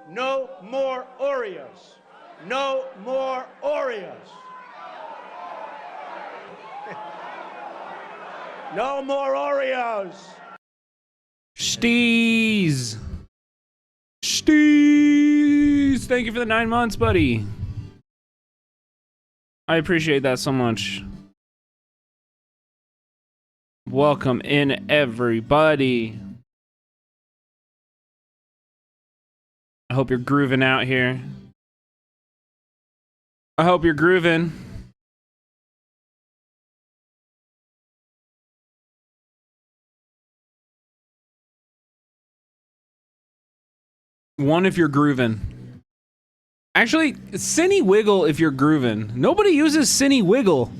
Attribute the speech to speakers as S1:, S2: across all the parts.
S1: No more Oreos. No more Oreos. No more Oreos.
S2: Steez. Steez. Thank you for the 9 months, buddy. I appreciate that so much. Welcome in, everybody. I hope you're grooving out here. I hope you're grooving. One if you're grooving. Actually, Cinny Wiggle if you're grooving. Nobody uses Cinny Wiggle.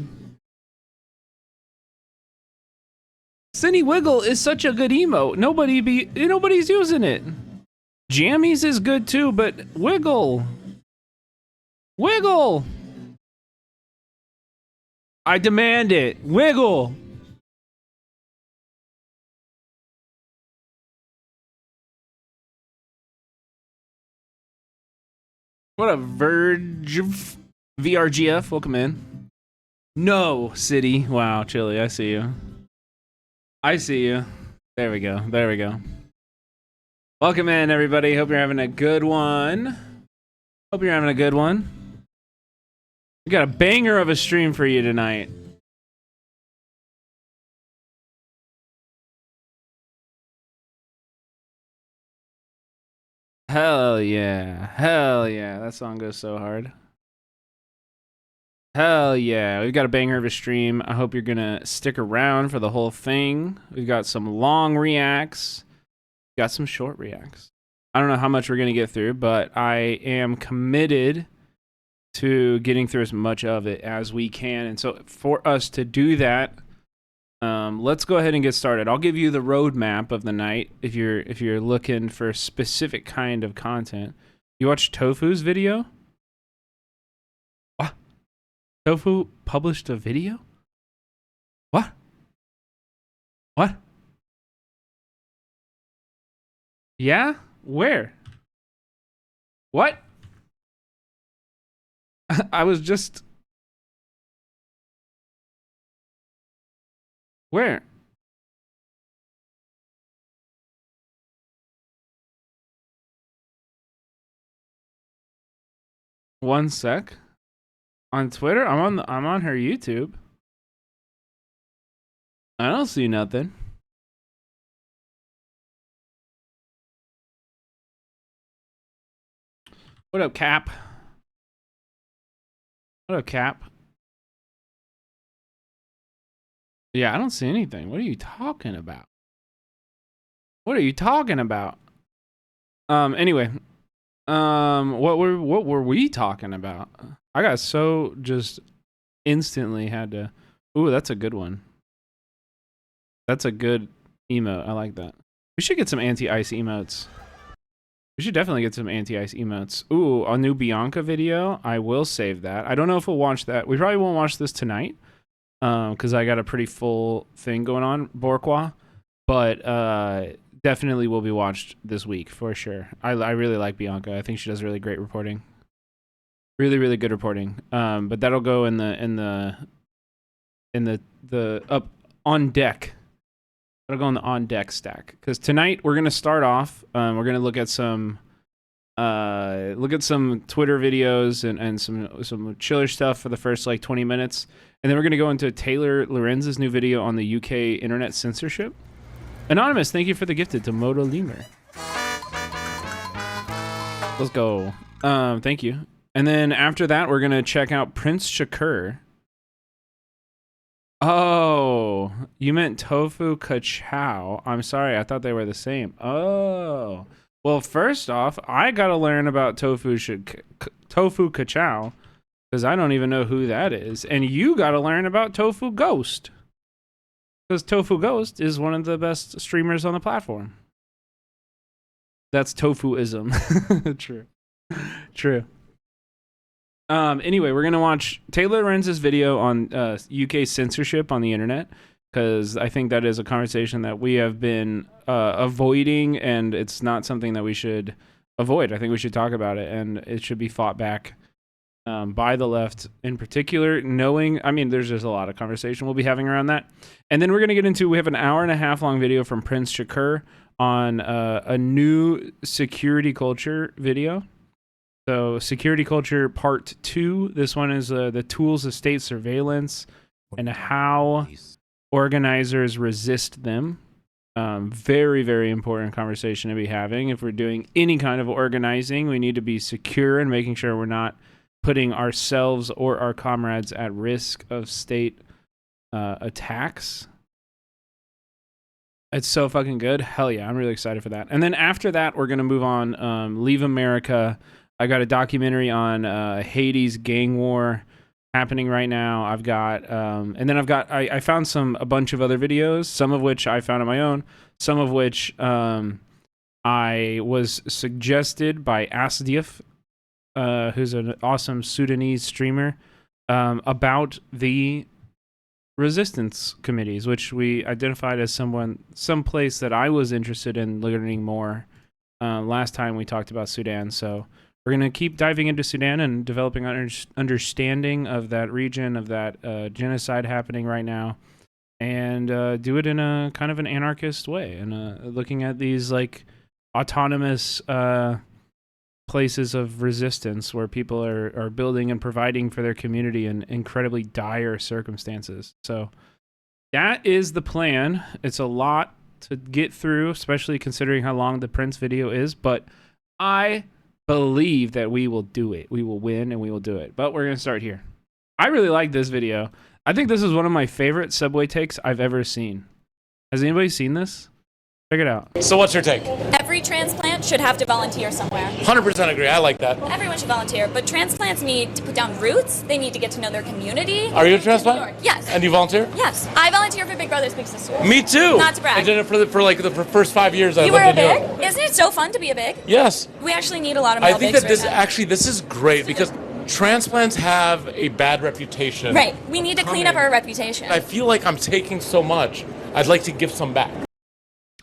S2: Cinny Wiggle is such a good emote. Nobody's using it. Jammies is good too, but Wiggle. Wiggle. I demand it. Wiggle. What a verge of VRGF. Welcome in. No, City. Wow, Chili. I see you. I see you. There we go. There we go. Welcome in, everybody. Hope you're having a good one. Hope you're having a good one. We got a banger of a stream for you tonight. Hell yeah. Hell yeah. That song goes so hard. Hell yeah. We've got a banger of a stream. I hope you're going to stick around for the whole thing. We've got some long reacts. Got some short reacts. I don't know how much we're going to get through, but I am committed to getting through as much of it as we can. And so for us to do that, let's go ahead and get started. I'll give you the roadmap of the night if you're looking for a specific kind of content. You watched Tofu's video? What? Tofu published a video? What? What? Yeah? Where? What? I was just... Where? One sec. On Twitter? I'm on her YouTube. I don't see nothing. What up, Cap? What up, Cap? Yeah, I don't see anything. What are you talking about? What are you talking about? Anyway. What were we talking about? I got so just instantly had to... Ooh, that's a good one. That's a good emote. I like that. We should get some anti-ice emotes. We should definitely get some anti-ice emotes. Ooh, a new Bianca video. I will save that. I don't know if we'll watch that. We probably won't watch this tonight. Because I got a pretty full thing going on, Borqua. But definitely will be watched this week for sure. I really like Bianca. I think she does really great reporting. Really, really good reporting. But that'll go in the up on deck. That'll go in the on deck stack. Because tonight we're gonna start off. We're gonna look at some Twitter videos and some chiller stuff for the first like 20 minutes. And then we're going to go into Taylor Lorenz's new video on the UK internet censorship. Anonymous, thank you for the gifted to Moto Lemur. Let's go. Thank you. And then after that, we're going to check out Prince Shakur. Oh, you meant Tofu Kachow. I'm sorry, I thought they were the same. Oh. Well, first off, I got to learn about Tofu Kachow. Because I don't even know who that is. And you got to learn about Tofu Ghost. Because Tofu Ghost is one of the best streamers on the platform. That's Tofuism. True. True. Anyway, we're going to watch Taylor Lorenz's video on UK censorship on the internet. Because I think that is a conversation that we have been avoiding. And it's not something that we should avoid. I think we should talk about it, and it should be fought back by the left in particular, knowing, I mean, there's just a lot of conversation we'll be having around that. And then we're going to get into, we have an 1.5 hour long video from Prince Shakur on a new security culture video. So security culture part 2. This one is the tools of state surveillance and how organizers resist them. Very, very important conversation to be having. If we're doing any kind of organizing, we need to be secure and making sure we're not putting ourselves or our comrades at risk of state attacks. It's so fucking good. Hell yeah, I'm really excited for that. And then after that, we're going to move on. Leave America. I got a documentary on Haiti's gang war happening right now. I've got, and then I found a bunch of other videos, some of which I found on my own, some of which I was suggested by Asdief, who's an awesome Sudanese streamer, about the resistance committees, which we identified as some place that I was interested in learning more last time we talked about Sudan. So we're going to keep diving into Sudan and developing an understanding of that region, of that genocide happening right now, and do it in a kind of an anarchist way, and looking at these like autonomous places of resistance where people are building and providing for their community in incredibly dire circumstances. So that is the plan. It's a lot to get through, especially considering how long the Prince video is, but I believe that we will do it. We will win and we will do it. But we're going to start here. I really like this video. I think this is one of my favorite subway takes I've ever seen. Has anybody seen this? Check it out.
S3: So what's your take?
S4: Every transplant should have to volunteer somewhere.
S3: 100% agree. I like that.
S4: Everyone should volunteer, but transplants need to put down roots. They need to get to know their community.
S3: Are you a transplant?
S4: Yes.
S3: And you volunteer?
S4: Yes. I volunteer for Big Brothers Big Sisters.
S3: Me too.
S4: Not to brag.
S3: I did it for like the first 5 years.
S4: You were a big? Isn't it so fun to be a big?
S3: Yes.
S4: We actually need a lot of male
S3: I think
S4: bigs
S3: that
S4: right now.
S3: this is great because transplants have a bad reputation.
S4: Right. We need to clean up our reputation.
S3: I feel like I'm taking so much. I'd like to give some back.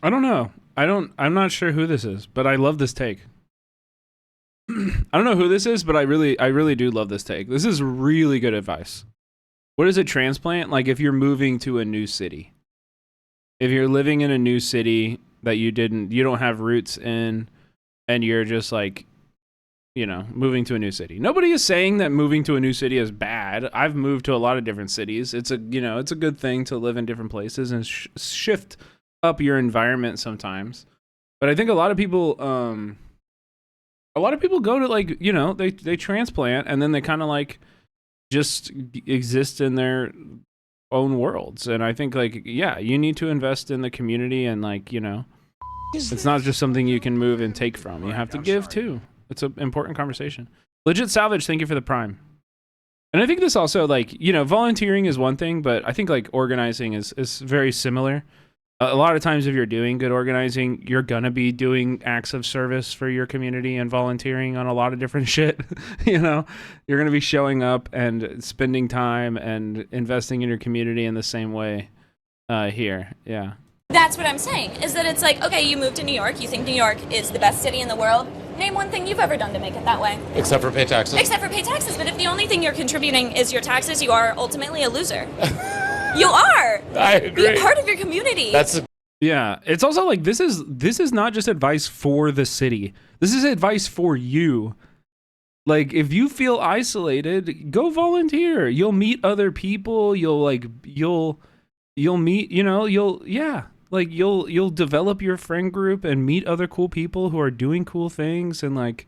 S2: I don't know. I'm not sure who this is, but I love this take. I don't know who this is, but I really do love this take. This is really good advice. What is a transplant? Like if you're moving to a new city. If you're living in a new city that you don't have roots in, and you're just like, moving to a new city. Nobody is saying that moving to a new city is bad. I've moved to a lot of different cities. It's a good thing to live in different places and shift up your environment sometimes. But I think a lot of people go to like, they transplant and then they kind of like just exist in their own worlds. And I think like, yeah, you need to invest in the community and like, it's not just something you can move and take from. You have to give too. It's an important conversation. Legit Salvage, thank you for the Prime. And I think this also like, volunteering is one thing, but I think like organizing is very similar. A lot of times if you're doing good organizing, you're going to be doing acts of service for your community and volunteering on a lot of different shit. You're going to be showing up and spending time and investing in your community in the same way here. Yeah.
S4: That's what I'm saying, is that it's like, okay, you moved to New York. You think New York is the best city in the world. Name one thing you've ever done to make it that way.
S3: Except for pay taxes.
S4: Except for pay taxes. But if the only thing you're contributing is your taxes, you are ultimately a loser. You are.
S3: I agree.
S4: Be a part of your community.
S2: Yeah. It's also like this is not just advice for the city. This is advice for you. Like if you feel isolated, go volunteer. You'll meet other people. You'll meet, you'll develop your friend group and meet other cool people who are doing cool things, and like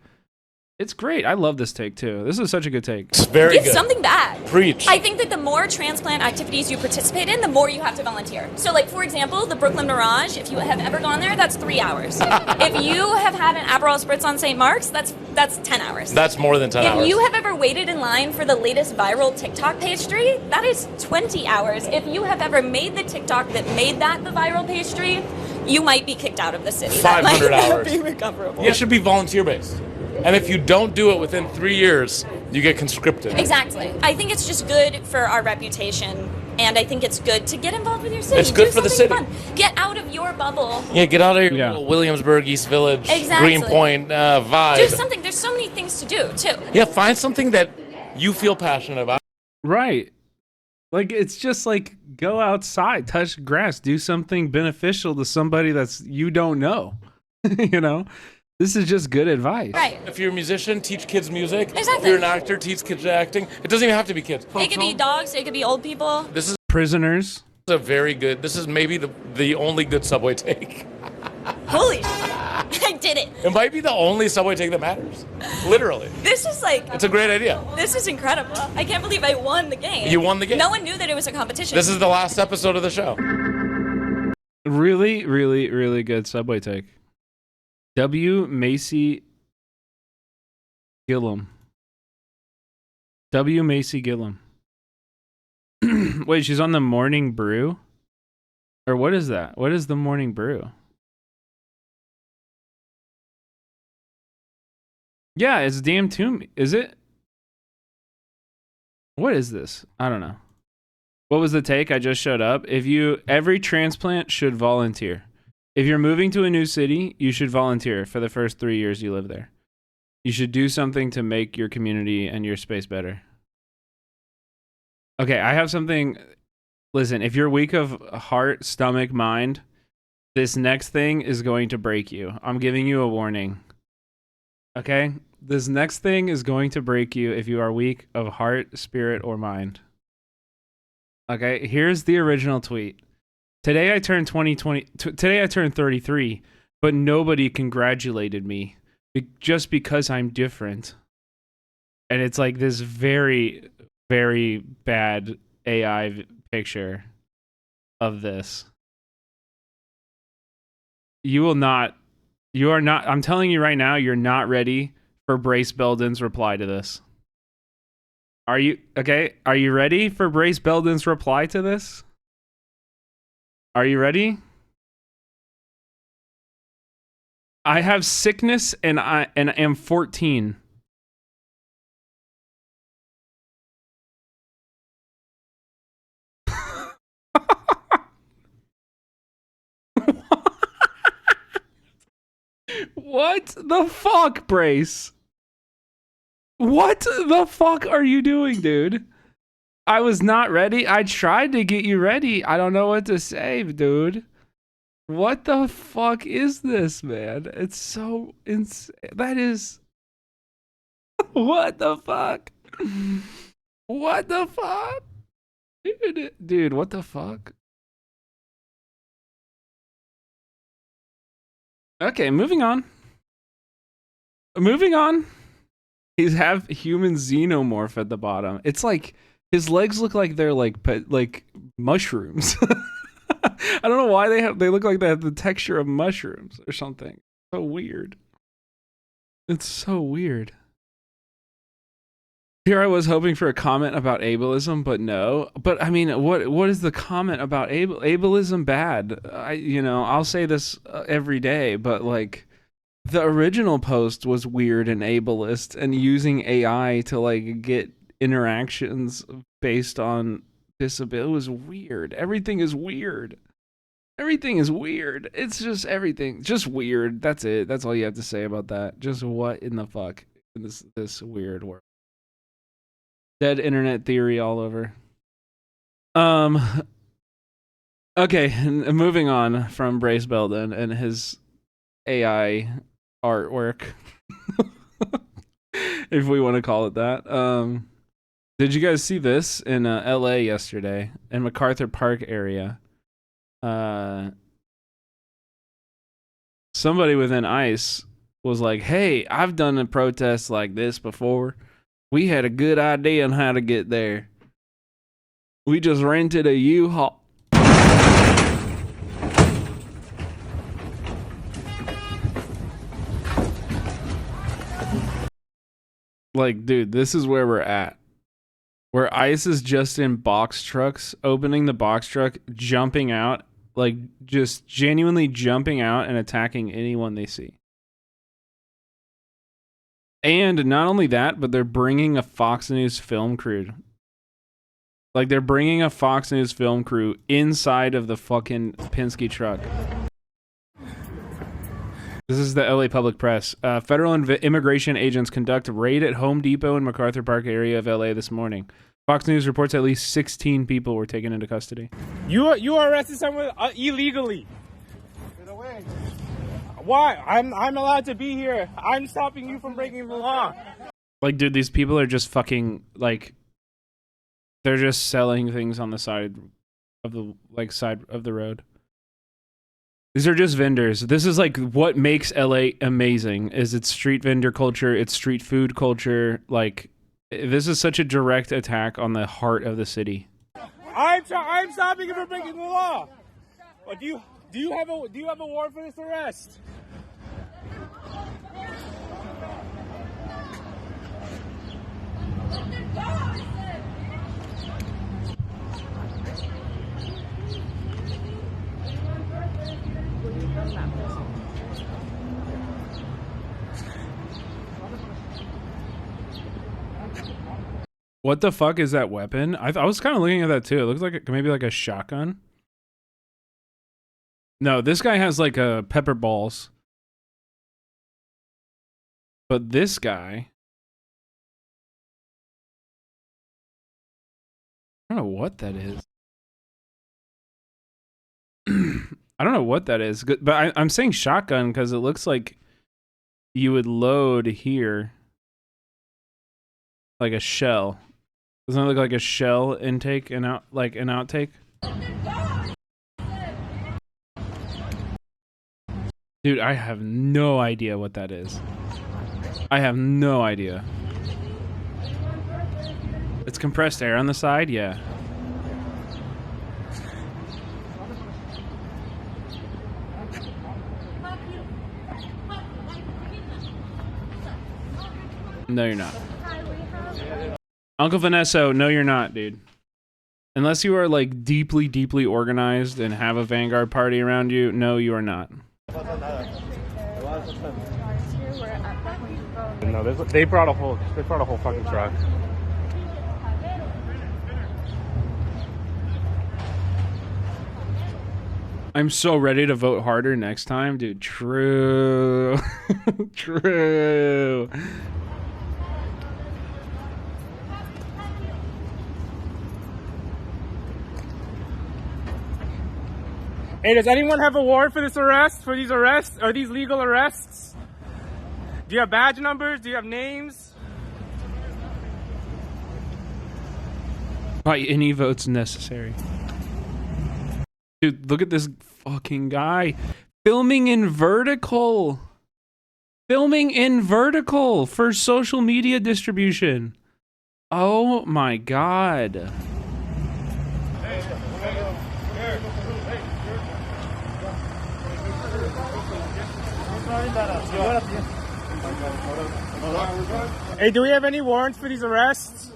S2: it's great. I love this take too. This is such a good take.
S3: It's very
S4: Give
S3: good.
S4: something back.
S3: Preach.
S4: I think that the more transplant activities you participate in, the more you have to volunteer. So like, for example, the Brooklyn Mirage, if you have ever gone there, that's 3 hours. If you have had an Aperol Spritz on St. Mark's, that's 10 hours.
S3: That's more than 10 hours.
S4: If you have ever waited in line for the latest viral TikTok pastry, that is 20 hours. If you have ever made the TikTok that made that the viral pastry, you might be kicked out of the city.
S3: 500
S4: that might
S3: hours.
S4: Not be recoverable.
S3: It should be volunteer-based. And if you don't do it within 3 years, you get conscripted.
S4: Exactly. I think it's just good for our reputation and I think it's good to get involved with your city.
S3: It's good
S4: Do
S3: for the
S4: something
S3: city.
S4: Fun. Get out of your bubble.
S3: Yeah, get out of your
S2: Yeah.
S3: little Williamsburg, East Village,
S4: Exactly.
S3: Greenpoint vibe.
S4: Do something. There's so many things to do too.
S3: Yeah, find something that you feel passionate about.
S2: Right. Like, it's just like, go outside, touch grass, do something beneficial to somebody that's you don't know. You know, this is just good advice.
S4: Right.
S3: If you're a musician, teach kids music.
S4: Exactly.
S3: If you're an actor, teach kids acting. It doesn't even have to be kids.
S4: It could be dogs. It could be old people.
S3: This is
S2: Prisoners.
S3: a very good. This is maybe the only good subway take.
S4: Holy shit. I did it.
S3: It might be the only subway take that matters. Literally.
S4: This is like,
S3: It's a great idea.
S4: this is incredible. I can't believe I won the game.
S3: You won the game.
S4: No one knew that it was a competition.
S3: This is the last episode of the show.
S2: Really, really, really good subway take. W. Macy Gillum. W. Macy Gillum. Wait, she's on the Morning Brew? Or what is that? What is the Morning Brew? Yeah, it's damn Toomey. Is it? What is this? I don't know. What was the take? I just showed up. Every transplant should volunteer. If you're moving to a new city, you should volunteer for the first 3 years you live there. You should do something to make your community and your space better. Okay, I have something. Listen, if you're weak of heart, stomach, mind, this next thing is going to break you. I'm giving you a warning. Okay? This next thing is going to break you if you are weak of heart, spirit, or mind. Okay, here's the original tweet. Today I turned 33, but nobody congratulated me just because I'm different. And it's like this very, very bad AI picture of this. You are not, I'm telling you right now, you're not ready for Brace Belden's reply to this. Are you, okay? Are you ready for Brace Belden's reply to this? Are you ready? I have sickness and I am 14. What the fuck, Brace? What the fuck are you doing, dude? I was not ready. I tried to get you ready. I don't know what to say, dude. What the fuck is this, man? It's so insane. That is... What the fuck? What the fuck? Dude, what the fuck? Okay, moving on. Moving on. He's have human xenomorph at the bottom. It's like his legs look like they're like mushrooms. I don't know why they look like they have the texture of mushrooms or something. So weird. It's so weird. Here I was hoping for a comment about ableism, but no. But I mean, what is the comment about ableism bad? I'll say this every day, but like the original post was weird and ableist, and using AI to like get interactions based on disability was weird. Everything is weird. Everything is weird. It's just everything, just weird. That's it. That's all you have to say about that. Just what in the fuck in this weird world. Dead internet theory all over. Okay, moving on from Brace Belden and his AI artwork, if we want to call it that. Did you guys see this in LA yesterday in MacArthur Park area? Somebody within ICE was like, "Hey, I've done a protest like this before. We had a good idea on how to get there. We just rented a U-Haul." Like, dude, this is where we're at. Where ICE is just in box trucks, opening the box truck, jumping out, like just genuinely jumping out and attacking anyone they see. And not only that, but they're bringing a Fox News film crew Like they're bringing a Fox News film crew inside of the fucking Penske truck. This is the LA Public Press. Federal immigration agents conduct raid at Home Depot in MacArthur Park area of LA this morning. Fox News reports at least 16 people were taken into custody.
S5: You arrested someone illegally. Get away. Why? I'm allowed to be here. I'm stopping you from breaking the law.
S2: Like, dude, these people are just fucking like, they're just selling things on the side of the road. These are just vendors. This is like what makes LA amazing is its street vendor culture, its street food culture. Like, this is such a direct attack on the heart of the city.
S5: I'm stopping you from breaking the law. But do you have a warrant for this arrest?
S2: What the fuck is that weapon? I was kind of looking at that too. It looks like maybe like a shotgun. No, this guy has like a pepper balls. But this guy, I don't know what that is. I don't know what that is, but I'm saying shotgun because it looks like you would load here like a shell. Doesn't it look like a shell intake and out, like an outtake? Dude, I have no idea what that is. I have no idea. It's compressed air on the side? Yeah. No, you're not. Uncle Vanessa, no, you're not, dude. Unless you are like deeply, deeply organized and have a Vanguard party around you, no, you are not.
S5: No, they brought a whole fucking truck.
S2: I'm so ready to vote harder next time, dude. True. True.
S5: Hey, does anyone have a warrant for this arrest? For these arrests? Are these legal arrests? Do you have badge numbers? Do you have names?
S2: By any votes necessary. Dude, look at this fucking guy. Filming in vertical. Filming in vertical for social media distribution. Oh my god.
S5: Hey, do we have any warrants for these arrests?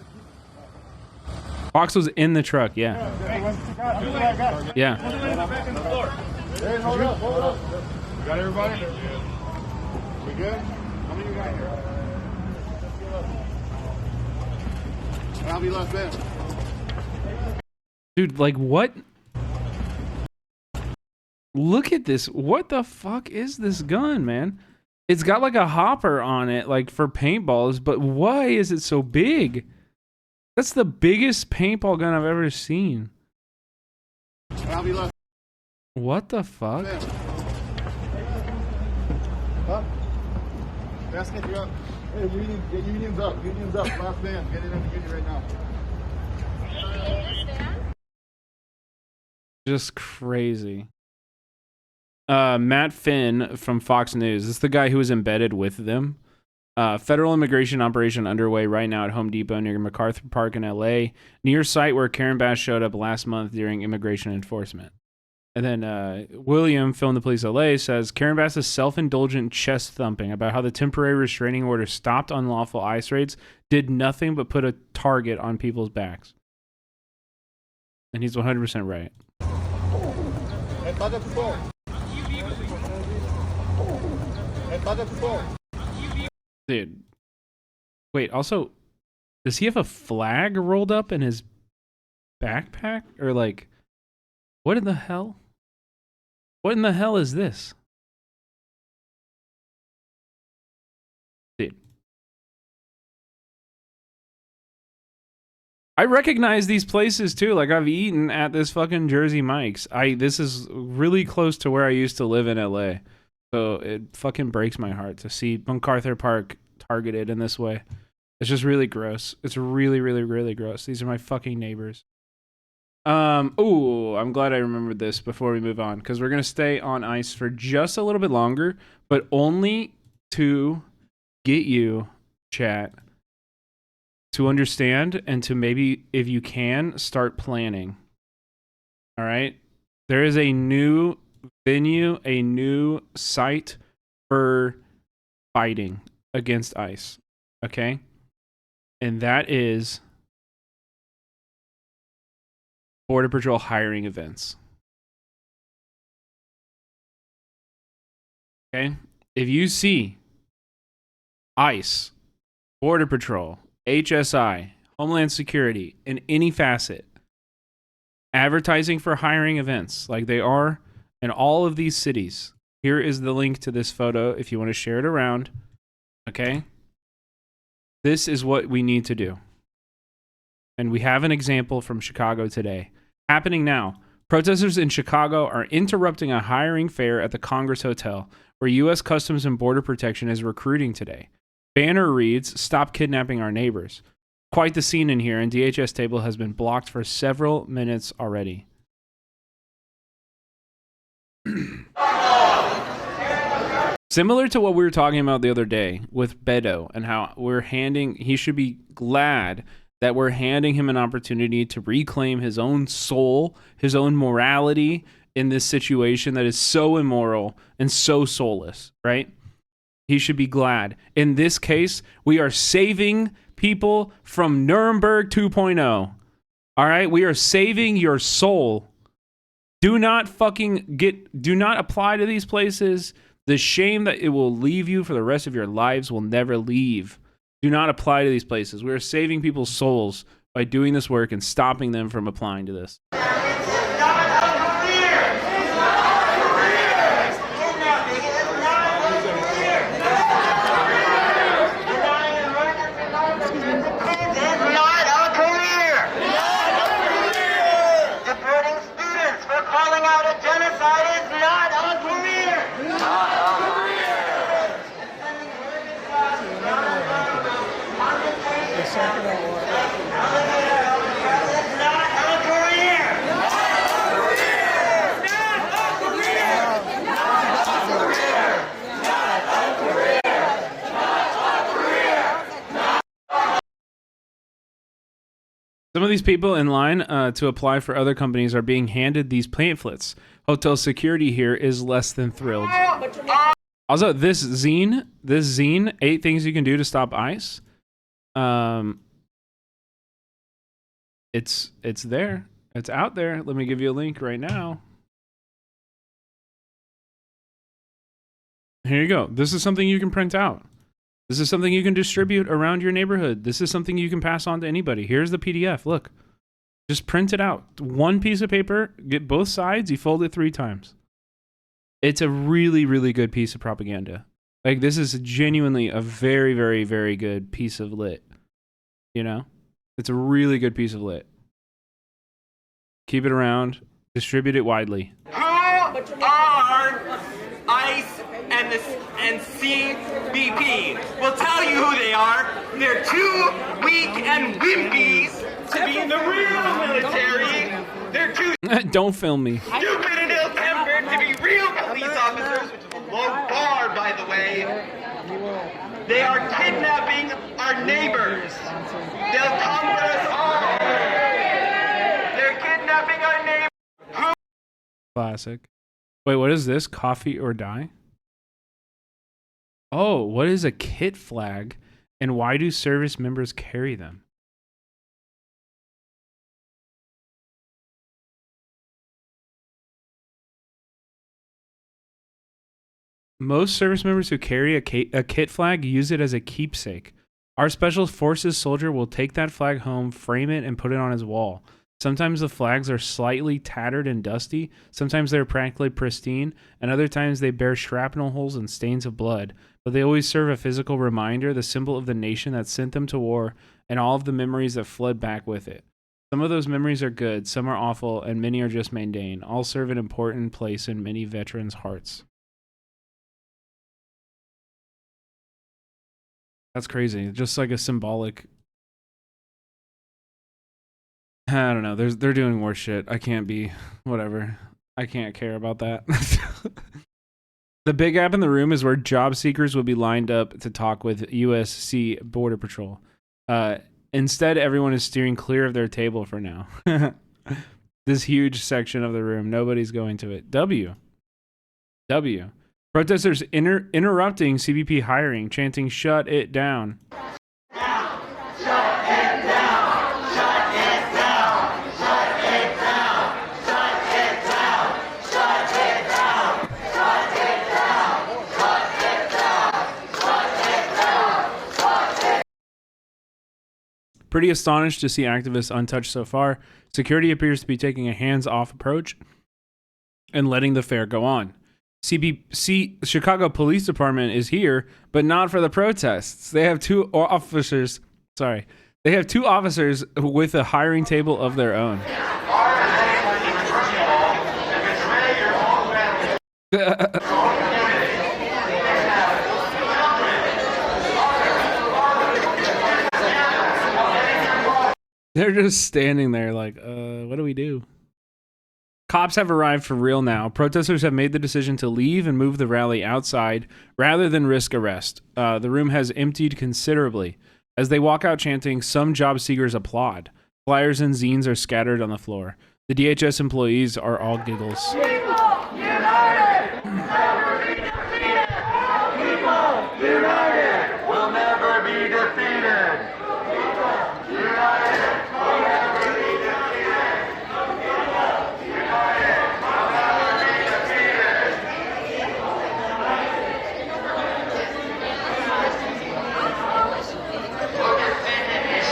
S2: Fox was in the truck, yeah. Yeah.
S6: Hey, hold up. We got everybody? We good? How many you got here? I'll be left in.
S2: Dude, like what? Look at this. What the fuck is this gun, man? It's got like a hopper on it, like for paintballs, but why is it so big? That's the biggest paintball gun I've ever seen.
S6: I'll be left.
S2: What the fuck?
S6: Up. Basket, you up. Hey, union's up. Union's up. Last man. Get in on the union right now.
S2: Just crazy. Matt Finn from Fox News. This is the guy who was embedded with them. Federal immigration operation underway right now at Home Depot near MacArthur Park in LA, near site where Karen Bass showed up last month during immigration enforcement. And then William, Film the Police LA, says Karen Bass's self-indulgent chest thumping about how the temporary restraining order stopped unlawful ICE raids did nothing but put a target on people's backs. And he's 100% right. Dude. Wait, also, does he have a flag rolled up in his backpack? Or like, what in the hell? What in the hell is this? Dude. I recognize these places too. Like I've eaten at this fucking Jersey Mike's. This is really close to where I used to live in LA. So it fucking breaks my heart to see MacArthur Park targeted in this way. It's just really gross. It's really, really, really gross. These are my fucking neighbors. Ooh, I'm glad I remembered this before we move on, because we're gonna stay on ice for just a little bit longer, but only to get you, chat, to understand and to maybe, if you can, start planning. All right? There is a new venue, a new site for fighting against ICE. Okay? And that is Border Patrol hiring events. Okay? If you see ICE, Border Patrol, HSI, Homeland Security, in any facet, advertising for hiring events like they are in all of these cities, here is the link to this photo if you want to share it around. Okay? This is what we need to do. And we have an example from Chicago today. Happening now. Protesters in Chicago are interrupting a hiring fair at the Congress Hotel, where U.S. Customs and Border Protection is recruiting today. Banner reads, "Stop kidnapping our neighbors." Quite the scene in here, and DHS table has been blocked for several minutes already. Similar to what we were talking about the other day with Beto and how he should be glad that we're handing him an opportunity to reclaim his own soul, his own morality in this situation that is so immoral and so soulless, right? He should be glad. In this case, we are saving people from Nuremberg 2.0. All right? We are saving your soul. Do not apply to these places. The shame that it will leave you for the rest of your lives will never leave. Do not apply to these places. We are saving people's souls by doing this work and stopping them from applying to this. Some of these people in line to apply for other companies are being handed these pamphlets. Hotel security here is less than thrilled. Also, this zine, 8 Things You Can Do to Stop ICE. It's there. It's out there. Let me give you a link right now. Here you go. This is something you can print out. This is something you can distribute around your neighborhood. This is something you can pass on to anybody. Here's the PDF. Look. Just print it out. One piece of paper, get both sides, you fold it 3 times. It's a really, really good piece of propaganda. Like, this is genuinely a very, very, very good piece of lit. You know? It's a really good piece of lit. Keep it around. Distribute it widely.
S7: Who are ICE and CBP? We'll tell you who they are. They're too weak and wimpies to be in the real military. They're too
S2: Don't film me.
S7: stupid and ill-tempered to be real police officers, which is a low bar, by the way. They are kidnapping our neighbors. They'll come for us all. They're kidnapping our neighbors.
S2: Classic. Wait, what is this? Coffee or die? Oh, what is a kit flag, and why do service members carry them? Most service members who carry a kit flag use it as a keepsake. Our special forces soldier will take that flag home, frame it, and put it on his wall. Sometimes the flags are slightly tattered and dusty. Sometimes they're practically pristine, and other times they bear shrapnel holes and stains of blood. But they always serve a physical reminder, the symbol of the nation that sent them to war, and all of the memories that fled back with it. Some of those memories are good, some are awful, and many are just mundane. All serve an important place in many veterans' hearts. That's crazy. Just like a symbolic. I don't know. They're doing worse shit. I can't be whatever. I can't care about that. The big gap in the room is where job seekers will be lined up to talk with USC Border Patrol. Instead, everyone is steering clear of their table for now. This huge section of the room, nobody's going to it. W. Protesters interrupting CBP hiring, chanting, "Shut it down." Pretty astonished to see activists untouched so far. Security appears to be taking a hands-off approach and letting the fair go on. Chicago Police Department is here, but not for the protests. They have two officers with a hiring table of their own. They're just standing there like, what do we do? Cops have arrived for real now. Protesters have made the decision to leave and move the rally outside rather than risk arrest. The room has emptied considerably. As they walk out chanting, some job seekers applaud. Flyers and zines are scattered on the floor. The DHS employees are all giggles.
S6: People united! Never be defeated! People united! We'll never be defeated! People united! We'll never be defeated! People united! We'll never be defeated!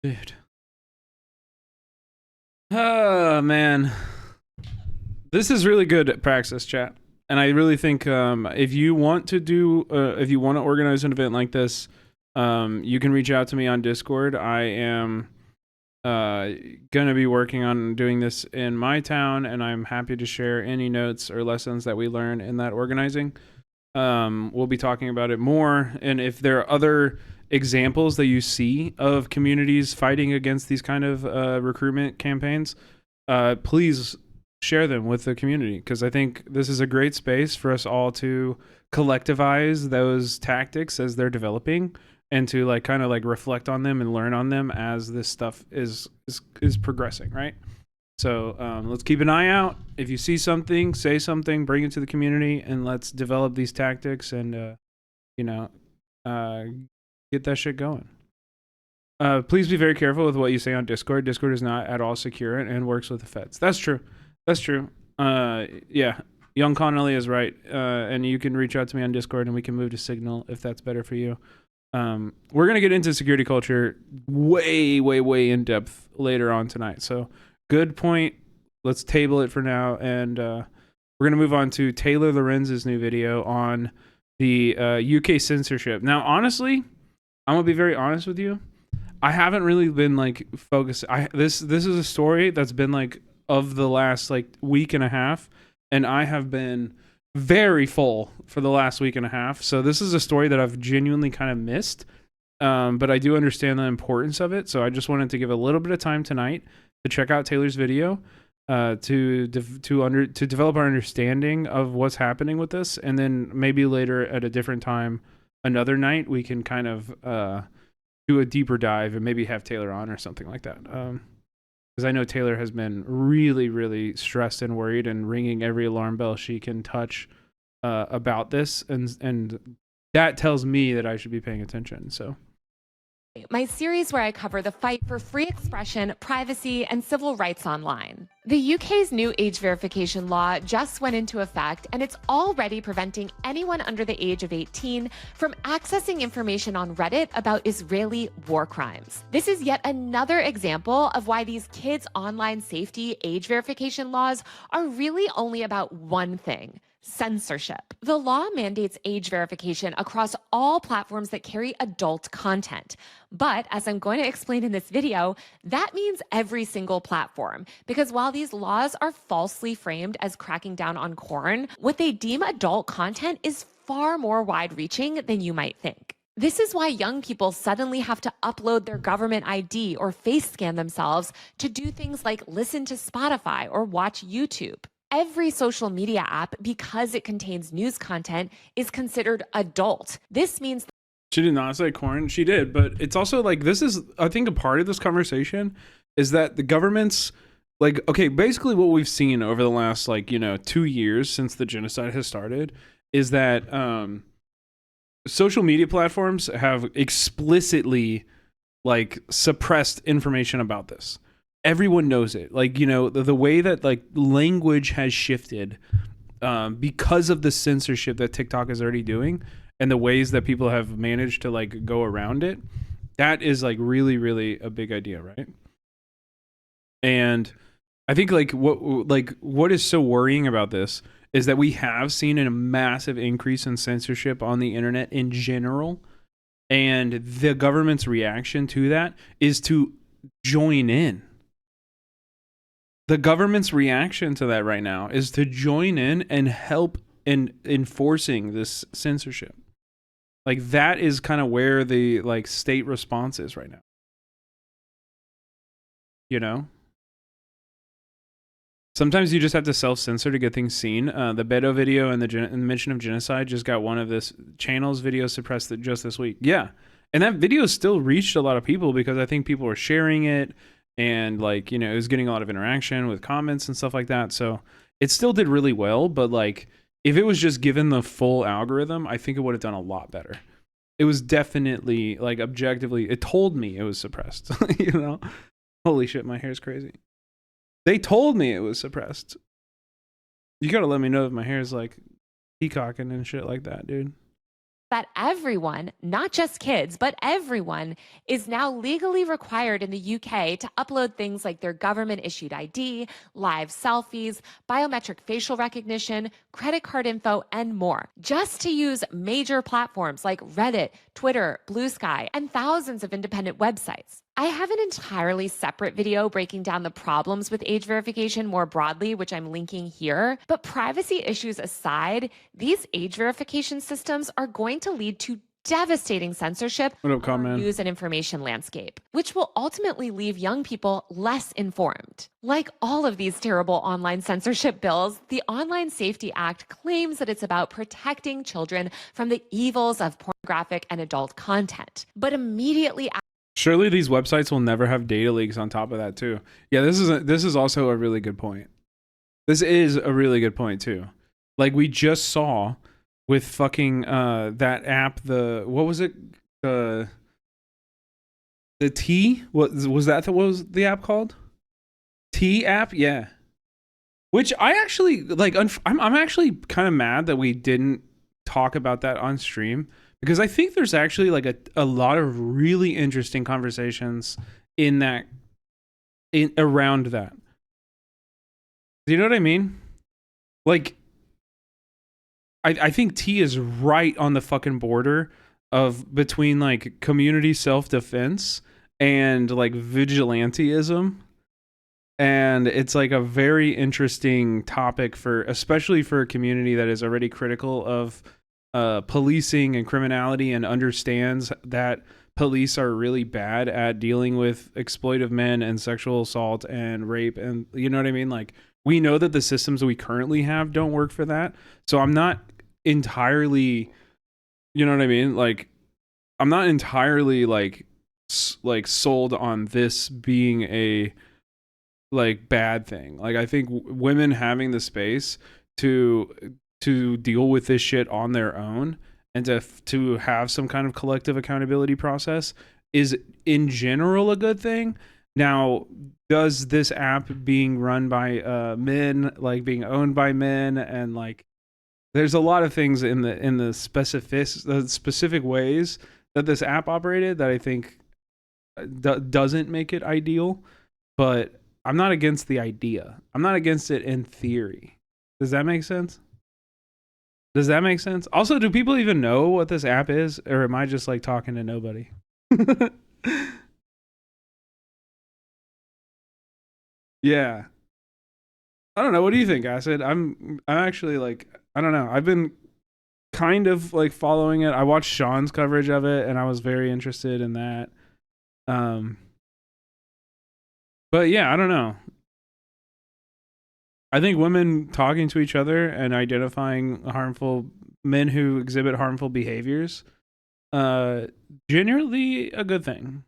S2: Dude. Oh, man. This is really good praxis, chat. And I really think if you want to organize an event like this, you can reach out to me on Discord. I am going to be working on doing this in my town, and I'm happy to share any notes or lessons that we learn in that organizing. We'll be talking about it more, and if there are other examples that you see of communities fighting against these kind of recruitment campaigns, please share them with the community, because I think this is a great space for us all to collectivize those tactics as they're developing, and to like kind of like reflect on them and learn on them as this stuff is progressing, right? So let's keep an eye out. If you see something, say something, bring it to the community, and let's develop these tactics and get that shit going. Please be very careful with what you say on Discord. Discord is not at all secure and works with the feds. That's true. Yeah, Young Connolly is right. And you can reach out to me on Discord and we can move to Signal if that's better for you. We're going to get into security culture way in depth later on tonight. So good point. Let's table it for now. And we're going to move on to Taylor Lorenz's new video on the UK censorship. Now, honestly, I'm going to be very honest with you. I haven't really been like focused. This is a story that's been like of the last like week and a half, and I have been very full for the last week and a half. So this is a story that I've genuinely kind of missed, but I do understand the importance of it. So I just wanted to give a little bit of time tonight to check out Taylor's video, to develop our understanding of what's happening with this, and then maybe later at a different time, another night, we can kind of do a deeper dive and maybe have Taylor on or something like that. Because I know Taylor has been really stressed and worried and ringing every alarm bell she can touch about this, and that tells me that I should be paying attention. So
S8: my series where I cover the fight for free expression, privacy, and civil rights online. The UK's new age verification law just went into effect, and it's already preventing anyone under the age of 18 from accessing information on Reddit about Israeli war crimes. This is yet another example of why these kids' online safety age verification laws are really only about one thing: censorship. The law mandates age verification across all platforms that carry adult content. But as I'm going to explain in this video, that means every single platform. Because while these laws are falsely framed as cracking down on porn, what they deem adult content is far more wide-reaching than you might think. This is why young people suddenly have to upload their government ID or face scan themselves to do things like listen to Spotify or watch YouTube. Every social media app, because it contains news content, is considered adult. This means
S2: She did not say corn. She did, but it's also like, this is, I think, a part of this conversation is that the government's like, okay, basically what we've seen over the last 2 years since the genocide has started is that social media platforms have explicitly suppressed information about this. Everyone knows it. The way that language has shifted because of the censorship that TikTok is already doing, and the ways that people have managed to go around it, that is really, really a big idea, right? And I think what is so worrying about this is that we have seen a massive increase in censorship on the internet in general, and the government's reaction to that is to join in. The government's reaction to that right now is to join in and help in enforcing this censorship. That is kind of where the state response is right now. You know? Sometimes you just have to self-censor to get things seen. The Beto video and the mention of genocide just got one of this channel's videos suppressed just this week. Yeah. And that video still reached a lot of people because I think people were sharing it, and it was getting a lot of interaction with comments and stuff like that. So it still did really well, but if it was just given the full algorithm, I think it would have done a lot better. It was definitely objectively, it told me it was suppressed. You know? Holy shit, my hair's crazy. They told me it was suppressed. You gotta let me know if my hair's peacocking and shit like that, dude.
S8: that everyone, not just kids, but everyone, is now legally required in the UK to upload things like their government-issued ID, live selfies, biometric facial recognition, credit card info, and more, just to use major platforms like Reddit, Twitter, Blue Sky, and thousands of independent websites. I have an entirely separate video breaking down the problems with age verification more broadly, which I'm linking here. But privacy issues aside, these age verification systems are going to lead to devastating censorship
S2: in our
S8: news and information landscape, which will ultimately leave young people less informed. Like all of these terrible online censorship bills, the Online Safety Act claims that it's about protecting children from the evils of pornographic and adult content. But immediately
S2: surely these websites will never have data leaks on top of that too. Yeah, this is also a really good point. This is a really good point too. Like we just saw with fucking that app, what was it? The T? What was that? What was the app called? T app? Yeah. Which I actually like. I'm actually kind of mad that we didn't talk about that on stream, because I think there's actually like a lot of really interesting conversations around that. Do you know what I mean? Like, I think T is right on the fucking border of between like community self-defense and like vigilantism. And it's like a very interesting topic especially for a community that is already critical of policing and criminality and understands that police are really bad at dealing with exploitive men and sexual assault and rape, and you know what I mean? Like, we know that the systems we currently have don't work for that. So I'm not entirely, you know what I mean? Like, I'm not entirely like sold on this being a like bad thing. Like, I think women having the space to deal with this shit on their own and to have some kind of collective accountability process is in general a good thing. Now, does this app being run by men, like being owned by men, and like there's a lot of things in the specific ways that this app operated that I think doesn't make it ideal, but I'm not against the idea. I'm not against it in theory. Does that make sense? Does that make sense? Also, do people even know what this app is, or am I just like talking to nobody? Yeah. I don't know. What do you think, Acid? I'm actually like, I don't know. I've been kind of like following it. I watched Sean's coverage of it and I was very interested in that. But yeah, I don't know. I think women talking to each other and identifying harmful men who exhibit harmful behaviors, generally a good thing.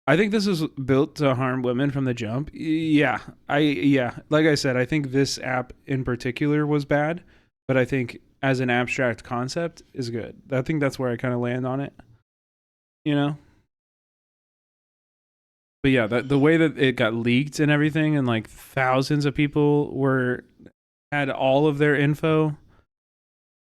S2: I think this is built to harm women from the jump. Yeah, like I said, I think this app in particular was bad, but I think as an abstract concept is good. I think that's where I kind of land on it, you know? But yeah, the way that it got leaked and everything, and like thousands of people had all of their info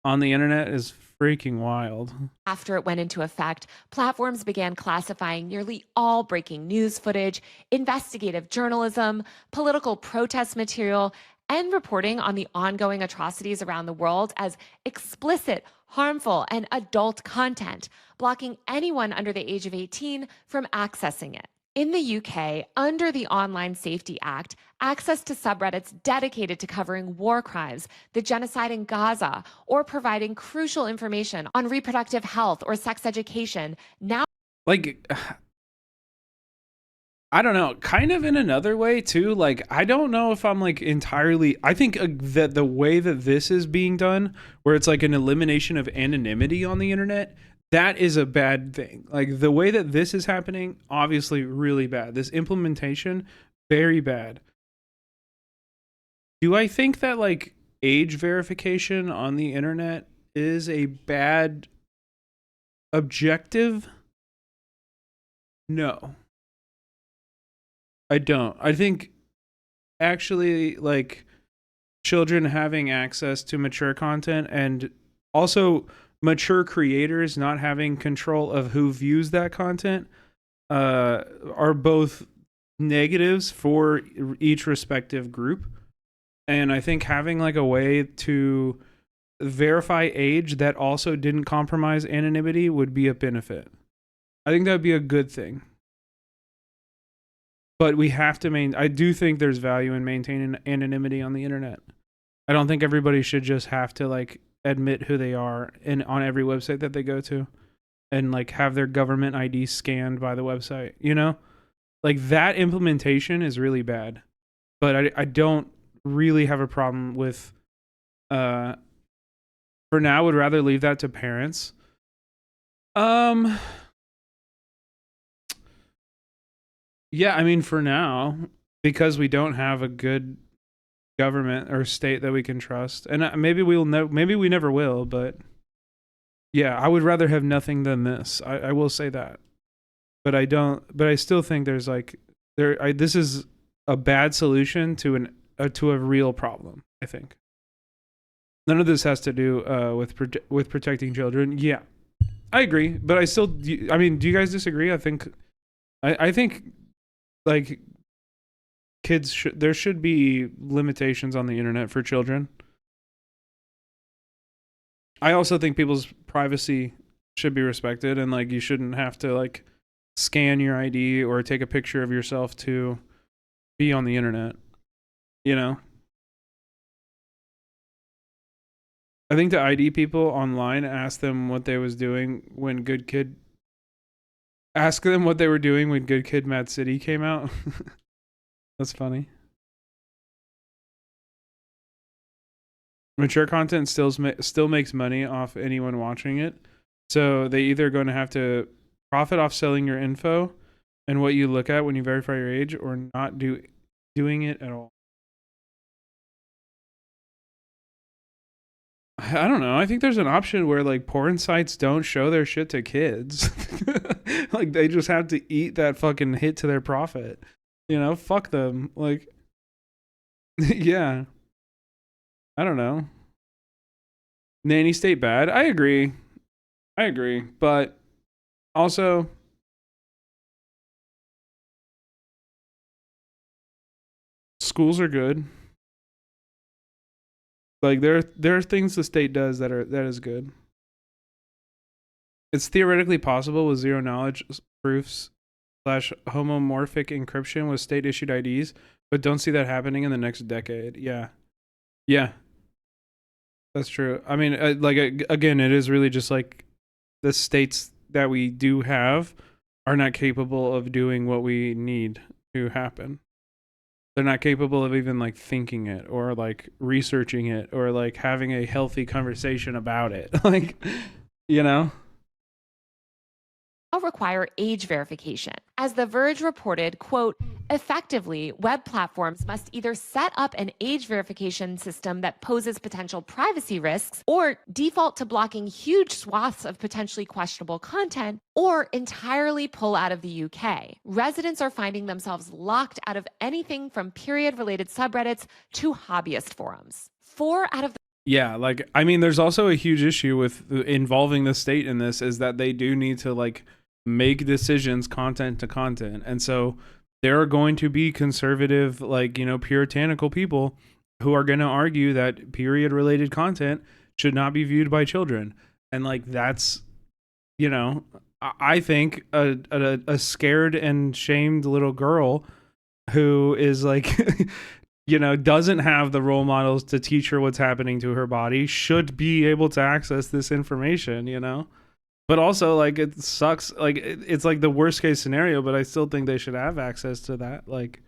S2: on the internet is freaking wild.
S8: After it went into effect, platforms began classifying nearly all breaking news footage, investigative journalism, political protest material, and reporting on the ongoing atrocities around the world as explicit, harmful, and adult content, blocking anyone under the age of 18 from accessing it. In the UK, under the Online Safety Act, access to subreddits dedicated to covering war crimes, the genocide in Gaza, or providing crucial information on reproductive health or sex education now.
S2: Like, I don't know, kind of in another way too. Like, I don't know if I'm like entirely, I think that the way that this is being done, where it's like an elimination of anonymity on the internet, that is a bad thing. Like the way that this is happening, obviously really bad. This implementation, very bad. Do I think that like age verification on the internet is a bad objective? No. I don't. I think actually like children having access to mature content and also mature creators not having control of who views that content are both negatives for each respective group. And I think having like a way to verify age that also didn't compromise anonymity would be a benefit. I think that would be a good thing. But we have to I do think there's value in maintaining anonymity on the internet. I don't think everybody should just have to like admit who they are on every website that they go to and like have their government ID scanned by the website, you know? Like that implementation is really bad. But I don't really have a problem with for now would rather leave that to parents. Yeah, I mean for now, because we don't have a good government or state that we can trust, and maybe maybe we never will, but yeah, I would rather have nothing than this. I will say that, but I still think there's like this is a bad solution to a real problem. I think none of this has to do with protecting children. Yeah, I agree, but I mean, do you guys disagree? I think like kids there should be limitations on the internet for children. I also think people's privacy should be respected, and like you shouldn't have to like scan your ID or take a picture of yourself to be on the internet, you know? I think to ID people online, ask them what they were doing when Good Kid Mad City came out. That's funny. Mature content still makes money off anyone watching it. So they either going to have to profit off selling your info and what you look at when you verify your age, or not doing it at all. I don't know. I think there's an option where like porn sites don't show their shit to kids. Like they just have to eat that fucking hit to their profit. You know, fuck them. Like, yeah. I don't know. Nanny state bad. I agree. But also, schools are good. Like there are things the state does that is good. It's theoretically possible with zero knowledge proofs / homomorphic encryption with state issued IDs, but don't see that happening in the next decade. Yeah. That's true. I mean, again, it is really just like the states that we do have are not capable of doing what we need to happen. They're not capable of even like thinking it or like researching it or like having a healthy conversation about it. Like, you know?
S8: Require age verification. As The Verge reported, quote, effectively, web platforms must either set up an age verification system that poses potential privacy risks or default to blocking huge swaths of potentially questionable content or entirely pull out of the UK. Residents are finding themselves locked out of anything from period-related subreddits to hobbyist forums. 4 out of the
S2: Yeah, like, I mean, there's also a huge issue with involving the state in this is that they do need to like make decisions content to content. And so there are going to be conservative, like, you know, puritanical people who are going to argue that period related content should not be viewed by children. And like, that's, you know, I think a scared and shamed little girl who is like, you know, doesn't have the role models to teach her what's happening to her body should be able to access this information, you know? But also, like, it sucks. Like, it's like the worst case scenario, but I still think they should have access to that. Like,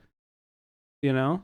S2: you know?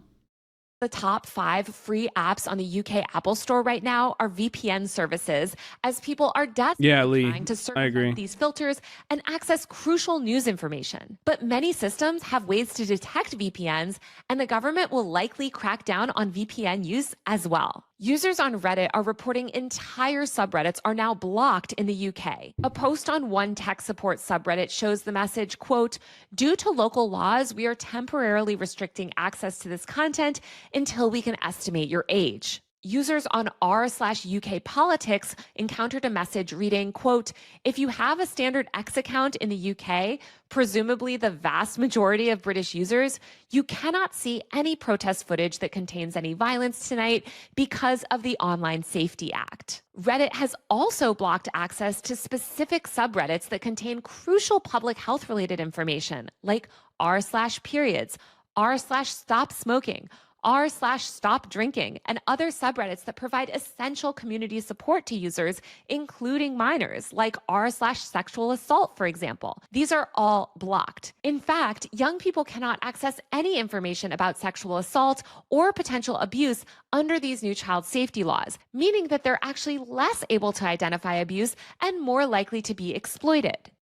S8: The top 5 free apps on the UK Apple Store right now are VPN services, as people are desperately trying to circumvent these filters and access crucial news information. But many systems have ways to detect VPNs, and the government will likely crack down on VPN use as well. Users on Reddit are reporting entire subreddits are now blocked in the UK. A post on one tech support subreddit shows the message, quote, due to local laws, we are temporarily restricting access to this content until we can estimate your age. Users on r/UK politics encountered a message reading, quote, if you have a standard X account in the UK, presumably the vast majority of British users, you cannot see any protest footage that contains any violence tonight because of the Online Safety Act. Reddit has also blocked access to specific subreddits that contain crucial public health related information, like r/periods, r/stop smoking, r/stop drinking, and other subreddits that provide essential community support to users, including minors, like r/sexual assault, for example. These are all blocked. In fact, young people cannot access any information about sexual assault or potential abuse under these new child safety laws, meaning that they're actually less able to identify abuse and more likely to be exploited.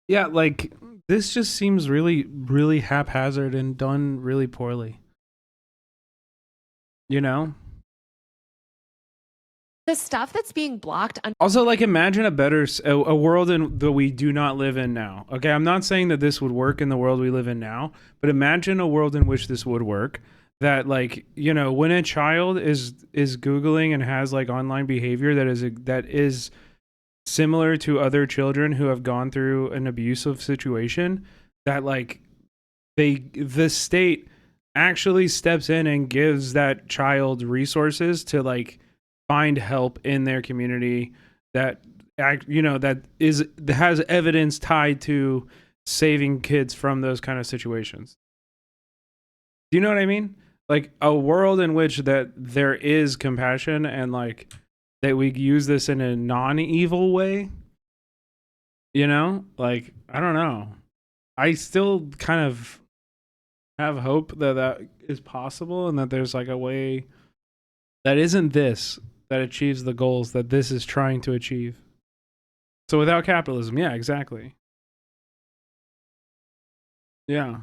S2: Yeah, like, this just seems really, really haphazard and done really poorly. You know?
S8: The stuff that's being blocked.
S2: Also, like, imagine a world that we do not live in now. Okay, I'm not saying that this would work in the world we live in now, but imagine a world in which this would work. That, like, you know, when a child is Googling and has like online behavior that is similar to other children who have gone through an abusive situation, that like the state actually steps in and gives that child resources to like find help in their community that has evidence tied to saving kids from those kind of situations. Do you know what I mean? Like a world in which that there is compassion and like that we use this in a non-evil way. You know? Like, I don't know. I still kind of have hope that is possible and that there's like a way that isn't this that achieves the goals that this is trying to achieve. So without capitalism, yeah, exactly. Yeah.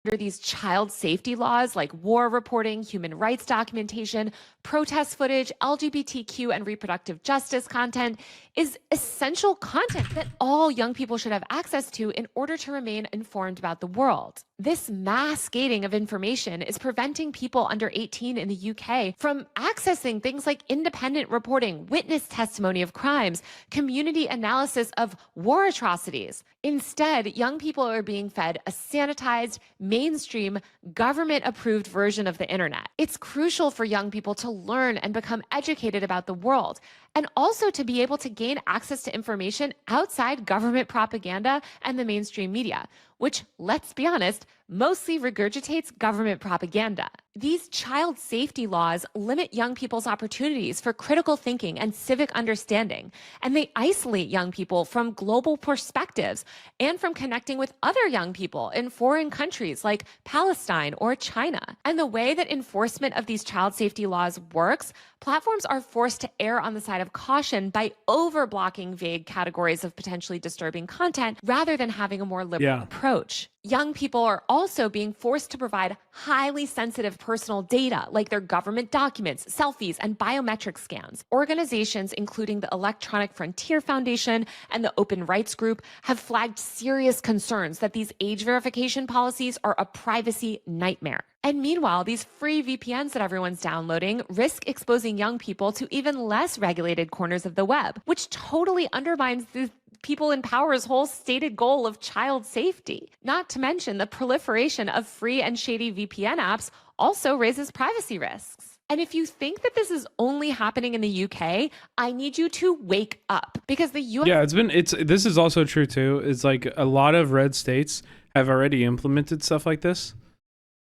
S8: under these child safety laws like war reporting, human rights documentation, protest footage, LGBTQ and reproductive justice content is essential content that all young people should have access to in order to remain informed about the world. This mass gating of information is preventing people under 18 in the UK from accessing things like independent reporting, witness testimony of crimes, community analysis of war atrocities. Instead, young people are being fed a sanitized, mainstream, government-approved version of the internet. It's crucial for young people to learn and become educated about the world, and also to be able to gain access to information outside government propaganda and the mainstream media, which, let's be honest, mostly regurgitates government propaganda. These child safety laws limit young people's opportunities for critical thinking and civic understanding, and they isolate young people from global perspectives and from connecting with other young people in foreign countries like Palestine or China. And the way that enforcement of these child safety laws works, platforms are forced to err on the side of caution by overblocking vague categories of potentially disturbing content rather than having a more liberal approach. Young people are also being forced to provide highly sensitive personal data like their government documents, selfies, and biometric scans. Organizations including the Electronic Frontier Foundation and the Open Rights Group have flagged serious concerns that these age verification policies are a privacy nightmare. And meanwhile, these free VPNs that everyone's downloading risk exposing young people to even less regulated corners of the web, which totally undermines the people in power's whole stated goal of child safety. Not to mention the proliferation of free and shady VPN apps also raises privacy risks. And if you think that this is only happening in the UK, I need you to wake up, because the US...
S2: Yeah, this is also true too. It's like a lot of red states have already implemented stuff like this.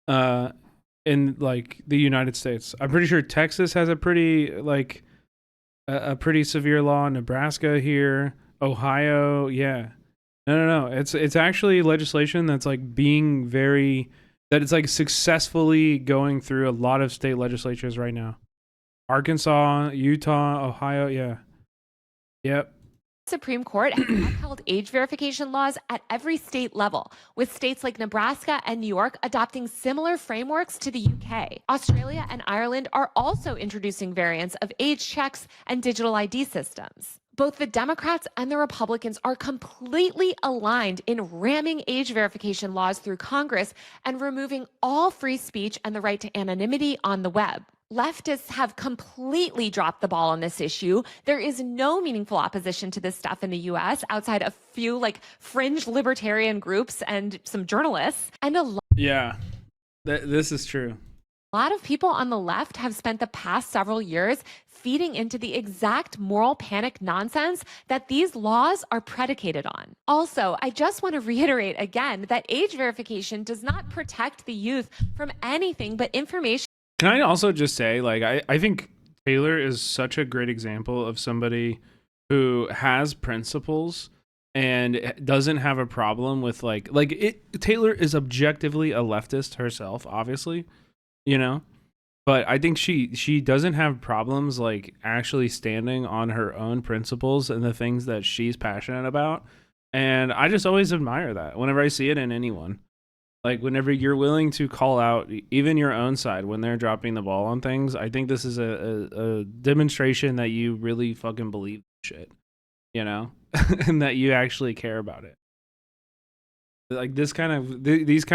S2: In like the United States, I'm pretty sure Texas has a pretty a pretty severe law. Nebraska here, Ohio, yeah. No. It's actually legislation that's like being that it's like successfully going through a lot of state legislatures right now. Arkansas, Utah, Ohio, yeah. Yep.
S8: Supreme Court has upheld age verification laws at every state level, with states like Nebraska and New York adopting similar frameworks to the UK. Australia and Ireland are also introducing variants of age checks and digital ID systems. Both the Democrats and the Republicans are completely aligned in ramming age verification laws through Congress and removing all free speech and the right to anonymity on the web. Leftists have completely dropped the ball on this issue. There is no meaningful opposition to this stuff in the US outside a few like fringe libertarian groups and some journalists. And
S2: this is true.
S8: A lot of people on the left have spent the past several years feeding into the exact moral panic nonsense that these laws are predicated on. Also, I just want to reiterate again that age verification does not protect the youth from anything but information.
S2: Can I also just say, like, I think Taylor is such a great example of somebody who has principles and doesn't have a problem with Taylor is objectively a leftist herself, obviously, you know, but I think she doesn't have problems like actually standing on her own principles and the things that she's passionate about. And I just always admire that whenever I see it in anyone. Like, whenever you're willing to call out even your own side when they're dropping the ball on things, I think this is a demonstration that you really fucking believe shit, you know, and that you actually care about it. Like these kind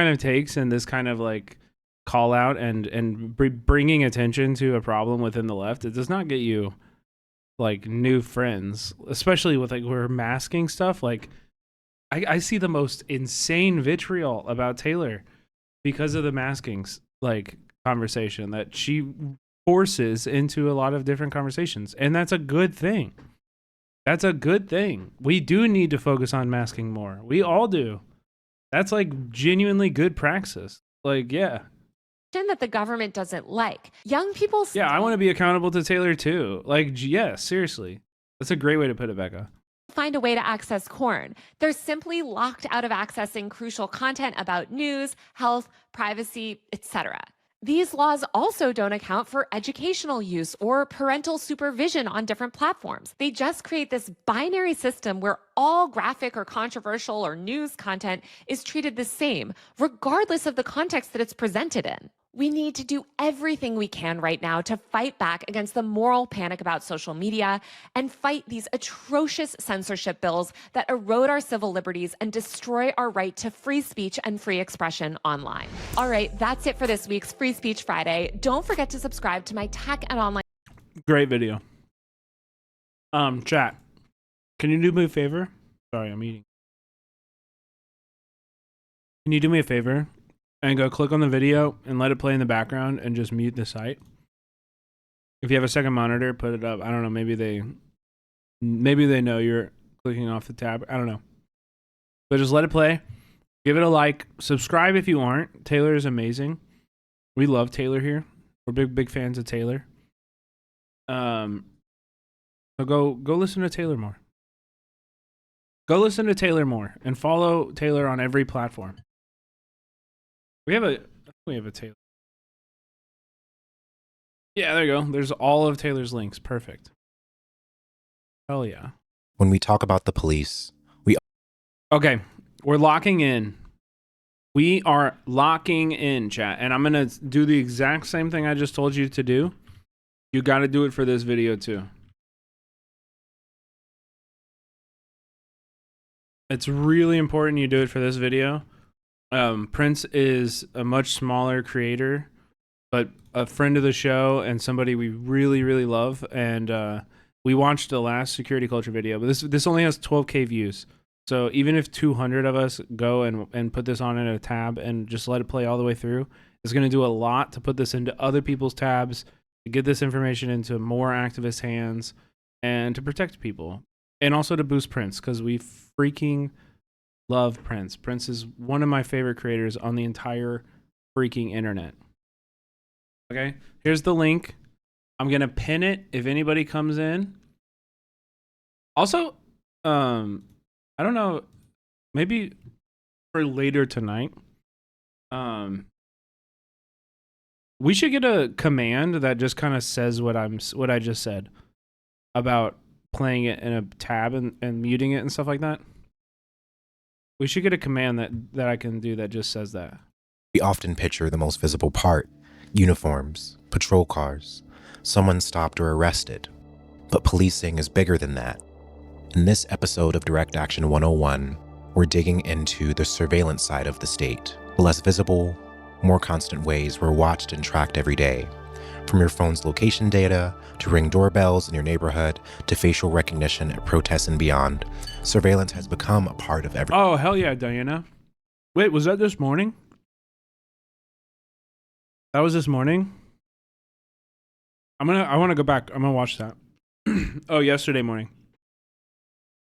S2: of takes and this kind of like call out and bringing attention to a problem within the left, it does not get you like new friends, especially with like we're masking stuff. Like, I see the most insane vitriol about Taylor because of the maskings like conversation that she forces into a lot of different conversations. And that's a good thing. That's a good thing. We do need to focus on masking more. We all do. That's like genuinely good praxis. Like, yeah.
S8: That the government doesn't like. Young people...
S2: Yeah, I want to be accountable to Taylor too. Like, yeah, seriously. That's a great way to put it, Becca.
S8: Find a way to access corn. They're simply locked out of accessing crucial content about news, health, privacy, etc. These laws also don't account for educational use or parental supervision on different platforms. They just create this binary system where all graphic or controversial or news content is treated the same, regardless of the context that it's presented in. We need to do everything we can right now to fight back against the moral panic about social media and fight these atrocious censorship bills that erode our civil liberties and destroy our right to free speech and free expression online. All right, that's it for this week's Free Speech Friday. Don't forget to subscribe to my tech and online.
S2: Great video. Chat. Can you do me a favor? Sorry, I'm eating. Can you do me a favor and go click on the video and let it play in the background and just mute the site? If you have a second monitor, put it up. I don't know. Maybe they know you're clicking off the tab. I don't know. But just let it play. Give it a like. Subscribe if you aren't. Taylor is amazing. We love Taylor here. We're big fans of Taylor. So go listen to Taylor more. Go listen to Taylor more and follow Taylor on every platform. We have a Taylor. Yeah, there you go. There's all of Taylor's links. Perfect. Hell yeah.
S9: When we talk about the police,
S2: okay, we're locking in. We are locking in, chat. And I'm going to do the exact same thing I just told you to do. You got to do it for this video too. It's really important you do it for this video. Prince is a much smaller creator, but a friend of the show and somebody we really, really love. And we watched the last security culture video, but this only has 12K views. So even if 200 of us go and put this on in a tab and just let it play all the way through, it's going to do a lot to put this into other people's tabs, to get this information into more activist hands, and to protect people. And also to boost Prince, because we freaking love Prince. Prince is one of my favorite creators on the entire freaking internet. Okay, here's the link. I'm going to pin it if anybody comes in. Also, I don't know, maybe for later tonight, we should get a command that just kind of says what I just said about playing it in a tab and muting it and stuff like that. We should get a command that I can do that just says that.
S9: we often picture the most visible part: uniforms, patrol cars, someone stopped or arrested. But policing is bigger than that. In this episode of Direct Action 101, we're digging into the surveillance side of the state, the less visible, more constant ways we're watched and tracked every day. From your phone's location data, to Ring doorbells in your neighborhood, to facial recognition at protests and beyond, surveillance has become a part of every—
S2: Oh, hell yeah, Diana. Wait, was that this morning? That was this morning? I want to go back. I'm going to watch that. Oh, yesterday morning.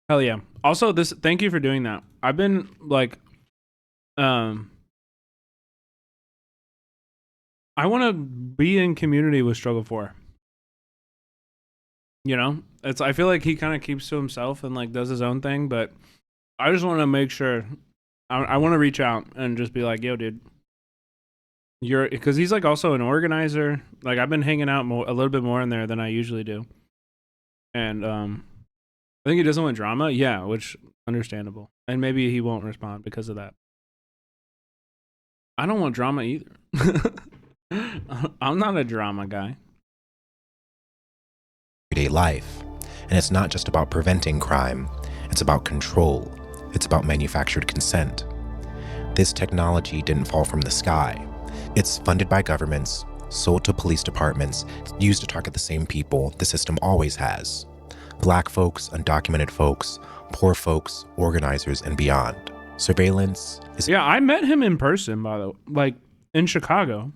S2: Hell yeah. Also, thank you for doing that. I've been like, I want to be in community with Struggle 4. You know, I feel like he kind of keeps to himself and like does his own thing, but I just want to make sure I want to reach out and just be like, yo, dude, because he's like also an organizer. Like I've been hanging out a little bit more in there than I usually do. And, I think he doesn't want drama. Yeah, which understandable. And maybe he won't respond because of that. I don't want drama either. I'm not a drama guy.
S9: everyday life. And it's not just about preventing crime, it's about control. It's about manufactured consent. This technology didn't fall from the sky. It's funded by governments, sold to police departments, used to target the same people the system always has: Black folks, undocumented folks, poor folks, organizers, and beyond. Surveillance is—
S2: Yeah, I met him in person, by the way, like in Chicago.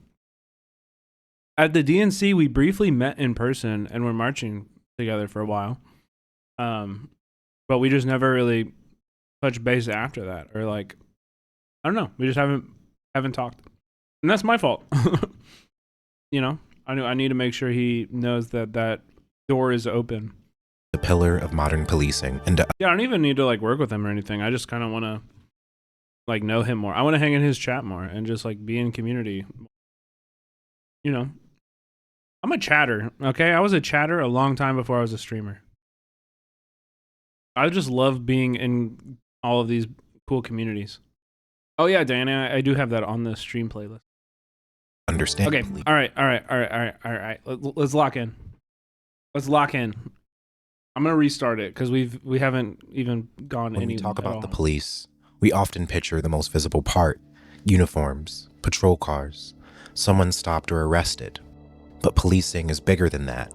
S2: At the DNC, we briefly met in person and were marching together for a while. But we just never really touched base after that, or like, I don't know, we just haven't talked, and that's my fault. You know, I need to make sure he knows that door is open.
S9: the pillar of modern policing, and
S2: Yeah, I don't even need to like work with him or anything. I just kind of want to like know him more. I want to hang in his chat more and just like be in community. you know, I'm a chatter. Okay, I was a chatter a long time before I was a streamer. I just love being in all of these cool communities. Oh yeah, Diana, I do have that on the stream playlist.
S9: Understand.
S2: Okay. All right. Let's lock in. Let's lock in. I'm gonna restart it because we haven't even gone
S9: When
S2: any.
S9: we talk
S2: at
S9: about
S2: all.
S9: the police, we often picture the most visible part: uniforms, patrol cars, someone stopped or arrested. But policing is bigger than that.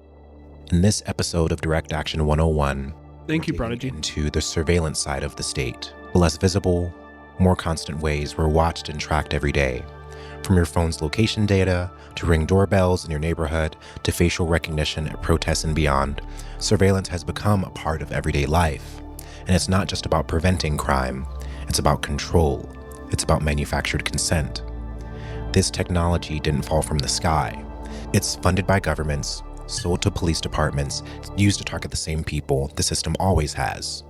S9: In this episode of Direct Action 101,
S2: Thank you,
S9: we're
S2: Prodigy.
S9: digging into the surveillance side of the state. The less visible, more constant ways we're watched and tracked every day. From your phone's location data, to Ring doorbells in your neighborhood, to facial recognition at protests and beyond, surveillance has become a part of everyday life. And it's not just about preventing crime, it's about control. It's about manufactured consent. This technology didn't fall from the sky. It's funded by governments, sold to police departments, used to target the same people the system always has: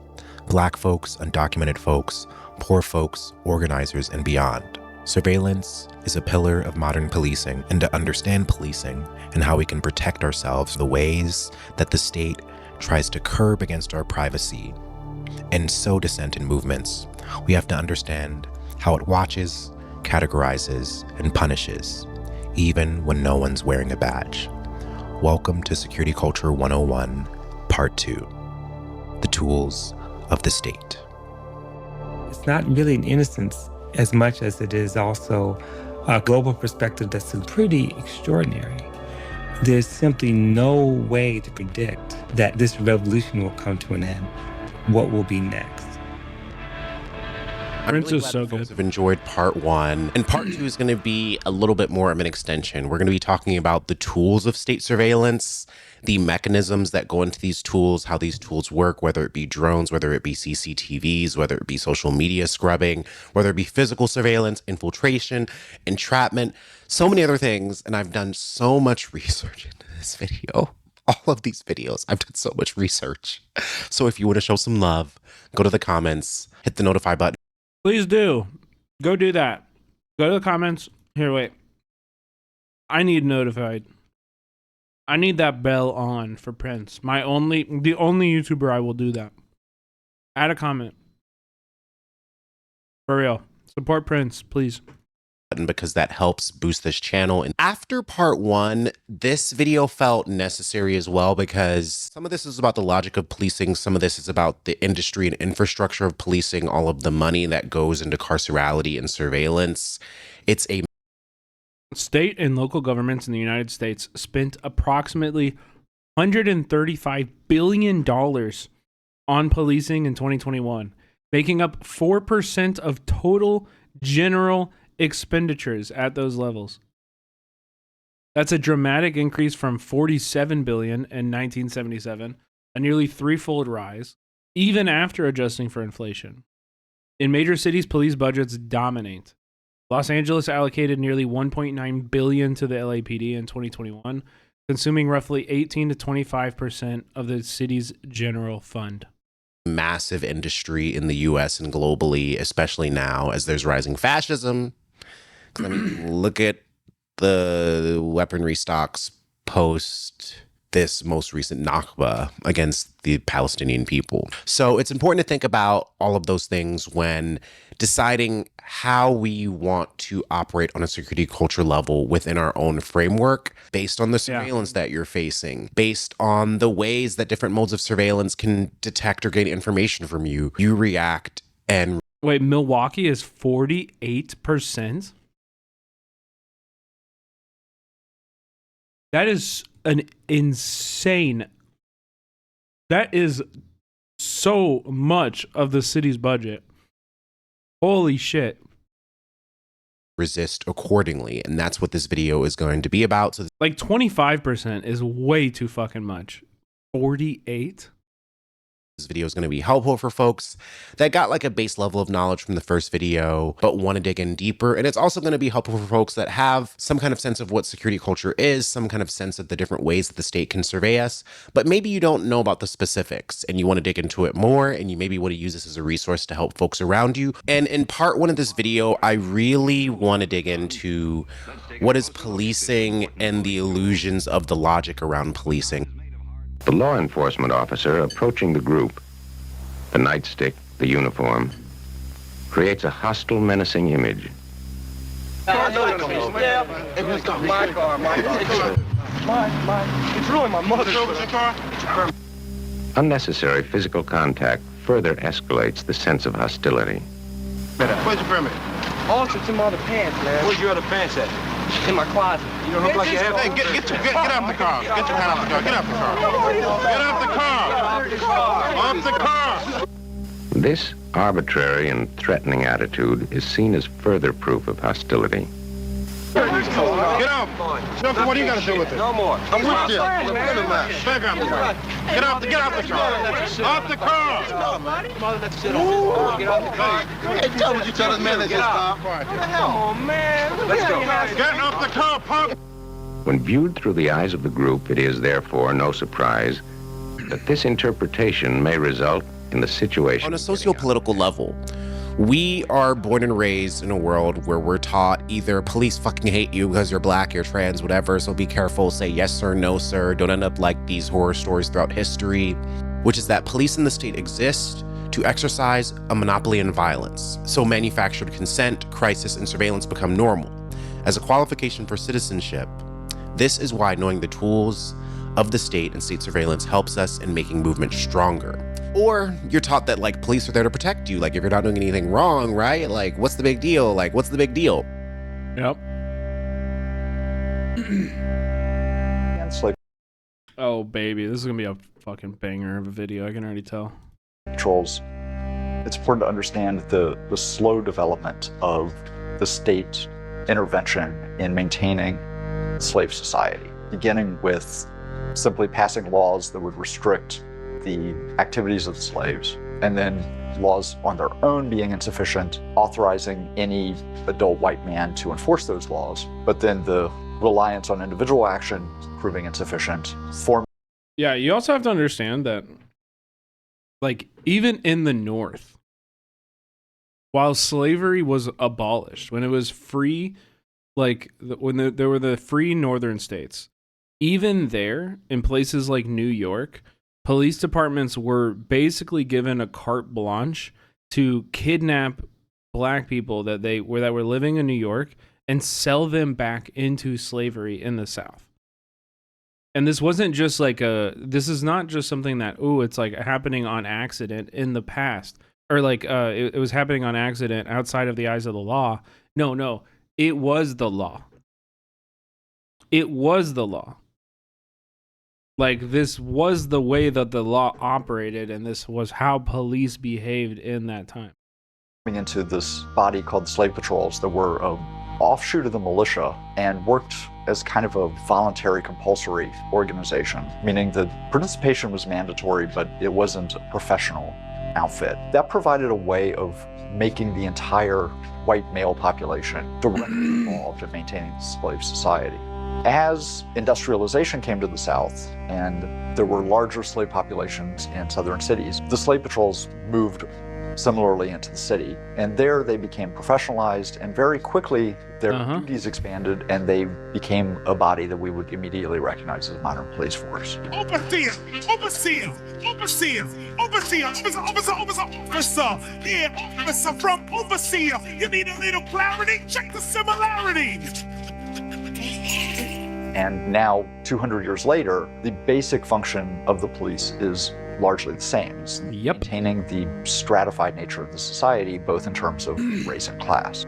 S9: Black folks, undocumented folks, poor folks, organizers, and beyond. Surveillance is a pillar of modern policing, and to understand policing and how we can protect ourselves, the ways that the state tries to curb against our privacy and sow dissent in movements, we have to understand how it watches, categorizes, and punishes, even when no one's wearing a badge. Welcome to Security Culture 101, Part 2, The Tools of the State.
S10: It's not really an innocence as much as it is also a global perspective that's pretty extraordinary. There's simply no way to predict that this revolution will come to an end. What will be next?
S11: I'm really glad that folks have enjoyed part 1, and part 2 is going to be a little bit more of an extension. We're going to be talking about the tools of state surveillance, the mechanisms that go into these tools, how these tools work, whether it be drones, whether it be CCTVs, whether it be social media scrubbing, whether it be physical surveillance, infiltration, entrapment, so many other things. And I've done so much research into this video. All of these videos, I've done so much research. So if you want to show some love, go to the comments, hit the notify button.
S2: Please do. Go do that. Go to the comments. Here, wait. I need notified. I need that bell on for Prince. The only YouTuber I will do that. Add a comment. For real. Support Prince, please.
S11: Because that helps boost this channel. And after part 1, this video felt necessary as well, because some of this is about the logic of policing, some of this is about the industry and infrastructure of policing, all of the money that goes into carcerality and surveillance. It's a
S2: State and local governments in the United States spent approximately $135 billion on policing in 2021, making up 4% of total general expenditures at those levels. That's a dramatic increase from $47 billion in 1977, a nearly threefold rise, even after adjusting for inflation. In major cities, police budgets dominate. Los Angeles allocated nearly $1.9 billion to the LAPD in 2021, consuming roughly 18 to 25% of the city's general fund.
S11: Massive industry in the US and globally, especially now as there's rising fascism. I mean, look at the weaponry stocks post this most recent Nakba against the Palestinian people. So it's important to think about all of those things when deciding how we want to operate on a security culture level within our own framework, based on the surveillance that you're facing, based on the ways that different modes of surveillance can detect or gain information from you. You react and...
S2: Wait, Milwaukee is 48%? That is an insane. That is so much of the city's budget. Holy shit.
S11: Resist accordingly. And that's what this video is going to be about. So
S2: like 25% is way too fucking much. 48?
S11: This video is going to be helpful for folks that got like a base level of knowledge from the first video, but want to dig in deeper. And it's also going to be helpful for folks that have some kind of sense of what security culture is, some kind of sense of the different ways that the state can survey us, but maybe you don't know about the specifics and you want to dig into it more, and you maybe want to use this as a resource to help folks around you. And in part one of this video, I really want to dig into what is policing and the illusions of the logic around policing.
S12: The law enforcement officer approaching the group, the nightstick, the uniform, creates a hostile, menacing image.
S7: My car. It's really my mother's car.
S12: Unnecessary physical contact further escalates the sense of hostility.
S6: Where's your permit?
S7: Also, it's in my other pants, man. Where's your other pants at? In my closet. You don't look like you have.
S6: Hey, get out the car. Get your hand off the car. Get off the car. Get off the car. Off the car.
S12: This arbitrary and threatening attitude is seen as further proof of hostility.
S6: Get out. Shakur, what do you got to do with it?
S7: No more.
S6: I'm with you. Back up. Get off the car. Off the car.
S7: Get off the car.
S6: Hey, tell what you tell this man that's his car.
S7: Come on, man. Let's go.
S6: Get off the car, punk.
S12: When viewed through the eyes of the group, it is therefore no surprise that this interpretation may result in the situation.
S11: On a socio-political level, we are born and raised in a world where we're taught either police fucking hate you because you're black, you're trans, whatever, so be careful, say yes sir, no sir, don't end up like these horror stories throughout history, which is that police in the state exist to exercise a monopoly in violence. So manufactured consent, crisis, and surveillance become normal. As a qualification for citizenship, this is why knowing the tools of the state and state surveillance helps us in making movement stronger. Or you're taught that like police are there to protect you. Like if you're not doing anything wrong, right? Like what's the big deal? Like what's the big deal?
S2: Yep. Oh baby, this is gonna be a fucking banger of a video. I can already tell.
S13: Patrols. It's important to understand the slow development of the state intervention in maintaining slave society, beginning with simply passing laws that would restrict the activities of the slaves, and then laws on their own being insufficient, authorizing any adult white man to enforce those laws, but then the reliance on individual action proving insufficient.
S2: Yeah, you also have to understand that, like, even in the North, while slavery was abolished, when it was free, like, when there were the free northern states, even there, in places like New York, police departments were basically given a carte blanche to kidnap black people that were living in New York and sell them back into slavery in the South. And this wasn't just like this is not just something that, it's like happening on accident in the past, or like it was happening on accident outside of the eyes of the law. No, it was the law. It was the law. Like, this was the way that the law operated, and this was how police behaved in that time.
S13: Into this body called the Slave Patrols that were an offshoot of the militia and worked as kind of a voluntary compulsory organization, meaning that participation was mandatory, but it wasn't a professional outfit. That provided a way of making the entire white male population directly involved in maintaining the slave society. As industrialization came to the South and there were larger slave populations in southern cities, the slave patrols moved similarly into the city. And there they became professionalized, and very quickly their duties expanded and they became a body that we would immediately recognize as a modern police force.
S14: Overseer! Yeah, officer from overseer. You need a little clarity? Check the similarity.
S13: And now, 200 years later, the basic function of the police is largely the same. It's maintaining the stratified nature of the society, both in terms of race and class.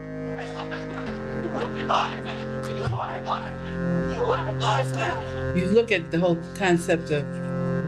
S15: You look at the whole concept of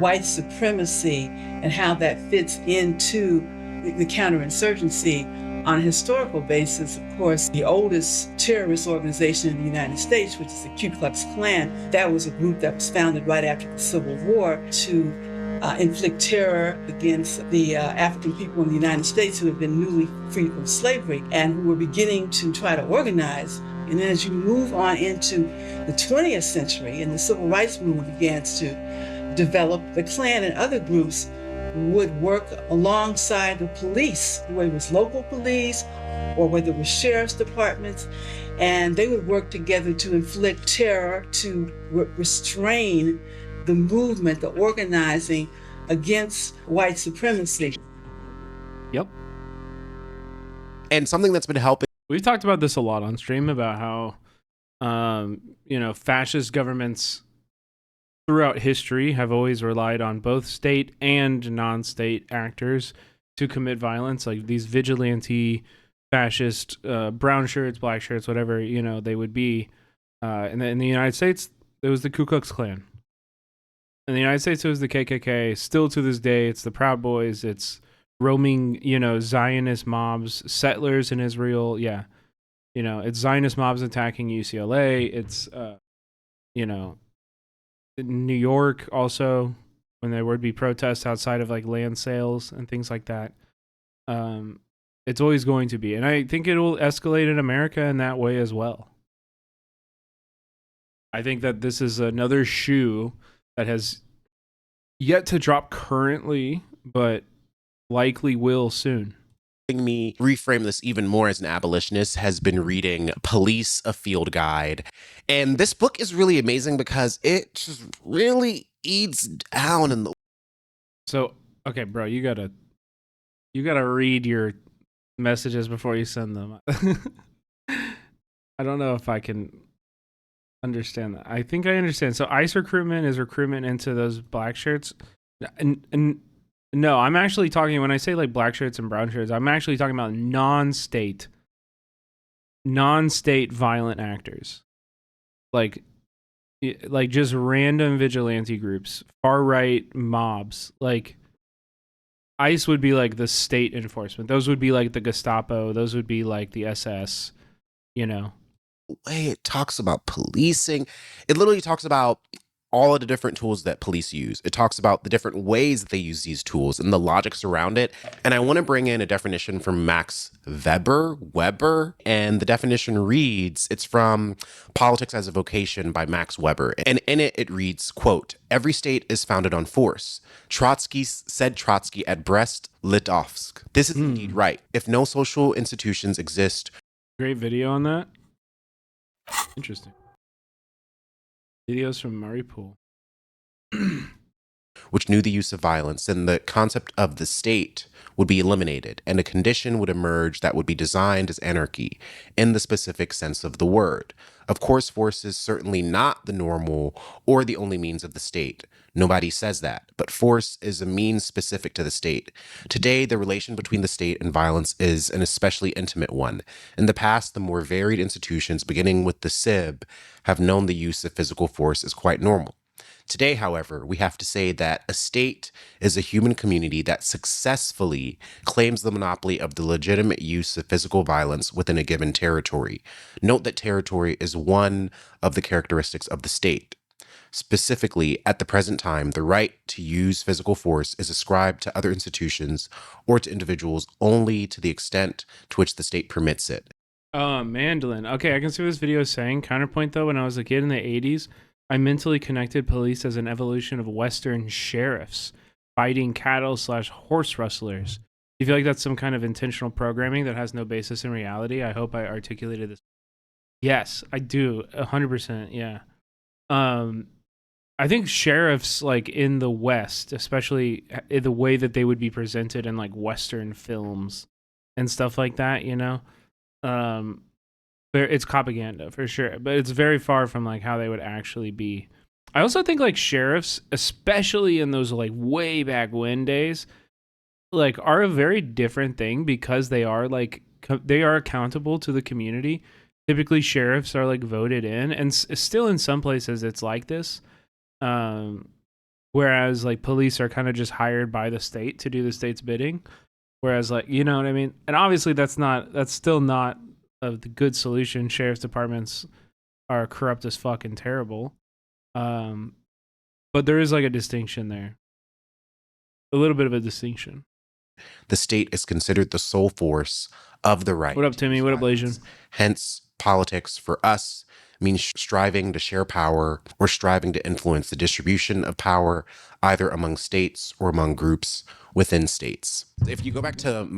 S15: white supremacy and how that fits into the counterinsurgency. On a historical basis, of course, the oldest terrorist organization in the United States, which is the Ku Klux Klan, that was a group that was founded right after the Civil War to inflict terror against the African people in the United States who have been newly freed from slavery and who were beginning to try to organize. And then as you move on into the 20th century and the civil rights movement begins to develop, the Klan and other groups would work alongside the police, whether it was local police or whether it was sheriff's departments, and they would work together to inflict terror, to restrain the movement, the organizing against white supremacy.
S2: Yep.
S11: And something that's been helping.
S2: We've talked about this a lot on stream about how, fascist governments throughout history have always relied on both state and non-state actors to commit violence, like these vigilante fascist brown shirts, black shirts, whatever they would be. In the United States, it was the Ku Klux Klan. In the United States, it was the KKK. Still to this day, it's the Proud Boys. It's roaming, Zionist mobs, settlers in Israel. Yeah, it's Zionist mobs attacking UCLA. It's New York also, when there would be protests outside of like land sales and things like that. It's always going to be, and I think it will escalate in America in that way as well. I think that this is another shoe that has yet to drop currently, but likely will soon.
S11: Me reframe this even more as an abolitionist has been reading Police, a Field Guide. And this book is really amazing because it just really eats down in the...
S2: So, okay, bro, you gotta read your messages before you send them. I don't know if I can understand that. I think I understand. So ICE recruitment is recruitment into those black shirts. And no, I'm actually talking, when I say like black shirts and brown shirts, I'm actually talking about non-state violent actors. Like just random vigilante groups, far right mobs. Like ICE would be like the state enforcement. Those would be like the Gestapo. Those would be like the SS,
S11: way it talks about policing. It literally talks about all of the different tools that police use. It talks about the different ways that they use these tools and the logics around it. And I want to bring in a definition from Max Weber, and the definition reads, it's from Politics as a Vocation by Max Weber. And in it, it reads, quote, "Every state is founded on force. Trotsky said Trotsky at Brest-Litovsk. This is indeed right. If no social institutions exist..."
S2: Great video on that. Interesting. Videos from Murray Pool.
S11: Which knew the use of violence, then the concept of the state would be eliminated, and a condition would emerge that would be designed as anarchy in the specific sense of the word. Of course, force is certainly not the normal or the only means of the state. Nobody says that, but force is a means specific to the state. Today, the relation between the state and violence is an especially intimate one. In the past, the more varied institutions, beginning with the SIB, have known the use of physical force as quite normal. Today, however, we have to say that a state is a human community that successfully claims the monopoly of the legitimate use of physical violence within a given territory. Note that territory is one of the characteristics of the state. Specifically, at the present time, the right to use physical force is ascribed to other institutions or to individuals only to the extent to which the state permits it.
S2: Mandolin. Okay, I can see what this video is saying. Counterpoint, though, when I was a kid in the 80s, I mentally connected police as an evolution of Western sheriffs fighting cattle/horse rustlers. Do you feel like that's some kind of intentional programming that has no basis in reality? I hope I articulated this. Yes, I do. 100%. Yeah. I think sheriffs, like in the West, especially in the way that they would be presented in like Western films and stuff like that, it's propaganda for sure, but it's very far from like how they would actually be. I also think like sheriffs, especially in those like way back when days, like are a very different thing because they are like they are accountable to the community. Typically sheriffs are like voted in, and still in some places it's like this. Whereas like police are kind of just hired by the state to do the state's bidding. Whereas like, you know what I mean? And obviously that's still not the good solution. Sheriff's departments are corrupt as fuck and terrible. But there is like a distinction there. A little bit of a distinction.
S11: The state is considered the sole force of the right.
S2: What up, Timmy? What up, Blasian?
S11: Hence, politics for us means striving to share power or striving to influence the distribution of power, either among states or among groups within states. If you go back to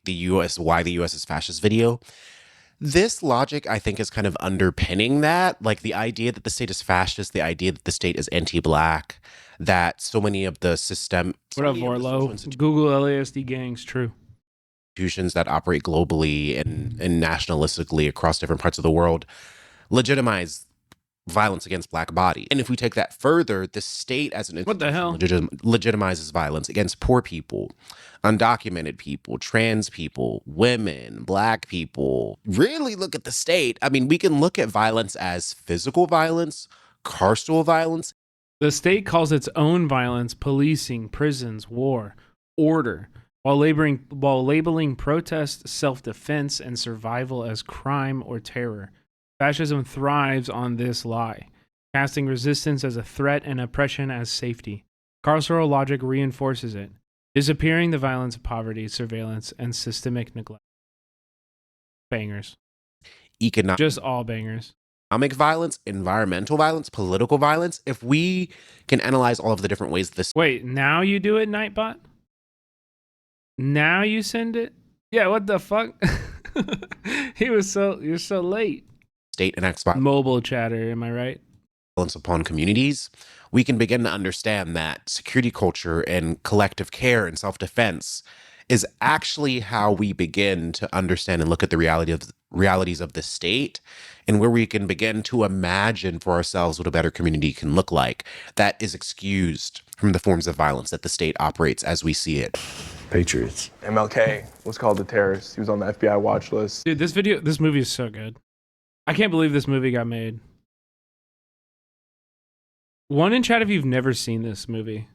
S11: the U.S. Why the U.S. is Fascist video, this logic, I think, is kind of underpinning that. Like the idea that the state is fascist, the idea that the state is anti-black, that so many of the system...
S2: What up, Vorlo? Google LASD gangs, true.
S11: Institutions that operate globally and nationalistically across different parts of the world legitimize violence against black bodies. And if we take that further, the state as an institution legitimizes violence against poor people, undocumented people, trans people, women, black people. Really look at the state. I mean, we can look at violence as physical violence, carceral violence.
S2: The state calls its own violence policing, prisons, war, order, while labeling protest, self-defense, and survival as crime or terror. Fascism thrives on this lie, casting resistance as a threat and oppression as safety. Carceral logic reinforces it, disappearing the violence of poverty, surveillance, and systemic neglect. Bangers. Just all bangers.
S11: Economic violence, environmental violence, political violence. If we can analyze all of the different ways this...
S2: Wait, now you do it, Nightbot? Now you send it? Yeah, what the fuck? You're so late.
S11: State enacts violence.
S2: Mobile chatter, am I right?
S11: Violence upon communities. We can begin to understand that security culture and collective care and self-defense is actually how we begin to understand and look at the realities of the state, and where we can begin to imagine for ourselves what a better community can look like that is excused from the forms of violence that the state operates as we see it.
S16: Patriots. MLK was called a terrorist. He was on the FBI watch list.
S2: Dude, this movie is so good. I can't believe this movie got made. One in chat if you've never seen this movie,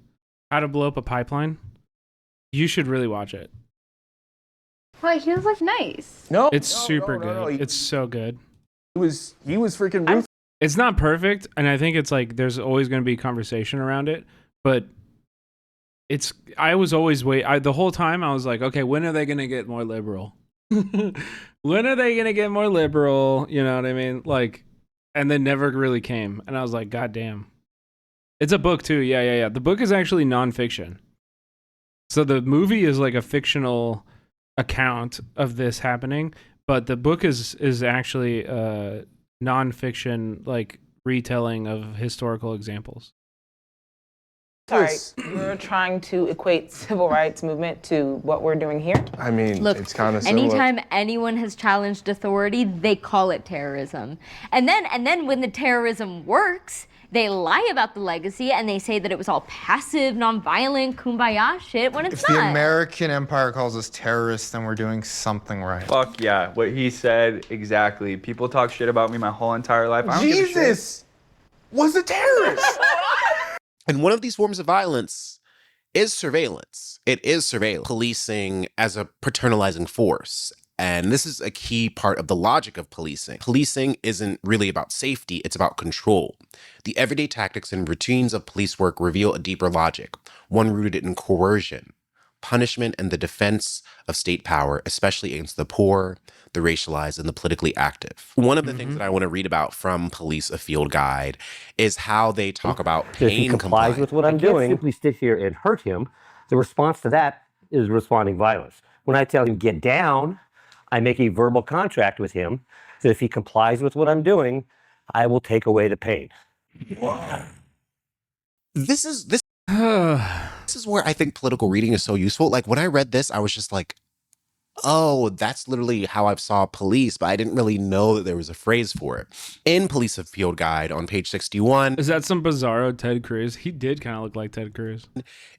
S2: How to Blow Up a Pipeline, you should really watch it.
S17: Why, he was like nice.
S16: No,
S2: it's super good. It's so good.
S16: He was freaking ruthless.
S2: It's not perfect, and I think it's like there's always going to be conversation around it, but I was always the whole time I was like, okay, when are they going to get more liberal? When are they going to get more liberal? You know what I mean? Like, and they never really came, and I was like, God damn. It's a book too. Yeah. The book is actually nonfiction. So the movie is like a fictional account of this happening, but the book is actually a nonfiction like retelling of historical examples.
S18: Sorry, you're trying to equate civil rights movement to what we're doing here?
S16: I mean,
S17: look,
S16: it's kind of similar.
S17: Anytime anyone has challenged authority, they call it terrorism. And then when the terrorism works, they lie about the legacy and they say that it was all passive, nonviolent, kumbaya shit when it's
S19: if
S17: not.
S19: The American empire calls us terrorists, then we're doing something right.
S20: Fuck yeah, what he said, exactly. People talk shit about me my whole entire life. I don't give a shit.
S16: Jesus was a terrorist.
S11: And one of these forms of violence is surveillance. It is surveillance. Policing as a paternalizing force. And this is a key part of the logic of policing. Policing isn't really about safety, it's about control. The everyday tactics and routines of police work reveal a deeper logic, one rooted in coercion, punishment, and the defense of state power, especially against the poor, the racialized, and the politically active. One of the things that I want to read about from Police A Field Guide is how they talk about pain
S21: if he complies with what I'm doing, simply sit here and hurt him. The response to that is responding violence. When I tell him get down, I make a verbal contract with him that if he complies with what I'm doing, I will take away the pain.
S11: This is where I think political reading is so useful. Like when I read this, I was just like, oh, that's literally how I saw police, but I didn't really know that there was a phrase for it. In Police A Field Guide on page 61.
S2: Is that some bizarro Ted Cruz? He did kind of look like Ted Cruz.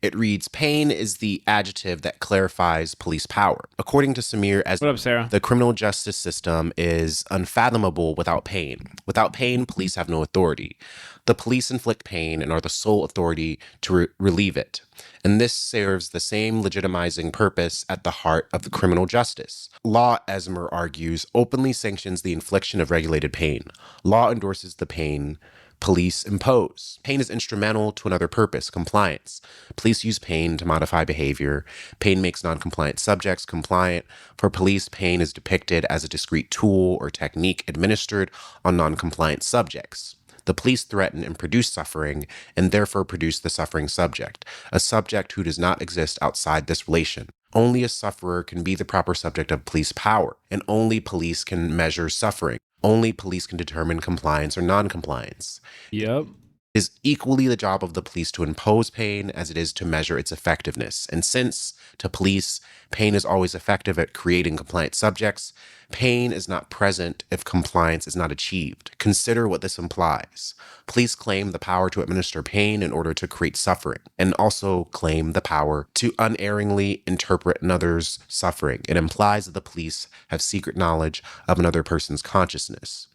S11: It reads, pain is the adjective that clarifies police power. According to Samir,
S2: what up, Sarah?
S11: The criminal justice system is unfathomable without pain. Without pain, police have no authority. The police inflict pain and are the sole authority to relieve it. And this serves the same legitimizing purpose at the heart of the criminal justice. Law, Esmer argues, openly sanctions the infliction of regulated pain. Law endorses the pain police impose. Pain is instrumental to another purpose, compliance. Police use pain to modify behavior. Pain makes non-compliant subjects compliant. For police, pain is depicted as a discrete tool or technique administered on non-compliant subjects. The police threaten and produce suffering, and therefore produce the suffering subject, a subject who does not exist outside this relation. Only a sufferer can be the proper subject of police power, and only police can measure suffering. Only police can determine compliance or non-compliance.
S2: Yep.
S11: It is equally the job of the police to impose pain as it is to measure its effectiveness. And since, to police, pain is always effective at creating compliant subjects, pain is not present if compliance is not achieved. Consider what this implies. Police claim the power to administer pain in order to create suffering, and also claim the power to unerringly interpret another's suffering. It implies that the police have secret knowledge of another person's consciousness.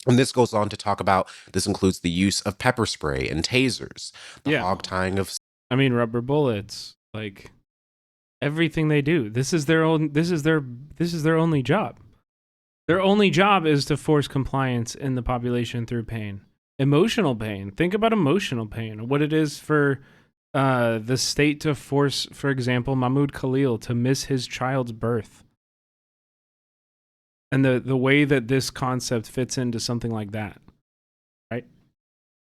S11: And this goes on to talk about, this includes the use of pepper spray and tasers, the hog tying of...
S2: I mean, rubber bullets, like everything they do. This is their only job. Their only job is to force compliance in the population through pain. Emotional pain. Think about emotional pain. What it is for the state to force, for example, Mahmoud Khalil to miss his child's birth. And the way that this concept fits into something like that, right?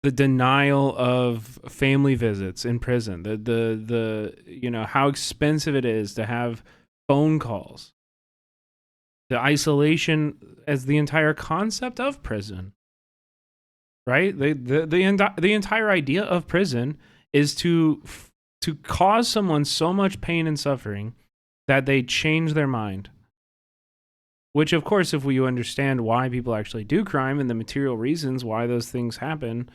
S2: The denial of family visits in prison, the you know, how expensive it is to have phone calls, the isolation as the entire concept of prison, right? The entire idea of prison is to cause someone so much pain and suffering that they change their mind. Which, of course, if we understand why people actually do crime and the material reasons why those things happen,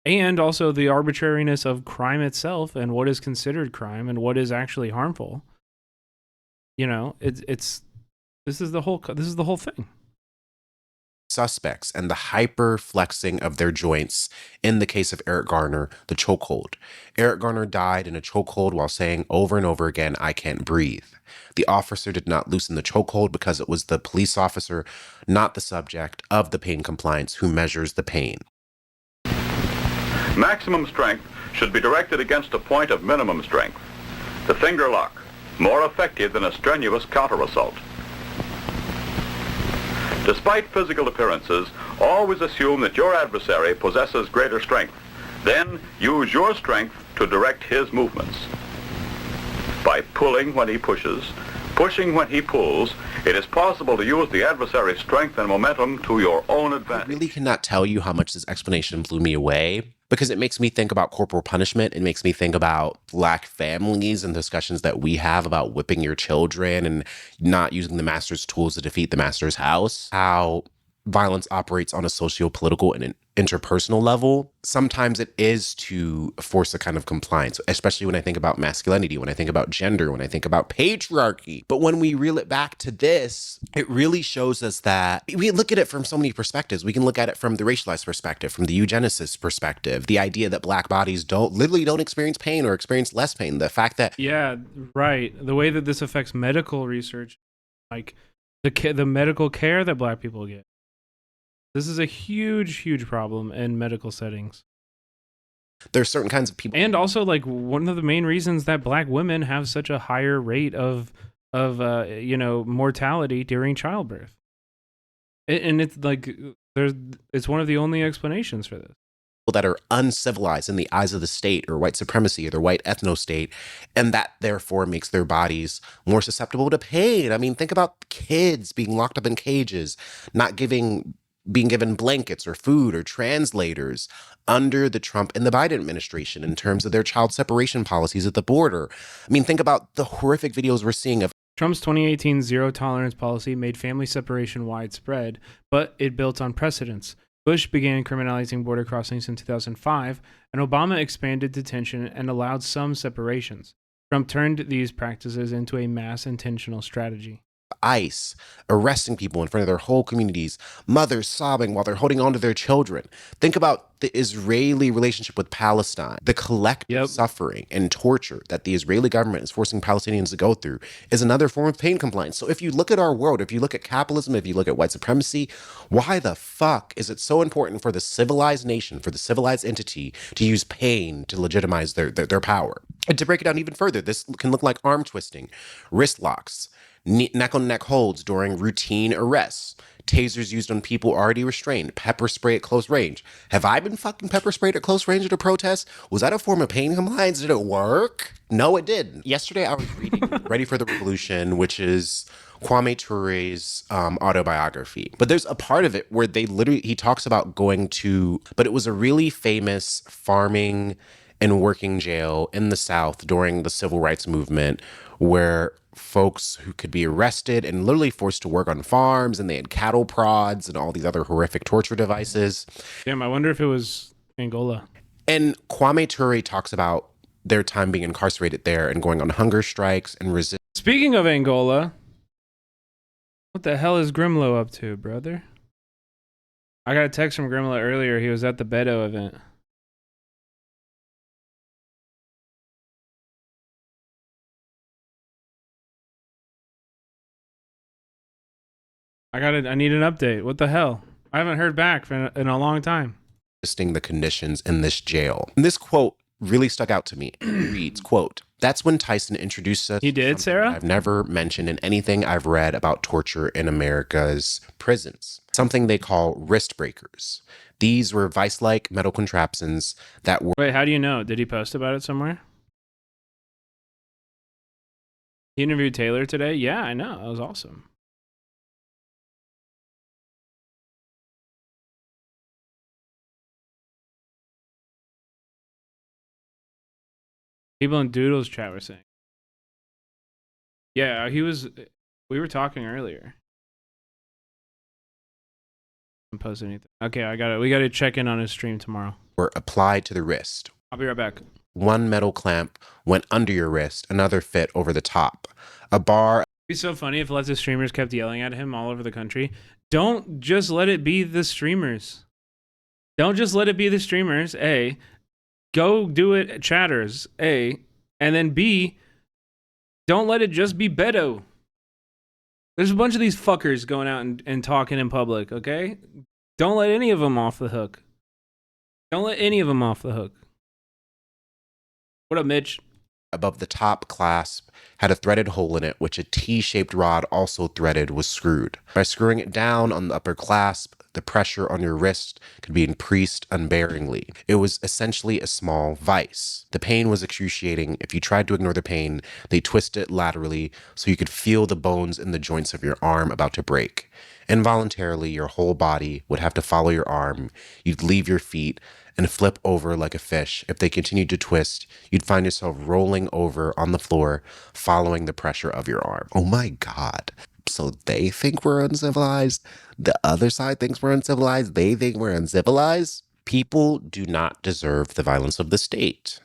S2: and also the arbitrariness of crime itself and what is considered crime and what is actually harmful, you know, this is the whole thing.
S11: Suspects and the hyper flexing of their joints. In the case of Eric Garner, the chokehold. Eric Garner died in a chokehold while saying over and over again, "I can't breathe." The officer did not loosen the chokehold because it was the police officer, not the subject of the pain compliance, who measures the pain.
S1: Maximum strength should be directed against a point of minimum strength. The finger lock, more effective than a strenuous counter-assault. Despite physical appearances, always assume that your adversary possesses greater strength. Then use your strength to direct his movements. By pulling when he pushes, pushing when he pulls, it is possible to use the adversary's strength and momentum to your own advantage.
S11: I really cannot tell you how much this explanation blew me away, because it makes me think about corporal punishment. It makes me think about Black families and discussions that we have about whipping your children and not using the master's tools to defeat the master's house. How violence operates on a socio-political and an interpersonal level. Sometimes it is to force a kind of compliance, especially when I think about masculinity, when I think about gender, when I think about patriarchy. But when we reel it back to this, it really shows us that we look at it from so many perspectives. We can look at it from the racialized perspective, from the eugenicist perspective, the idea that Black bodies literally don't experience pain or experience less pain. The fact that...
S2: Yeah, right. The way that this affects medical research, like the medical care that Black people get. This is a huge, huge problem in medical settings.
S11: There's certain kinds of people.
S2: And also, like, one of the main reasons that Black women have such a higher rate of mortality during childbirth. And it's like, it's one of the only explanations for this.
S11: That are uncivilized in the eyes of the state or white supremacy or the white ethno-state, and that therefore makes their bodies more susceptible to pain. I mean, think about kids being locked up in cages, being given blankets or food or translators under the Trump and the Biden administration in terms of their child separation policies at the border. I mean, think about the horrific videos we're seeing of
S2: Trump's 2018 zero tolerance policy made family separation widespread, but it built on precedents. Bush began criminalizing border crossings in 2005, and Obama expanded detention and allowed some separations. Trump turned these practices into a mass intentional strategy.
S11: ICE arresting people in front of their whole communities, mothers sobbing while they're holding on to their children. Think about the Israeli relationship with Palestine. The collective suffering and torture that the Israeli government is forcing Palestinians to go through is another form of pain compliance. So if you look at our world, if you look at capitalism, if you look at white supremacy, why the fuck is it so important for the civilized nation, for the civilized entity to use pain to legitimize their power? And to break it down even further, this can look like arm twisting, wrist locks, neck-on-neck holds during routine arrests, tasers used on people already restrained, pepper spray at close range. Have I been fucking pepper sprayed at close range at a protest? Was that a form of pain compliance? Did it work? No, it didn't. Yesterday I was reading Ready for the Revolution, which is Kwame Ture's autobiography. But there's a part of it where he talks about going to, but it was a really famous farming and working jail in the South during the civil rights movement, where folks who could be arrested and literally forced to work on farms, and they had cattle prods and all these other horrific torture devices.
S2: Damn, I wonder if it was Angola.
S11: And Kwame Ture talks about their time being incarcerated there and going on hunger strikes and resist.
S2: Speaking of Angola, what the hell is Grimlow up to, brother? I got a text from Grimlow earlier. He was at the Beto event. I need an update. What the hell? I haven't heard back in a long time.
S11: The conditions in this jail. And this quote really stuck out to me. It reads, quote, "That's when Tyson introduced us."
S2: He did, Sarah?
S11: I've never mentioned in anything I've read about torture in America's prisons. Something they call wrist breakers. These were vice-like metal contraptions that were...
S2: Wait, how do you know? Did he post about it somewhere? He interviewed Taylor today? Yeah, I know. That was awesome. People in Doodle's chat were saying. Yeah, we were talking earlier. Didn't post anything. Okay, we gotta check in on his stream tomorrow.
S11: Were applied to the wrist.
S2: I'll be right back.
S11: One metal clamp went under your wrist, another fit over the top. A bar...
S2: It'd be so funny if lots of streamers kept yelling at him all over the country. Don't just let it be the streamers. Don't just let it be the streamers, A. Go do it at chatters, A. And then B, don't let it just be Beto. There's a bunch of these fuckers going out and talking in public, okay? Don't let any of them off the hook. Don't let any of them off the hook. What up, Mitch?
S11: Above the top clasp had a threaded hole in it, which a T-shaped rod also threaded was screwed. By screwing it down on the upper clasp, the pressure on your wrist could be increased unbearingly. It was essentially a small vice. The pain was excruciating. If you tried to ignore the pain, they twisted it laterally so you could feel the bones in the joints of your arm about to break. Involuntarily, your whole body would have to follow your arm. You'd leave your feet and flip over like a fish. If they continued to twist, you'd find yourself rolling over on the floor, following the pressure of your arm. Oh my God. So they think we're uncivilized? The other side thinks we're uncivilized? They think we're uncivilized? People do not deserve the violence of the state.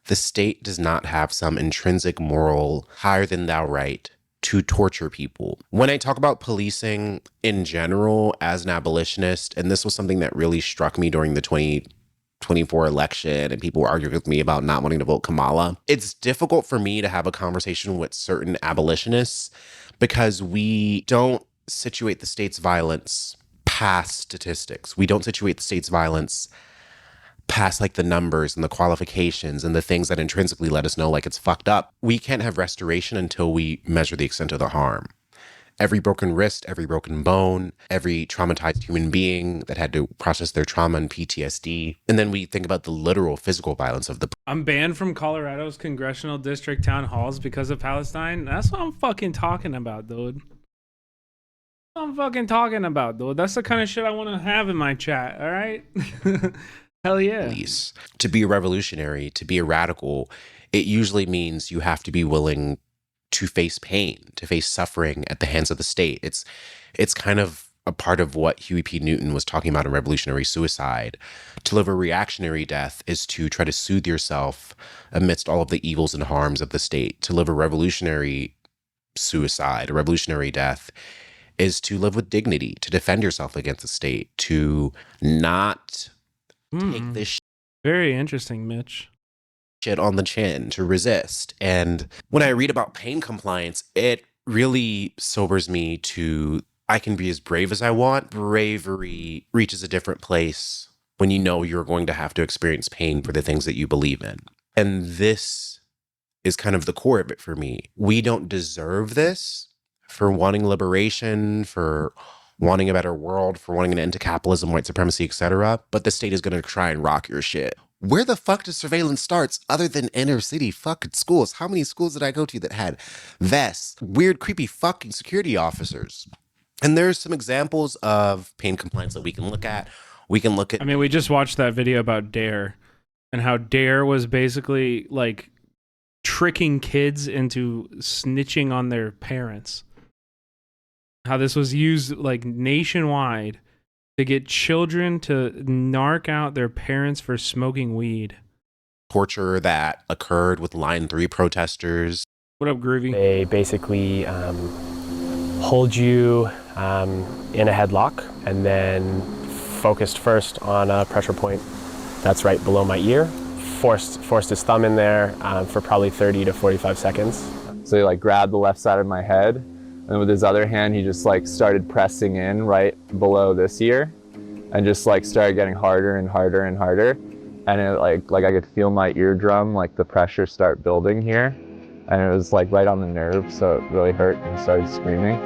S11: The state does not have some intrinsic moral higher than thou right to torture people. When I talk about policing in general as an abolitionist, and this was something that really struck me during the 2024 election, and people were arguing with me about not wanting to vote Kamala, it's difficult for me to have a conversation with certain abolitionists because we don't situate the state's violence past statistics. We don't situate the state's violence past like the numbers and the qualifications and the things that intrinsically let us know like it's fucked up. We can't have restoration until we measure the extent of the harm. Every broken wrist, every broken bone, every traumatized human being that had to process their trauma and PTSD. And then we think about the literal physical violence of the...
S2: I'm banned from Colorado's congressional district town halls because of Palestine. That's what I'm fucking talking about, dude. That's what I'm fucking talking about, dude. That's the kind of shit I want to have in my chat, all right? Hell yeah.
S11: Police. To be a revolutionary, to be a radical, it usually means you have to be willing to face pain, to face suffering at the hands of the state. It's kind of a part of what Huey P. Newton was talking about in Revolutionary Suicide. To live a reactionary death is to try to soothe yourself amidst all of the evils and harms of the state. To live a revolutionary suicide, a revolutionary death, is to live with dignity, to defend yourself against the state, to not take this
S2: Very interesting, Mitch.
S11: shit on the chin, to resist. And when I read about pain compliance, it really sobers me to I can be as brave as I want. Bravery reaches a different place when you know you're going to have to experience pain for the things that you believe in. And this is kind of the core of it for me. We don't deserve this for wanting liberation, for wanting a better world, for wanting an end to capitalism, white supremacy, etc. But the state is going to try and rock your shit. Where the fuck does surveillance starts other than inner city fucking schools? How many schools did I go to that had vests, weird, creepy fucking security officers? And there's some examples of pain compliance that we can look at. We can look at...
S2: I mean, we just watched that video about Dare and how Dare was basically like tricking kids into snitching on their parents. How this was used like nationwide to get children to narc out their parents for smoking weed.
S11: Torture that occurred with Line 3 protesters.
S2: What up, Groovy?
S4: They basically hold you in a headlock and then focused first on a pressure point that's right below my ear. Forced his thumb in there for probably 30 to 45 seconds.
S20: So he like grabbed the left side of my head, and with his other hand, he just like started pressing in right below this ear, and just like started getting harder and harder and harder. And it like I could feel my eardrum, like the pressure start building here, and it was like right on the nerve, so it really hurt, and I started screaming.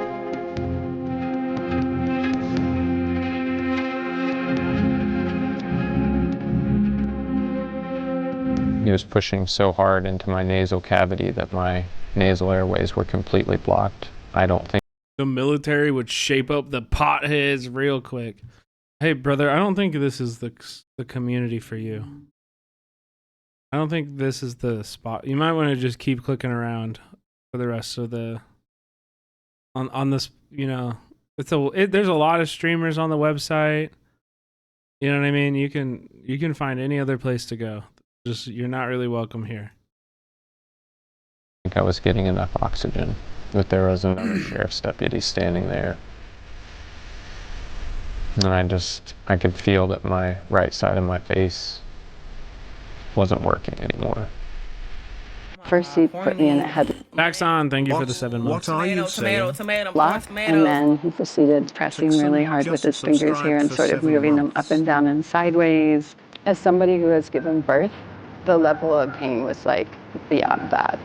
S20: He was pushing so hard into my nasal cavity that my nasal airways were completely blocked. I don't think
S2: the military would shape up the potheads real quick. Hey, brother, I don't think this is the community for you. I don't think this is the spot. You might want to just keep clicking around for the rest of the on this. You know, there's a lot of streamers on the website. You know what I mean? You can find any other place to go. Just you're not really welcome here.
S20: I think I was getting enough oxygen, but there was another sheriff's deputy standing there. And I could feel that my right side of my face wasn't working anymore.
S22: First he put me in a headlock.
S2: Max on, thank you for the 7 months.
S22: What are you saying? And then he proceeded pressing really hard with his fingers here and sort of moving them up and down and sideways. As somebody who has given birth, the level of pain was like beyond that.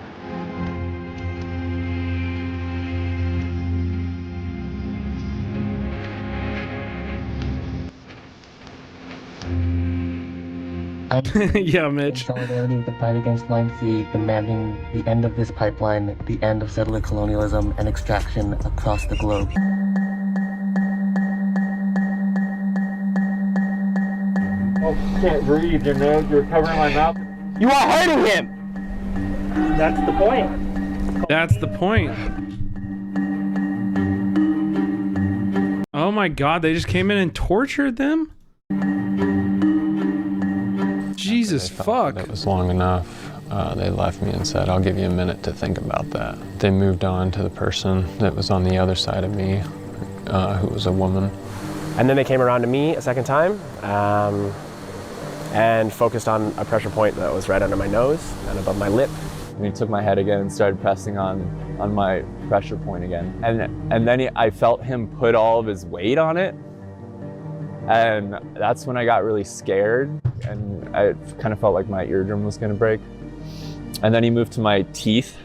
S2: Yeah, Mitch.
S23: Solidarity with the fight against Line 3, demanding the end of this pipeline, the end of settler colonialism and extraction across the globe.
S24: Oh, can't breathe, your nose, you're covering my mouth. You are hurting him! That's the point.
S2: That's the point. Oh my god, they just came in and tortured them? Jesus fuck.
S20: It was long enough. They left me and said, I'll give you a minute to think about that. They moved on to the person that was on the other side of me, who was a woman.
S4: And then they came around to me a second time and focused on a pressure point that was right under my nose and above my lip.
S20: And he took my head again and started pressing on my pressure point again. And then I felt him put all of his weight on it. And that's when I got really scared, and I kind of felt like my eardrum was gonna break. And then he moved to my teeth,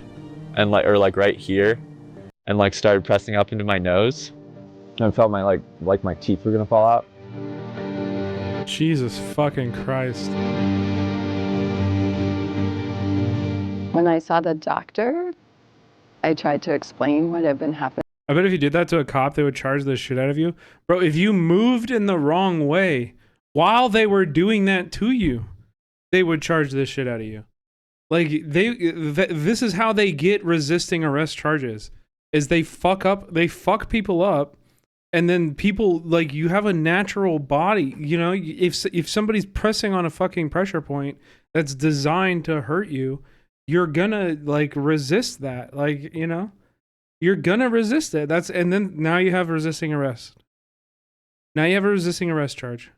S20: and like right here, and like started pressing up into my nose. And I felt my my teeth were gonna fall out.
S2: Jesus fucking Christ.
S22: When I saw the doctor, I tried to explain what had been happening.
S2: I bet if you did that to a cop, they would charge the shit out of you. Bro, if you moved in the wrong way while they were doing that to you, they would charge the shit out of you. Like, this is how they get resisting arrest charges, is they fuck people up, and then people, like, you have a natural body, you know? If somebody's pressing on a fucking pressure point that's designed to hurt you, you're gonna, like, resist that, like, you know? You're gonna resist it. And then now you have resisting arrest. Now you have a resisting arrest charge.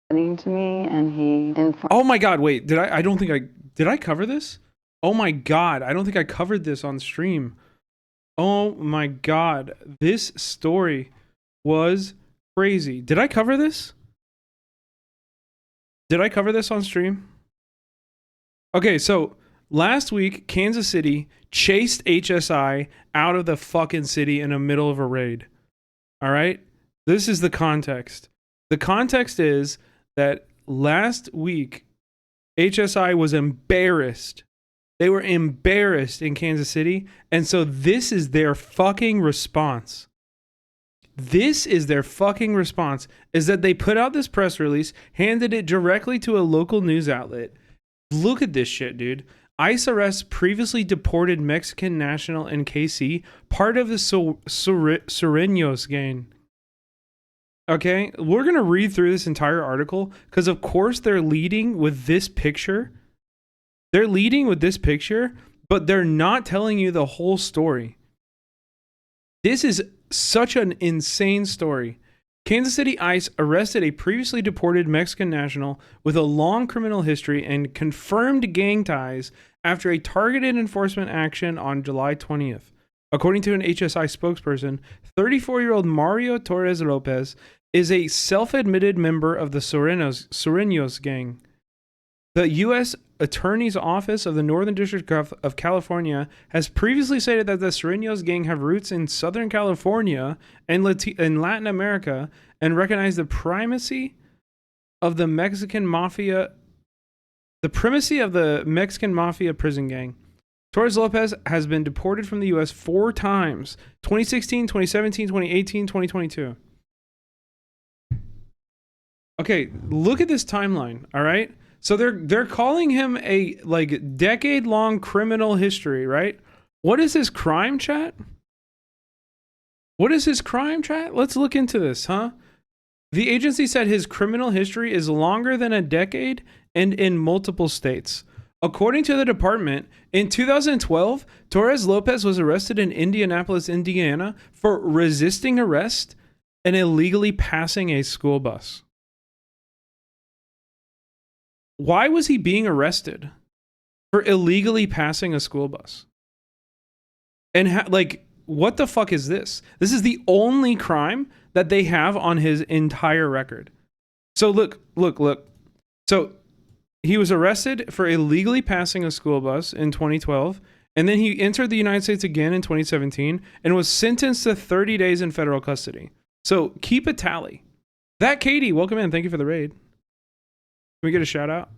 S22: To me, and he informed.
S2: Oh my God! Wait, did I cover this? Oh my God! I don't think I covered this on stream. Oh my God! This story was crazy. Did I cover this? Did I cover this on stream? Okay, so last week, Kansas City chased HSI out of the fucking city in the middle of a raid. All right? This is the context. The context is that last week, HSI was embarrassed. They were embarrassed in Kansas City. And so this is their fucking response. This is their fucking response, is that they put out this press release, handed it directly to a local news outlet. Look at this shit, dude. ICE arrests previously deported Mexican national in KC, part of the Sureños gang. Okay, we're going to read through this entire article because, of course, they're leading with this picture. They're leading with this picture, but they're not telling you the whole story. This is such an insane story. Kansas City ICE arrested a previously deported Mexican national with a long criminal history and confirmed gang ties after a targeted enforcement action on July 20th. According to an HSI spokesperson, 34-year-old Mario Torres Lopez is a self-admitted member of the Sureños gang. The U.S. Attorney's Office of the Northern District of California has previously stated that the Sureños gang have roots in Southern California and Latin America and recognize the primacy of the Mexican mafia prison gang. Torres Lopez has been deported from the U.S. 4 times, 2016, 2017, 2018, 2022. Okay, look at this timeline, all right? So they're calling him a decade-long criminal history, right? What is his crime, chat? What is his crime, chat? Let's look into this, huh? The agency said his criminal history is longer than a decade and in multiple states. According to the department, in 2012, Torres Lopez was arrested in Indianapolis, Indiana for resisting arrest and illegally passing a school bus. Why was he being arrested for illegally passing a school bus? And what the fuck is this? This is the only crime that they have on his entire record. So look. So he was arrested for illegally passing a school bus in 2012, and then he entered the United States again in 2017 and was sentenced to 30 days in federal custody. So keep a tally. That Katie, welcome in. Thank you for the raid. Can we get a shout out?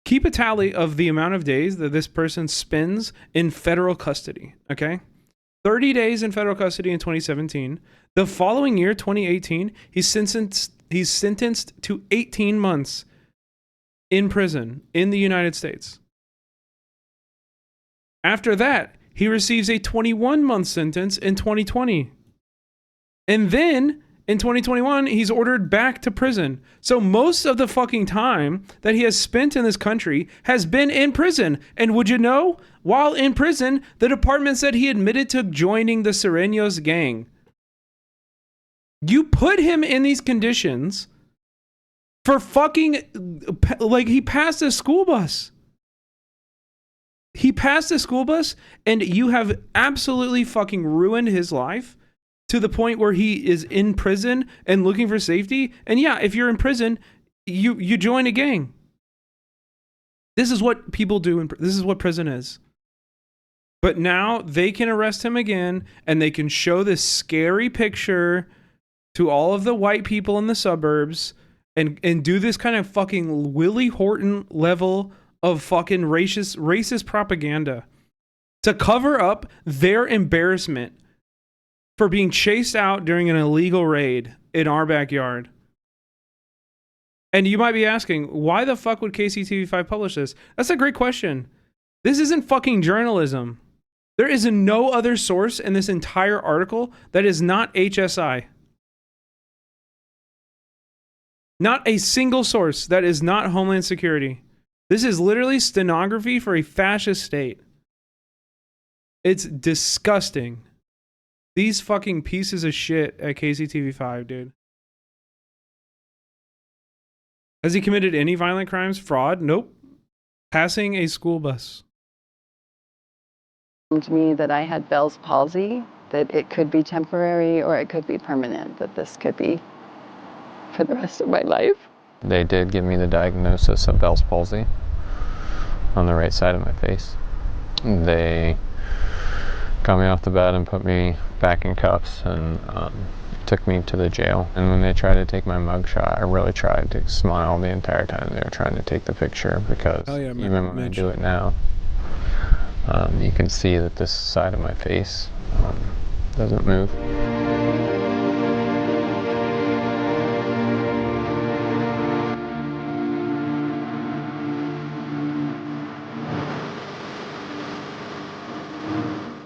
S2: Keep a tally of the amount of days that this person spends in federal custody, okay? 30 days in federal custody in 2017. The following year, 2018, he's sentenced to 18 months in prison in the United States. After that, he receives a 21-month sentence in 2020. And then in 2021, he's ordered back to prison. So most of the fucking time that he has spent in this country has been in prison. And would you know, while in prison, the department said he admitted to joining the Sureños gang. You put him in these conditions for fucking, he passed a school bus. He passed a school bus, and you have absolutely fucking ruined his life to the point where he is in prison and looking for safety. And yeah, if you're in prison, you join a gang. This is what people do. This is what prison is. But now they can arrest him again, and they can show this scary picture to all of the white people in the suburbs and do this kind of fucking Willie Horton level of fucking racist propaganda to cover up their embarrassment for being chased out during an illegal raid in our backyard. And you might be asking, why the fuck would KCTV5 publish this? That's a great question. This isn't fucking journalism. There is no other source in this entire article that is not HSI. Not a single source that is not Homeland Security. This is literally stenography for a fascist state. It's disgusting. These fucking pieces of shit at KCTV5, dude. Has he committed any violent crimes? Fraud? Nope. Passing a school bus.
S22: To me that I had Bell's palsy, that it could be temporary or it could be permanent, that this could be for the rest of my life.
S20: They did give me the diagnosis of Bell's palsy on the right side of my face. They got me off the bed and put me back in cuffs and took me to the jail. And when they tried to take my mugshot, I really tried to smile the entire time they were trying to take the picture, because even when I do it now, you can see that this side of my face doesn't move.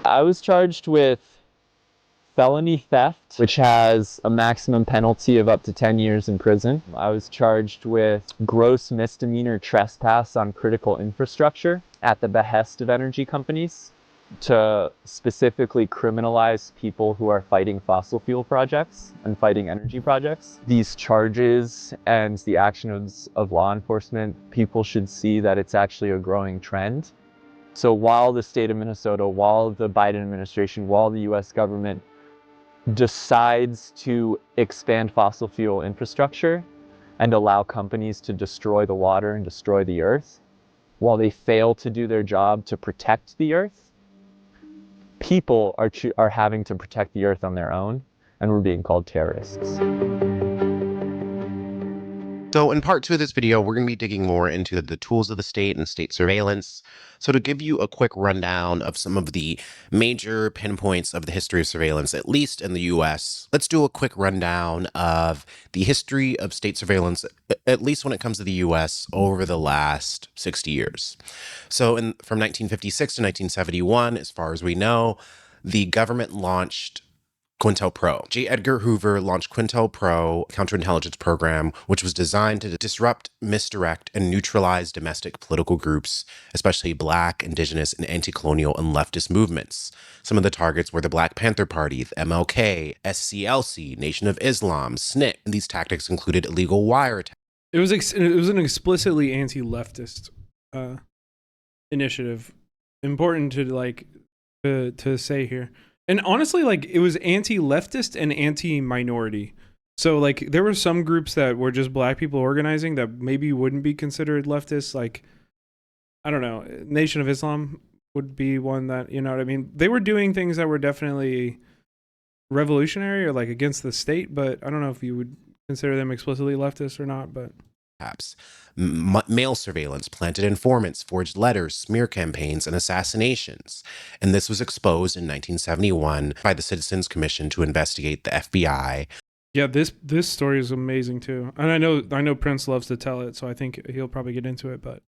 S20: I was charged with felony theft, which has a maximum penalty of up to 10 years in prison. I was charged with gross misdemeanor trespass on critical infrastructure at the behest of energy companies to specifically criminalize people who are fighting fossil fuel projects and fighting energy projects. These charges and the actions of law enforcement, people should see that it's actually a growing trend. So while the state of Minnesota, while the Biden administration, while the US government decides to expand fossil fuel infrastructure and allow companies to destroy the water and destroy the earth, while they fail to do their job to protect the earth, people are having to protect the earth on their own, and we're being called terrorists.
S11: So in part 2 of this video, we're going to be digging more into the tools of the state and state surveillance. So to give you a quick rundown of some of the major pinpoints of the history of surveillance, at least in the US, let's do a quick rundown of the history of state surveillance, at least when it comes to the US, over the last 60 years. So from 1956 to 1971, as far as we know, the government launched COINTELPRO. J. Edgar Hoover launched COINTELPRO counterintelligence program, which was designed to disrupt, misdirect, and neutralize domestic political groups, especially Black, Indigenous, and anti-colonial and leftist movements. Some of the targets were the Black Panther Party, the MLK, SCLC, Nation of Islam, SNCC. And these tactics included illegal wiretap.
S2: It was an explicitly anti-leftist initiative. Important to say here. And honestly, it was anti-leftist and anti-minority. So, there were some groups that were just Black people organizing that maybe wouldn't be considered leftist. I don't know, Nation of Islam would be one that, you know what I mean? They were doing things that were definitely revolutionary or, against the state, but I don't know if you would consider them explicitly leftist or not, but...
S11: Apps, mail surveillance, planted informants, forged letters, smear campaigns, and assassinations. And this was exposed in 1971 by the Citizens Commission to investigate the FBI.
S2: Yeah, this story is amazing too. And I know Prince loves to tell it, so I think he'll probably get into it, but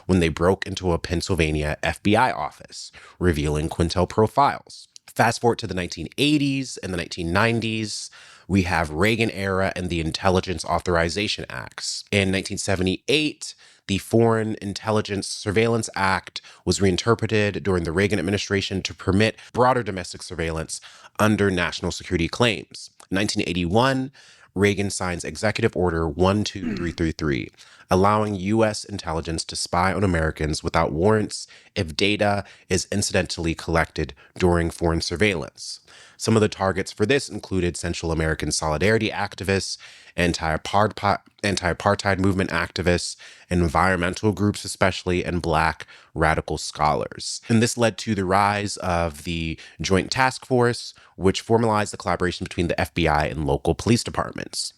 S11: when they broke into a Pennsylvania FBI office, revealing COINTELPRO files. Fast forward to the 1980s and the 1990s, we have Reagan era and the Intelligence Authorization Acts. In 1978, the Foreign Intelligence Surveillance Act was reinterpreted during the Reagan administration to permit broader domestic surveillance under national security claims. In 1981, Reagan signs Executive Order 12333, allowing U.S. intelligence to spy on Americans without warrants if data is incidentally collected during foreign surveillance. Some of the targets for this included Central American Solidarity activists, anti-apartheid movement activists, environmental groups especially, and Black radical scholars. And this led to the rise of the Joint Task Force, which formalized the collaboration between the FBI and local police departments.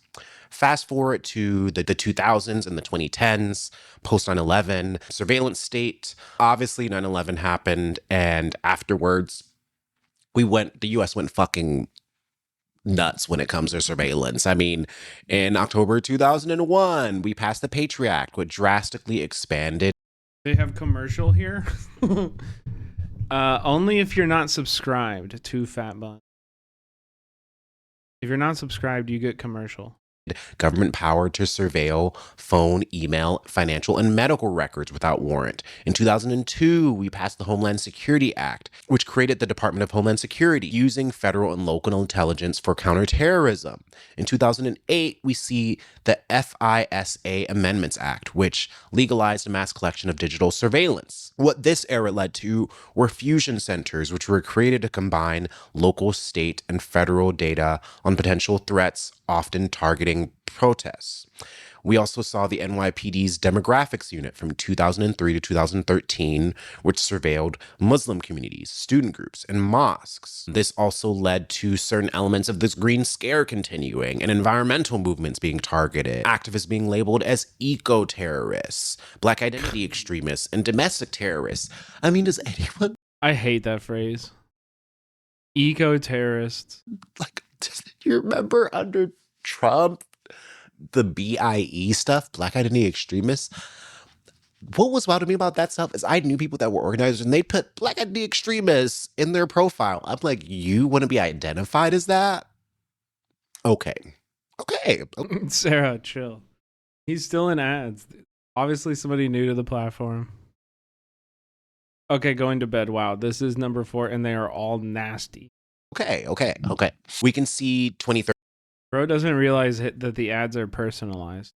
S11: Fast forward to the 2000s and the 2010s, post 9/11, surveillance state. Obviously, 9/11 happened, and afterwards, the U.S. went fucking nuts when it comes to surveillance. I mean, in October 2001, we passed the Patriot Act, which drastically expanded.
S2: They have commercial here. Only if you're not subscribed to Fat Bun. If you're not subscribed, you get commercial.
S11: government power to surveil phone, email, financial, and medical records without warrant. In 2002, we passed the Homeland Security Act, which created the Department of Homeland Security, using federal and local intelligence for counterterrorism. In 2008, we see the FISA Amendments Act, which legalized a mass collection of digital surveillance. What this era led to were fusion centers, which were created to combine local, state, and federal data on potential threats, often targeting protests. We also saw the NYPD's demographics unit from 2003 to 2013, which surveilled Muslim communities, student groups, and mosques. This also led to certain elements of this Green Scare continuing and environmental movements being targeted, activists being labeled as eco-terrorists, Black identity extremists, and domestic terrorists. I mean, does anyone...
S2: I hate that phrase. Eco-terrorists.
S11: Like, do you remember under Trump, the BIE stuff, Black identity extremists? What was wild to me about that stuff is I knew people that were organizers and they put Black identity extremists in their profile. I'm like, you want to be identified as that? Okay.
S2: Sarah, chill. He's still in ads. Obviously somebody new to the platform. Okay, going to bed. Wow, this is number 4 and they are all nasty.
S11: Okay. We can see 2013
S2: Bro doesn't realize that the ads are personalized.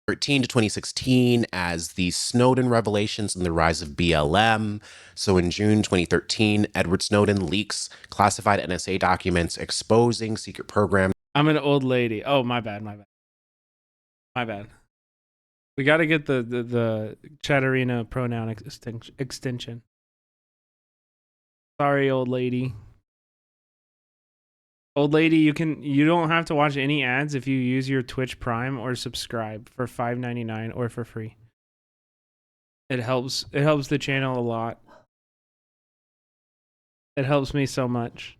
S11: to 2016 as the Snowden revelations and the rise of BLM. So in June 2013, Edward Snowden leaks classified NSA documents exposing secret programs.
S2: I'm an old lady. Oh, my bad. We got to get the Chatterina pronoun extension. Sorry, old lady. Old lady, you don't have to watch any ads if you use your Twitch Prime or subscribe for $5.99 or for free. It helps the channel a lot. It helps me so much.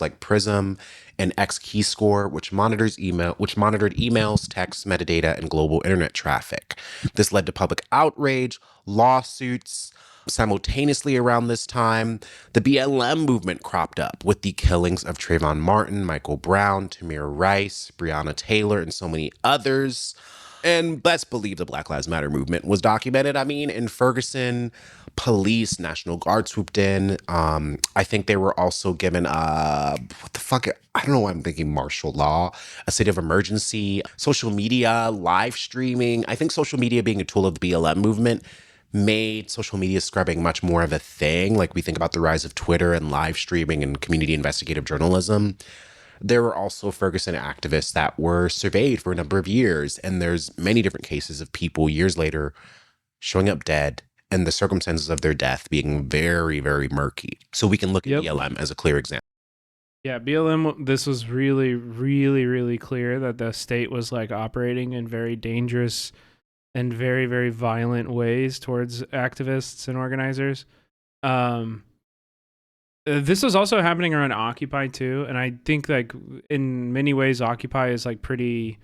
S11: Like Prism and Xkeyscore, which monitored emails, texts, metadata, and global internet traffic. This led to public outrage, lawsuits. Simultaneously around this time, the BLM movement cropped up with the killings of Trayvon Martin, Michael Brown, Tamir Rice, Breonna Taylor, and so many others. And let's believe the Black Lives Matter movement was documented. I mean, in Ferguson, police, National Guard swooped in. I think they were also given what the fuck? I don't know why I'm thinking martial law, a state of emergency, social media, live streaming. I think social media being a tool of the BLM movement made social media scrubbing much more of a thing. Like we think about the rise of Twitter and live streaming and community investigative journalism. There were also Ferguson activists that were surveyed for a number of years, and there's many different cases of people years later showing up dead and the circumstances of their death being very, very murky. So we can look at BLM as a clear example.
S2: Yeah, BLM, this was really, really, really clear that the state was like operating in very dangerous and very, very violent ways towards activists and organizers. This was also happening around Occupy too, and I think like in many ways Occupy is like pretty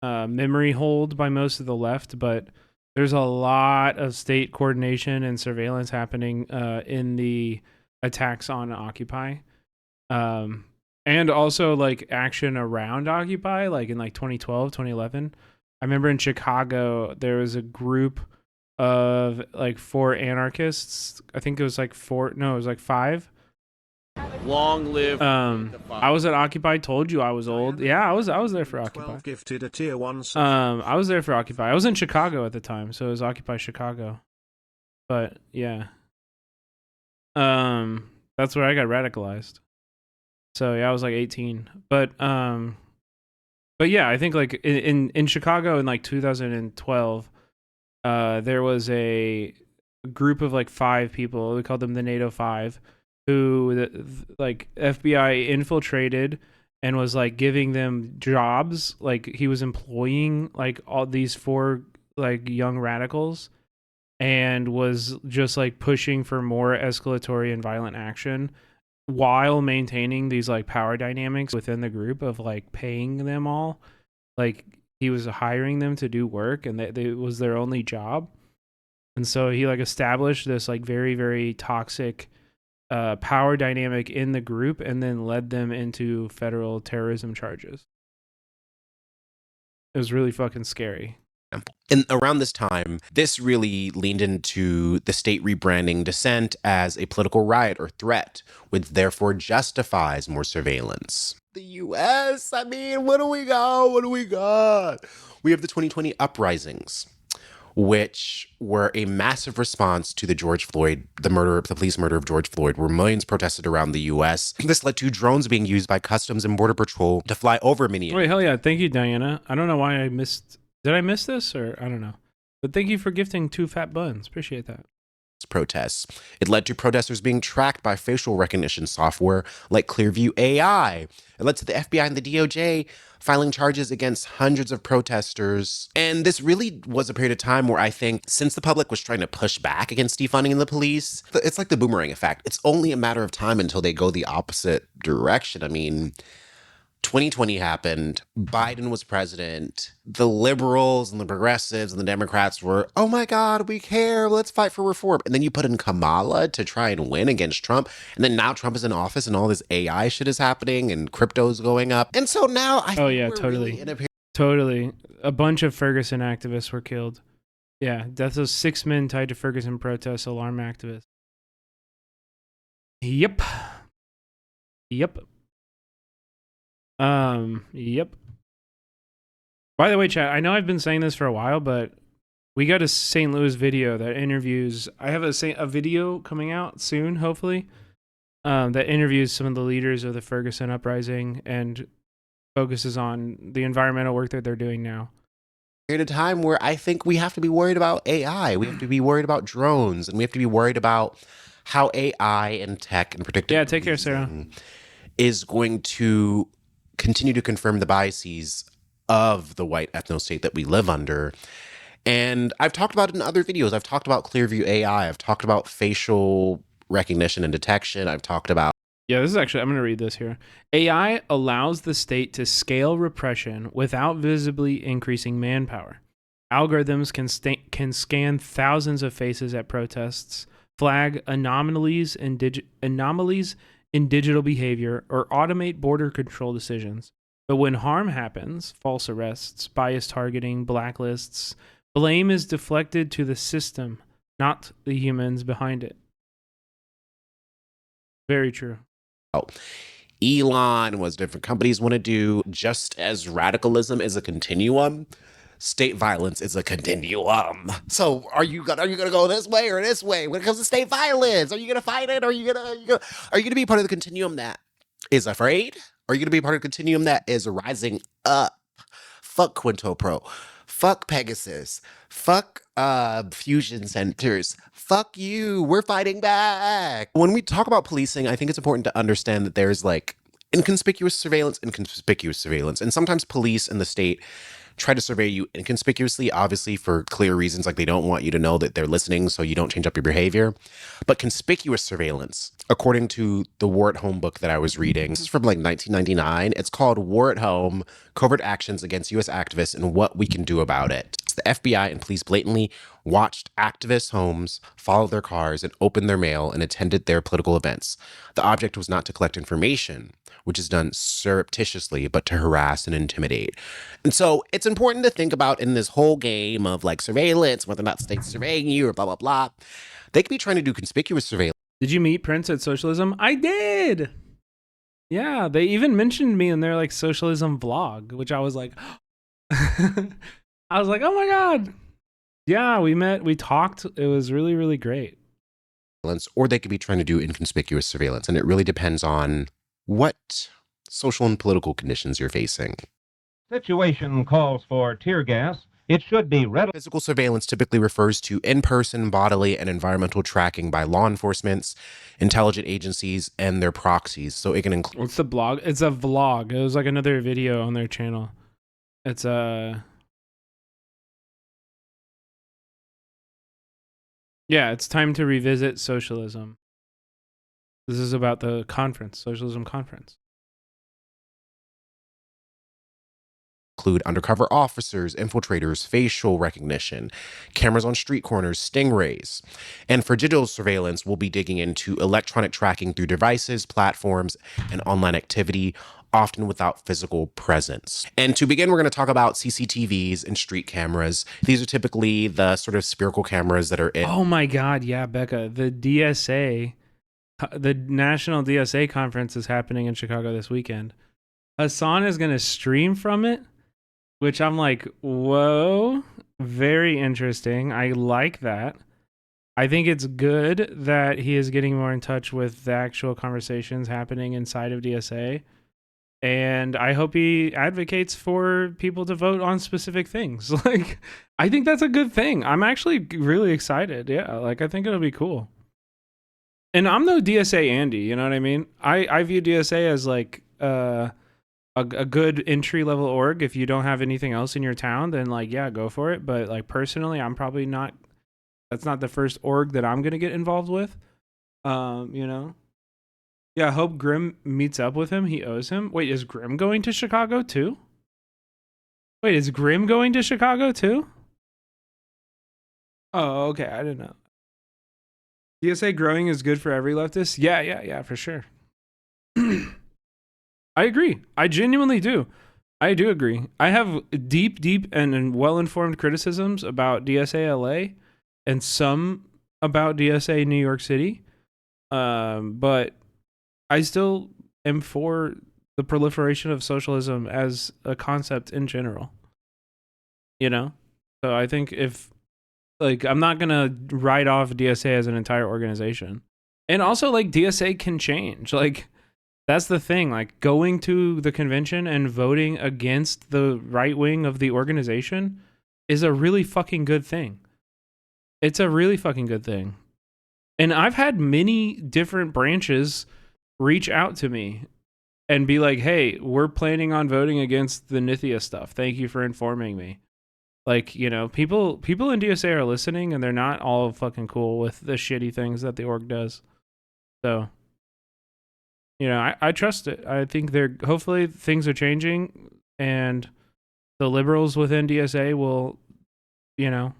S2: memory hold by most of the left, but there's a lot of state coordination and surveillance happening in the attacks on Occupy, and also like action around Occupy, like in like 2012, 2011. I remember in Chicago there was a group of like 4 anarchists. I think it was like 5.
S3: Long live
S2: I was at Occupy. Told you I was old. Yeah, I was there for Occupy.
S3: Gifted a tier 1
S2: I was there for Occupy. I was in Chicago at the time, so it was Occupy Chicago. But yeah. That's where I got radicalized. So yeah, I was like 18. But yeah, I think like in Chicago in like 2012, there was a group of like 5 people. We called them the NATO 5. Who like FBI infiltrated and was like giving them jobs. Like he was employing like all these 4 like young radicals and was just like pushing for more escalatory and violent action while maintaining these like power dynamics within the group of like paying them all. Like he was hiring them to do work and it was their only job. And so he like established this like very, very toxic power dynamic in the group and then led them into federal terrorism charges. It was really fucking scary.
S11: And around this time, this really leaned into the state rebranding dissent as a political riot or threat, which therefore justifies more surveillance. The U.S., I mean, what do we got? What do we got? We have the 2020 uprisings, which were a massive response to the police murder of George Floyd, where millions protested around the U.S. This led to drones being used by Customs and Border Patrol to fly over Minneapolis.
S2: Wait, hell yeah. Thank you, Diana. I don't know why I missed... Did I miss this? Or I don't know. But thank you for gifting 2 fat buns. Appreciate that.
S11: Protests. It led to protesters being tracked by facial recognition software like Clearview AI. It led to the FBI and the DOJ filing charges against hundreds of protesters. And this really was a period of time where I think since the public was trying to push back against defunding the police, it's like the boomerang effect. It's only a matter of time until they go the opposite direction. I mean, 2020 happened. Biden was president. The liberals and the progressives and the Democrats were, oh my God, we care. Let's fight for reform. And then you put in Kamala to try and win against Trump. And then now Trump is in office and all this AI shit is happening and crypto's going up. And so now I think we're
S2: totally.
S11: Really in a period.
S2: Totally. A bunch of Ferguson activists were killed. Yeah, deaths of 6 men tied to Ferguson protests, alarm activists. Yep. Yep. By the way, chat, I know I've been saying this for a while, but we got a St. Louis video that interviews... I have a video coming out soon, hopefully, that interviews some of the leaders of the Ferguson uprising and focuses on the environmental work that they're doing now.
S11: At a time where I think we have to be worried about AI. We have to be worried about drones, and we have to be worried about how AI and tech and predictive...
S2: Yeah, take care, Sarah.
S11: ...is going to continue to confirm the biases of the white ethno-state that we live under. And I've talked about it in other videos. I've talked about Clearview AI. I've talked about facial recognition and detection. I've talked about...
S2: Yeah, this is actually... I'm going to read this here. AI allows the state to scale repression without visibly increasing manpower. Algorithms can scan thousands of faces at protests, flag anomalies in digital behavior, or automate border control decisions. But when harm happens, false arrests, bias targeting, blacklists, blame is deflected to the system, not the humans behind it. Very true.
S11: Elon, what different companies want to do. Just as radicalism is a continuum, state violence is a continuum. So are you gonna go this way or this way when it comes to state violence? Are you gonna fight it? Or are you gonna be part of the continuum that is afraid? Or are you gonna be part of the continuum that is rising up? Fuck Quinto Pro. Fuck Pegasus. Fuck fusion centers. Fuck you. We're fighting back. When we talk about policing, I think it's important to understand that there's like inconspicuous surveillance. And sometimes police and the state try to survey you inconspicuously, obviously for clear reasons, like they don't want you to know that they're listening so you don't change up your behavior. But conspicuous surveillance, according to the War at Home book that I was reading, this is from like 1999. It's called War at Home, Covert Actions Against U.S. Activists and What We Can Do About It. The FBI and police blatantly watched activists' homes, followed their cars, and opened their mail and attended their political events. The object was not to collect information, which is done surreptitiously, but to harass and intimidate. And so it's important to think about in this whole game of like surveillance, whether or not the state's surveying you or blah, blah, blah. They could be trying to do conspicuous surveillance.
S2: Did you meet Prince at Socialism? I did. Yeah, they even mentioned me in their like socialism vlog, which I was like, oh my God. Yeah, we met, we talked. It was really, really great.
S11: Or they could be trying to do inconspicuous surveillance. And it really depends on what social and political conditions you're facing.
S5: Situation calls for tear gas. It should be readily.
S11: Physical surveillance typically refers to in-person, bodily, and environmental tracking by law enforcement, intelligence agencies, and their proxies. So it can include...
S2: What's the blog? It's a vlog. It was like another video on their channel. It's Yeah, it's time to revisit socialism. This is about the conference, Socialism Conference.
S11: Include undercover officers, infiltrators, facial recognition, cameras on street corners, stingrays. And for digital surveillance, we'll be digging into electronic tracking through devices, platforms, and online activity, often without physical presence. And to begin, we're going to talk about CCTVs and street cameras. These are typically the sort of spherical cameras that are in.
S2: Oh my God, yeah, Becca, the DSA, the National DSA conference is happening in Chicago this weekend. Hassan is going to stream from it, which I'm like, whoa, very interesting. I like that. I think it's good that he is getting more in touch with the actual conversations happening inside of DSA. And I hope he advocates for people to vote on specific things. Like, I think that's a good thing. I'm actually really excited. Yeah, like, I think it'll be cool. And I'm no DSA Andy, you know what I mean? I view DSA as like a good entry level org. If you don't have anything else in your town, then like, yeah, go for it. But like personally, I'm probably not, that's not the first org that I'm going to get involved with. You know? Yeah, I hope Grim meets up with him. He owes him. Wait, is Grim going to Chicago too? Wait, is Grim going to Chicago too? Oh, okay. I didn't know. DSA growing is good for every leftist? Yeah, for sure. I agree. I genuinely do. I do agree. I have deep and well-informed criticisms about DSA LA and some about DSA New York City. But I still am for the proliferation of socialism as a concept in general. You know? So I think if, like, I'm not going to write off DSA as an entire organization. And also, like, DSA can change. Like, that's the thing. Like, going to the convention and voting against the right wing of the organization is a really fucking good thing. It's a really fucking good thing. And I've had many different branches reach out to me and be like, hey, we're planning on voting against the Nithya stuff. Thank you for informing me. Like, you know, people in DSA are listening and they're not all fucking cool with the shitty things that the org does. So, you know, I trust it. I think hopefully things are changing and the liberals within DSA will, you know,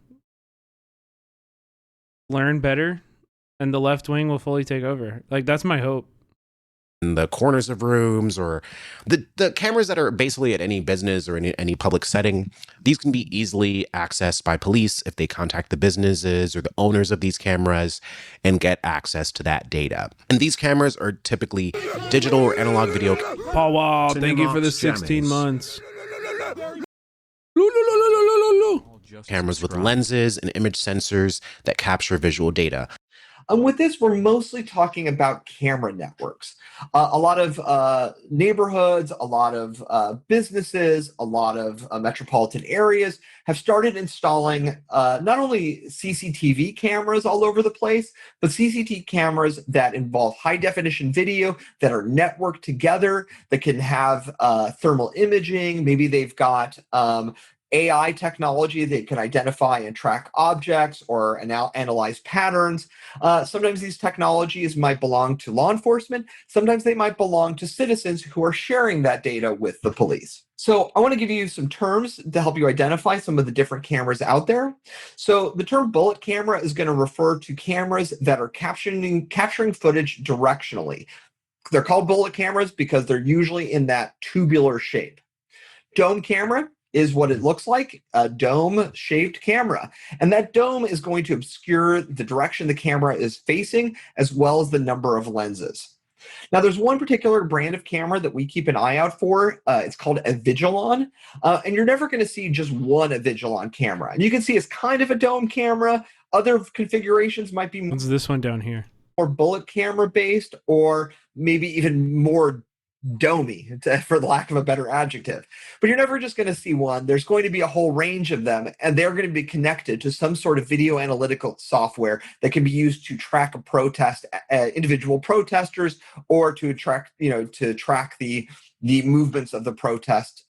S2: learn better and the left wing will fully take over. Like, that's my hope.
S11: In the corners of rooms, or the cameras that are basically at any business or any public setting, these can be easily accessed by police if they contact the businesses or the owners of these cameras and get access to that data. And these cameras are typically digital or analog video.
S2: Paul Wall, thank you for the 16 months.
S11: Cameras with lenses and image sensors that capture visual data.
S7: With this, we're mostly talking about camera networks. A lot of neighborhoods, a lot of businesses, a lot of metropolitan areas have started installing not only CCTV cameras all over the place, but CCTV cameras that involve high-definition video, that are networked together, that can have thermal imaging. Maybe they've got AI technology that can identify and track objects or analyze patterns. Sometimes these technologies might belong to law enforcement. Sometimes they might belong to citizens who are sharing that data with the police. So I want to give you some terms to help you identify some of the different cameras out there. So the term bullet camera is going to refer to cameras that are capturing footage directionally. They're called bullet cameras because they're usually in that tubular shape. Dome camera is what it looks like, a dome-shaped camera. And that dome is going to obscure the direction the camera is facing, as well as the number of lenses. Now, there's one particular brand of camera that we keep an eye out for. It's called a Vigilon. And you're never going to see just one Vigilon camera. And you can see it's kind of a dome camera. Other configurations might be
S2: What's this one down here?
S7: More bullet camera based, or maybe even more domey, for the lack of a better adjective. But you're never just going to see one. There's going to be a whole range of them, and they're going to be connected to some sort of video analytical software that can be used to track a protest, individual protesters, or to track the movements of the protest.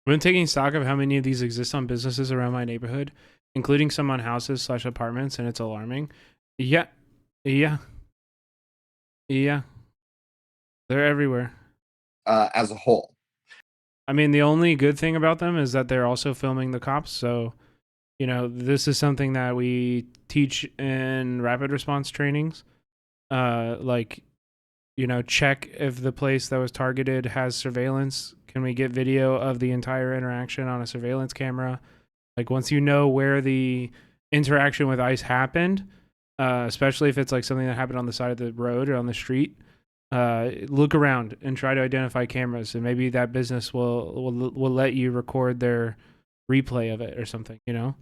S2: I've been taking stock of how many of these exist on businesses around my neighborhood, including some on houses/apartments, and it's alarming. Yeah. They're everywhere.
S7: As a whole.
S2: I mean, the only good thing about them is that they're also filming the cops. So, you know, this is something that we teach in rapid response trainings. Like, You know, check if the place that was targeted has surveillance. Can we get video of the entire interaction on a surveillance camera? Like once you know where the interaction with ICE happened, especially if it's like something that happened on the side of the road or on the street, look around and try to identify cameras, and maybe that business will let you record their replay of it or something. You know,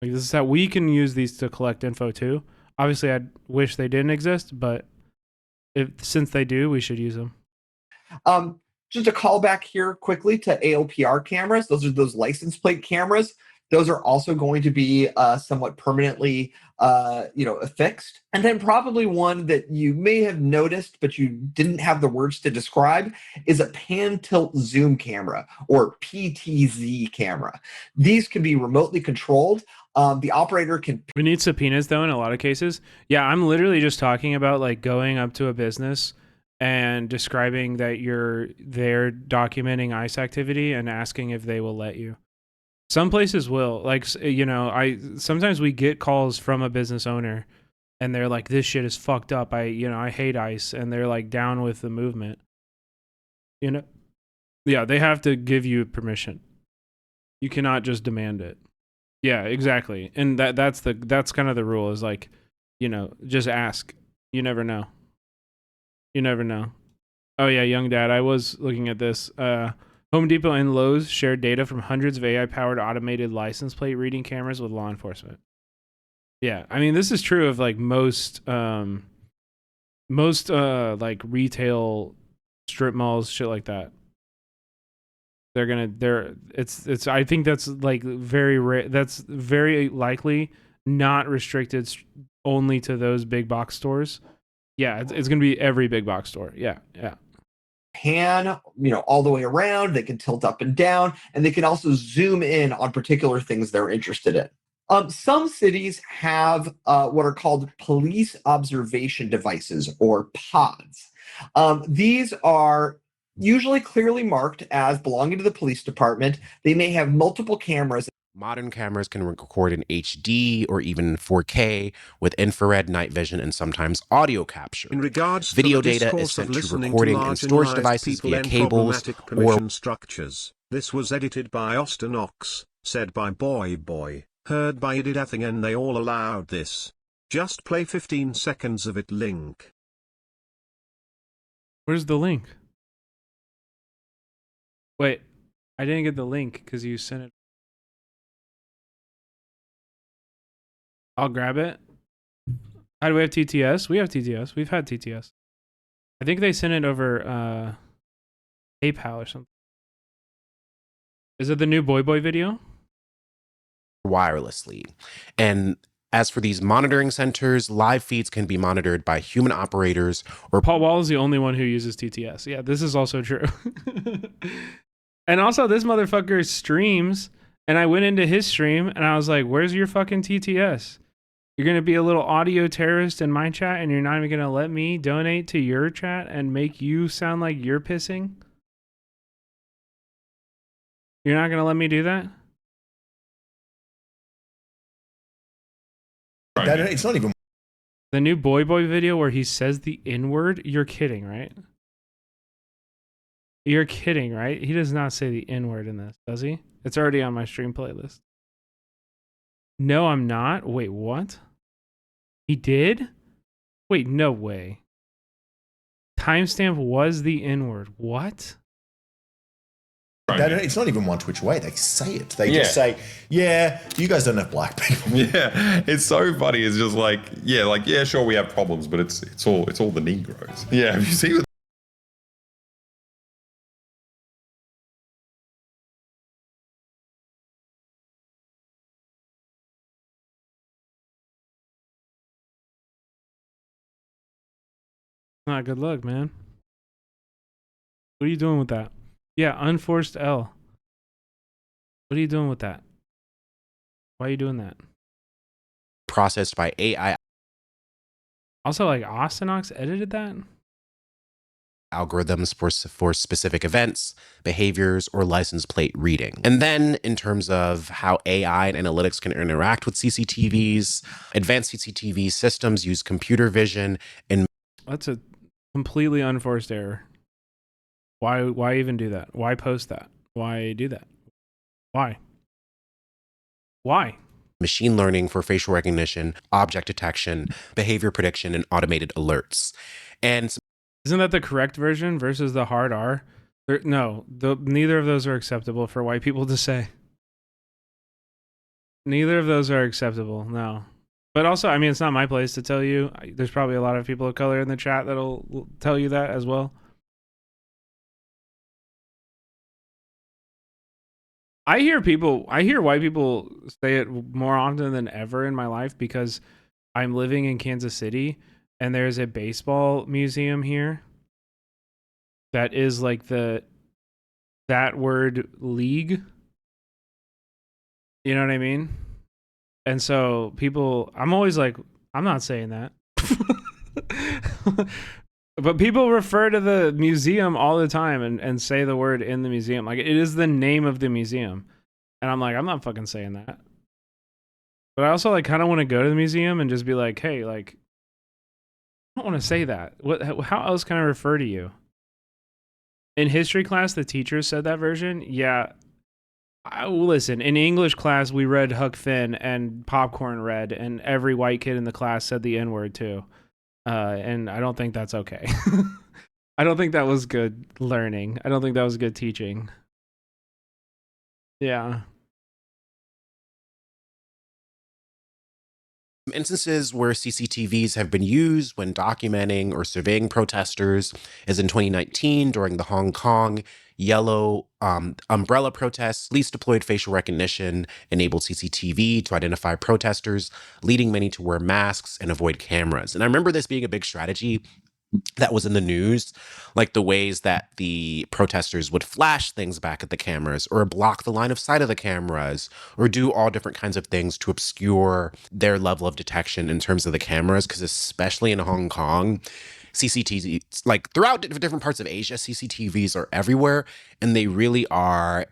S2: like this is how we can use these to collect info too. Obviously, I wish they didn't exist, but since they do, we should use them.
S7: Just a callback here quickly to AOPR cameras. Those are those license plate cameras. Those are also going to be somewhat permanently, affixed. And then probably one that you may have noticed, but you didn't have the words to describe, is a pan tilt zoom camera, or PTZ camera. These can be remotely controlled. The operator can.
S2: We need subpoenas though in a lot of cases. Yeah, I'm literally just talking about like going up to a business and describing that you're there documenting ICE activity and asking if they will let you. Some places will, like, you know, sometimes we get calls from a business owner and they're like, this shit is fucked up. I hate ICE, and they're like down with the movement. You know? Yeah, they have to give you permission. You cannot just demand it. Yeah, exactly. And that's kind of the rule, is like, you know, just ask. You never know. You never know. Oh yeah, young dad, I was looking at this. Home Depot and Lowe's shared data from hundreds of AI-powered automated license plate reading cameras with law enforcement. Yeah, I mean, this is true of like most like retail strip malls, shit like that. It's I think that's like very rare. That's very likely not restricted only to those big box stores. Yeah, it's going to be every big box store. Yeah.
S7: Pan, all the way around. They can tilt up and down, and they can also zoom in on particular things they're interested in. Some cities have what are called police observation devices, or pods. These are usually clearly marked as belonging to the police department. They may have multiple cameras.
S11: Modern cameras can record in HD or even 4K with infrared, night vision, and sometimes audio capture.
S3: In regards
S11: video
S3: to the
S11: data is
S3: discourse
S11: sent
S3: of
S11: to
S3: listening
S11: recording
S3: to
S11: and storage devices
S3: people
S11: via
S3: and
S11: cables
S3: problematic
S11: or
S3: permission structures. This was edited by Austin Ox, said by Boy, heard by Ididething, and they all allowed this. Just play 15 seconds of it. Link.
S2: Where's the link? Wait, I didn't get the link because you sent it. I'll grab it. How do we have TTS? We have TTS. We've had TTS. I think they sent it over PayPal or something. Is it the new Boy video?
S11: wirelessly. And as for these monitoring centers, live feeds can be monitored by human operators or...
S2: Paul Wall is the only one who uses TTS. Yeah, this is also true. And also, this motherfucker streams, and I went into his stream, and I was like, where's your fucking TTS? You're going to be a little audio terrorist in my chat, and you're not even going to let me donate to your chat and make you sound like you're pissing? You're not going to let me do that?
S6: It's not even...
S2: The new Boy video where he says the N-word? You're kidding, right? You're kidding, right? He does not say the N-word in this, does he? It's already on my stream playlist. No, I'm not. Wait, what? He did? Wait, no way. Timestamp was the N-word. What?
S6: It's not even one Twitch way. They say it. They just say, yeah, you guys don't have black people.
S8: Yeah, it's so funny. It's just like, yeah, sure, we have problems, but it's all the Negroes. Yeah, have you seen
S2: Not a good look, man. What are you doing with that? Yeah, unforced L. What are you doing with that? Why are you doing that?
S11: Processed by AI.
S2: Also, like, Austinox edited that?
S11: Algorithms for specific events, behaviors, or license plate reading. And then in terms of how AI and analytics can interact with CCTVs, advanced CCTV systems use computer vision and...
S2: That's a Completely unforced error. Why even do that? Why post that? Why do that? Why?
S11: Machine learning for facial recognition, object detection, behavior prediction, and automated alerts. And
S2: isn't that the correct version versus the hard R? Neither of those are acceptable for white people to say. Neither of those are acceptable. No. But also, I mean, it's not my place to tell you. There's probably a lot of people of color in the chat that'll tell you that as well. I hear white people say it more often than ever in my life because I'm living in Kansas City and there's a baseball museum here that is like that word league. You know what I mean? And so I'm always like, I'm not saying that. But people refer to the museum all the time and say the word in the museum. Like, it is the name of the museum. And I'm like, I'm not fucking saying that. But I also like kind of want to go to the museum and just be like, hey, like, I don't want to say that. How else can I refer to you? In history class, the teacher said that version. Yeah. Listen, in English class, we read Huck Finn and Popcorn read, and every white kid in the class said the N-word too. And I don't think that's okay. I don't think that was good learning. I don't think that was good teaching. Yeah.
S11: Instances where CCTVs have been used when documenting or surveying protesters is in 2019 during the Hong Kong yellow umbrella protests. Police deployed facial recognition enabled CCTV to identify protesters, leading many to wear masks and avoid cameras. And I remember this being a big strategy that was in the news, like the ways that the protesters would flash things back at the cameras or block the line of sight of the cameras or do all different kinds of things to obscure their level of detection in terms of the cameras. Because especially in Hong Kong, CCTVs, like throughout different parts of Asia, CCTVs are everywhere, and they really are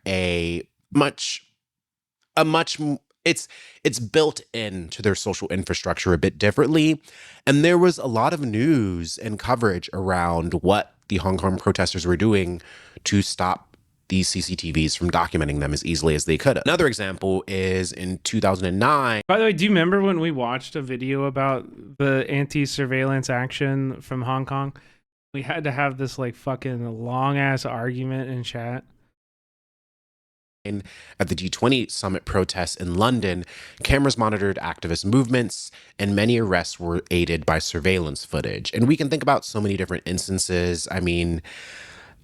S11: it's built into their social infrastructure a bit differently. And there was a lot of news and coverage around what the Hong Kong protesters were doing to stop these CCTVs from documenting them as easily as they could. Another example is in 2009.
S2: By the way, do you remember when we watched a video about the anti-surveillance action from Hong Kong? We had to have this like fucking long ass argument in chat.
S11: At the G20 summit protests in London, cameras monitored activist movements, and many arrests were aided by surveillance footage. And we can think about so many different instances. I mean,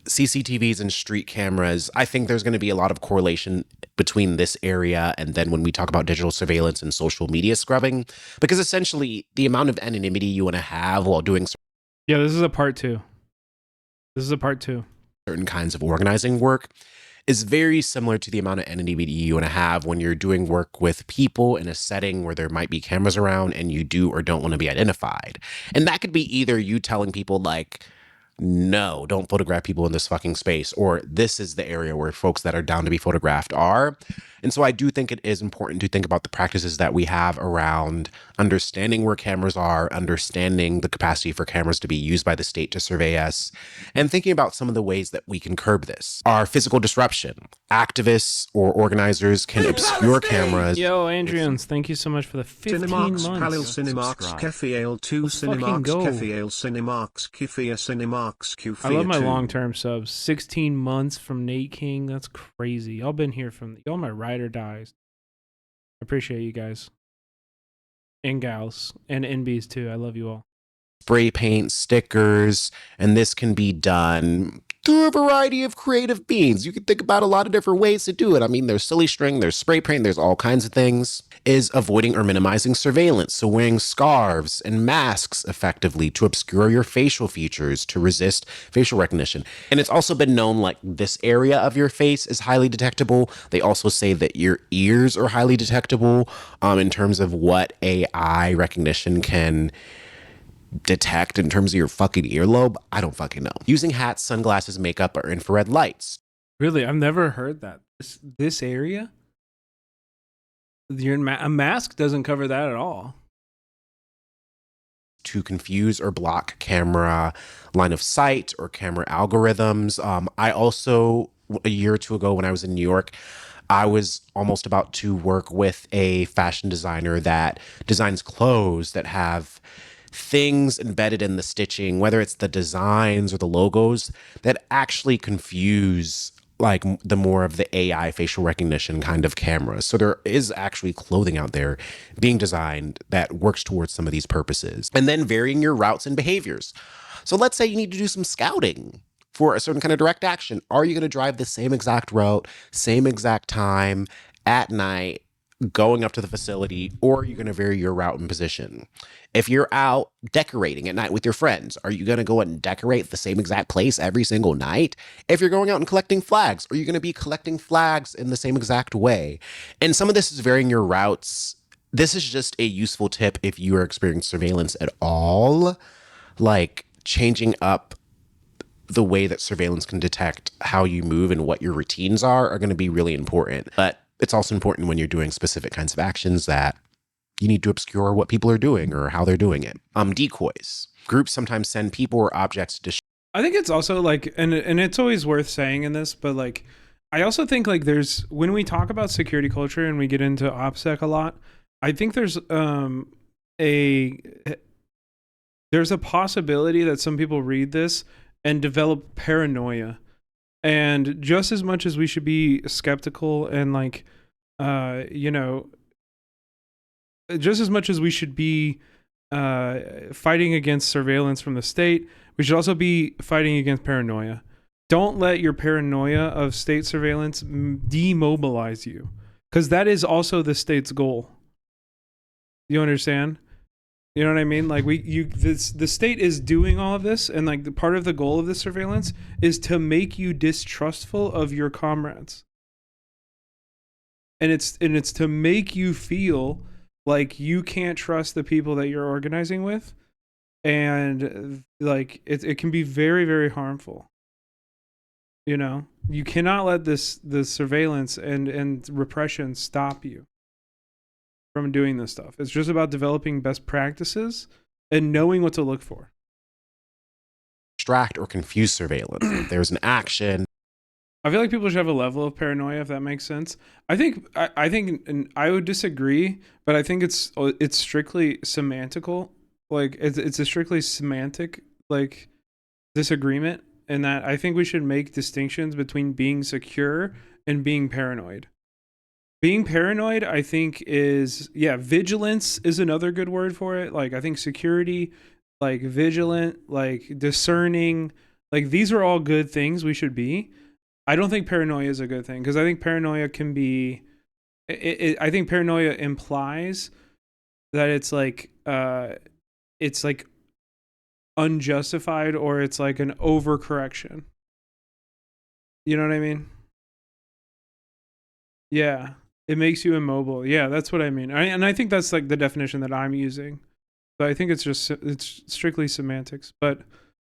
S11: CCTVs and street cameras, I think there's going to be a lot of correlation between this area and then when we talk about digital surveillance and social media scrubbing, because essentially the amount of anonymity you want to have while doing
S2: this is a part two.
S11: Certain kinds of organizing work is very similar to the amount of anonymity you want to have when you're doing work with people in a setting where there might be cameras around and you do or don't want to be identified. And that could be either you telling people like, no, don't photograph people in this fucking space, or this is the area where folks that are down to be photographed are. And so I do think it is important to think about the practices that we have around understanding where cameras are, understanding the capacity for cameras to be used by the state to survey us, and thinking about some of the ways that we can curb this. Our physical disruption. Activists or organizers can obscure cameras.
S2: Yo, Andrians, thank you so much for the 15 months.
S3: Palil Cinemarks Kefiel 2 Cinemarks Kefiel Cinemarks Kifia Cinemarks Kufia.
S2: I love my long-term subs. 16 months from Nate King. That's crazy. Y'all been here y'all my ride or dies. I appreciate you guys. And gals. And NBs too. I love you all.
S11: Spray paint, stickers, and this can be done through a variety of creative means. You can think about a lot of different ways to do it. I mean, there's silly string, there's spray paint, there's all kinds of things. Is avoiding or minimizing surveillance. So wearing scarves and masks effectively to obscure your facial features to resist facial recognition. And it's also been known like this area of your face is highly detectable. They also say that your ears are highly detectable in terms of what AI recognition can detect in terms of your fucking earlobe. I don't fucking know. Using hats, sunglasses, makeup, or infrared lights.
S2: Really? I've never heard that. This area? A mask doesn't cover that at all.
S11: to confuse or block camera line of sight or camera algorithms. I also, a year or two ago when I was in New York, I was almost about to work with a fashion designer that designs clothes that have things embedded in the stitching, whether it's the designs or the logos, that actually confuse like the more of the AI facial recognition kind of cameras. So there is actually clothing out there being designed that works towards some of these purposes. And then varying your routes and behaviors. So let's say you need to do some scouting for a certain kind of direct action. Are you going to drive the same exact route, same exact time at night, going up to the facility, or are you going to vary your route and position? If you're out decorating at night with your friends, are you going to go and decorate the same exact place every single night? If you're going out and collecting flags, are you going to be collecting flags in the same exact way? And some of this is varying your routes. This is just a useful tip if you are experiencing surveillance at all, like changing up the way that surveillance can detect how you move and what your routines are going to be really important. But it's also important when you're doing specific kinds of actions that you need to obscure what people are doing or how they're doing it. Decoys. Groups sometimes send people or objects to
S2: I think it's also like, and it's always worth saying in this, but like, I also think like when we talk about security culture and we get into OPSEC a lot, I think there's a possibility that some people read this and develop paranoia. And just as much as we should be skeptical and like, just as much as we should be fighting against surveillance from the state, we should also be fighting against paranoia. Don't let your paranoia of state surveillance demobilize you, because that is also the state's goal. You understand? You know what I mean? Like the state is doing all of this, and like the part of the goal of this surveillance is to make you distrustful of your comrades. And it's to make you feel like you can't trust the people that you're organizing with, and like it can be very, very harmful. You know, you cannot let the surveillance and repression stop you from doing this stuff. It's just about developing best practices and knowing what to look for.
S11: distract or confuse surveillance. If there's an action.
S2: I feel like people should have a level of paranoia, if that makes sense. I think, and I would disagree, but I think it's strictly semantical. Like it's a strictly semantic like disagreement, in that I think we should make distinctions between being secure and being paranoid. Being paranoid, I think, is, vigilance is another good word for it. Like, I think security, like vigilant, like discerning, like these are all good things we should be. I don't think paranoia is a good thing, because I think paranoia can be, I think paranoia implies that it's like unjustified, or it's like an overcorrection. You know what I mean? Yeah. It makes you immobile. Yeah, that's what I mean. And I think that's like the definition that I'm using. So I think it's strictly semantics. But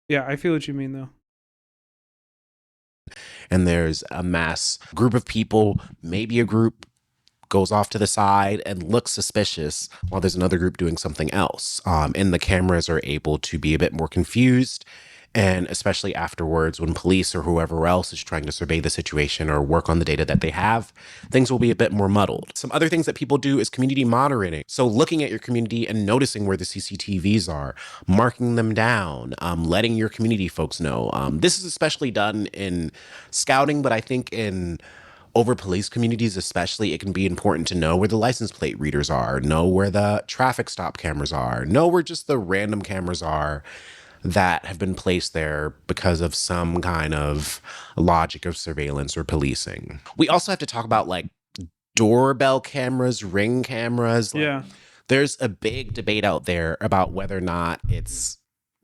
S2: yeah, I feel what you mean though.
S11: And there's a mass group of people, maybe a group goes off to the side and looks suspicious while there's another group doing something else. And the cameras are able to be a bit more confused. And especially afterwards, when police or whoever else is trying to survey the situation or work on the data that they have, things will be a bit more muddled. Some other things that people do is community monitoring. So looking at your community and noticing where the CCTVs are, marking them down, letting your community folks know. This is especially done in scouting, but I think in over police communities especially, it can be important to know where the license plate readers are, know where the traffic stop cameras are, know where just the random cameras are that have been placed there because of some kind of logic of surveillance or policing. We also have to talk about like doorbell cameras, ring cameras.
S2: Yeah.
S11: There's a big debate out there about whether or not it's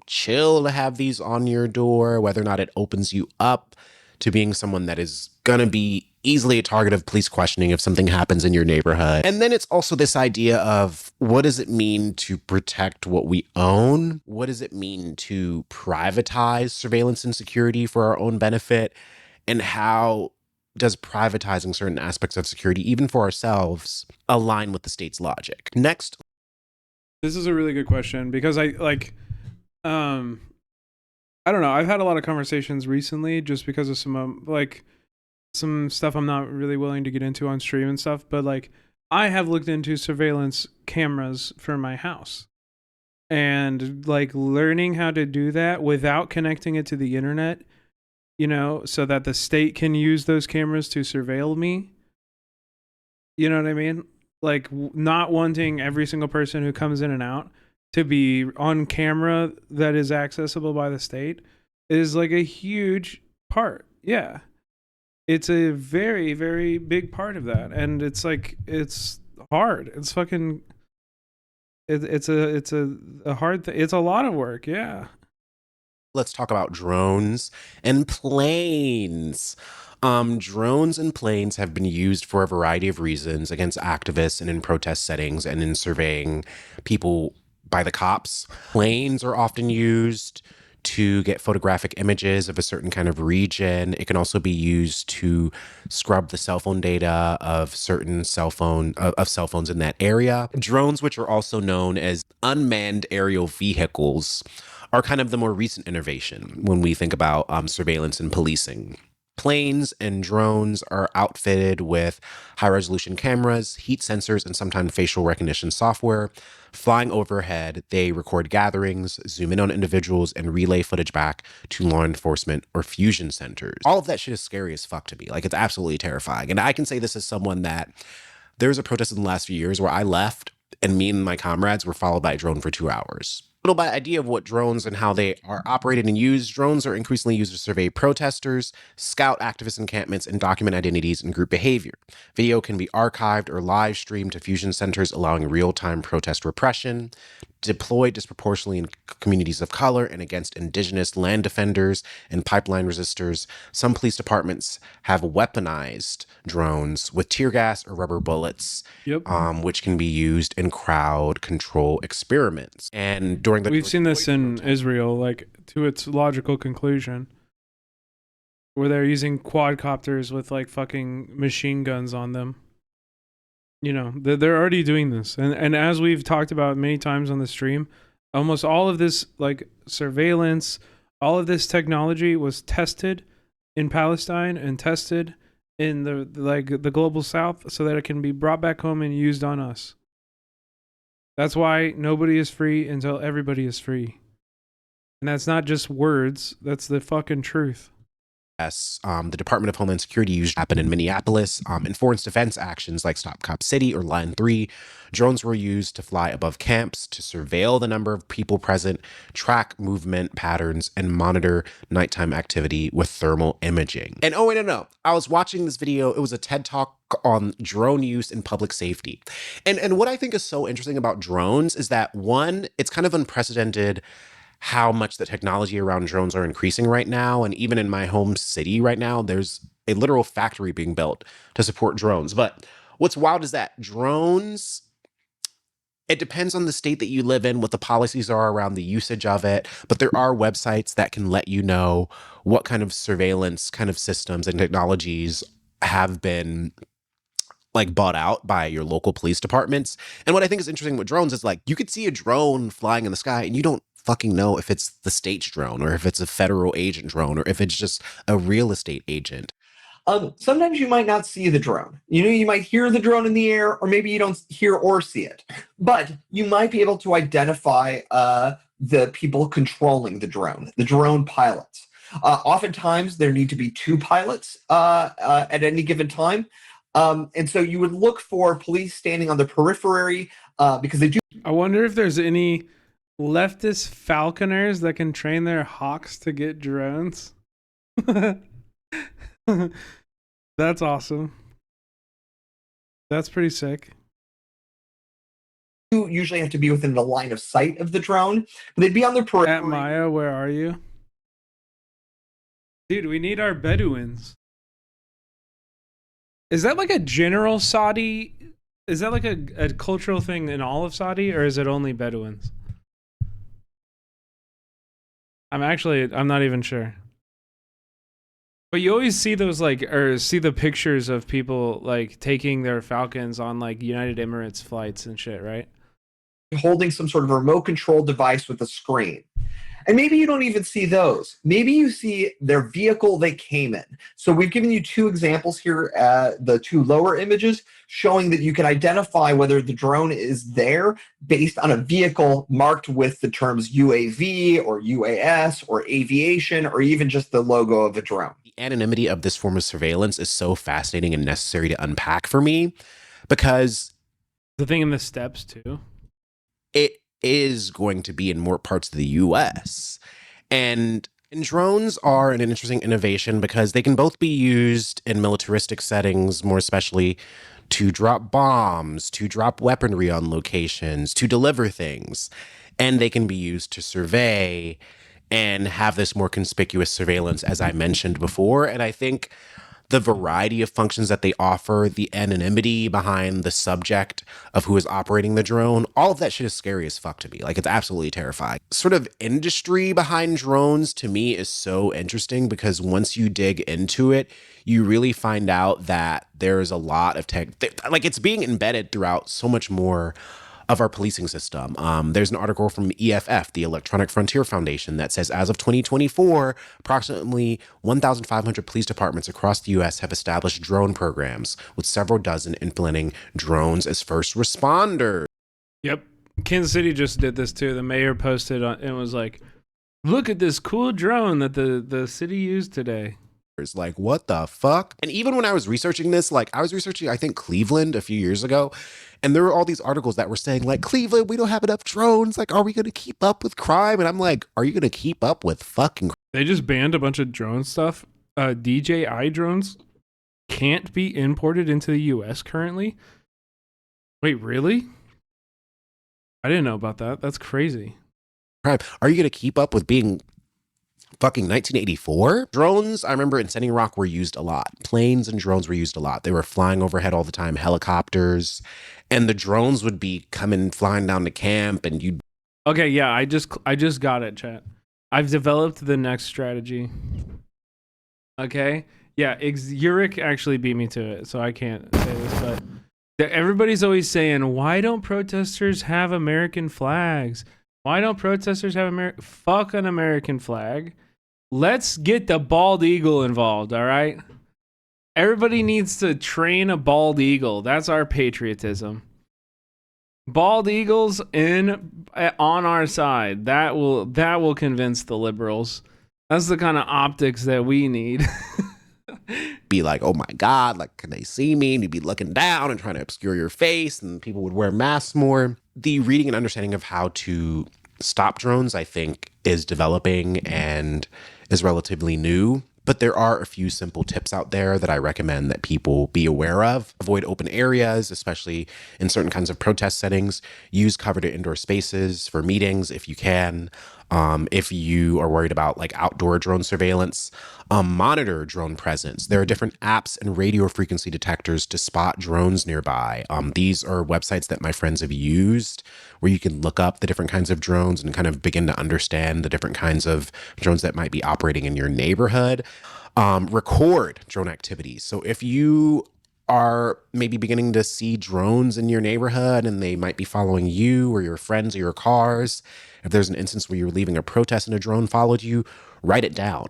S11: chill to have these on your door, whether or not it opens you up to being someone that is going to be easily a target of police questioning if something happens in your neighborhood. And then it's also this idea of, what does it mean to protect what we own? What does it mean to privatize surveillance and security for our own benefit? And how does privatizing certain aspects of security, even for ourselves, align with the state's logic? Next,
S2: This is a really good question because I don't know. I've had a lot of conversations recently just because of some stuff I'm not really willing to get into on stream and stuff. But like, I have looked into surveillance cameras for my house, and like learning how to do that without connecting it to the internet, so that the state can use those cameras to surveil me. You know what I mean? Like not wanting every single person who comes in and out to be on camera that is accessible by the state is like a huge part. Yeah. It's a very, very big part of that. And it's like, it's hard. It's fucking, it's a hard thing. It's a lot of work. Yeah.
S11: Let's talk about drones and planes. Drones and planes have been used for a variety of reasons against activists and in protest settings and in surveying people by the cops. Planes are often used to get photographic images of a certain kind of region. It can also be used to scrub the cell phone data of certain cell phones in that area. Drones, which are also known as unmanned aerial vehicles, are kind of the more recent innovation when we think about surveillance and policing. Planes and drones are outfitted with high-resolution cameras, heat sensors, and sometimes facial recognition software. Flying overhead, they record gatherings, zoom in on individuals, and relay footage back to law enforcement or fusion centers. All of that shit is scary as fuck to me. Like, it's absolutely terrifying. And I can say this as someone that there was a protest in the last few years where I left and me and my comrades were followed by a drone for 2 hours. A little bit idea of what drones and how they are operated and used. Drones are increasingly used to survey protesters, scout activist encampments, and document identities and group behavior. Video can be archived or live streamed to fusion centers, allowing real-time protest repression. Deployed disproportionately in communities of color and against indigenous land defenders and pipeline resistors. Some police departments have weaponized drones with tear gas or rubber bullets, which can be used in crowd control experiments. And during the
S2: we've seen this in Israel, like to its logical conclusion, where they're using quadcopters with like fucking machine guns on them. They're already doing this. And as we've talked about many times on the stream, almost all of this like surveillance, all of this technology was tested in Palestine and tested in the global south so that it can be brought back home and used on us. That's why nobody is free until everybody is free. And that's not just words, that's the fucking truth.
S11: Yes, the Department of Homeland Security used happen in Minneapolis. In foreign defense actions like Stop Cop City or Line 3, drones were used to fly above camps to surveil the number of people present, track movement patterns, and monitor nighttime activity with thermal imaging. And oh, wait, no. I was watching this video. It was a TED Talk on drone use in public safety. And what I think is so interesting about drones is that, one, it's kind of unprecedented how much the technology around drones are increasing right now. And even in my home city right now, there's a literal factory being built to support drones. But what's wild is that drones, it depends on the state that you live in, what the policies are around the usage of it. But there are websites that can let you know what kind of surveillance kind of systems and technologies have been like bought out by your local police departments. And what I think is interesting with drones is like you could see a drone flying in the sky and you don't fucking know if it's the state's drone or if it's a federal agent drone or if it's just a real estate agent.
S7: Sometimes you might not see the drone. You might hear the drone in the air, or maybe you don't hear or see it. But you might be able to identify the people controlling the drone pilots. Oftentimes, there need to be two pilots at any given time. And so you would look for police standing on the periphery because they do.
S2: I wonder if there's any leftist falconers that can train their hawks to get drones. That's awesome. That's pretty sick.
S7: You usually have to be within the line of sight of the drone. They'd be on the periphery.
S2: At Maya, where are you? Dude, we need our Bedouins. Is that like a general Saudi? Is that like a cultural thing in all of Saudi, or is it only Bedouins? I'm not even sure. But you always see those see the pictures of people like taking their Falcons on like United Emirates flights and shit, right?
S7: holding some sort of remote control device with a screen. And maybe you don't even see those. Maybe you see their vehicle they came in. So we've given you two examples here, the two lower images, showing that you can identify whether the drone is there based on a vehicle marked with the terms UAV or UAS or aviation or even just the logo of a drone.
S11: The anonymity of this form of surveillance is so fascinating and necessary to unpack for me because
S2: the thing in the steps too.
S11: It is going to be in more parts of the US. And drones are an interesting innovation because they can both be used in militaristic settings, more especially to drop bombs, to drop weaponry on locations, to deliver things. And they can be used to survey and have this more conspicuous surveillance, as I mentioned before. And I think the variety of functions that they offer, the anonymity behind the subject of who is operating the drone, all of that shit is scary as fuck to me. Like, it's absolutely terrifying. Sort of industry behind drones to me is so interesting because once you dig into it, you really find out that there's a lot of tech, like it's being embedded throughout so much more of our policing system. There's an article from EFF, the Electronic Frontier Foundation, that says as of 2024, approximately 1,500 police departments across the U.S. have established drone programs, with several dozen implementing drones as first responders.
S2: Yep. Kansas City just did this too. The mayor posted on, and was like, look at this cool drone that the city used today.
S11: Like, what the fuck? And even when I was researching this, like I was researching, I think Cleveland a few years ago, and there were all these articles that were saying like, Cleveland, we don't have enough drones. Like, are we going to keep up with crime? And I'm like, are you going to keep up with fucking crime?
S2: They just banned a bunch of drone stuff. DJI drones can't be imported into the US currently. Wait, really? I didn't know about that. That's crazy.
S11: Crime. Are you going to keep up with being fucking 1984? Drones, I remember in Standing Rock, were used a lot. Planes and drones were used a lot. They were flying overhead all the time, helicopters, and the drones would be coming flying down to camp, and you'd...
S2: Okay, yeah, I just got it, chat. I've developed the next strategy. Okay? Yeah, Uric actually beat me to it, so I can't say this, but everybody's always saying, why don't protesters have American flags? Why don't protesters have fuck an American flag? Let's get the bald eagle involved, all right? Everybody needs to train a bald eagle. That's our patriotism. Bald eagles on our side. That will convince the liberals. That's the kind of optics that we need.
S11: Be like, oh my God, like, can they see me? And you'd be looking down and trying to obscure your face, and people would wear masks more. The reading and understanding of how to stop drones, I think, is developing and is relatively new. But there are a few simple tips out there that I recommend that people be aware of. Avoid open areas, especially in certain kinds of protest settings. Use covered indoor spaces for meetings if you can. If you are worried about like outdoor drone surveillance, monitor drone presence. There are different apps and radio frequency detectors to spot drones nearby. These are websites that my friends have used where you can look up the different kinds of drones and kind of begin to understand the different kinds of drones that might be operating in your neighborhood. Record drone activities. So if you are maybe beginning to see drones in your neighborhood and they might be following you or your friends or your cars, if there's an instance where you're leaving a protest and a drone followed you, write it down.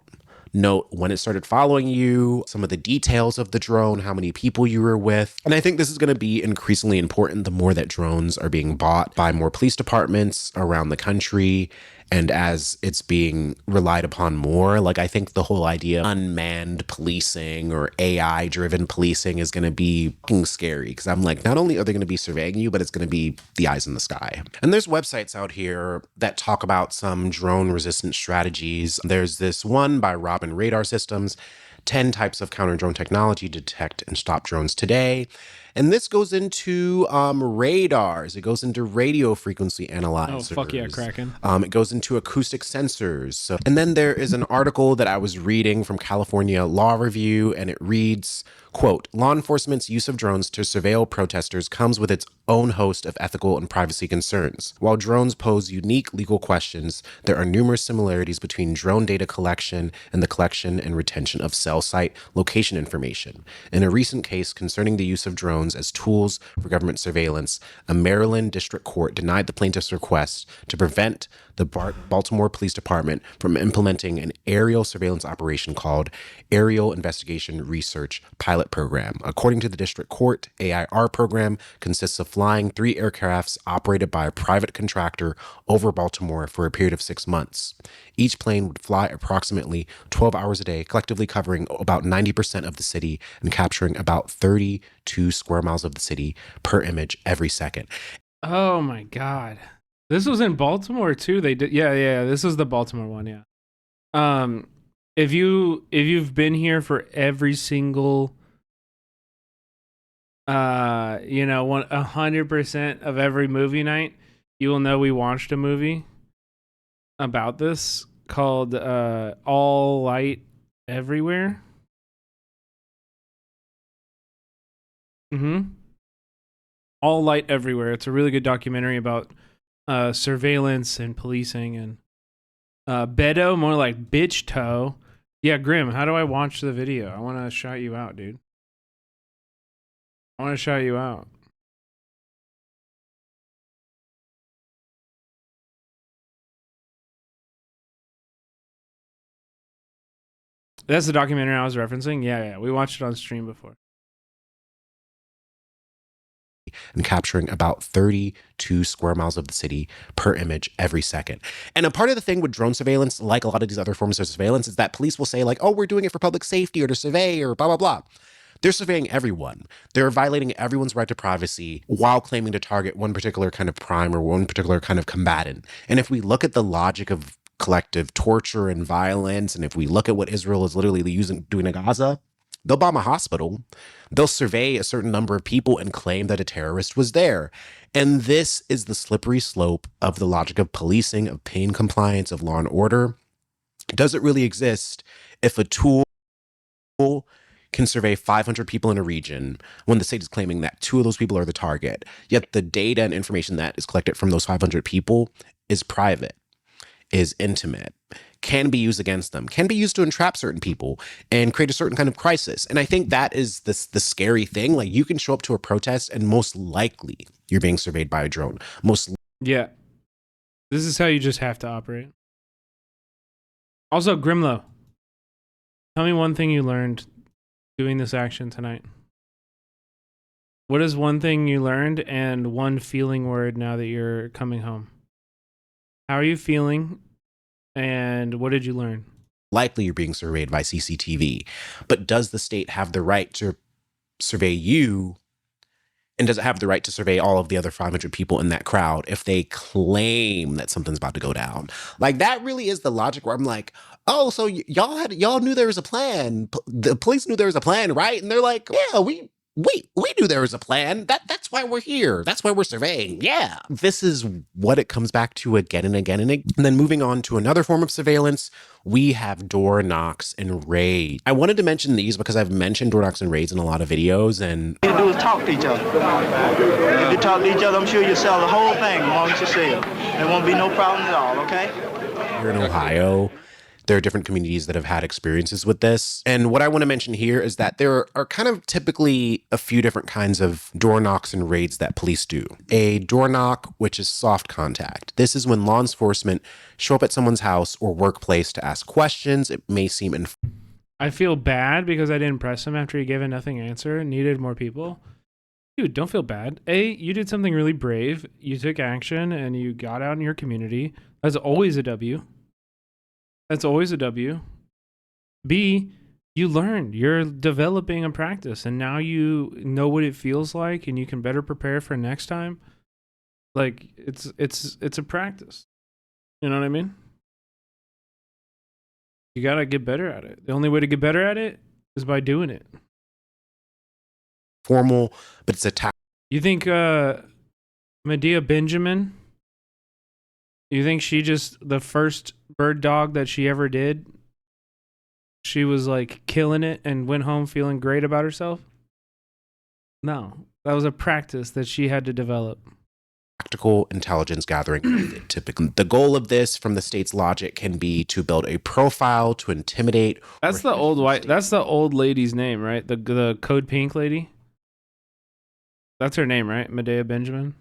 S11: Note when it started following you, some of the details of the drone, how many people you were with. And I think this is going to be increasingly important the more that drones are being bought by more police departments around the country. And as it's being relied upon more, like I think the whole idea of unmanned policing or AI driven policing is going to be fucking scary. Because I'm like, not only are they going to be surveying you, but it's going to be the eyes in the sky. And there's websites out here that talk about some drone resistant strategies. There's this one by Robin Radar Systems, 10 types of counter drone technology to detect and stop drones today. And this goes into radars. It goes into radio frequency analyzers.
S2: Oh, fuck yeah, Kraken.
S11: It goes into acoustic sensors. So, and then there is an article that I was reading from California Law Review, and it reads, Quote, law enforcement's use of drones to surveil protesters comes with its own host of ethical and privacy concerns. While drones pose unique legal questions, there are numerous similarities between drone data collection and the collection and retention of cell site location information. In a recent case concerning the use of drones as tools for government surveillance, a Maryland district court denied the plaintiff's request to prevent the Baltimore Police Department from implementing an aerial surveillance operation called Aerial Investigation Research Pilot Program. According to the district court, AIR program consists of flying 3 aircrafts operated by a private contractor over Baltimore for a period of 6 months. Each plane would fly approximately 12 hours a day, collectively covering about 90% of the city and capturing about 32 square miles of the city per image every second.
S2: Oh my God. This was in Baltimore too. They did. Yeah. This was the Baltimore one. Yeah. If you've been here for every single, 100% of every movie night, you will know we watched a movie about this called All Light Everywhere. All Light Everywhere. It's a really good documentary about surveillance and policing, and Beto, more like bitch toe. Yeah, Grim, how do I watch the video? I want to shout you out, dude. I want to shout you out. That's the documentary I was referencing? Yeah. We watched it on stream before.
S11: And capturing about 32 square miles of the city per image every second. And a part of the thing with drone surveillance, like a lot of these other forms of surveillance, is that police will say like, oh, we're doing it for public safety or to survey or blah, blah, blah. They're surveying everyone. They're violating everyone's right to privacy while claiming to target one particular kind of crime or one particular kind of combatant. And if we look at the logic of collective torture and violence, and if we look at what Israel is literally doing to Gaza, they'll bomb a hospital. They'll survey a certain number of people and claim that a terrorist was there. And this is the slippery slope of the logic of policing, of pain compliance, of law and order. Does it really exist if a tool can survey 500 people in a region when the state is claiming that 2 of those people are the target, yet the data and information that is collected from those 500 people is private, is intimate, can be used against them, can be used to entrap certain people and create a certain kind of crisis. And I think that is the scary thing. Like, you can show up to a protest and most likely you're being surveyed by a drone.
S2: Yeah. This is how you just have to operate. Also, Grimlow, tell me one thing you learned doing this action tonight. What is one thing you learned and one feeling word now that you're coming home? How are you feeling? And what did you learn?
S11: Likely you're being surveyed by CCTV, but does the state have the right to survey you? And does it have the right to survey all of the other 500 people in that crowd if they claim that something's about to go down? Like, that really is the logic where I'm like, oh, so y'all knew there was a plan. The police knew there was a plan, right? And they're like, yeah, we knew there was a plan. That's why we're here. That's why we're surveying. Yeah. This is what it comes back to again and again and again. And then moving on to another form of surveillance, we have door knocks and raids. I wanted to mention these because I've mentioned door knocks and raids in a lot of videos, and
S9: you do is talk to each other. If you talk to each other, I'm sure you'll sell the whole thing amongst yourself. There won't be no problem at all, okay?
S11: Here in Ohio, there are different communities that have had experiences with this. And what I want to mention here is that there are kind of typically a few different kinds of door knocks and raids that police do. A door knock, which is soft contact. This is when law enforcement show up at someone's house or workplace to ask questions. It may seem
S2: I feel bad because I didn't press him after he gave a nothing answer and needed more people. Dude, don't feel bad. A, you did something really brave. You took action and you got out in your community. That's always a W. That's always a W. B, you learned. You're developing a practice, and now you know what it feels like, and you can better prepare for next time. Like, it's a practice. You know what I mean? You gotta get better at it. The only way to get better at it is by doing it.
S11: Formal, but it's a
S2: You think Medea Benjamin? You think she just the first bird dog that she ever did? she was like killing it and went home feeling great about herself? No, that was a practice that she had to develop.
S11: Practical intelligence gathering method. Typically, the goal of this, from the state's logic, can be to build a profile to intimidate.
S2: That's the old white. That's the old lady's name, right? The Code Pink lady. That's her name, right? Medea Benjamin.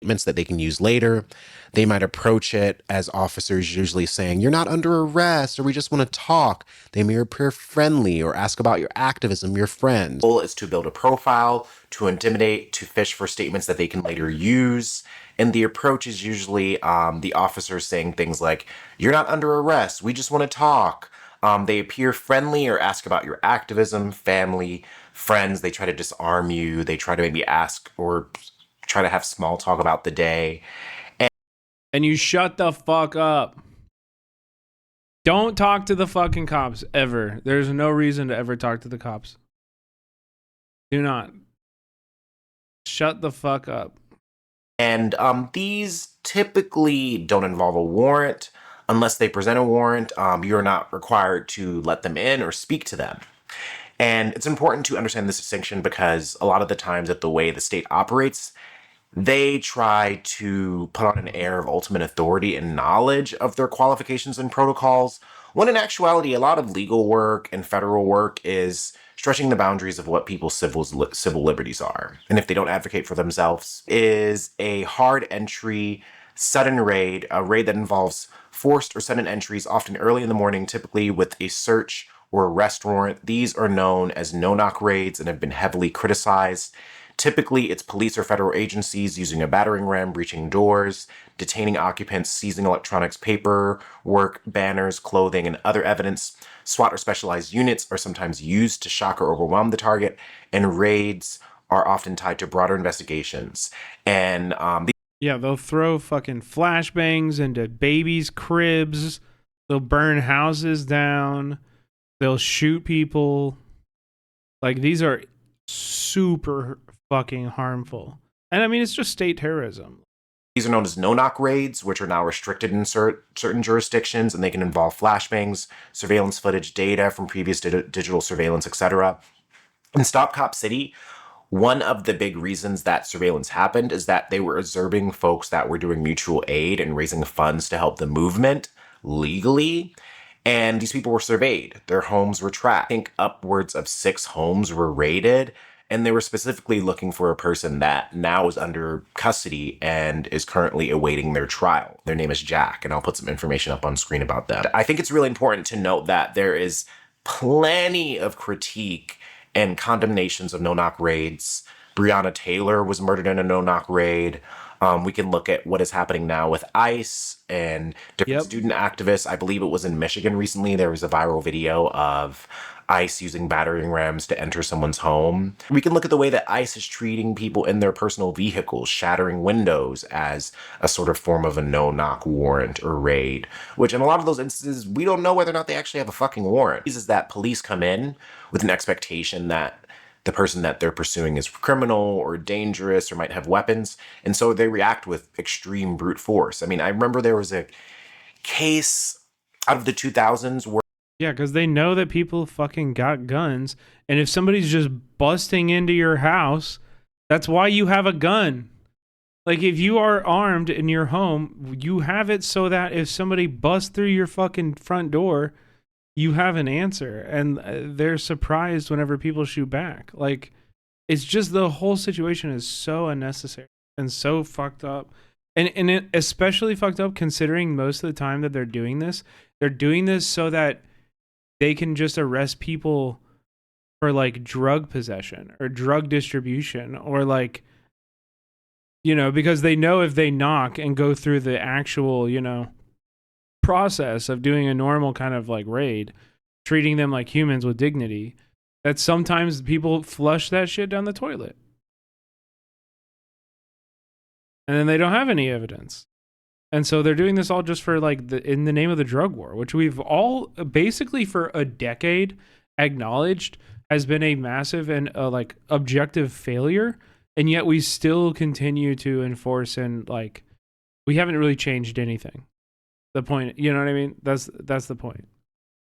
S11: That they can use later. They might approach it as officers usually saying, "You're not under arrest," or "We just want to talk." They may appear friendly or ask about your activism, your friends. The goal is to build a profile, to intimidate, to fish for statements that they can later use. And the approach is usually the officers saying things like, "You're not under arrest. We just want to talk." They appear friendly or ask about your activism, family, friends. They try to disarm you. They try to maybe ask or try to have small talk about the day.
S2: And you shut the fuck up. Don't talk to the fucking cops ever. There's no reason to ever talk to the cops. Do not. Shut the fuck up.
S11: And these typically don't involve a warrant. Unless they present a warrant, you're not required to let them in or speak to them. And it's important to understand this distinction because a lot of the times that the way the state operates, they try to put on an air of ultimate authority and knowledge of their qualifications and protocols, when in actuality, a lot of legal work and federal work is stretching the boundaries of what people's civil liberties are. And if they don't advocate for themselves, is a hard entry, sudden raid, a raid that involves forced or sudden entries, often early in the morning, typically with a search or arrest warrant. These are known as no-knock raids and have been heavily criticized. Typically, it's police or federal agencies using a battering ram, breaching doors, detaining occupants, seizing electronics, paperwork, banners, clothing, and other evidence. SWAT or specialized units are sometimes used to shock or overwhelm the target, and raids are often tied to broader investigations. And
S2: yeah, they'll throw fucking flashbangs into babies' cribs. They'll burn houses down. They'll shoot people. Like, these are super fucking harmful. And I mean, it's just state terrorism.
S11: These are known as no-knock raids, which are now restricted in certain jurisdictions, and they can involve flashbangs, surveillance footage, data from previous digital surveillance, etc. In Stop Cop City, one of the big reasons that surveillance happened is that they were observing folks that were doing mutual aid and raising funds to help the movement legally. And these people were surveyed. Their homes were tracked. I think upwards of 6 homes were raided. And they were specifically looking for a person that now is under custody and is currently awaiting their trial. Their name is Jack, and I'll put some information up on screen about them. I think it's really important to note that there is plenty of critique and condemnations of no-knock raids. Breonna Taylor was murdered in a no-knock raid. We can look at what is happening now with ICE and different student activists. I believe it was in Michigan recently. There was a viral video of ICE using battering rams to enter someone's home. We can look at the way that ICE is treating people in their personal vehicles, shattering windows as a sort of form of a no-knock warrant or raid, which in a lot of those instances, we don't know whether or not they actually have a fucking warrant. Is that police come in with an expectation that the person that they're pursuing is criminal or dangerous or might have weapons, and so they react with extreme brute force. I mean, I remember there was a case out of the 2000s where
S2: yeah, because they know that people fucking got guns. And if somebody's just busting into your house, that's why you have a gun. Like, if you are armed in your home, you have it so that if somebody busts through your fucking front door, you have an answer. And they're surprised whenever people shoot back. Like, it's just the whole situation is so unnecessary and so fucked up. And it especially fucked up considering most of the time that they're doing this so that they can just arrest people for like drug possession or drug distribution or like, you know, because they know if they knock and go through the actual, you know, process of doing a normal kind of like raid, treating them like humans with dignity, that sometimes people flush that shit down the toilet. And then they don't have any evidence. And so they're doing this all just for like in the name of the drug war, which we've all basically for a decade acknowledged has been a massive and like objective failure. And yet we still continue to enforce, and like we haven't really changed anything. The point, you know what I mean? That's the point.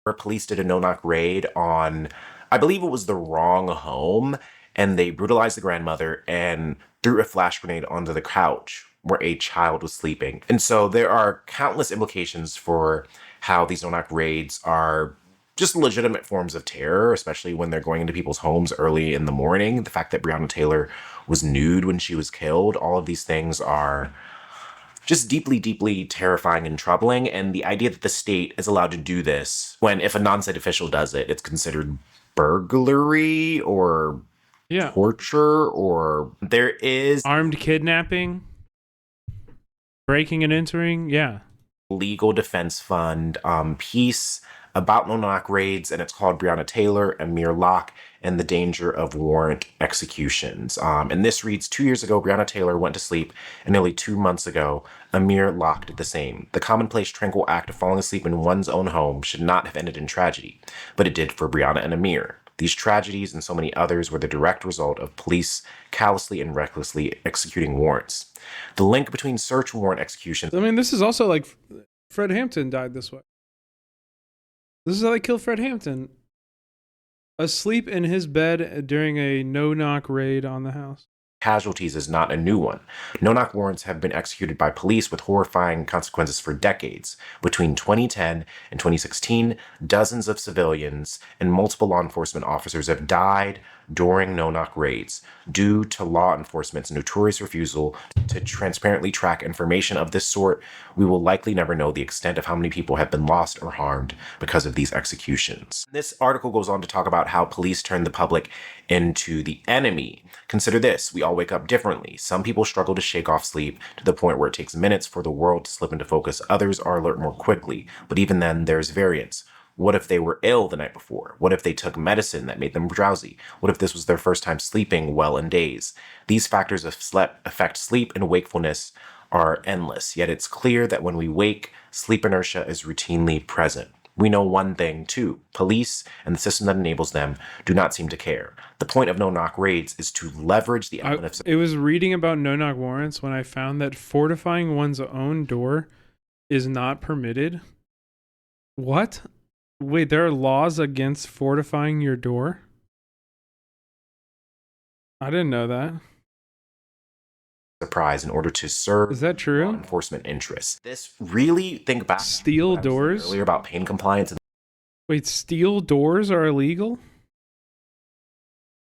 S11: where police did a no-knock raid on, I believe it was the wrong home, and they brutalized the grandmother and threw a flash grenade onto the couch where a child was sleeping. And so there are countless implications for how these no-knock raids are just legitimate forms of terror, especially when they're going into people's homes early in the morning. The fact that Breonna Taylor was nude when she was killed, all of these things are just deeply, deeply terrifying and troubling. And the idea that the state is allowed to do this, when if a non-state official does it, it's considered burglary or torture, or there is
S2: armed kidnapping, breaking and entering. Yeah.
S11: Legal defense fund piece about no-knock raids, and it's called Breonna Taylor, Amir Locke, and the Danger of Warrant Executions. And this reads, 2 years ago, Breonna Taylor went to sleep, and nearly 2 months ago, Amir Locke did the same. The commonplace, tranquil act of falling asleep in one's own home should not have ended in tragedy, but it did for Breonna and Amir. These tragedies and so many others were the direct result of police callously and recklessly executing warrants. The link between search warrant executions...
S2: I mean, this is also like Fred Hampton died this way. This is how they killed Fred Hampton. Asleep in his bed during a no-knock raid on the house.
S11: Casualties is not a new one. No-knock warrants have been executed by police with horrifying consequences for decades. Between 2010 and 2016, dozens of civilians and multiple law enforcement officers have died during no-knock raids due to law enforcement's notorious refusal to transparently track information of this sort. We will likely never know the extent of how many people have been lost or harmed because of these executions. This article goes on to talk about how police turn the public into the enemy. Consider this: we all wake up differently. Some people struggle to shake off sleep to the point where it takes minutes for the world to slip into focus. Others are alert more quickly, but even then there's variance. What if they were ill the night before? What if they took medicine that made them drowsy? What if this was their first time sleeping well in days? These factors affect sleep and wakefulness are endless, yet it's clear that when we wake, sleep inertia is routinely present. We know one thing, too. Police and the system that enables them do not seem to care. The point of no-knock raids is to leverage the element of...
S2: It was reading about no-knock warrants when I found that fortifying one's own door is not permitted. What? Wait, there are laws against fortifying your door? I didn't know that.
S11: Surprise in order to serve
S2: is that true?
S11: Law enforcement interests. This really, think back
S2: steel doors
S11: earlier about pain compliance.
S2: Wait, steel doors are illegal?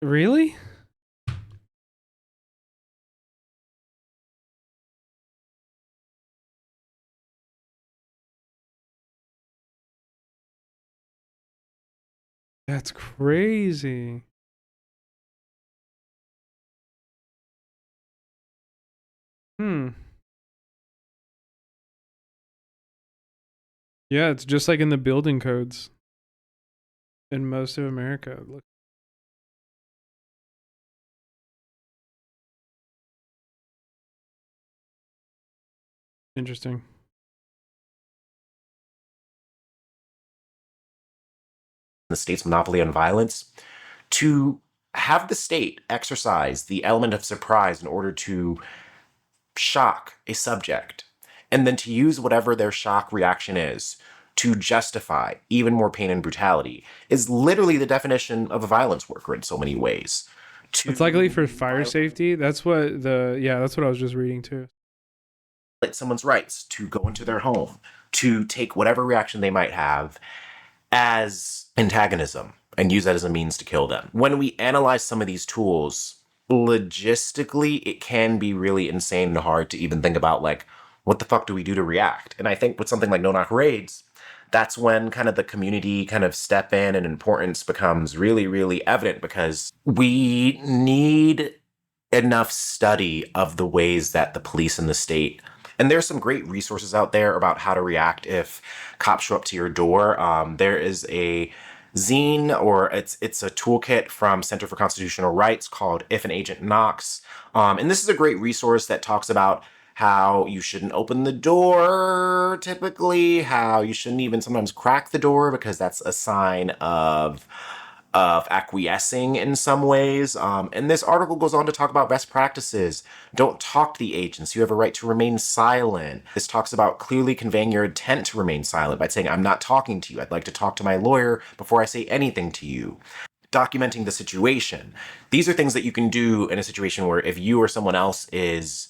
S2: Really? That's crazy. Yeah, it's just like in the building codes in most of America. Look. Interesting.
S11: The state's monopoly on violence, to have the state exercise the element of surprise in order to shock a subject, and then to use whatever their shock reaction is to justify even more pain and brutality, is literally the definition of a violence worker in so many ways.
S2: It's likely for fire safety. That's what that's what I was just reading too.
S11: Someone's rights to go into their home, to take whatever reaction they might have as antagonism and use that as a means to kill them. When we analyze some of these tools, logistically, it can be really insane and hard to even think about, like, what the fuck do we do to react? And I think with something like no-knock raids, that's when kind of the community kind of step in and importance becomes really, really evident, because we need enough study of the ways that the police and the state, and there's some great resources out there about how to react if cops show up to your door. There is a zine, or it's a toolkit from Center for Constitutional Rights called If an Agent Knocks. And this is a great resource that talks about how you shouldn't open the door typically, how you shouldn't even sometimes crack the door because that's a sign of of acquiescing in some ways. And this article goes on to talk about best practices. Don't talk to the agents. You have a right to remain silent. This talks about clearly conveying your intent to remain silent by saying, I'm not talking to you. I'd like to talk to my lawyer before I say anything to you. Documenting the situation. These are things that you can do in a situation where if you or someone else is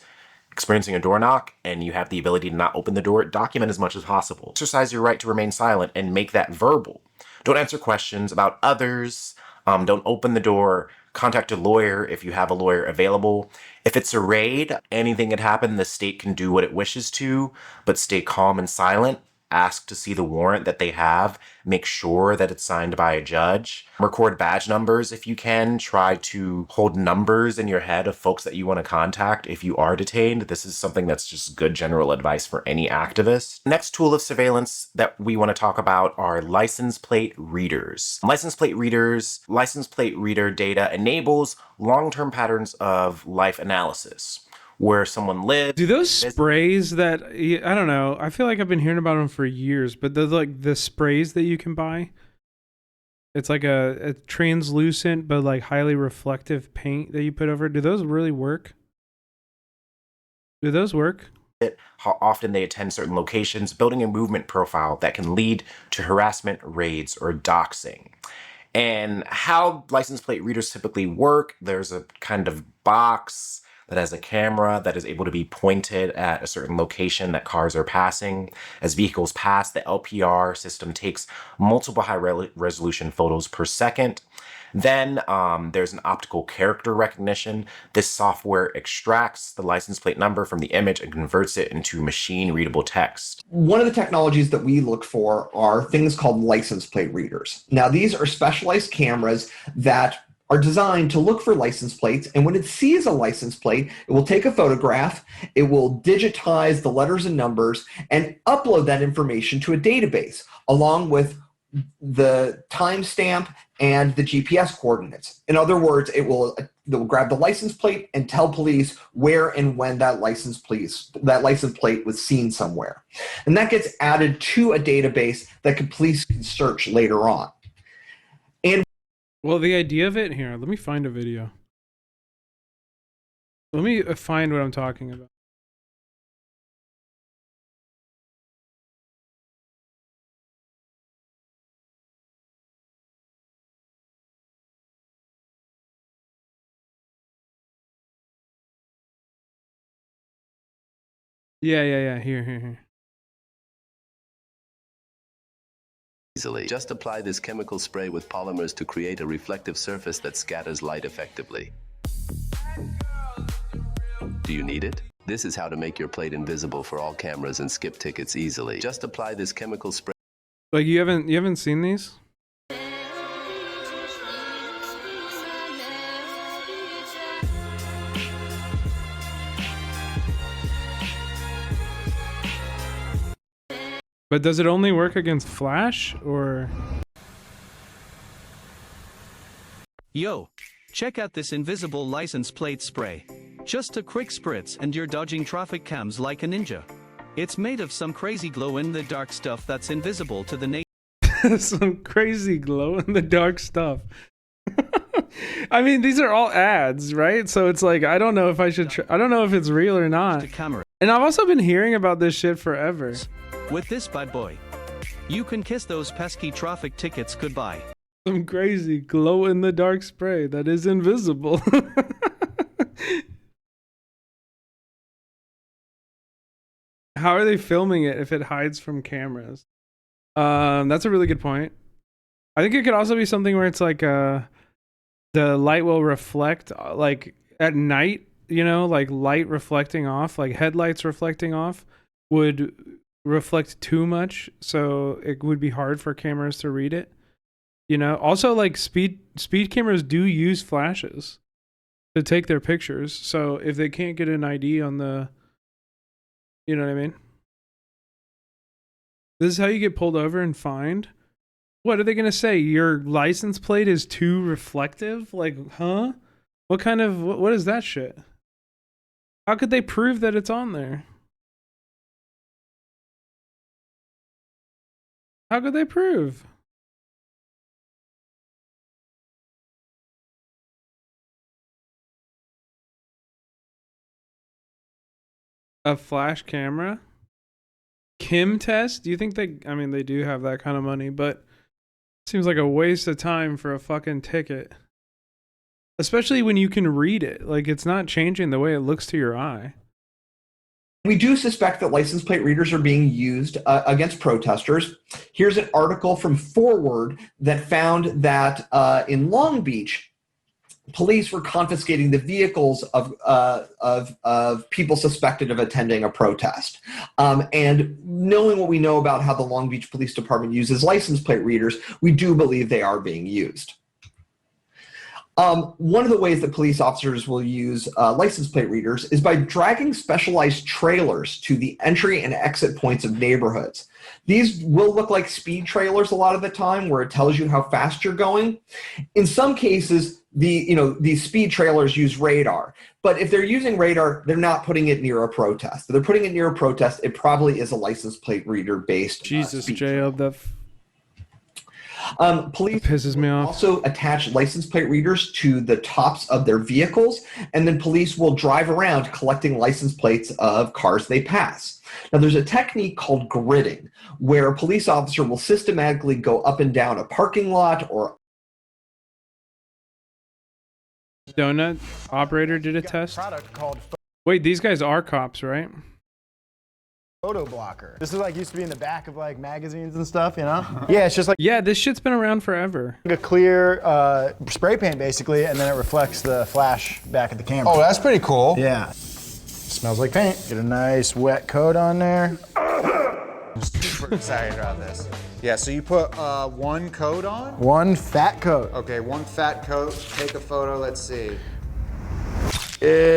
S11: experiencing a door knock and you have the ability to not open the door, document as much as possible. Exercise your right to remain silent and make that verbal. Don't answer questions about others. Don't open the door. Contact a lawyer if you have a lawyer available. If it's a raid, anything can happen. The state can do what it wishes to, but stay calm and silent. Ask to see the warrant that they have. Make sure that it's signed by a judge. Record badge numbers if you can. Try to hold numbers in your head of folks that you want to contact if you are detained. This is something that's just good general advice for any activist. Next tool of surveillance that we want to talk about are license plate readers. License plate reader data enables long-term patterns of life analysis, where someone lives.
S2: Do those sprays that, I don't know, I feel like I've been hearing about them for years, but those like the sprays that you can buy, it's like a translucent but like highly reflective paint that you put over. Do those really work? Do those work?
S11: How often they attend certain locations, building a movement profile that can lead to harassment, raids, or doxing. And how license plate readers typically work, there's a kind of box that has a camera that is able to be pointed at a certain location that cars are passing. As vehicles pass, the LPR system takes multiple high-resolution photos per second. Then there's an optical character recognition. This software extracts the license plate number from the image and converts it into machine-readable text.
S7: One of the technologies that we look for are things called license plate readers. Now, these are specialized cameras that are designed to look for license plates, and when it sees a license plate, it will take a photograph, it will digitize the letters and numbers, and upload that information to a database, along with the timestamp and the GPS coordinates. In other words, it will grab the license plate and tell police where and when that license plate was seen somewhere. And that gets added to a database that police can search later on. And
S2: well, the idea of it here, let me find a video. Let me find what I'm talking about. Yeah. Here.
S10: Easily. Just apply this chemical spray with polymers to create a reflective surface that scatters light effectively. Do you need it? This is how to make your plate invisible for all cameras and skip tickets easily. Just apply this chemical spray.
S2: Like you haven't seen these? But does it only work against Flash, or?
S12: Yo, check out this invisible license plate spray. Just a quick spritz and you're dodging traffic cams like a ninja. It's made of some crazy glow-in-the-dark stuff that's invisible to the naked.
S2: Some crazy glow-in-the-dark stuff. I mean, these are all ads, right? So it's like, I don't know if I should I don't know if it's real or not. And I've also been hearing about this shit forever.
S12: With this bad boy, you can kiss those pesky traffic tickets goodbye.
S2: Some crazy glow-in-the-dark spray that is invisible. How are they filming it if it hides from cameras? That's a really good point. I think it could also be something where it's like the light will reflect like at night, you know, like light reflecting off, like headlights reflecting off would reflect too much, so it would be hard for cameras to read it. You know, also like speed cameras do use flashes to take their pictures, so if they can't get an ID on the, you know what I mean? This is how you get pulled over and fined. What are they gonna say? Your license plate is too reflective? Like, huh? What kind of what is that shit? How could they prove that it's on there? How could they prove? A flash camera? Kim test? Do you think they do have that kind of money, but it seems like a waste of time for a fucking ticket. Especially when you can read it. Like, it's not changing the way it looks to your eye.
S7: We do suspect that license plate readers are being used against protesters. Here's an article from Forward that found that in Long Beach, police were confiscating the vehicles of people suspected of attending a protest. And knowing what we know about how the Long Beach Police Department uses license plate readers, we do believe they are being used. One of the ways that police officers will use license plate readers is by dragging specialized trailers to the entry and exit points of neighborhoods. These will look like speed trailers a lot of the time, where it tells you how fast you're going. In some cases, these speed trailers use radar, but if they're using radar, they're not putting it near a protest. If they're putting it near a protest, it probably is a license plate reader based.
S2: Jesus, J.O.,
S7: police
S2: pisses me off.
S7: Also attach license plate readers to the tops of their vehicles, and then police will drive around collecting license plates of cars they pass. Now, there's a technique called gridding, where a police officer will systematically go up and down a parking lot or
S2: Donut operator did a test. Wait, these guys are cops, right?
S13: Photo blocker. This is like used to be in the back of like magazines and stuff, you know? Yeah, it's just like,
S2: yeah, this shit's been around forever.
S13: a clear spray paint basically, and then it reflects the flash back at the camera.
S14: Oh, that's pretty cool.
S13: Yeah. Smells like paint. Get a nice wet coat on there.
S14: I'm super excited about this. Yeah, so you put one coat on?
S13: One fat coat.
S14: Okay, one fat coat. Take a photo, let's see.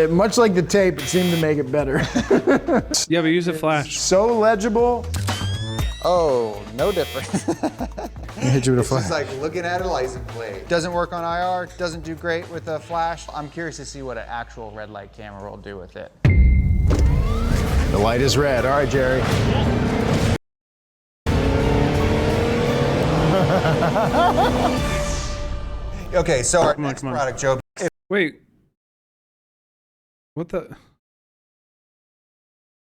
S13: Much like the tape, it seemed to make it better.
S2: Yeah, but use a flash.
S13: So legible.
S14: Oh, no difference.
S13: Hit you with a
S14: It's
S13: flash.
S14: just like looking at a license plate. Doesn't work on IR, doesn't do great with a flash. I'm curious to see what an actual red light camera will do with it.
S13: The light is red. All right, Jerry.
S14: Okay, so our next product, Joe.
S2: Wait. What the?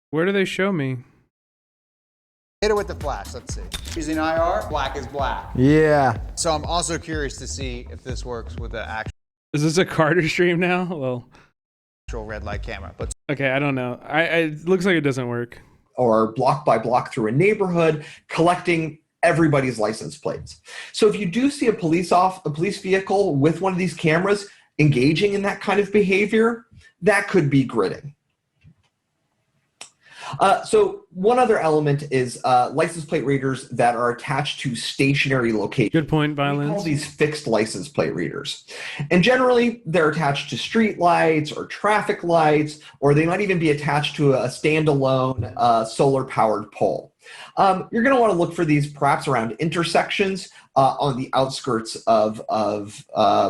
S2: Where do they show me?
S14: Hit it with the flash, let's see. Using IR, black is black.
S13: Yeah.
S14: So I'm also curious to see if this works with the
S2: Is this a Carter stream now? Well,
S14: actual red light camera. But
S2: okay, I don't know. It looks like it doesn't work.
S7: Or block by block through a neighborhood, collecting everybody's license plates. So if you do see a police vehicle with one of these cameras engaging in that kind of behavior, that could be gridding. So one other element is license plate readers that are attached to stationary locations.
S2: Good point, Violence.
S7: We call these fixed license plate readers. And generally, they're attached to street lights or traffic lights, or they might even be attached to a standalone solar-powered pole. You're going to want to look for these perhaps around intersections on the outskirts of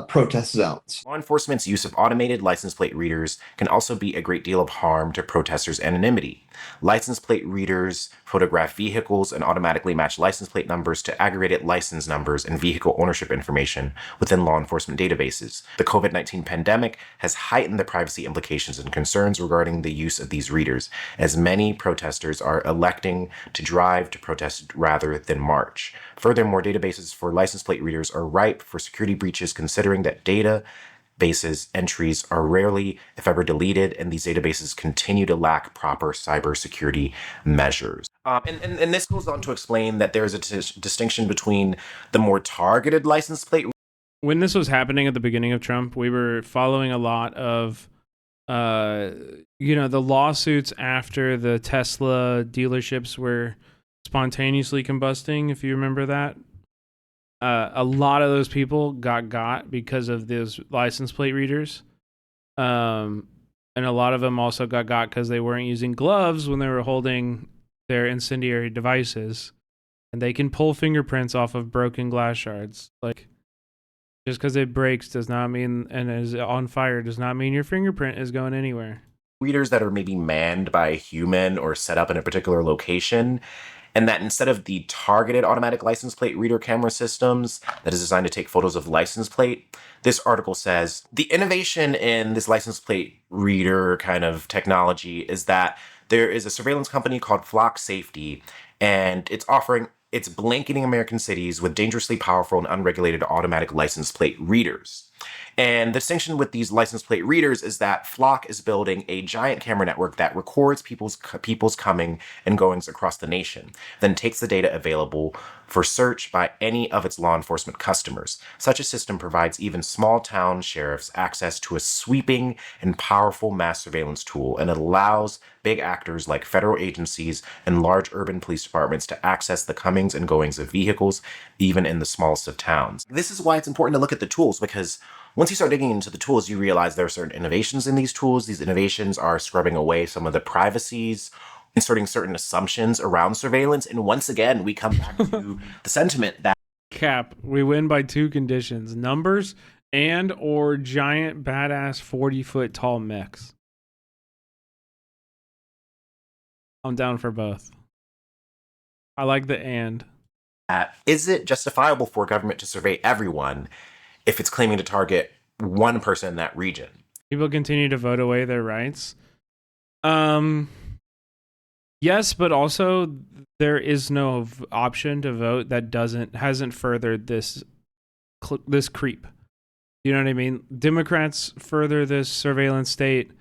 S7: protest zones.
S15: Law enforcement's use of automated license plate readers can also be a great deal of harm to protesters' anonymity. License plate readers photograph vehicles and automatically match license plate numbers to aggregated license numbers and vehicle ownership information within law enforcement databases. The COVID-19 pandemic has heightened the privacy implications and concerns regarding the use of these readers, as many protesters are electing to drive to protest rather than march. Furthermore, databases for license plate readers are ripe for security breaches, considering that databases entries are rarely, if ever, deleted, and these databases continue to lack proper cybersecurity measures. And this goes on to explain that there's a distinction between the more targeted license plate.
S2: When this was happening at the beginning of Trump, we were following a lot of, the lawsuits after the Tesla dealerships were spontaneously combusting, if you remember that. A lot of those people got because of those license plate readers. And a lot of them also got because they weren't using gloves when they were holding their incendiary devices. And they can pull fingerprints off of broken glass shards. Like, just because it breaks does not mean, and is on fire does not mean your fingerprint is going anywhere.
S15: Readers that are maybe manned by a human or set up in a particular location, and that instead of the targeted automatic license plate reader camera systems that is designed to take photos of license plate, this article says, the innovation in this license plate reader kind of technology is that There is a surveillance company called Flock Safety, and it's blanketing American cities with dangerously powerful and unregulated automatic license plate readers. And the distinction with these license plate readers is that Flock is building a giant camera network that records people's coming and goings across the nation, then takes the data available for search by any of its law enforcement customers. Such a system provides even small town sheriffs access to a sweeping and powerful mass surveillance tool, and it allows big actors like federal agencies and large urban police departments to access the comings and goings of vehicles, even in the smallest of towns. This is why it's important to look at the tools, because once you start digging into the tools, you realize there are certain innovations in these tools. These innovations are scrubbing away some of the privacies, inserting certain assumptions around surveillance. And once again, we come back to the sentiment that
S2: Cap, we win by 2 conditions: numbers and or giant badass 40-foot tall mechs. I'm down for both. I like the and.
S15: Is it justifiable for a government to survey everyone if it's claiming to target one person in that region?
S2: People continue to vote away their rights. Yes, but also there is no option to vote that hasn't furthered this creep. You know what I mean? Democrats further this surveillance state.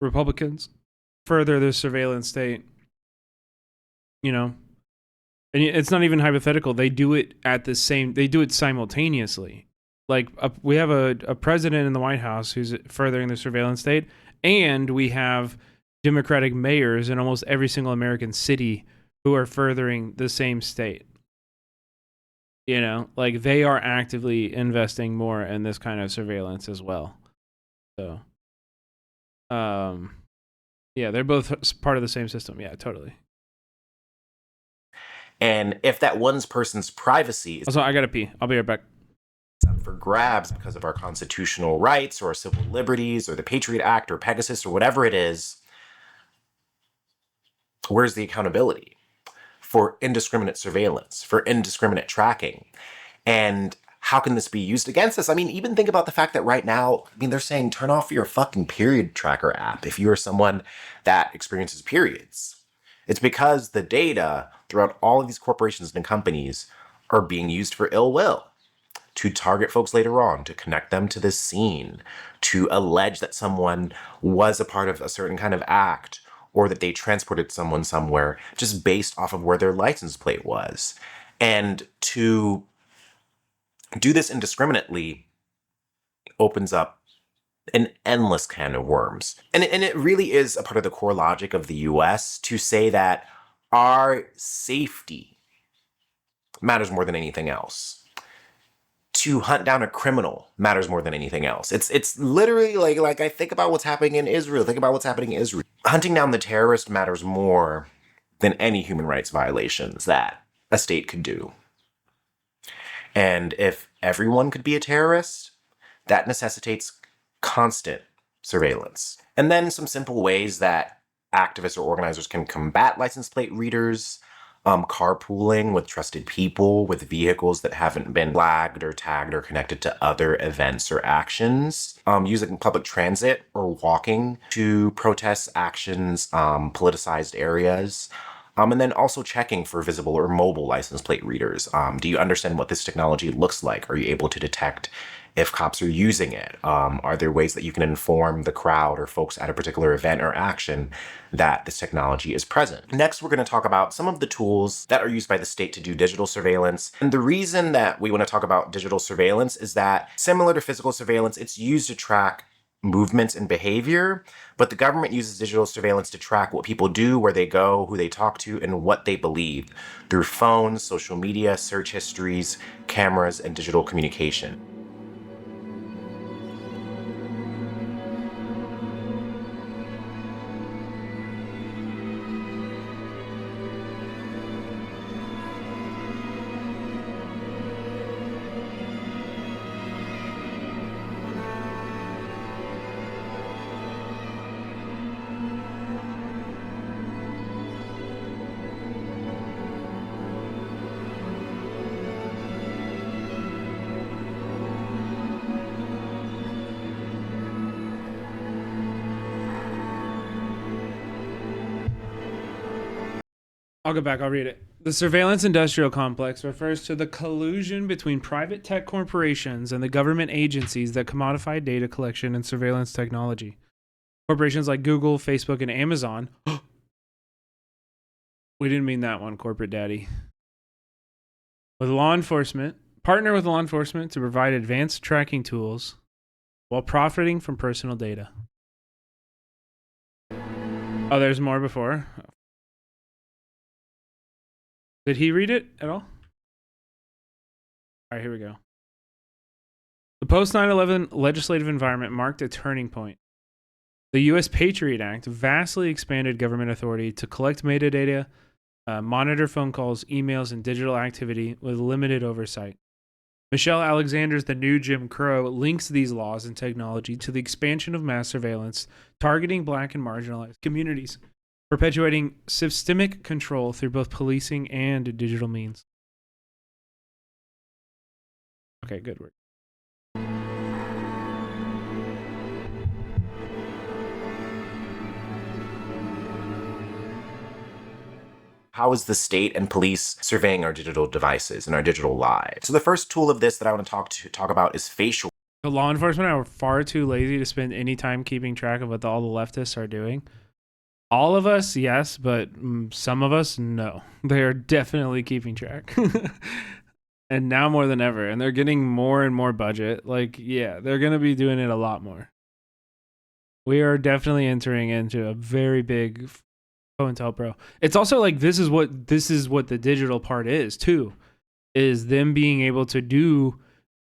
S2: Republicans further this surveillance state. You know, and it's not even hypothetical. They do it they do it simultaneously. Like we have a president in the White House who's furthering the surveillance state, and we have Democratic mayors in almost every single American city who are furthering the same state. You know, like they are actively investing more in this kind of surveillance as well. So, yeah, they're both part of the same system. Yeah, totally.
S15: And if that one person's privacy is...
S2: Also, I gotta pee. I'll be right back.
S15: ...up for grabs because of our constitutional rights or our civil liberties or the Patriot Act or Pegasus or whatever it is, where's the accountability for indiscriminate surveillance, for indiscriminate tracking? And how can this be used against us? I mean, even think about the fact that right now, I mean, they're saying turn off your fucking period tracker app if you're someone that experiences periods. It's because the data throughout all of these corporations and companies are being used for ill will, to target folks later on, to connect them to this scene, to allege that someone was a part of a certain kind of act, or that they transported someone somewhere just based off of where their license plate was. And to do this indiscriminately opens up an endless can of worms. And it really is a part of the core logic of the US to say that our safety matters more than anything else. To hunt down a criminal matters more than anything else. It's literally like I think about what's happening in Israel. Think about what's happening in Israel. Hunting down the terrorist matters more than any human rights violations that a state could do. And if everyone could be a terrorist, that necessitates constant surveillance. And then some simple ways that activists or organizers can combat license plate readers: carpooling with trusted people with vehicles that haven't been flagged or tagged or connected to other events or actions, using public transit or walking to protest actions, politicized areas, and then also checking for visible or mobile license plate readers. Do you understand what this technology looks like? Are you able to detect if cops are using it? Are there ways that you can inform the crowd or folks at a particular event or action that this technology is present? Next, we're going to talk about some of the tools that are used by the state to do digital surveillance. And the reason that we want to talk about digital surveillance is that, similar to physical surveillance, it's used to track movements and behavior, but the government uses digital surveillance to track what people do, where they go, who they talk to, and what they believe through phones, social media, search histories, cameras, and digital communication.
S2: I'll go back. I'll read it. The surveillance industrial complex refers to the collusion between private tech corporations and the government agencies that commodify data collection and surveillance technology. Corporations like Google, Facebook, and Amazon. We didn't mean that one, corporate daddy. With law enforcement, partner with law enforcement to provide advanced tracking tools while profiting from personal data. Oh, there's more before. Did he read it at all? All right, here we go. The post 9/11 legislative environment marked a turning point. The U.S. Patriot Act vastly expanded government authority to collect metadata, monitor phone calls, emails, and digital activity with limited oversight. Michelle Alexander's The New Jim Crow links these laws and technology to the expansion of mass surveillance, targeting black and marginalized communities, perpetuating systemic control through both policing and digital means. Okay, good work.
S15: How is the state and police surveying our digital devices and our digital lives? So the first tool of this that I want to talk about is facial.
S2: The law enforcement are far too lazy to spend any time keeping track of what all the leftists are doing. All of us, yes, but some of us, no. They are definitely keeping track. And now more than ever. And they're getting more and more budget. Like, yeah, they're going to be doing it a lot more. We are definitely entering into a very big COINTELPRO. It's also like this is what the digital part is too, is them being able to do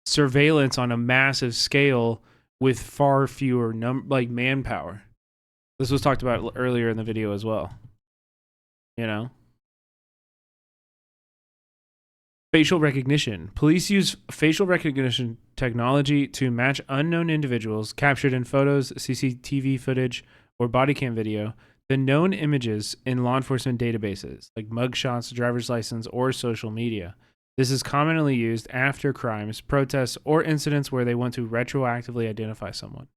S2: surveillance on a massive scale with far fewer manpower. This was talked about earlier in the video as well. You know? Facial recognition. Police use facial recognition technology to match unknown individuals captured in photos, CCTV footage, or body cam video, the known images in law enforcement databases, like mugshots, driver's license, or social media. This is commonly used after crimes, protests, or incidents where they want to retroactively identify someone.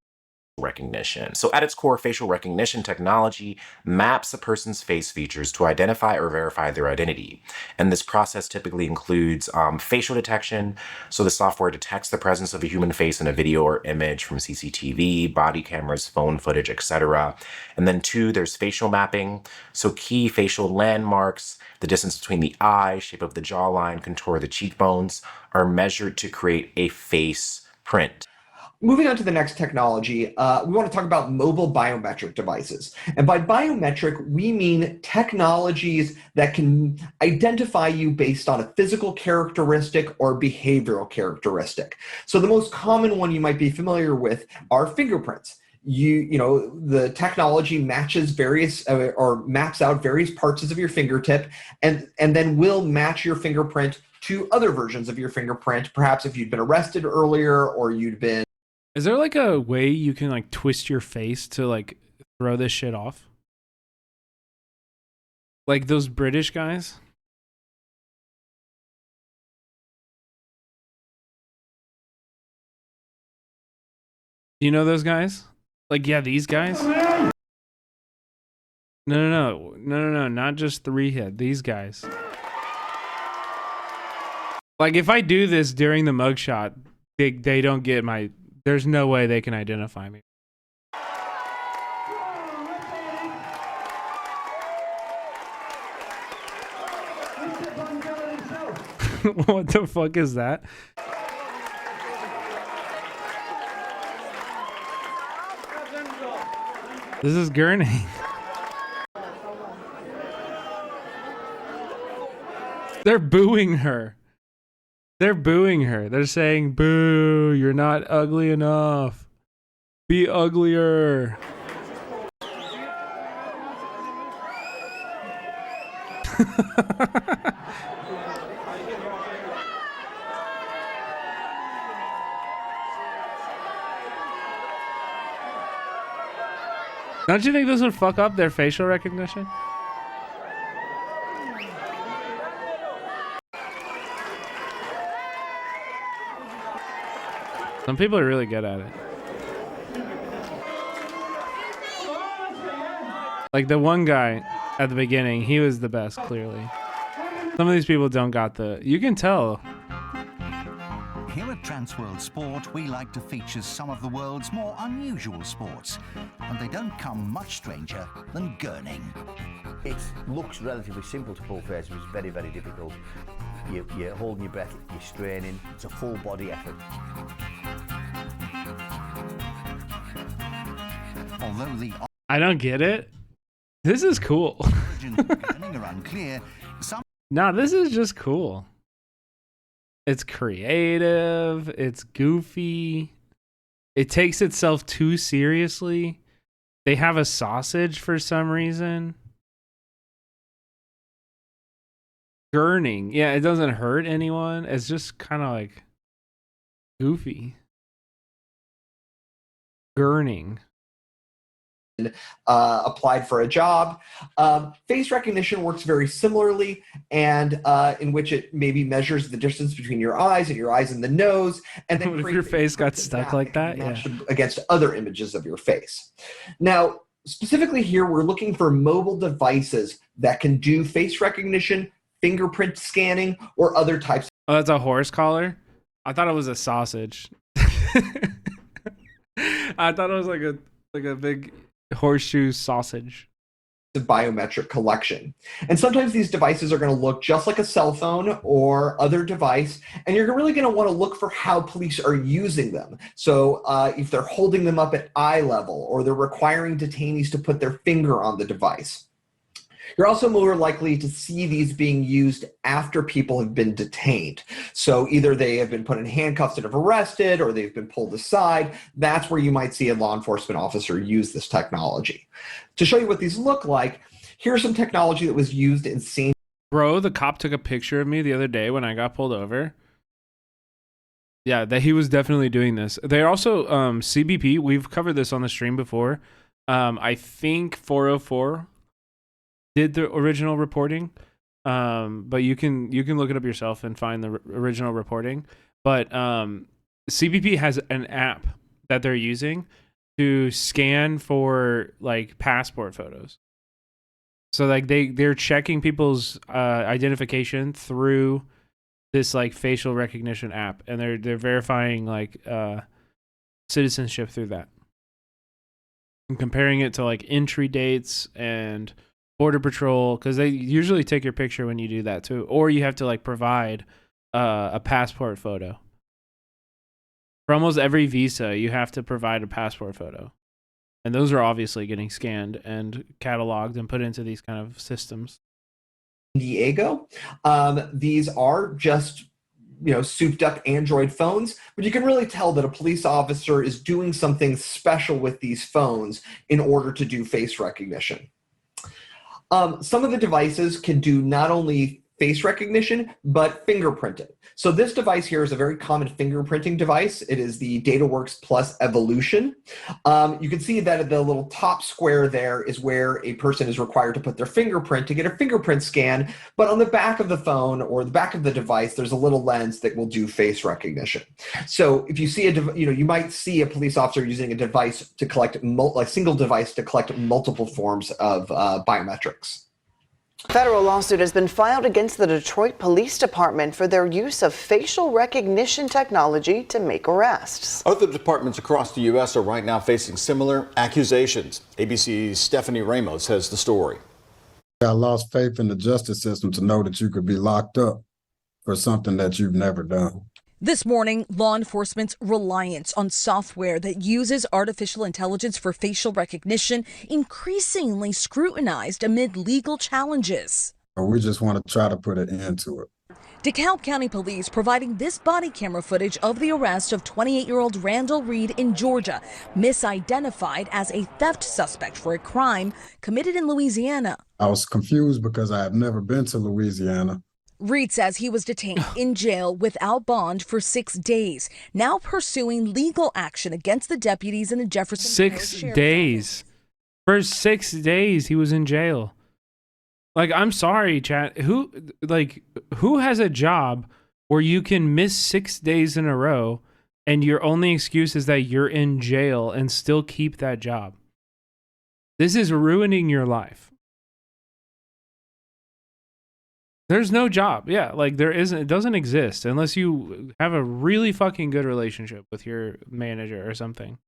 S15: Recognition. So at its core, facial recognition technology maps a person's face features to identify or verify their identity. And this process typically includes facial detection. So the software detects the presence of a human face in a video or image from CCTV, body cameras, phone footage, etc. And then 2, there's facial mapping. So key facial landmarks, the distance between the eye, shape of the jawline, contour of the cheekbones are measured to create a face print.
S7: Moving on to the next technology, we want to talk about mobile biometric devices. And by biometric, we mean technologies that can identify you based on a physical characteristic or behavioral characteristic. So the most common one you might be familiar with are fingerprints. You know, the technology matches various or maps out various parts of your fingertip and then will match your fingerprint to other versions of your fingerprint. Perhaps if you'd been arrested earlier or you'd been.
S2: Is there like a way you can like twist your face to like throw this shit off? Like those British guys? You know those guys? Like, yeah, these guys? No, not just 3head. These guys. Like, if I do this during the mugshot, they don't get my... There's no way they can identify me. What the fuck is that? This is Gurney. They're booing her. They're booing her. They're saying, boo, you're not ugly enough. Be uglier. Don't you think this would fuck up their facial recognition? Some people are really good at it. Like the one guy, at the beginning. He was the best, clearly. Some of these people don't got the... You can tell.
S16: Here at Transworld Sport, we like to feature some of the world's more unusual sports, and they don't come much stranger than gurning.
S17: It looks relatively simple to pull faces, but it's very, very difficult. You're holding your breath, you're straining, it's a full body effort.
S16: Although the
S2: I don't get it. This is cool.
S16: origins of gurning are unclear, some
S2: Nah, this is just cool. It's creative. It's goofy. It takes itself too seriously. They have a sausage for some reason. Gurning. Yeah, it doesn't hurt anyone. It's just kind of like goofy. Gurning.
S7: Applied for a job. Face recognition works very similarly, and in which it maybe measures the distance between your eyes and the nose, and then
S2: if your face got stuck like that, yeah,
S7: against other images of your face. Now, specifically here, we're looking for mobile devices that can do face recognition, fingerprint scanning, or other types.
S2: Oh, that's a horse collar? I thought it was a sausage. I thought it was like a big horseshoe sausage.
S7: The biometric collection. And sometimes these devices are going to look just like a cell phone or other device, and you're really going to want to look for how police are using them. So if they're holding them up at eye level, or they're requiring detainees to put their finger on the device. You're also more likely to see these being used after people have been detained. So either they have been put in handcuffs and have arrested, or they've been pulled aside. That's where you might see a law enforcement officer use this technology. To show you what these look like, here's some technology that was used in St.
S2: Bro, the cop took a picture of me the other day when I got pulled over. Yeah, that he was definitely doing this. They're also CBP. We've covered this on the stream before. I think 404 did the original reporting, but you can look it up yourself and find the original reporting. But CBP has an app that they're using to scan for like passport photos. So like they're checking people's identification through this like facial recognition app, and they're verifying like citizenship through that, and comparing it to like entry dates and Border Patrol, because they usually take your picture when you do that too, or you have to like provide a passport photo. For almost every visa, you have to provide a passport photo, and those are obviously getting scanned and cataloged and put into these kind of systems.
S7: Diego, these are just souped up Android phones, but you can really tell that a police officer is doing something special with these phones in order to do face recognition. Some of the devices can do not only face recognition, but fingerprinting. So this device here is a very common fingerprinting device. It is the DataWorks Plus Evolution. You can see that at the little top square there is where a person is required to put their fingerprint to get a fingerprint scan, but on the back of the phone or the back of the device, there's a little lens that will do face recognition. So if you see you might see a police officer using a device to collect a single device to collect multiple forms of biometrics.
S18: A federal lawsuit has been filed against the Detroit Police Department for their use of facial recognition technology to make arrests.
S19: Other departments across the U.S. are right now facing similar accusations. ABC's Stephanie Ramos has the story.
S25: I lost faith in the justice system to know that you could be locked up for something that you've never done.
S26: This morning, law enforcement's reliance on software that uses artificial intelligence for facial recognition increasingly scrutinized amid legal challenges.
S25: We just want to try to put an end to it.
S26: DeKalb County Police providing this body camera footage of the arrest of 28-year-old Randall Reed in Georgia, misidentified as a theft suspect for a crime committed in Louisiana.
S25: I was confused because I have never been to Louisiana.
S26: Reed says he was detained in jail without bond for 6 days, now pursuing legal action against the deputies in the Jefferson.
S2: 6 days. For 6 days, he was in jail. Like, I'm sorry, chat. Who has a job where you can miss 6 days in a row and your only excuse is that you're in jail and still keep that job? This is ruining your life. There's no job. Yeah, like there isn't. It doesn't exist unless you have a really fucking good relationship with your manager or something.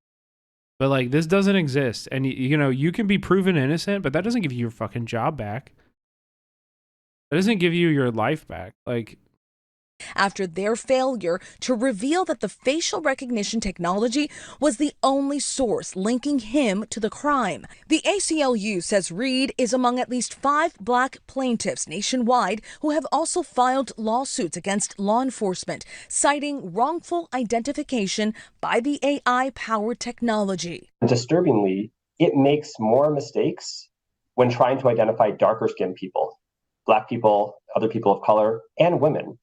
S2: But like this doesn't exist, and you know you can be proven innocent, but that doesn't give you your fucking job back. That doesn't give you your life back. Like,
S26: after their failure to reveal that the facial recognition technology was the only source linking him to the crime. The ACLU says Reed is among at least 5 black plaintiffs nationwide who have also filed lawsuits against law enforcement, citing wrongful identification by the AI-powered technology.
S1: Disturbingly, it makes more mistakes when trying to identify darker skinned people, black people, other people of color, and women.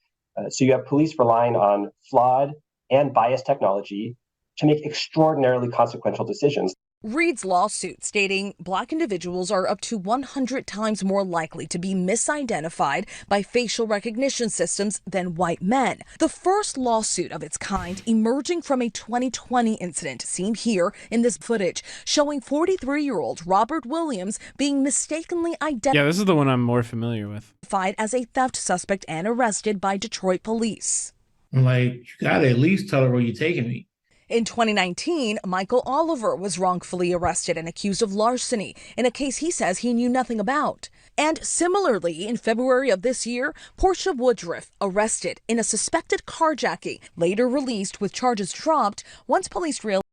S1: So you have police relying on flawed and biased technology to make extraordinarily consequential decisions.
S26: Reed's lawsuit stating black individuals are up to 100 times more likely to be misidentified by facial recognition systems than white men. The first lawsuit of its kind emerging from a 2020 incident seen here in this footage, showing 43-year-old Robert Williams being mistakenly identified.
S2: yeah, this is the one I'm more familiar with.
S26: As a theft suspect and arrested by Detroit police.
S4: Like, you gotta at least tell her where you're taking me.
S26: In 2019, Michael Oliver was wrongfully arrested and accused of larceny in a case he says he knew nothing about. And similarly, in February of this year, Portia Woodruff arrested in a suspected carjacking, later released with charges dropped once police realized.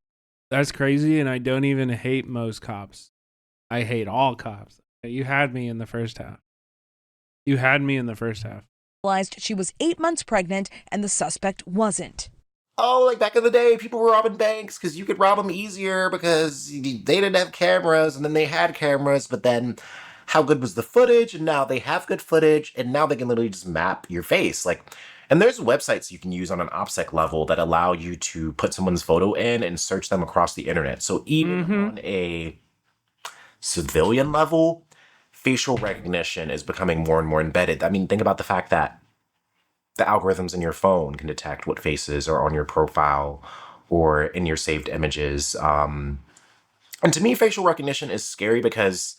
S2: That's crazy, and I don't even hate most cops. I hate all cops. You had me in the first half. You had me in the first half.
S26: Realized she was 8 months pregnant and the suspect wasn't.
S15: Oh, like back in the day, people were robbing banks because you could rob them easier because they didn't have cameras, and then they had cameras, but then how good was the footage? And now they have good footage, and now they can literally just map your face. Like, and there's websites you can use on an OPSEC level that allow you to put someone's photo in and search them across the internet. So even on a civilian level, facial recognition is becoming more and more embedded. I mean, think about the fact that the algorithms in your phone can detect what faces are on your profile or in your saved images. And to me, facial recognition is scary because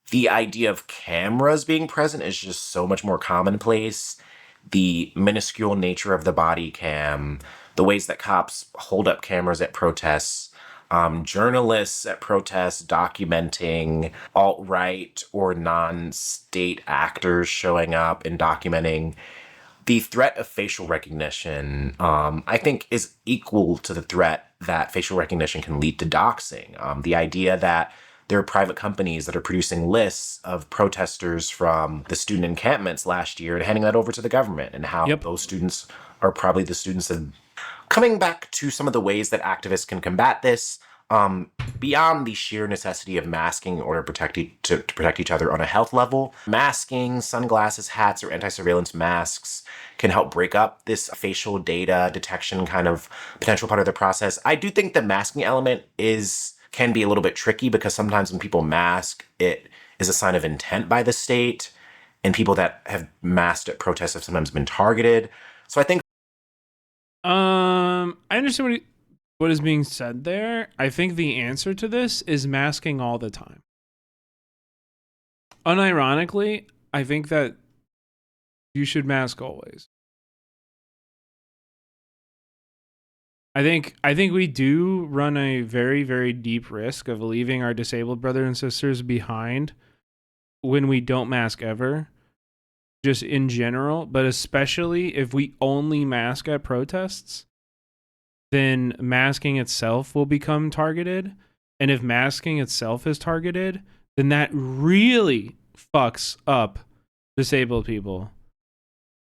S15: the idea of cameras being present is just so much more commonplace. The minuscule nature of the body cam, the ways that cops hold up cameras at protests, journalists at protests documenting alt-right or non-state actors showing up and documenting. The threat of facial recognition, I think, is equal to the threat that facial recognition can lead to doxing. The idea that there are private companies that are producing lists of protesters from the student encampments last year and handing that over to the government, and how those students are probably the students of... Coming back to some of the ways that activists can combat this, beyond the sheer necessity of masking in order to protect each other on a health level, masking, sunglasses, hats, or anti-surveillance masks can help break up this facial data detection kind of potential part of the process. I do think the masking element can be a little bit tricky because sometimes when people mask, it is a sign of intent by the state, and people that have masked at protests have sometimes been targeted. So I think...
S2: I understand what is being said there. I think the answer to this is masking all the time. Unironically, I think that you should mask always. I think we do run a very, very deep risk of leaving our disabled brothers and sisters behind when we don't mask ever, just in general, but especially if we only mask at protests, then masking itself will become targeted. And if masking itself is targeted, then that really fucks up disabled people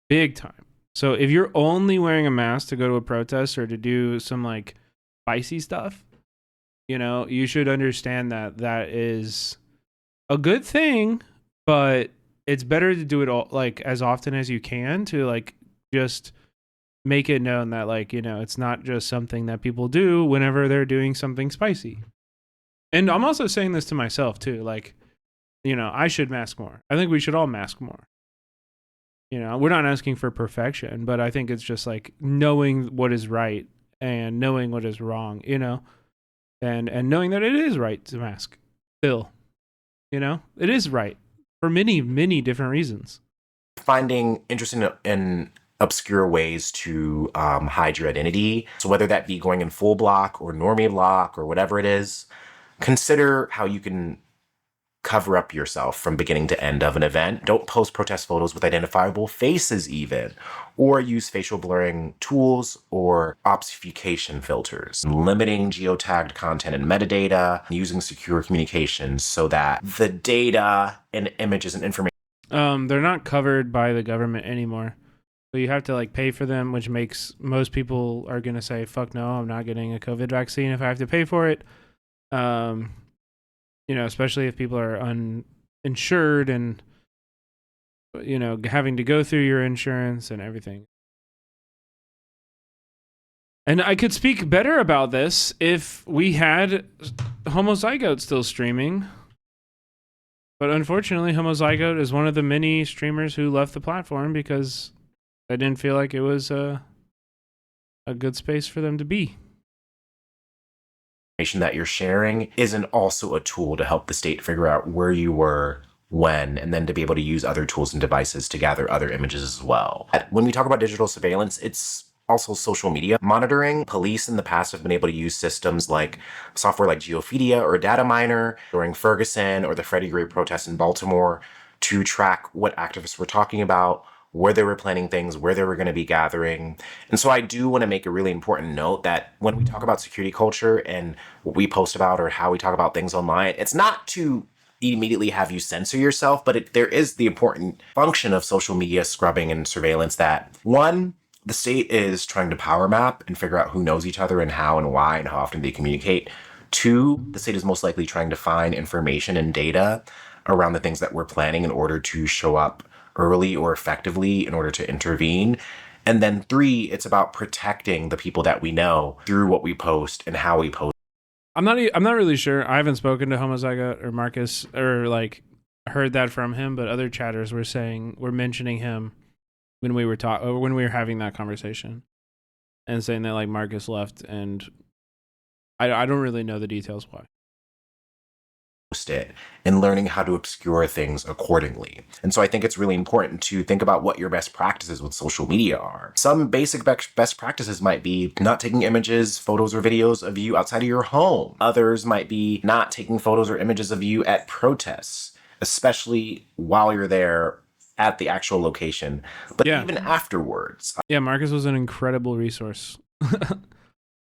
S2: big time. So if you're only wearing a mask to go to a protest or to do some like spicy stuff, you know, you should understand that that is a good thing, but it's better to do it all like as often as you can to like just make it known that like, you know, it's not just something that people do whenever they're doing something spicy. And I'm also saying this to myself too, like, you know, I should mask more. I think we should all mask more. You know, we're not asking for perfection, but I think it's just like knowing what is right and knowing what is wrong, you know, and knowing that it is right to mask still, you know, it is right for many, many different reasons.
S15: Finding interesting and obscure ways to hide your identity. So whether that be going in full block or normie block or whatever it is, consider how you can cover up yourself from beginning to end of an event. Don't post protest photos with identifiable faces even, or use facial blurring tools or obfuscation filters. Limiting geotagged content and metadata, using secure communications so that the data and images and information.
S2: They're not covered by the government anymore. So you have to like pay for them, which makes most people are going to say, fuck no, I'm not getting a COVID vaccine if I have to pay for it. You know, especially if people are uninsured and, you know, having to go through your insurance and everything. And I could speak better about this if we had Homozygote still streaming. But unfortunately, Homozygote is one of the many streamers who left the platform because I didn't feel like it was a good space for them to be.
S15: Information that you're sharing isn't also a tool to help the state figure out where you were, when, and then to be able to use other tools and devices to gather other images as well. When we talk about digital surveillance, it's also social media monitoring. Police in the past have been able to use systems like software like Geophedia or Data Miner during Ferguson or the Freddie Gray protests in Baltimore to track what activists were talking about, where they were planning things, where they were going to be gathering. And so I do want to make a really important note that when we talk about security culture and what we post about or how we talk about things online, it's not to immediately have you censor yourself, but there is the important function of social media scrubbing and surveillance that, one, the state is trying to power map and figure out who knows each other and how and why and how often they communicate. Two, the state is most likely trying to find information and data around the things that we're planning in order to show up early or effectively in order to intervene. And then three, it's about protecting the people that we know through what we post and how we post.
S2: I'm not really sure. I haven't spoken to Homozygote or Marcus or like heard that from him, but other chatters were mentioning him when we were having that conversation and saying that like Marcus left, and I don't really know the details why.
S15: It and learning how to obscure things accordingly. And so I think it's really important to think about what your best practices with social media are. Some basic best practices might be not taking images, photos, or videos of you outside of your home. Others might be not taking photos or images of you at protests, especially while you're there at the actual location, but even afterwards.
S2: Yeah, Marcus was an incredible resource.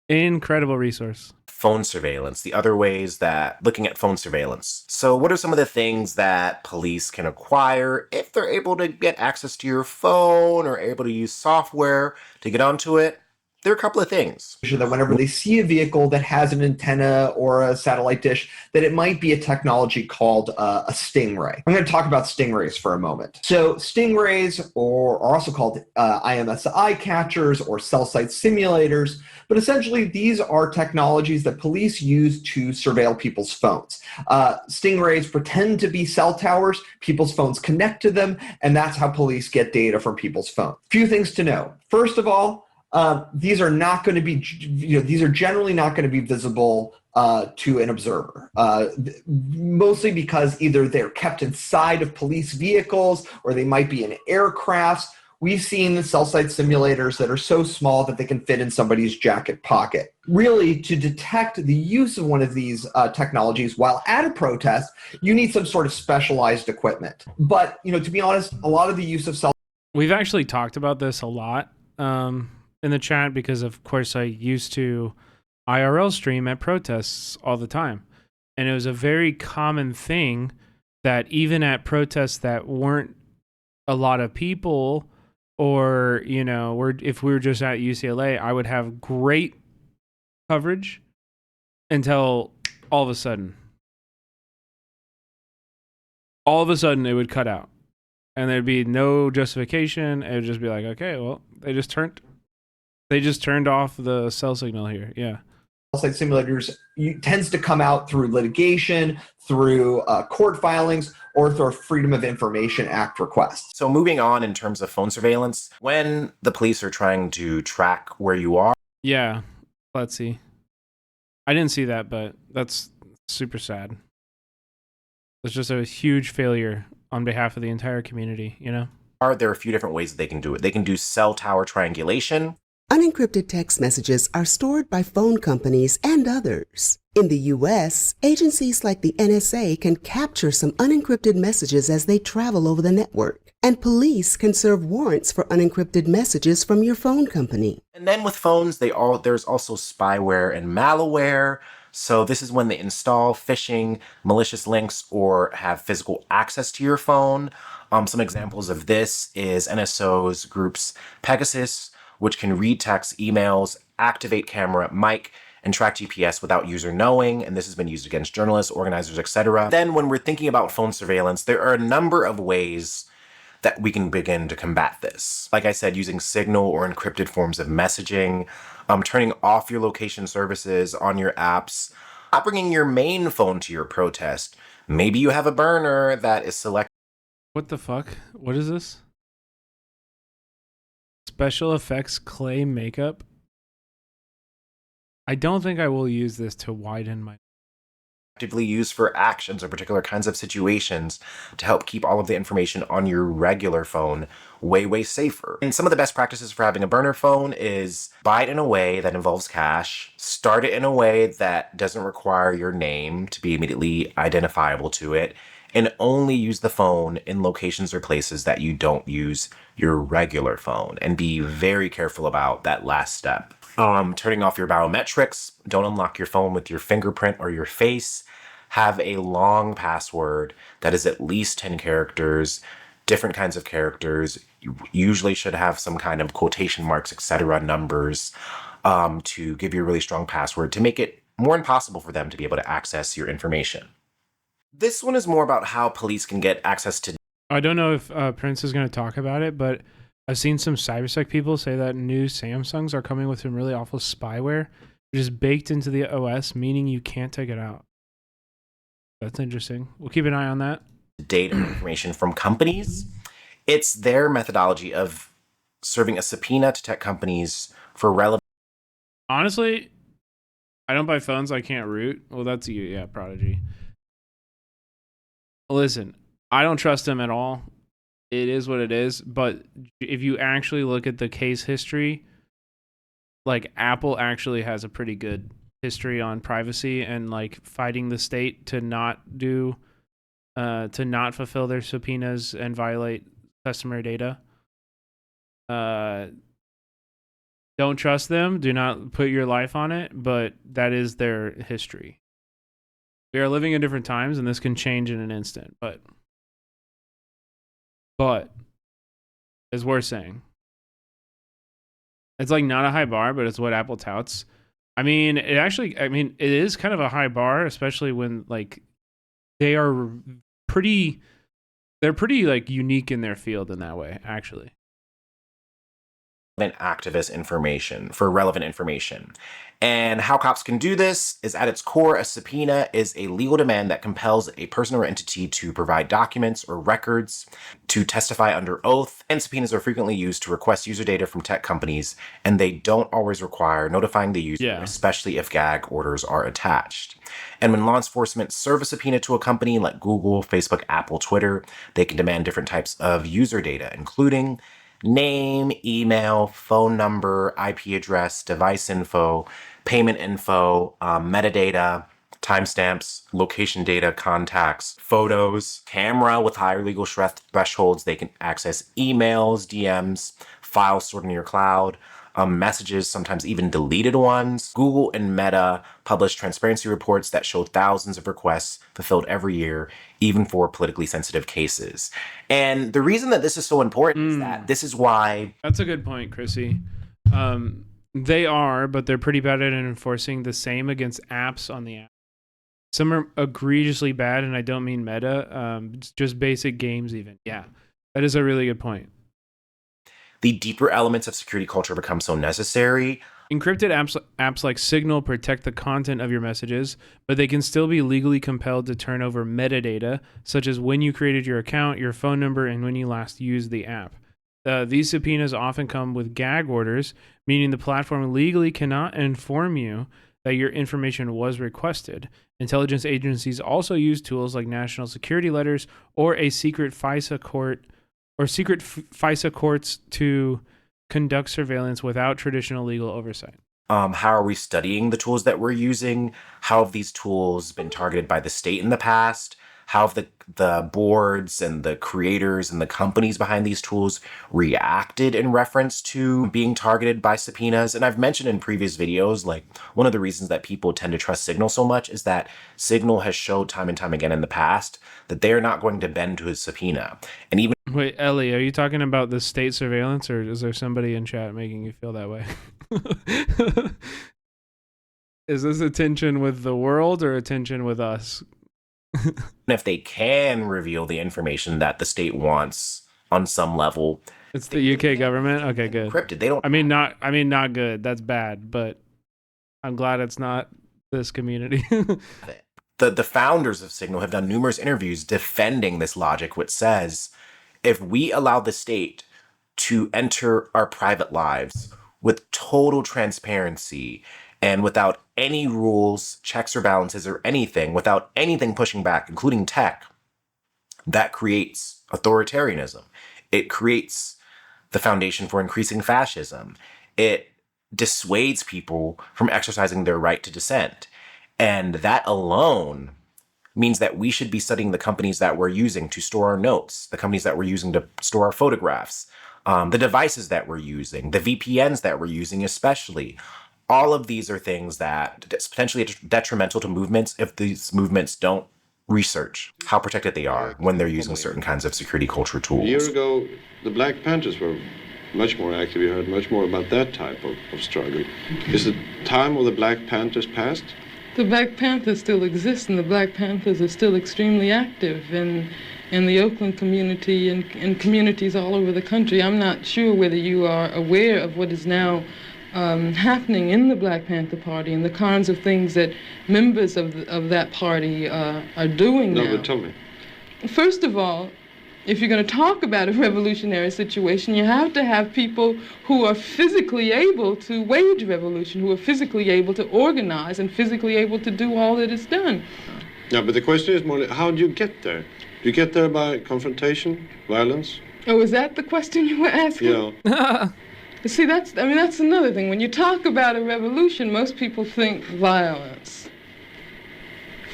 S2: Incredible resource.
S15: Phone surveillance, the other ways that looking at phone surveillance. So what are some of the things that police can acquire if they're able to get access to your phone or able to use software to get onto it? There are a couple of things.
S7: That whenever they see a vehicle that has an antenna or a satellite dish, that it might be a technology called a stingray. I'm going to talk about stingrays for a moment. So stingrays are also called IMSI catchers or cell site simulators, but essentially these are technologies that police use to surveil people's phones. Stingrays pretend to be cell towers, people's phones connect to them, and that's how police get data from people's phones. Few things to know. First of all, these are not going to be, these are generally not going to be visible to an observer, mostly because either they're kept inside of police vehicles or they might be in aircrafts. We've seen the cell site simulators that are so small that they can fit in somebody's jacket pocket. Really, to detect the use of one of these technologies while at a protest, you need some sort of specialized equipment. But, to be honest, a lot of the use of cell.
S2: We've actually talked about this a lot. In the chat, because of course I used to IRL stream at protests all the time, and it was a very common thing that even at protests that weren't a lot of people, or if we were just at UCLA, I would have great coverage until all of a sudden it would cut out and there'd be no justification. It would just be like, okay, well, they just turned off the cell signal here. Yeah.
S7: Cell site simulators tends to come out through litigation, through court filings, or through a Freedom of Information Act request.
S15: So moving on in terms of phone surveillance, when the police are trying to track where you are.
S2: Yeah. Let's see. I didn't see that, but that's super sad. It's just a huge failure on behalf of the entire community,
S15: There are a few different ways that they can do it. They can do cell tower triangulation.
S5: Unencrypted text messages are stored by phone companies and others. In the U.S., agencies like the NSA can capture some unencrypted messages as they travel over the network, and police can serve warrants for unencrypted messages from your phone company.
S15: And then with phones, there's also spyware and malware. So this is when they install phishing, malicious links, or have physical access to your phone. Some examples of this is NSO's groups Pegasus, which can read text, emails, activate camera, mic, and track GPS without user knowing, and this has been used against journalists, organizers, etc. Then when we're thinking about phone surveillance, there are a number of ways that we can begin to combat this. Like I said, using signal or encrypted forms of messaging, turning off your location services on your apps, not bringing your main phone to your protest. Maybe you have a burner that is selected.
S2: What the fuck? What is this? Special effects clay makeup? I don't think I will use this to widen my...
S15: Actively used for actions or particular kinds of situations to help keep all of the information on your regular phone way safer. And some of the best practices for having a burner phone is buy it in a way that involves cash, start it in a way that doesn't require your name to be immediately identifiable to it, and only use the phone in locations or places that you don't use your regular phone, and be very careful about that last step. Turning off your biometrics, don't unlock your phone with your fingerprint or your face. Have a long password that is at least 10 characters, different kinds of characters. You usually should have some kind of quotation marks, etc., numbers, to give you a really strong password to make it more impossible for them to be able to access your information. This one is more about how police can get access to...
S2: I don't know if Prince is going to talk about it, but I've seen some cybersec people say that new Samsungs are coming with some really awful spyware, which is baked into the OS, meaning you can't take it out. That's interesting. We'll keep an eye on that.
S15: Data information from companies. It's their methodology of serving a subpoena to tech companies for relevant...
S2: Honestly, I don't buy phones I can't root. Well, that's you, yeah, Prodigy. Listen, I don't trust them at all. It is what it is. But if you actually look at the case history, like Apple actually has a pretty good history on privacy and like fighting the state to not fulfill their subpoenas and violate customer data. Don't trust them. Do not put your life on it. But that is their history. We are living in different times, and this can change in an instant. But as we're saying, it's like not a high bar, but it's what Apple touts. I mean, it is kind of a high bar, especially when like they're pretty like unique in their field in that way, actually.
S15: Activist information for relevant information. And how cops can do this is, at its core, a subpoena is a legal demand that compels a person or entity to provide documents or records to testify under oath. And subpoenas are frequently used to request user data from tech companies, and they don't always require notifying the user, especially if gag orders are attached. And when law enforcement serve a subpoena to a company like Google, Facebook, Apple, Twitter, they can demand different types of user data, including name, email, phone number, IP address, device info, payment info, metadata, timestamps, location data, contacts, photos, camera with higher legal thresholds. They can access emails, DMs, files stored in your cloud, messages, sometimes even deleted ones. Google and Meta publish transparency reports that show thousands of requests fulfilled every year, even for politically sensitive cases. And the reason that this is so important is that this is why...
S2: That's a good point, Chrissy. They are, but they're pretty bad at enforcing the same against apps on the app. Some are egregiously bad, and I don't mean Meta, just basic games even. Yeah, that is a really good point.
S15: The deeper elements of security culture become so necessary.
S2: Encrypted apps like Signal protect the content of your messages, but they can still be legally compelled to turn over metadata, such as when you created your account, your phone number, and when you last used the app. These subpoenas often come with gag orders, meaning the platform legally cannot inform you that your information was requested. Intelligence agencies also use tools like national security letters or a secret FISA court or secret FISA courts to conduct surveillance without traditional legal oversight.
S15: How are we studying the tools that we're using? How have these tools been targeted by the state in the past? How have the boards and the creators and the companies behind these tools reacted in reference to being targeted by subpoenas? And I've mentioned in previous videos, like one of the reasons that people tend to trust Signal so much is that Signal has showed time and time again in the past that they are not going to bend to a subpoena. And even
S2: Wait, Ellie, are you talking about the state surveillance, or is there somebody in chat making you feel that way? Is this a tension with the world or a tension with us?
S15: if they can reveal the information that the state wants on some level,
S2: it's the UK government. Okay, good.
S15: Encrypted. They don't.
S2: I mean, not good. That's bad. But I'm glad it's not this community.
S15: The founders of Signal have done numerous interviews defending this logic, which says if we allow the state to enter our private lives with total transparency and without any rules, checks or balances or anything, without anything pushing back, including tech, that creates authoritarianism. It creates the foundation for increasing fascism. It dissuades people from exercising their right to dissent. And that alone means that we should be studying the companies that we're using to store our notes, the companies that we're using to store our photographs, the devices that we're using, the VPNs that we're using especially. All of these are things that it's potentially detrimental to movements if these movements don't research how protected they are when they're using certain kinds of security culture tools.
S6: A year ago, the Black Panthers were much more active. We heard much more about that type of struggle. Is the time of the Black Panthers past?
S20: The Black Panthers still exist, and the Black Panthers are still extremely active in the Oakland community and in communities all over the country. I'm not sure whether you are aware of what is now happening in the Black Panther Party and the kinds of things that members of that party are doing now.
S6: No, but tell me.
S20: First of all, if you're going to talk about a revolutionary situation, you have to have people who are physically able to wage revolution, who are physically able to organize and physically able to do all that is done.
S6: Yeah, but the question is more, how do you get there? Do you get there by confrontation, violence?
S20: Oh, is that the question you were asking?
S6: Yeah.
S20: See, that's another thing. When you talk about a revolution, most people think violence,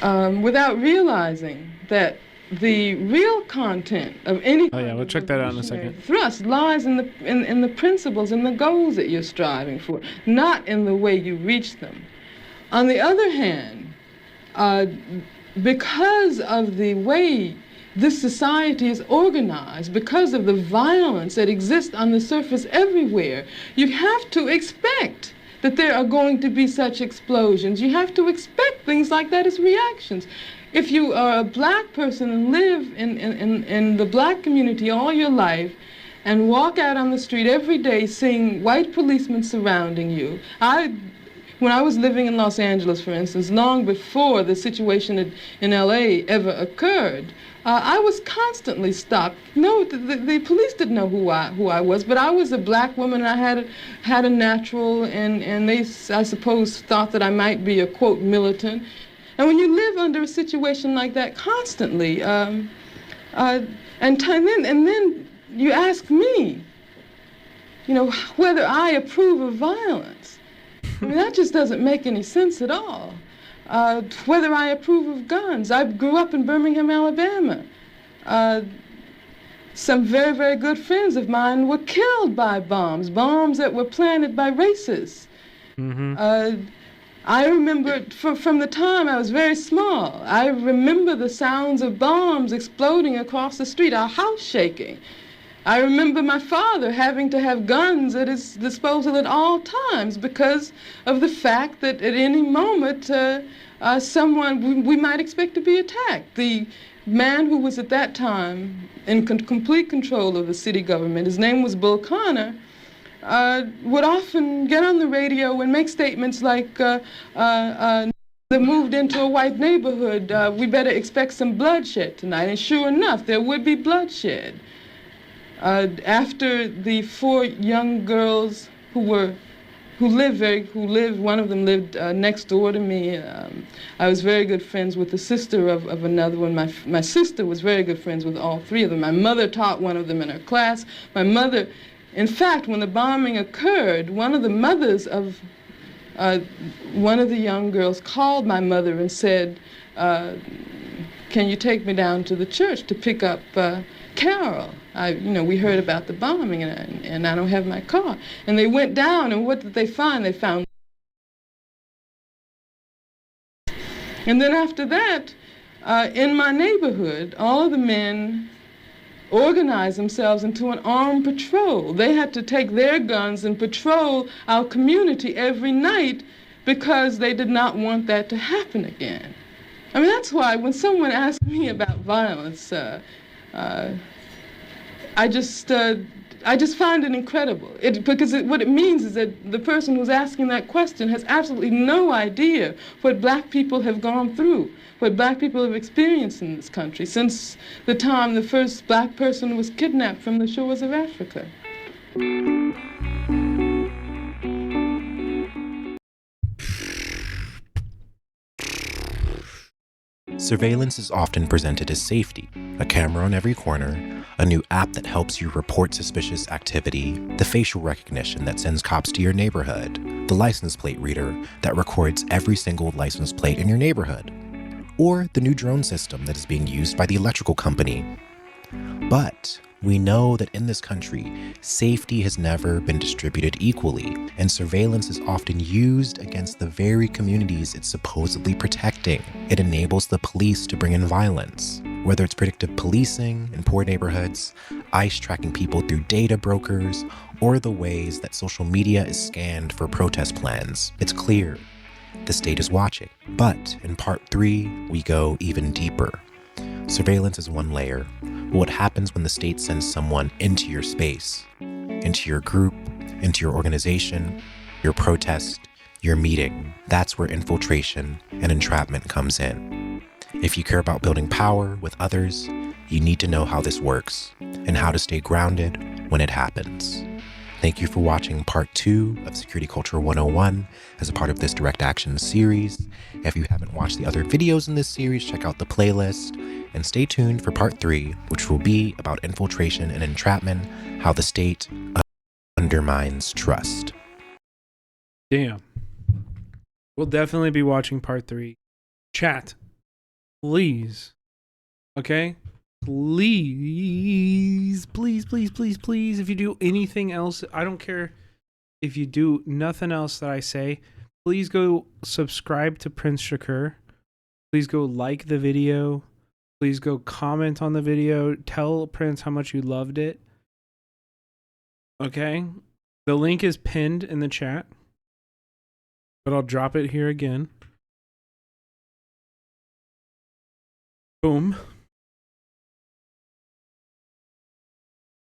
S20: without realizing that the real content of any
S2: we'll check that out in a second.
S20: Thrust lies in the principles and the goals that you're striving for, not in the way you reach them. On the other hand, because of the way this society is organized, because of the violence that exists on the surface everywhere, you have to expect that there are going to be such explosions. You have to expect things like that as reactions. If you are a black person and live in the black community all your life and walk out on the street every day seeing white policemen surrounding you, when I was living in Los Angeles, for instance, long before the situation in LA ever occurred, I was constantly stopped. No, the police didn't know who I was, but I was a black woman and I had a natural, and they, I suppose, thought that I might be a, quote, militant. And when you live under a situation like that constantly, and then you ask me, whether I approve of violence. I mean, that just doesn't make any sense at all. Whether I approve of guns. I grew up in Birmingham, Alabama. Some very, very good friends of mine were killed by bombs that were planted by racists. Mm-hmm. I remember from the time I was very small, I remember the sounds of bombs exploding across the street, our house shaking. I remember my father having to have guns at his disposal at all times because of the fact that at any moment we might expect to be attacked. The man who was at that time in complete control of the city government, his name was Bull Connor, would often get on the radio and make statements like, they moved into a white neighborhood, we better expect some bloodshed tonight. And sure enough, there would be bloodshed. After the 4 young girls who one of them lived next door to me. I was very good friends with the sister of another one. My sister was very good friends with all three of them. My mother taught one of them in her class. My mother, in fact, when the bombing occurred, one of the mothers of one of the young girls called my mother and said, can you take me down to the church to pick up Carol? We heard about the bombing and I don't have my car. And they went down, and what did they find? They found. And then after that, in my neighborhood, all of the men organized themselves into an armed patrol. They had to take their guns and patrol our community every night because they did not want that to happen again. I mean, that's why when someone asks me about violence, I just find it incredible. Because what it means is that the person who's asking that question has absolutely no idea what black people have gone through, what black people have experienced in this country since the time the first black person was kidnapped from the shores of Africa.
S15: Surveillance is often presented as safety. A camera on every corner, a new app that helps you report suspicious activity, the facial recognition that sends cops to your neighborhood, the license plate reader that records every single license plate in your neighborhood, or the new drone system that is being used by the electrical company. But we know that in this country, safety has never been distributed equally, and surveillance is often used against the very communities it's supposedly protecting. It enables the police to bring in violence, whether it's predictive policing in poor neighborhoods, ICE tracking people through data brokers, or the ways that social media is scanned for protest plans. It's clear the state is watching. But in part 3, we go even deeper. Surveillance is one layer. What happens when the state sends someone into your space, into your group, into your organization, your protest, your meeting? That's where infiltration and entrapment comes in. If you care about building power with others, you need to know how this works and how to stay grounded when it happens. Thank you for watching part 2 of Security Culture 101 as a part of this direct action series. If you haven't watched the other videos in this series, check out the playlist and stay tuned for part 3, which will be about infiltration and entrapment, how the state undermines trust.
S2: Damn. We'll definitely be watching part 3. Chat, please. Okay? Please, please, please, please, please. If you do anything else, I don't care if you do nothing else that I say, please go subscribe to Prince Shakur. Please go like the video. Please go comment on the video. Tell Prince how much you loved it. Okay? The link is pinned in the chat, but I'll drop it here again. Boom.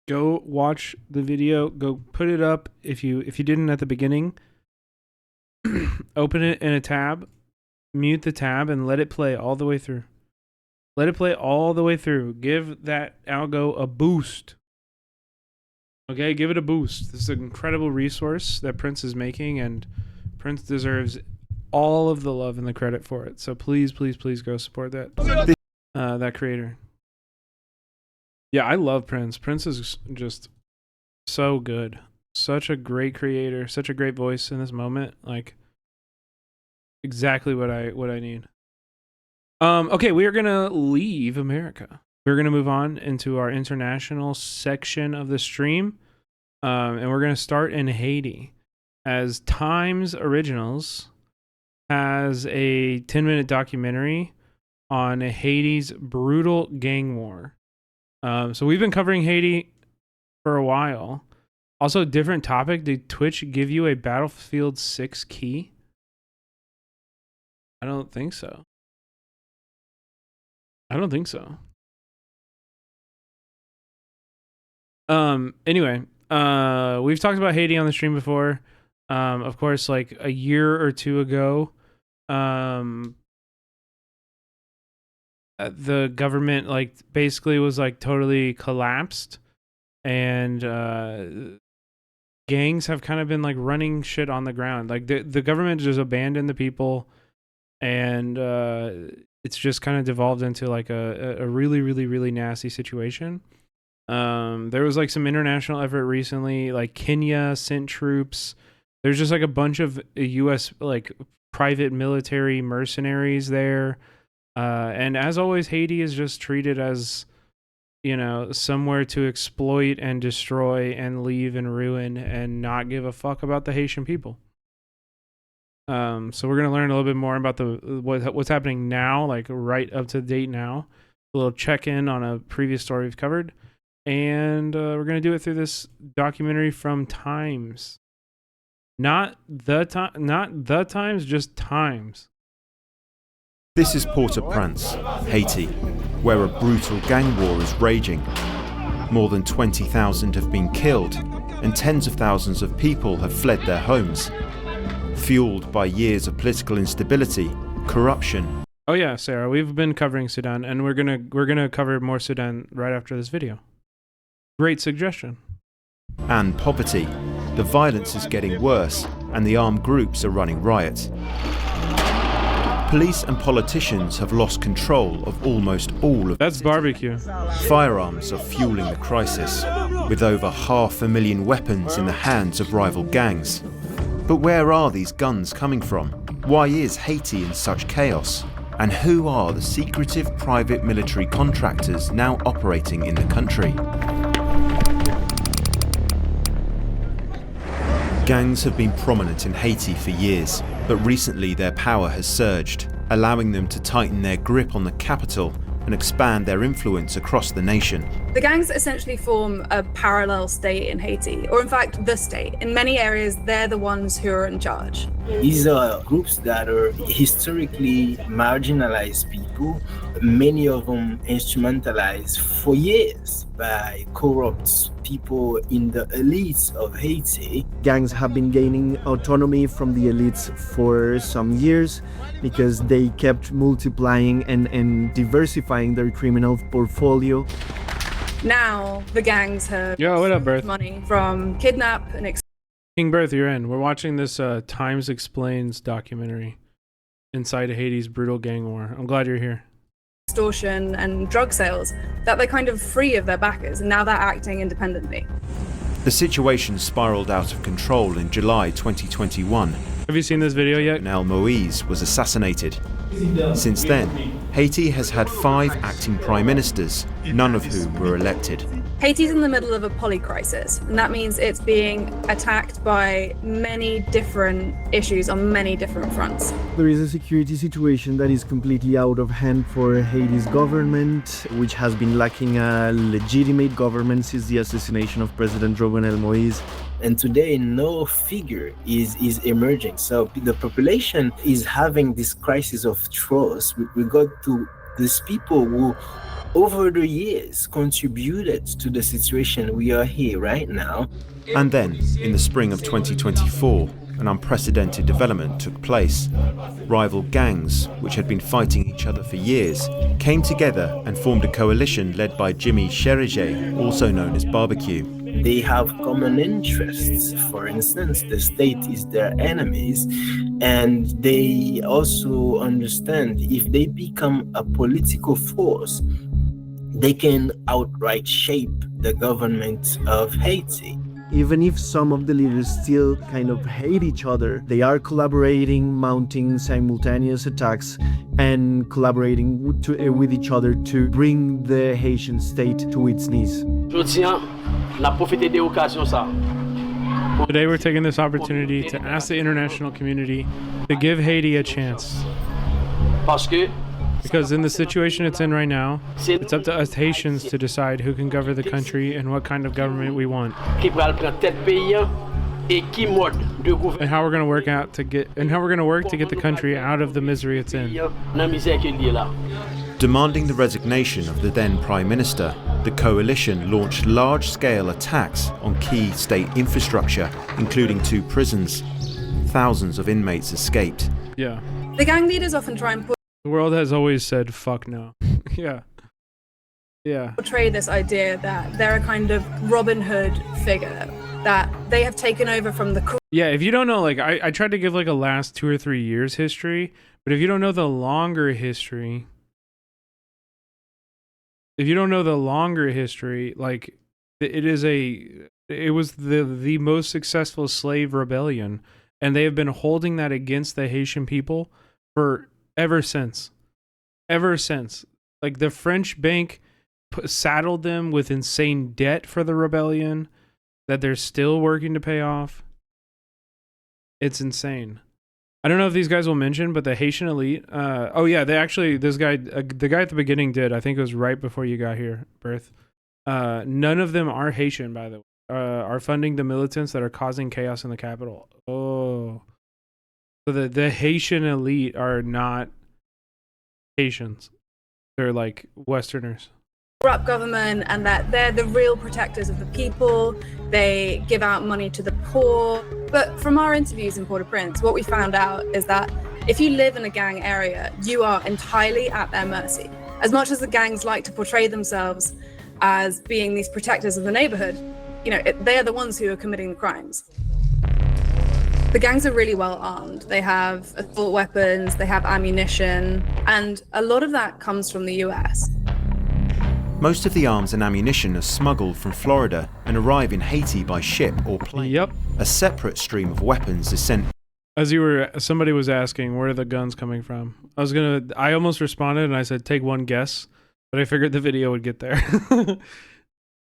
S2: Go watch the video. Go put it up if you didn't at the beginning. Open it in a tab, mute the tab, and let it play all the way through. Let it play all the way through. Give that algo a boost. Okay, give it a boost. This is an incredible resource that Prince is making, and Prince deserves all of the love and the credit for it. So please, please, please go support that that creator. Yeah, I love Prince. Prince is just so good. Such a great creator, such a great voice in this moment. Like exactly what I need. Okay, we are gonna leave America. We're gonna move on into our international section of the stream. And we're gonna start in Haiti, as Times Originals has a 10-minute documentary on Haiti's brutal gang war. So we've been covering Haiti for a while. Also, different topic. Did Twitch give you a Battlefield 6 key? I don't think so. I don't think so. Anyway, we've talked about Haiti on the stream before. Of course, like a year or two ago, the government like basically was like totally collapsed, and gangs have kind of been like running shit on the ground. Like the government just abandoned the people, and it's just kind of devolved into like a really, really, really nasty situation. There was like some international effort recently, like Kenya sent troops. There's just like a bunch of US like private military mercenaries there. And as always, Haiti is just treated as, you know, somewhere to exploit and destroy and leave and ruin and not give a fuck about the Haitian people. So we're gonna learn a little bit more about what's happening now, like right up to date now. A little check-in on a previous story we've covered, and we're gonna do it through this documentary from Times. Not the Times, just Times.
S3: This is Port-au-Prince, Haiti, where a brutal gang war is raging. More than 20,000 have been killed, and tens of thousands of people have fled their homes. Fueled by years of political instability, corruption.
S2: Oh yeah, Sarah, we've been covering Sudan, and we're gonna cover more Sudan right after this video. Great suggestion.
S3: And poverty. The violence is getting worse, and the armed groups are running riot. Police and politicians have lost control of almost all of.
S2: That's barbecue.
S3: Firearms are fueling the crisis, with over 500,000 weapons in the hands of rival gangs. But where are these guns coming from? Why is Haiti in such chaos? And who are the secretive private military contractors now operating in the country? Gangs have been prominent in Haiti for years, but recently their power has surged, allowing them to tighten their grip on the capital and expand their influence across the nation.
S8: The gangs essentially form a parallel state in Haiti, or in fact, the state. In many areas, they're the ones who are in charge.
S21: These are groups that are historically marginalized people, many of them instrumentalized for years by corrupt people in the elites of Haiti.
S22: Gangs have been gaining autonomy from the elites for some years because they kept multiplying and diversifying their criminal portfolio.
S8: Now, the gangs have
S2: what up, Berth?
S8: money from kidnap and
S2: King Berth, you're in. We're watching this Times Explains documentary inside Haiti's brutal gang war. I'm glad you're here.
S8: extortion and drug sales that they're kind of free of their backers, and now they're acting independently.
S3: The situation spiraled out of control in July 2021.
S2: Have you seen this video yet?
S3: Jovenel Moise was assassinated. Since then, Haiti has had 5 acting prime ministers, none of whom were elected.
S8: Haiti's in the middle of a polycrisis, and that means it's being attacked by many different issues on many different fronts.
S22: There is a security situation that is completely out of hand for Haiti's government, which has been lacking a legitimate government since the assassination of President Jovenel Moise.
S21: And today, no figure is emerging. So the population is having this crisis of trust with regard to these people who, over the years, contributed to the situation we are here right now.
S3: And then, in the spring of 2024, an unprecedented development took place. Rival gangs, which had been fighting each other for years, came together and formed a coalition led by Jimmy Cherige, also known as Barbecue.
S21: They have common interests. For instance, the state is their enemies, and they also understand if they become a political force, they can outright shape the government of Haiti.
S22: Even if some of the leaders still kind of hate each other, they are collaborating, mounting simultaneous attacks, and collaborating with each other to bring the Haitian state to its knees.
S2: Today we're taking this opportunity to ask the international community to give Haiti a chance. Because in the situation it's in right now, it's up to us Haitians to decide who can govern the country and what kind of government we want. And how we're going to work to get the country out of the misery it's in.
S3: Demanding the resignation of the then Prime Minister, the coalition launched large-scale attacks on key state infrastructure, including 2 prisons. Thousands of inmates escaped.
S2: Yeah.
S8: The gang leaders often try and put
S2: the world has always said, fuck no. Yeah. Yeah.
S8: portray this idea that they're a kind of Robin Hood figure, that they have taken over from the...
S2: Yeah, if you don't know, like, I tried to give, like, a last 2 or 3 years history, but if you don't know the longer history... If you don't know the longer history, like, it was the most successful slave rebellion, and they have been holding that against the Haitian people for ever since. Like, the French bank saddled them with insane debt for the rebellion that they're still working to pay off. It's insane. I don't know if these guys will mention, but the Haitian elite, oh yeah, they actually, this guy, the guy at the beginning did, I think it was right before you got here, Birth. None of them are Haitian, by the way, are funding the militants that are causing chaos in the capital. Oh. So the Haitian elite are not Haitians. They're like Westerners.
S8: corrupt government, and that they're the real protectors of the people. They give out money to the poor. But from our interviews in Port-au-Prince, what we found out is that if you live in a gang area, you are entirely at their mercy. As much as the gangs like to portray themselves as being these protectors of the neighborhood, you know, they are the ones who are committing the crimes. The gangs are really well armed. They have assault weapons, they have ammunition, and a lot of that comes from the US.
S3: Most of the arms and ammunition are smuggled from Florida and arrive in Haiti by ship or plane.
S2: Yep.
S3: A separate stream of weapons is sent.
S2: As somebody was asking, where are the guns coming from? I almost responded and I said, take one guess, but I figured the video would get there.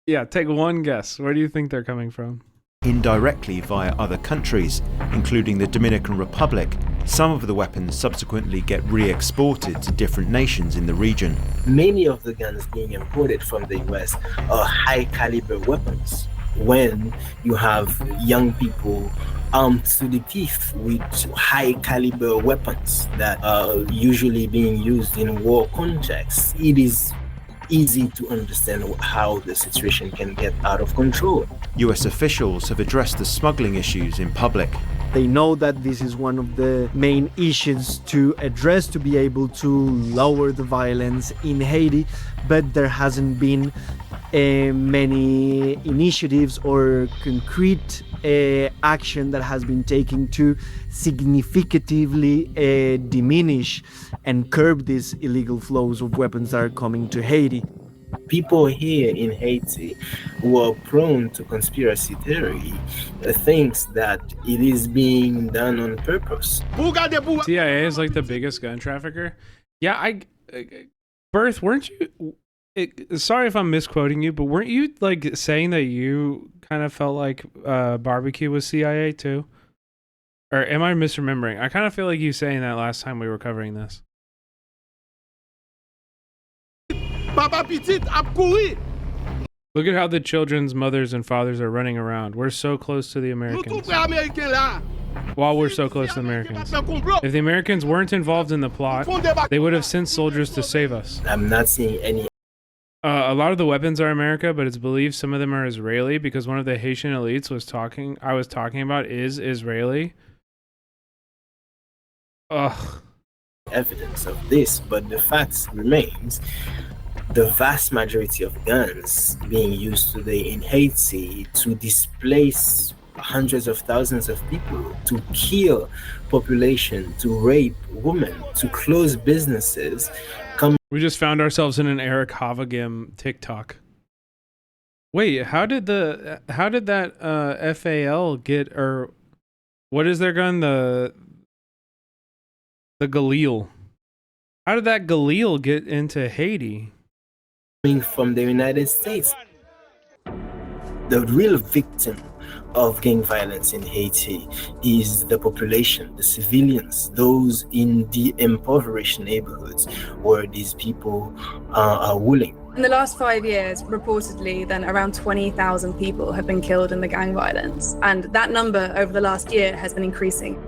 S2: Yeah, take one guess. Where do you think they're coming from?
S3: Indirectly via other countries, including the Dominican Republic. Some of the weapons subsequently get re-exported to different nations in the region.
S21: Many of the guns being imported from the US are high caliber weapons. When you have young people armed to the teeth with high caliber weapons that are usually being used in war contexts, it is easy to understand how the situation can get out of control.
S3: US officials have addressed the smuggling issues in public.
S22: They know that this is one of the main issues to address to be able to lower the violence in Haiti, but there hasn't been many initiatives or concrete action that has been taken to significantly diminish and curb these illegal flows of weapons that are coming to Haiti.
S21: People here in Haiti who are prone to conspiracy theory thinks that it is being done on purpose.
S2: CIA is like the biggest gun trafficker. Yeah, Birth, weren't you... sorry if I'm misquoting you, but weren't you like saying that you kind of felt like barbecue was CIA too? Or am I misremembering? I kind of feel like you saying that last time we were covering this. Look at how the children's mothers and fathers are running around. We're so close to the Americans. While we're so close to the Americans. If the Americans weren't involved in the plot, they would have sent soldiers to save us.
S21: I'm not seeing any.
S2: A lot of the weapons are America, but it's believed some of them are Israeli because one of the Haitian elites I was talking about is Israeli. Ugh.
S21: Evidence of this, but the fact remains the vast majority of guns being used today in Haiti to displace hundreds of thousands of people, to kill population, to rape women, to close businesses.
S2: We just found ourselves in an Eric Havagim TikTok. Wait, how did that FAL get, or what is their gun? The Galil. How did that Galil get into Haiti?
S21: From the United States. The real victim of gang violence in Haiti is the population, the civilians, those in the impoverished neighborhoods where these people are willing.
S8: In the last 5 years, reportedly, then around 20,000 people have been killed in the gang violence. And that number over the last year has been increasing.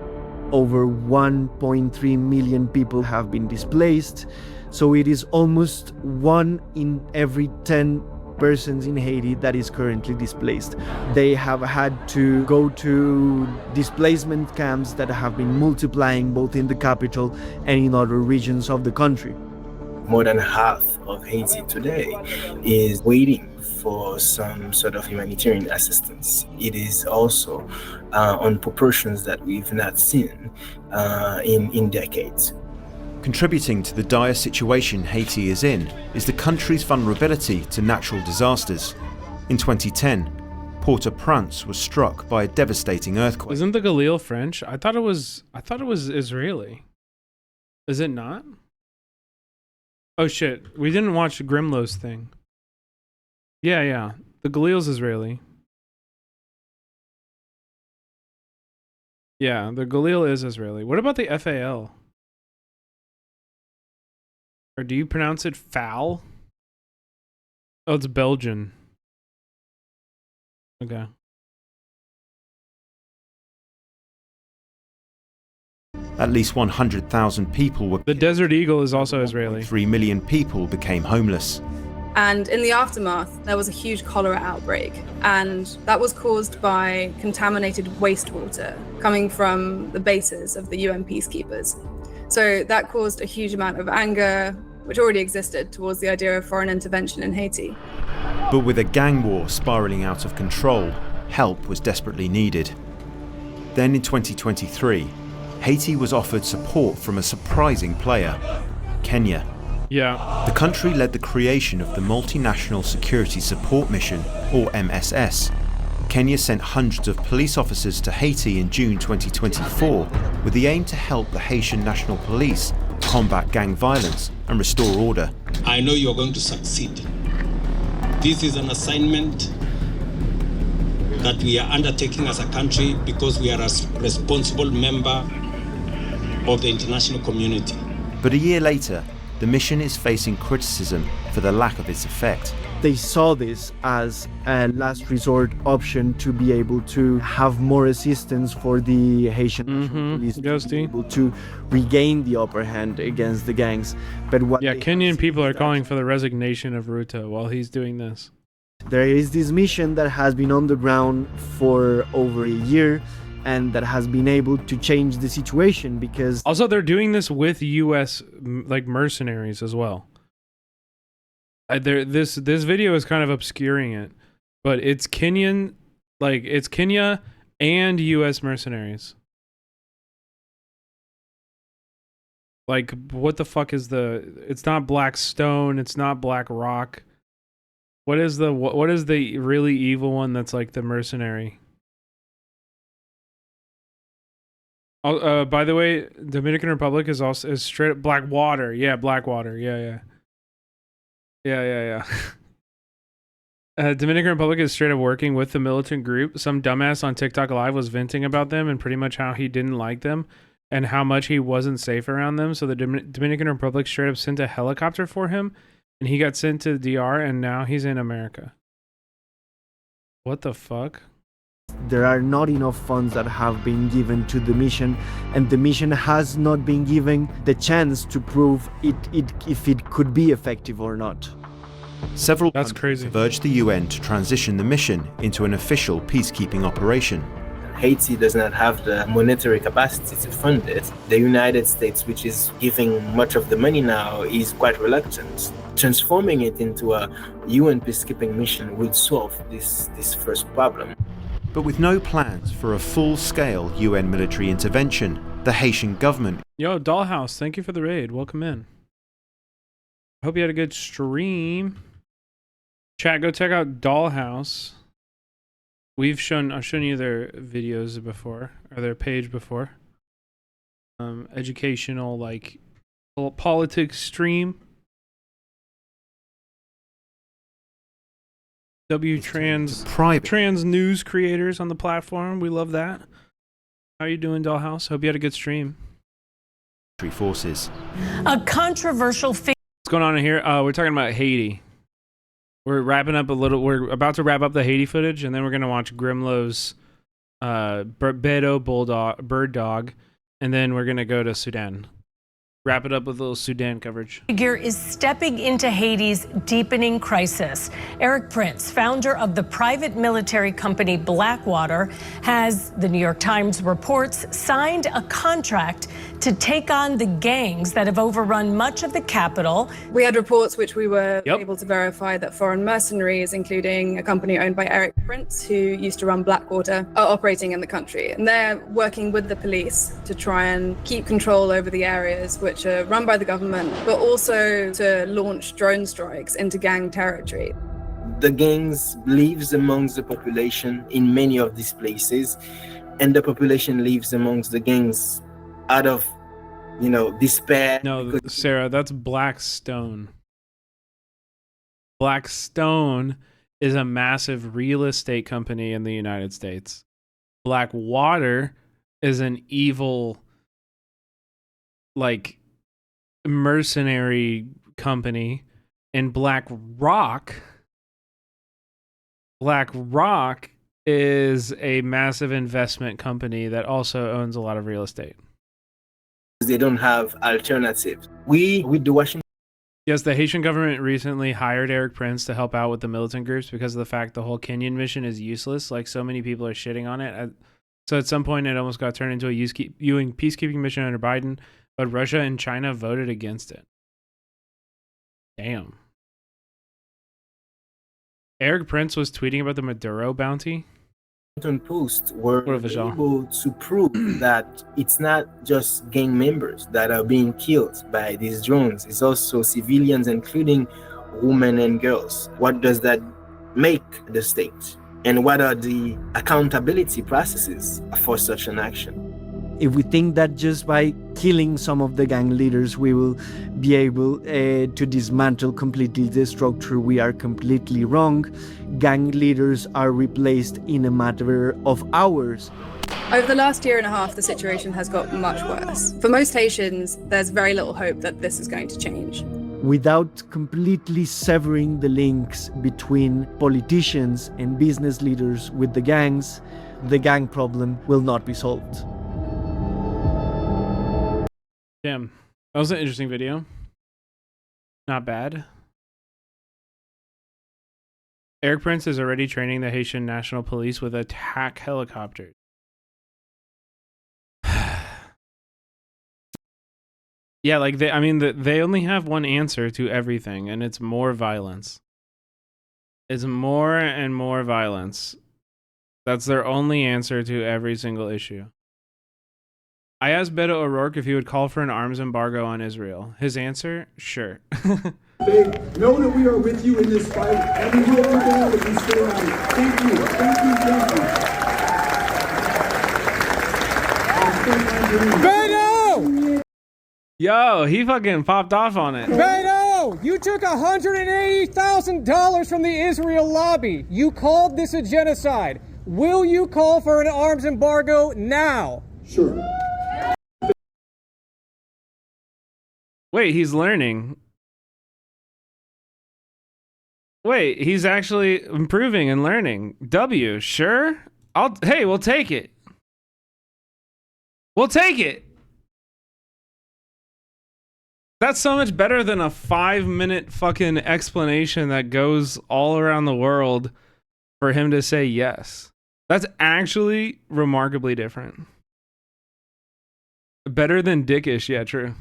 S22: Over 1.3 million people have been displaced. So it is almost 1 in every 10 persons in Haiti that is currently displaced. They have had to go to displacement camps that have been multiplying both in the capital and in other regions of the country.
S21: more than half of Haiti today is waiting for some sort of humanitarian assistance. It is also on proportions that we've not seen in decades.
S3: Contributing to the dire situation Haiti is in is the country's vulnerability to natural disasters. In 2010, Port-au-Prince was struck by a devastating earthquake.
S2: Isn't the Galil French? I thought it was Israeli. Is it not? Oh shit, we didn't watch Grimlow's thing. Yeah. The Galil's Israeli. Yeah, the Galil is Israeli. What about the FAL? Or do you pronounce it FAL? Oh, it's Belgian. Okay.
S3: At least 100,000 people were killed.
S2: The Desert Eagle is also Israeli.
S3: 3 million people became homeless.
S8: And in the aftermath, there was a huge cholera outbreak, and that was caused by contaminated wastewater coming from the bases of the UN peacekeepers. So that caused a huge amount of anger, which already existed, towards the idea of foreign intervention in Haiti.
S3: But with a gang war spiraling out of control, help was desperately needed. Then in 2023, Haiti was offered support from a surprising player, Kenya.
S2: Yeah.
S3: The country led the creation of the Multinational Security Support Mission, or MSS. Kenya sent hundreds of police officers to Haiti in June 2024 with the aim to help the Haitian National Police combat gang violence and restore order.
S9: I know you're going to succeed. This is an assignment that we are undertaking as a country because we are a responsible member of the international community.
S3: But a year later, the mission is facing criticism for the lack of its effect.
S22: They saw this as a last resort option to be able to have more assistance for the Haitian National Police to be able to regain the upper hand against the gangs. But what
S2: Kenyan people are calling for the resignation of Ruto while he's doing this.
S22: There is this mission that has been on the ground for over a year and that has been able to change the situation because...
S2: Also, they're doing this with U.S. like mercenaries as well. This video is kind of obscuring it, but it's Kenyan, like it's Kenya and U.S. mercenaries. Like, what the fuck is it's not Black Stone, it's not Black Rock. What is the really evil one that's like the mercenary? By the way, Dominican Republic is straight up Blackwater. Yeah, Blackwater. Yeah. Dominican Republic is straight up working with the militant group. Some dumbass on TikTok Live was venting about them and pretty much how he didn't like them and how much he wasn't safe around them. So the Dominican Republic straight up sent a helicopter for him and he got sent to the DR and now he's in America. What the fuck?
S22: There are not enough funds that have been given to the mission, and the mission has not been given the chance to prove if it could be effective or not.
S3: Several countries have urged the UN to transition the mission into an official peacekeeping operation.
S21: Haiti does not have the monetary capacity to fund it. The United States, which is giving much of the money now, is quite reluctant. Transforming it into a UN peacekeeping mission would solve this first problem.
S3: But with no plans for a full-scale UN military intervention, the Haitian government...
S2: Yo, Dollhouse, thank you for the raid. Welcome in. Hope you had a good stream. Chat, go check out Dollhouse. I've shown you their videos before, or their page before. Educational, like, politics stream. Trans news creators on the platform. We love that. How are you doing, Dollhouse? Hope you had a good stream.
S3: Forces.
S10: A controversial
S2: What's going on in here? We're talking about Haiti. We're wrapping up we're about to wrap up the Haiti footage, and then we're gonna watch Grimlow's Beto bird dog, and then we're gonna go to Sudan. Wrap it up with a little Sudan coverage.
S10: Figure is stepping into Haiti's deepening crisis. Eric Prince, founder of the private military company Blackwater, has, the New York Times reports, signed a contract to take on the gangs that have overrun much of the capital.
S8: We had reports which we were able to verify that foreign mercenaries, including a company owned by Eric Prince, who used to run Blackwater, are operating in the country. And they're working with the police to try and keep control over the areas which are run by the government, but also to launch drone strikes into gang territory.
S21: The gangs lives amongst the population in many of these places, and the population lives amongst the gangs out of, despair.
S2: No, Sarah, that's Blackstone. Blackstone is a massive real estate company in the United States. Blackwater is an evil, mercenary company. And BlackRock is a massive investment company that also owns a lot of real estate.
S21: They don't have alternatives. We with the Washington.
S2: Yes, the Haitian government recently hired Eric Prince to help out with the militant groups because of the fact the whole Kenyan mission is useless. Like, so many people are shitting on it. So at some point, it almost got turned into a UN peacekeeping mission under Biden, but Russia and China voted against it. Damn. Eric Prince was tweeting about the Maduro bounty.
S21: Post were able to prove that it's not just gang members that are being killed by these drones. It's also civilians, including women and girls. What does that make the state? And what are the accountability processes for such an action?
S22: If we think that just by killing some of the gang leaders we will be able to dismantle completely the structure, we are completely wrong. Gang leaders are replaced in a matter of hours.
S8: Over the last year and a half, the situation has got much worse. For most Haitians, there's very little hope that this is going to change.
S22: Without completely severing the links between politicians and business leaders with the gangs, the gang problem will not be solved.
S2: Damn, that was an interesting video. Not bad. Eric Prince is already training the Haitian National Police with attack helicopters. Yeah, they only have one answer to everything, and it's more violence. It's more and more violence. That's their only answer to every single issue. I asked Beto O'Rourke if he would call for an arms embargo on Israel. His answer, sure.
S11: They know that we are with you in this fight, and we will do that if we stay on it. Thank you, thank you, thank you.
S12: Beto!
S2: Yo, he fucking popped off on it.
S12: Beto! You took $180,000 from the Israel lobby. You called this a genocide. Will you call for an arms embargo now?
S11: Sure.
S2: Wait, he's learning. Wait, he's actually improving and learning. W, sure? Hey, we'll take it. We'll take it. That's so much better than a 5-minute fucking explanation that goes all around the world for him to say yes. That's actually remarkably different. Better than dickish, yeah, true.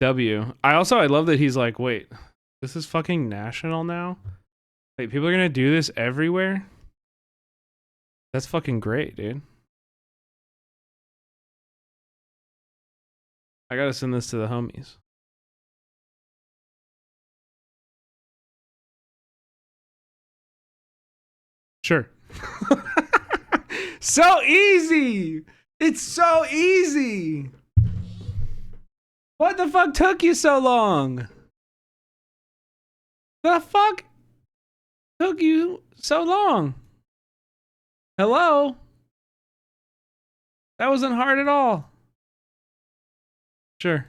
S2: W. I love that he's like, wait, this is fucking national now? Wait, people are gonna do this everywhere? That's fucking great, dude. I gotta send this to the homies. Sure. So easy! It's so easy! What the fuck took you so long? The fuck took you so long? Hello? That wasn't hard at all. Sure.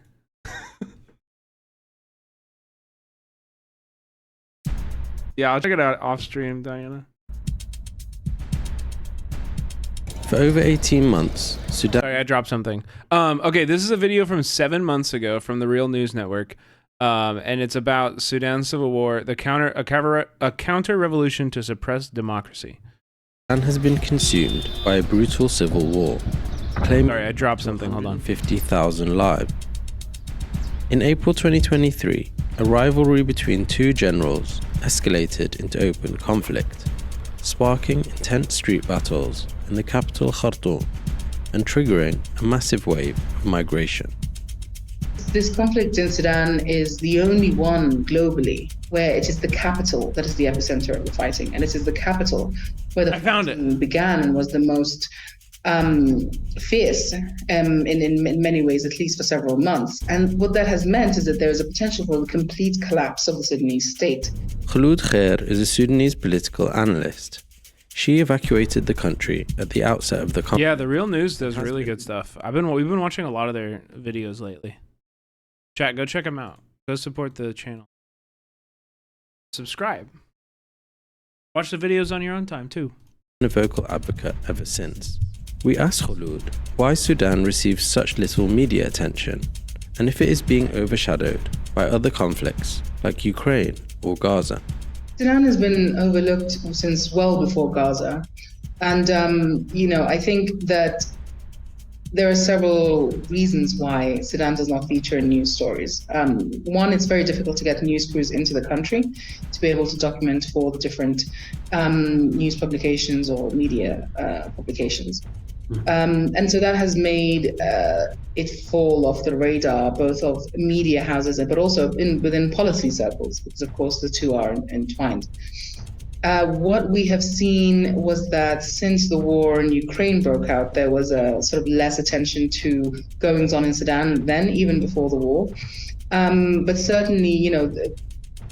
S2: Yeah, I'll check it out off stream, Diana.
S13: For over 18 months, Sudan...
S2: Sorry, I dropped something. Okay, this is a video from 7 months ago from the Real News Network. And it's about Sudan's civil war, a counter revolution to suppress democracy.
S13: Sudan has been consumed by a brutal civil war, claiming
S2: Sorry, I dropped something. Hold on.
S13: 50,000 lives. In April 2023, a rivalry between two generals escalated into open conflict, sparking intense street battles in the capital Khartoum and triggering a massive wave of migration.
S14: This conflict in Sudan is the only one globally where it is the capital that is the epicenter of the fighting, and it is the capital where the fighting began and was the most fierce in many ways, at least for several months. And what that has meant is that there is a potential for the complete collapse of the Sudanese state.
S13: Khulud Khair is a Sudanese political analyst. She evacuated the country at the outset of the conflict.
S2: Yeah, the Real News does really good stuff. We've been watching a lot of their videos lately. Chat, go check them out. Go support the channel. Subscribe. Watch the videos on your own time too.
S13: A vocal advocate ever since. We asked Khulud why Sudan receives such little media attention, and if it is being overshadowed by other conflicts like Ukraine or Gaza.
S14: Sudan has been overlooked since well before Gaza. And, I think that there are several reasons why Sudan does not feature in news stories. One, it's very difficult to get news crews into the country to be able to document for the different news publications or media publications. And so that has made it fall off the radar, both of media houses, but also within policy circles, because of course the two are entwined. What we have seen was that since the war in Ukraine broke out, there was a sort of less attention to goings on in Sudan then, even before the war. But certainly, the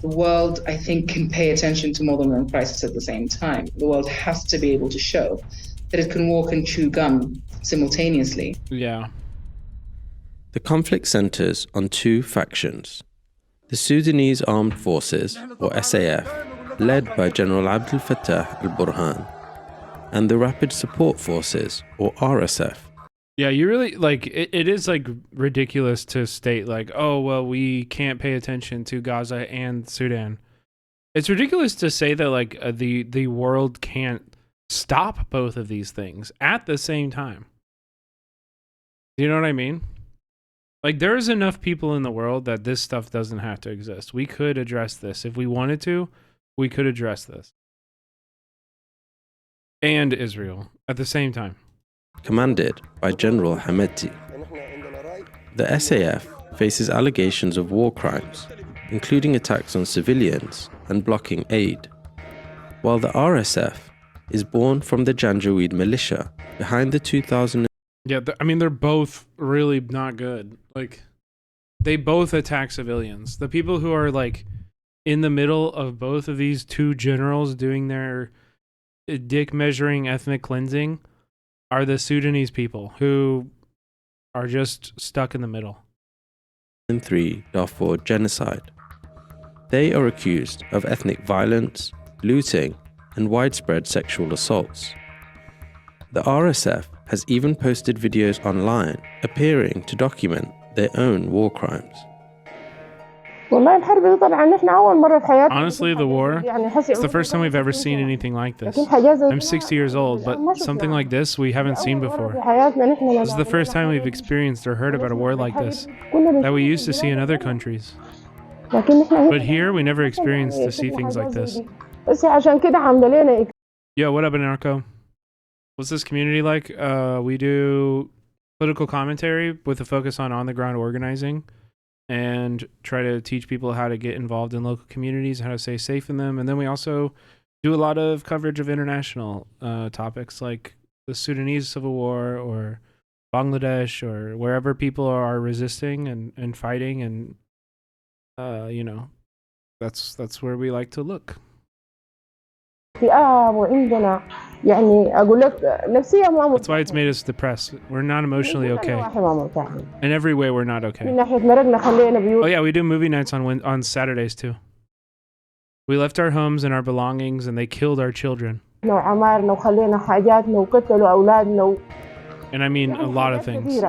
S14: world, I think, can pay attention to more than one crisis at the same time. The world has to be able to show that it can walk and chew gum simultaneously.
S2: Yeah.
S13: The conflict centers on two factions. The Sudanese Armed Forces, or SAF, led by General Abdel Fattah al-Burhan, and the Rapid Support Forces, or RSF.
S2: Yeah, you really, it is, ridiculous to state, oh, well, we can't pay attention to Gaza and Sudan. It's ridiculous to say that, the world can't stop both of these things at the same time. You know what I mean? There's enough people in the world that this stuff doesn't have to exist. We could address this. If we wanted to, we could address this. And Israel at the same time.
S13: Commanded by General Hameti. The SAF faces allegations of war crimes, including attacks on civilians and blocking aid, while the RSF is born from the Janjaweed militia behind the 2000.
S2: Yeah, they're both really not good. They both attack civilians. The people who are in the middle of both of these two generals doing their dick measuring ethnic cleansing are the Sudanese people who are just stuck in the middle.
S13: 2003 Darfur genocide. They are accused of ethnic violence, looting, and widespread sexual assaults. The RSF has even posted videos online appearing to document their own war crimes.
S2: Honestly, the war, it's the first time we've ever seen anything like this. I'm 60 years old, but something like this we haven't seen before. This is the first time we've experienced or heard about a war like this that we used to see in other countries. But here, we never experienced to see things like this. Yo, what up, Anarcho? What's this community like? We do political commentary with a focus on the ground organizing and try to teach people how to get involved in local communities, how to stay safe in them. And then we also do a lot of coverage of international topics like the Sudanese civil war or Bangladesh or wherever people are resisting and fighting. And, that's where we like to look. That's why it's made us depressed. We're not emotionally okay. In every way, we're not okay. Oh yeah, we do movie nights on Saturdays too. We left our homes and our belongings, and they killed our children. And I mean a lot of things.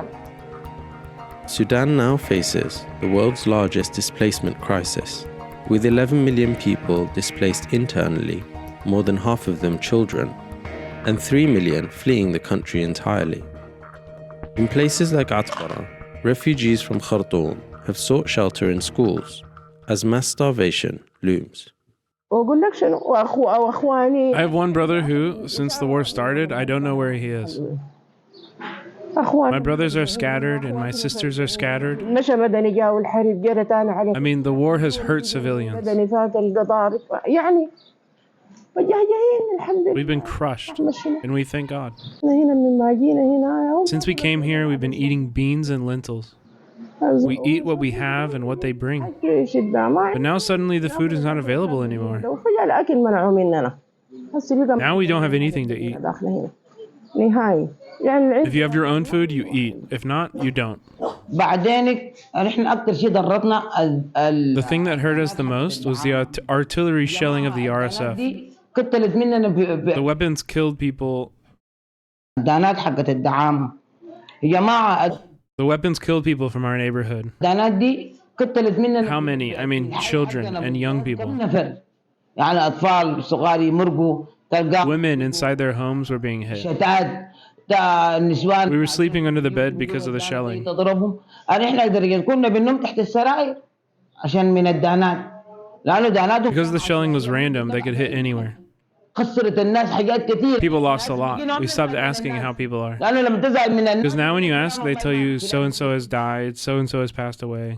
S13: Sudan now faces the world's largest displacement crisis, with 11 million people displaced internally, more than half of them children, and 3 million fleeing the country entirely. In places like Atbara, refugees from Khartoum have sought shelter in schools as mass starvation looms.
S2: I have one brother who, since the war started, I don't know where he is. My brothers are scattered and my sisters are scattered. I mean, the war has hurt civilians. We've been crushed, and we thank God. Since we came here, we've been eating beans and lentils. We eat what we have and what they bring. But now suddenly the food is not available anymore. Now we don't have anything to eat. If you have your own food, you eat. If not, you don't. The thing that hurt us the most was the artillery shelling of the RSF. The weapons killed people. The weapons killed people from our neighborhood. How many? I mean, children and young people. Women inside their homes were being hit. We were sleeping under the bed because of the shelling. Because the shelling was random, they could hit anywhere. People lost a lot. We stopped asking how people are. Because now when you ask, they tell you so-and-so has died, so-and-so has passed away.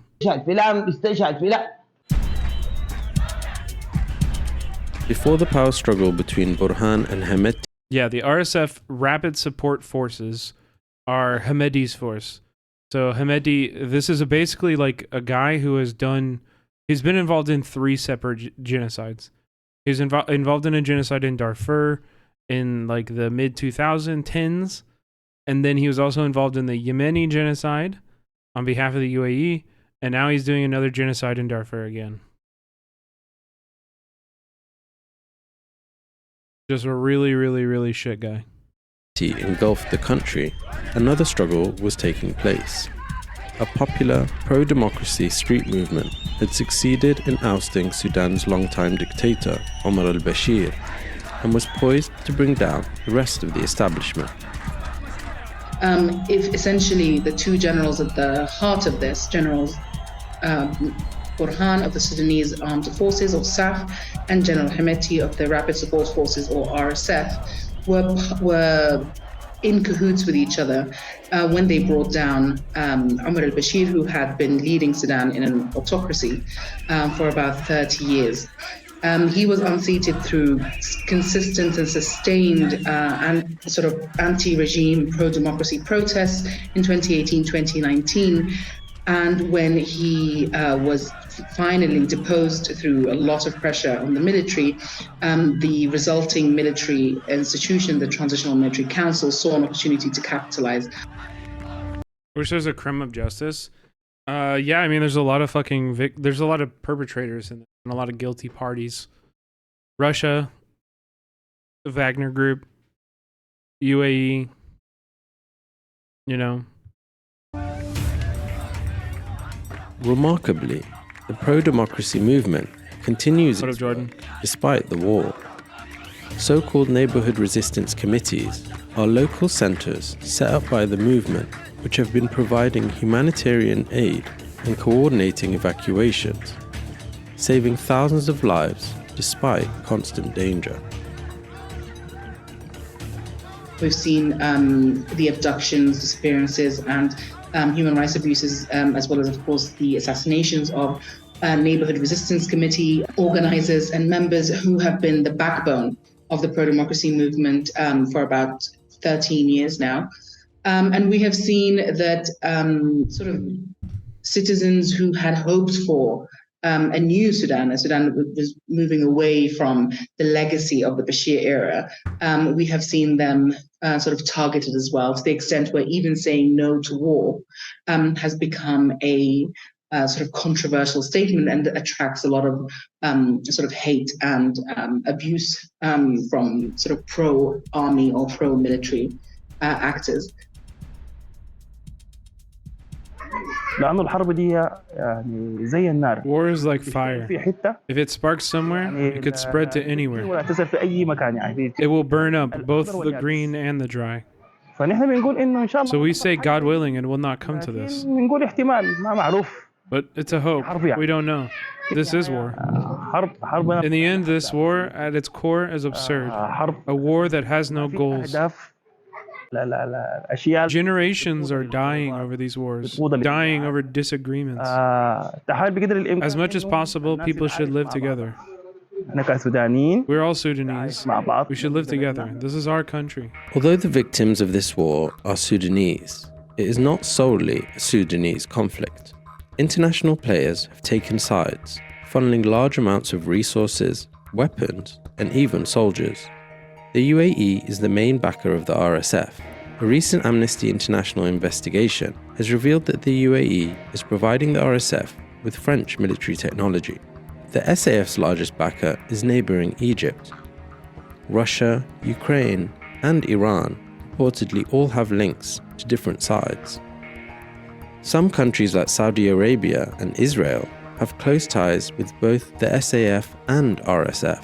S13: Before the power struggle between Burhan and Hemeti.
S2: Yeah, the RSF Rapid Support Forces are Hemeti's force. So Hemeti, this is basically like a guy who has been involved in 3 separate genocides. He's involved in a genocide in Darfur in like the mid-2010s. And then he was also involved in the Yemeni genocide on behalf of the UAE. And now he's doing another genocide in Darfur again. Just a really, really, really shit guy.
S13: Engulfed the country, another struggle was taking place. A popular pro-democracy street movement had succeeded in ousting Sudan's longtime dictator, Omar al-Bashir, and was poised to bring down the rest of the establishment.
S14: If essentially the 2 generals at the heart of this, Generals Burhan of the Sudanese Armed Forces, or SAF, and General Hemeti of the Rapid Support Forces, or RSF, were in cahoots with each other when they brought down Omar al-Bashir, who had been leading Sudan in an autocracy for about 30 years. He was unseated through consistent and sustained and sort of anti-regime, pro-democracy protests in 2018-2019. And when he was finally deposed through a lot of pressure on the military, the resulting military institution, the Transitional Military Council, saw an opportunity to capitalize.
S2: Wish there's a crime of justice. Yeah, I mean, there's a lot of there's a lot of perpetrators and a lot of guilty parties. Russia, the Wagner Group, UAE, you know.
S13: Remarkably, the pro-democracy movement continues
S2: Jordan?
S13: Despite the war. So-called neighborhood resistance committees are local centers set up by the movement which have been providing humanitarian aid and coordinating evacuations, saving thousands of lives despite constant danger.
S14: We've seen the abductions, disappearances, and human rights abuses, as well as, of course, the assassinations of neighborhood resistance committee organizers and members who have been the backbone of the pro-democracy movement for about 13 years now. And we have seen that sort of citizens who had hoped for a new Sudan, a Sudan that was moving away from the legacy of the Bashir era, we have seen them sort of targeted as well, to the extent where even saying no to war has become a sort of controversial statement and attracts a lot of sort of hate and abuse from sort of pro-army or pro-military actors.
S16: لأنه الحرب دي يعني زي النار.
S2: War is like fire.
S16: في حتة
S2: If it sparks somewhere, it could spread to anywhere.
S16: وتعتزل في أي مكان يعني.
S2: It will burn up both the green and the dry.
S16: فنحن بنقول إنه إن شاء الله.
S2: So we say, God willing, it will not come to this.
S16: بنقول احتمال ما معروف.
S2: But it's a hope. We don't know. This is war. In the end, this war, at its core, is absurd. A war that has no goals. Generations are dying over these wars, dying over disagreements. As much as possible, people should live together. We're all Sudanese. We should live together. This is our country.
S13: Although the victims of this war are Sudanese, it is not solely a Sudanese conflict. International players have taken sides, funneling large amounts of resources, weapons, and even soldiers. The UAE is the main backer of the RSF. A recent Amnesty International investigation has revealed that the UAE is providing the RSF with French military technology. The SAF's largest backer is neighbouring Egypt. Russia, Ukraine, and Iran reportedly all have links to different sides. Some countries like Saudi Arabia and Israel have close ties with both the SAF and RSF.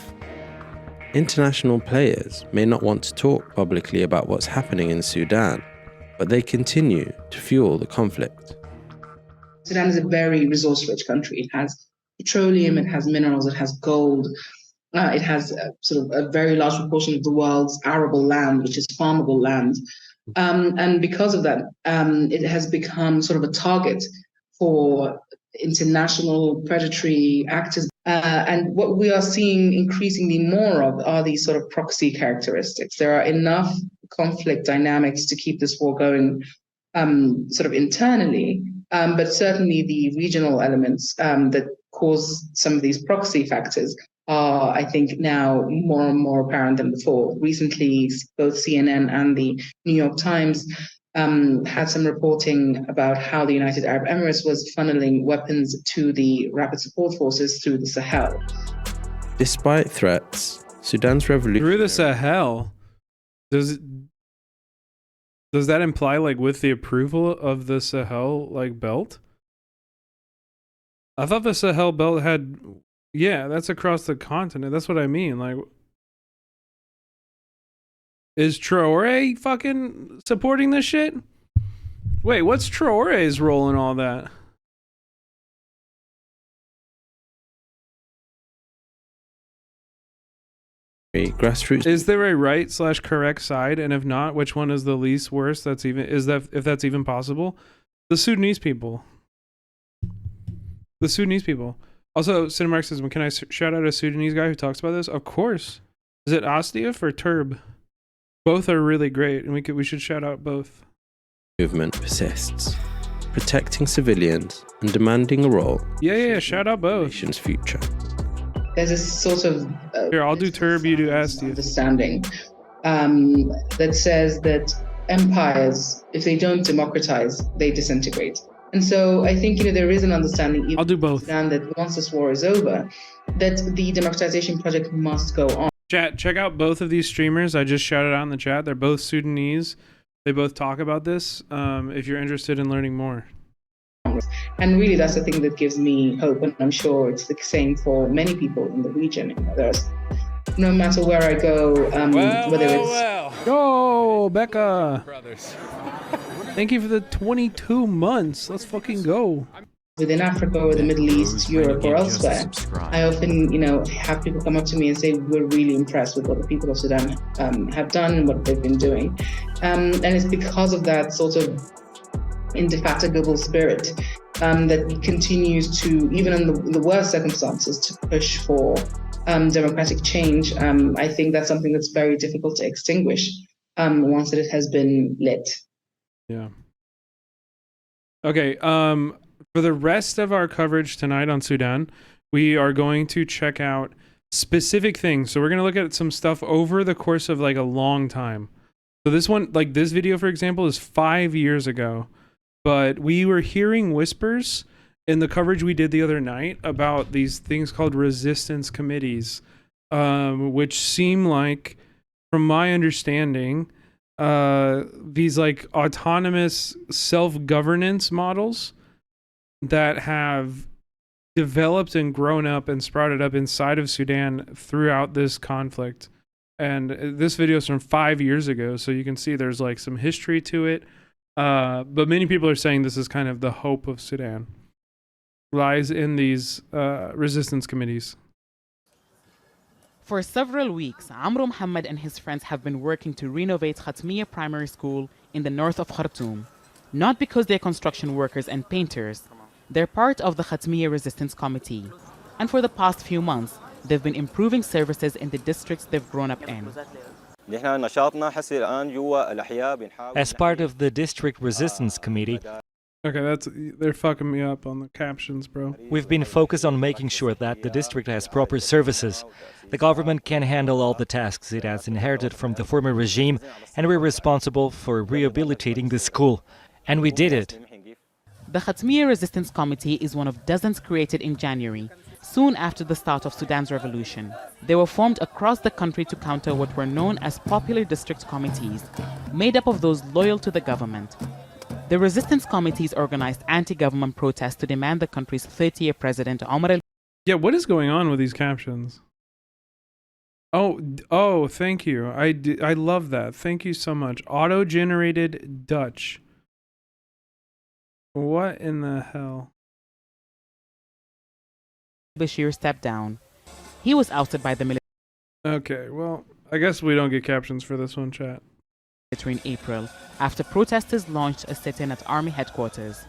S13: International players may not want to talk publicly about what's happening in Sudan, but they continue to fuel the conflict.
S14: Sudan is a very resource-rich country. It has petroleum, it has minerals, it has gold. It has sort of a very large proportion of the world's arable land, which is farmable land. And because of that, it has become sort of a target for international predatory actors. And what we are seeing increasingly more of are these sort of proxy characteristics. There are enough conflict dynamics to keep this war going sort of internally, but certainly the regional elements that cause some of these proxy factors are, I think, now more and more apparent than before. Recently, both CNN and the New York Times had some reporting about how the United Arab Emirates was funneling weapons to the rapid support forces through the Sahel.
S13: Despite threats, Sudan's revolution...
S2: Through the Sahel? Does that imply, like, with the approval of the Sahel, like, belt? I thought the Sahel belt had... Yeah, that's across the continent. That's what I mean. Like, is Traore fucking supporting this shit? Wait, what's Traore's role in all that?
S13: Grassroots.
S2: Is there a right/correct side, and if not, which one is the least worst? If that's even possible? The Sudanese people. The Sudanese people. Also, Cinemark says, can I shout out a Sudanese guy who talks about this? Of course. Is it Astiaf or Turb? Both are really great, and we should shout out both.
S13: Movement persists, protecting civilians and demanding a role.
S2: Yeah, shout out both.
S13: Nation's future.
S14: There's a sort of
S2: here. I'll do Turb, you do Astiaf.
S14: Understanding that says that empires, if they don't democratize, they disintegrate. And so I think, there is an understanding, even
S2: I'll do both.
S14: Sudan, that once this war is over, that the democratization project must go on.
S2: Chat, check out both of these streamers. I just shouted out in the chat. They're both Sudanese. They both talk about this. If you're interested in learning more.
S14: And really, that's the thing that gives me hope. And I'm sure it's the same for many people in the region. There's, no matter where I go, whether it's...
S2: Go, Becca. Brothers. Thank you for the 22 months. Let's fucking go.
S14: Within Africa or the Middle East, Europe, or elsewhere, I often, have people come up to me and say, we're really impressed with what the people of Sudan have done and what they've been doing. And it's because of that sort of indefatigable spirit that continues to, even in the worst circumstances, to push for democratic change. I think that's something that's very difficult to extinguish once it has been lit.
S2: Yeah. Okay. For the rest of our coverage tonight on Sudan, we are going to check out specific things. So we're going to look at some stuff over the course of like a long time. So this one, like this video, for example, is 5 years ago, but we were hearing whispers in the coverage we did the other night about these things called resistance committees, which seem like, from my understanding, these like autonomous self-governance models that have developed and grown up and sprouted up inside of Sudan throughout this conflict. And this video is from 5 years ago, so you can see there's like some history to it. But many people are saying this is kind of the hope of Sudan. Lies in these resistance committees.
S17: For several weeks, Amro Mohammed and his friends have been working to renovate Khatmiya Primary School in the north of Khartoum. Not because they're construction workers and painters. They're part of the Khatmiya Resistance Committee. And for the past few months, they've been improving services in the districts they've grown up in.
S18: As part of the District Resistance Committee,
S2: okay, they're fucking me up on the captions, bro.
S18: We've been focused on making sure that the district has proper services. The government can handle all the tasks it has inherited from the former regime, and we're responsible for rehabilitating the school. And we did it.
S17: The Khatmiya Resistance Committee is one of dozens created in January, soon after the start of Sudan's revolution. They were formed across the country to counter what were known as popular district committees, made up of those loyal to the government. The resistance committees organized anti-government protests to demand the country's 30-year president, Omar al-
S2: Yeah, what is going on with these captions? Oh, thank you. I love that. Thank you so much. Auto-generated Dutch. What in the hell?
S17: Bashir stepped down. He was ousted by the military.
S2: Okay, well, I guess we don't get captions for this one, chat.
S17: In April, after protesters launched a sit-in at army headquarters.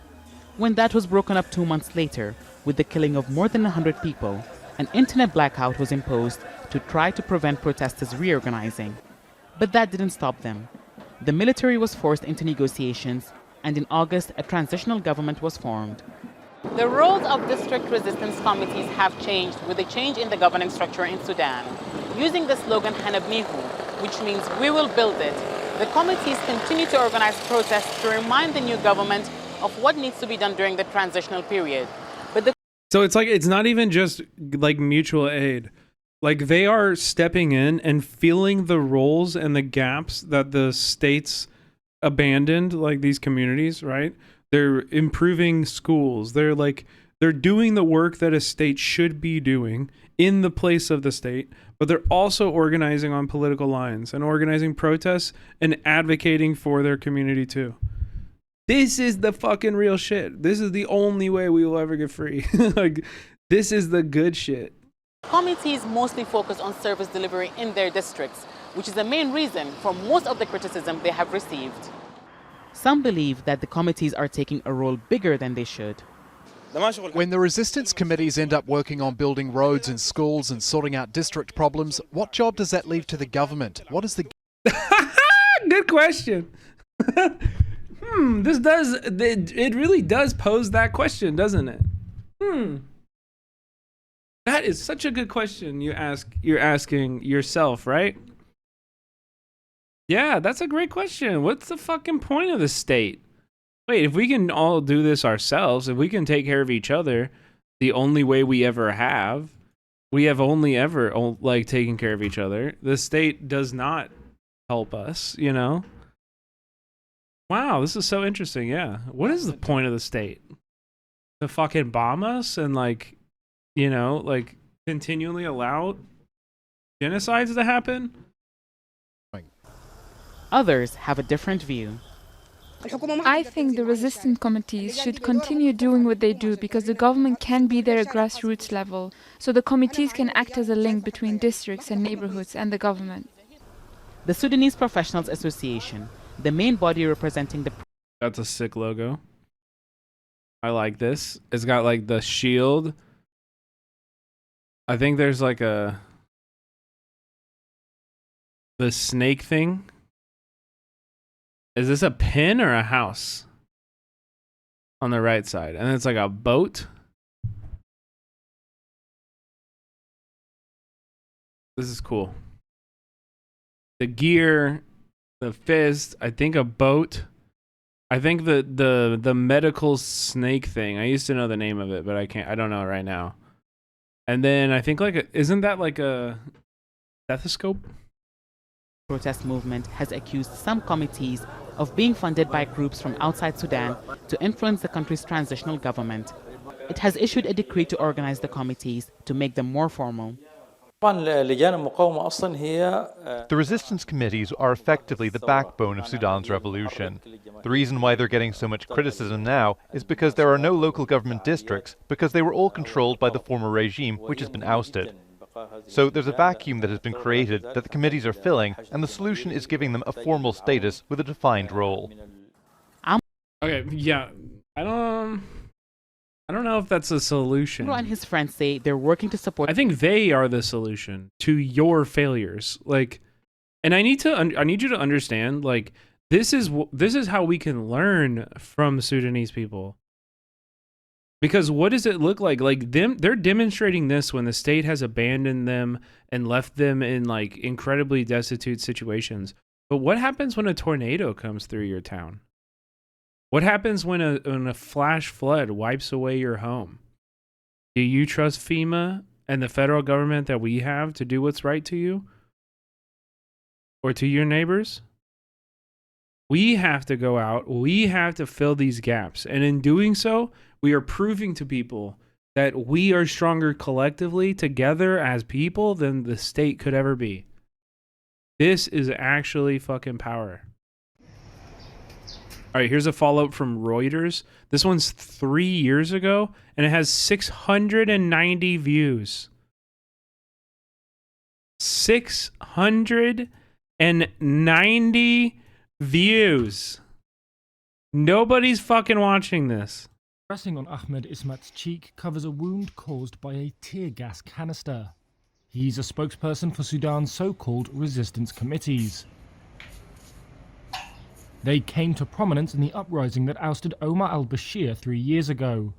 S17: When that was broken up 2 months later, with the killing of more than 100 people, an internet blackout was imposed to try to prevent protesters reorganizing. But that didn't stop them. The military was forced into negotiations, and in August, a transitional government was formed. The roles of district resistance committees have changed with the change in the governing structure in Sudan. Using the slogan Hanabnihu, which means we will build it, the committees continue to organize protests to remind the new government of what needs to be done during the transitional period. But
S2: So it's not even just like mutual aid. Like they are stepping in and filling the roles and the gaps that the states abandoned, like these communities, right? They're improving schools. They're doing the work that a state should be doing in the place of the state, but they're also organizing on political lines and organizing protests and advocating for their community too. This is the fucking real shit. This is the only way we will ever get free. Like, this is the good shit.
S17: committees mostly focus on service delivery in their districts, which is the main reason for most of the criticism they have received. Some believe that the committees are taking a role bigger than they should.
S19: When the resistance committees end up working on building roads and schools and sorting out district problems, what job does that leave to the government? What is the...
S2: Good question. It really does pose that question, doesn't it? That is such a good question you're asking yourself, right? Yeah, that's a great question. What's the fucking point of the state? Wait, if we can all do this ourselves, if we can take care of each other, the only way we have only ever like taken care of each other. The state does not help us, you know? Wow, this is so interesting. Yeah. What is the point of the state? To fucking bomb us and like, you know, like continually allow genocides to happen?
S17: Others have a different view.
S23: I think the resistance committees should continue doing what they do because the government can be there at grassroots level, so the committees can act as a link between districts and neighborhoods and the government.
S17: The Sudanese Professionals Association, the main body representing the...
S2: That's a sick logo. I like this. It's got like the shield. I think there's like the snake thing. Is this a pin or a house? On the right side. And it's like a boat. This is cool. The gear, the fist, I think a boat. I think the medical snake thing. I used to know the name of it, but I don't know it right now. And then I think isn't that like a stethoscope?
S17: Protest movement has accused some committees of being funded by groups from outside Sudan to influence the country's transitional government. It has issued a decree to organize the committees to make them more formal.
S1: The resistance committees are effectively the backbone of Sudan's revolution. The reason why they're getting so much criticism now is because there are no local government districts, because they were all controlled by the former regime, which has been ousted. So there's a vacuum that has been created that the committees are filling, and the solution is giving them a formal status with a defined role.
S2: Okay, yeah, I don't know if that's a solution.
S17: Shakur and his friends say they're working to support.
S2: I think they are the solution to your failures. Like, and I need you to understand, like, this is how we can learn from Sudanese people. Because what does it look like? Like, they're demonstrating this when the state has abandoned them and left them in like incredibly destitute situations. But what happens when a tornado comes through your town? What happens when a flash flood wipes away your home? Do you trust FEMA and the federal government that we have to do what's right to you? Or to your neighbors? We have to go out. We have to fill these gaps. And in doing so, we are proving to people that we are stronger collectively together as people than the state could ever be. This is actually fucking power. All right, here's a follow-up from Reuters. This one's 3 years ago, and it has 690 views. 690 views. Nobody's fucking watching this.
S4: Pressing on Ahmed Ismat's cheek covers a wound caused by a tear gas canister. He's a spokesperson for Sudan's so-called resistance committees. They came to prominence in the uprising that ousted Omar al-Bashir 3 years ago.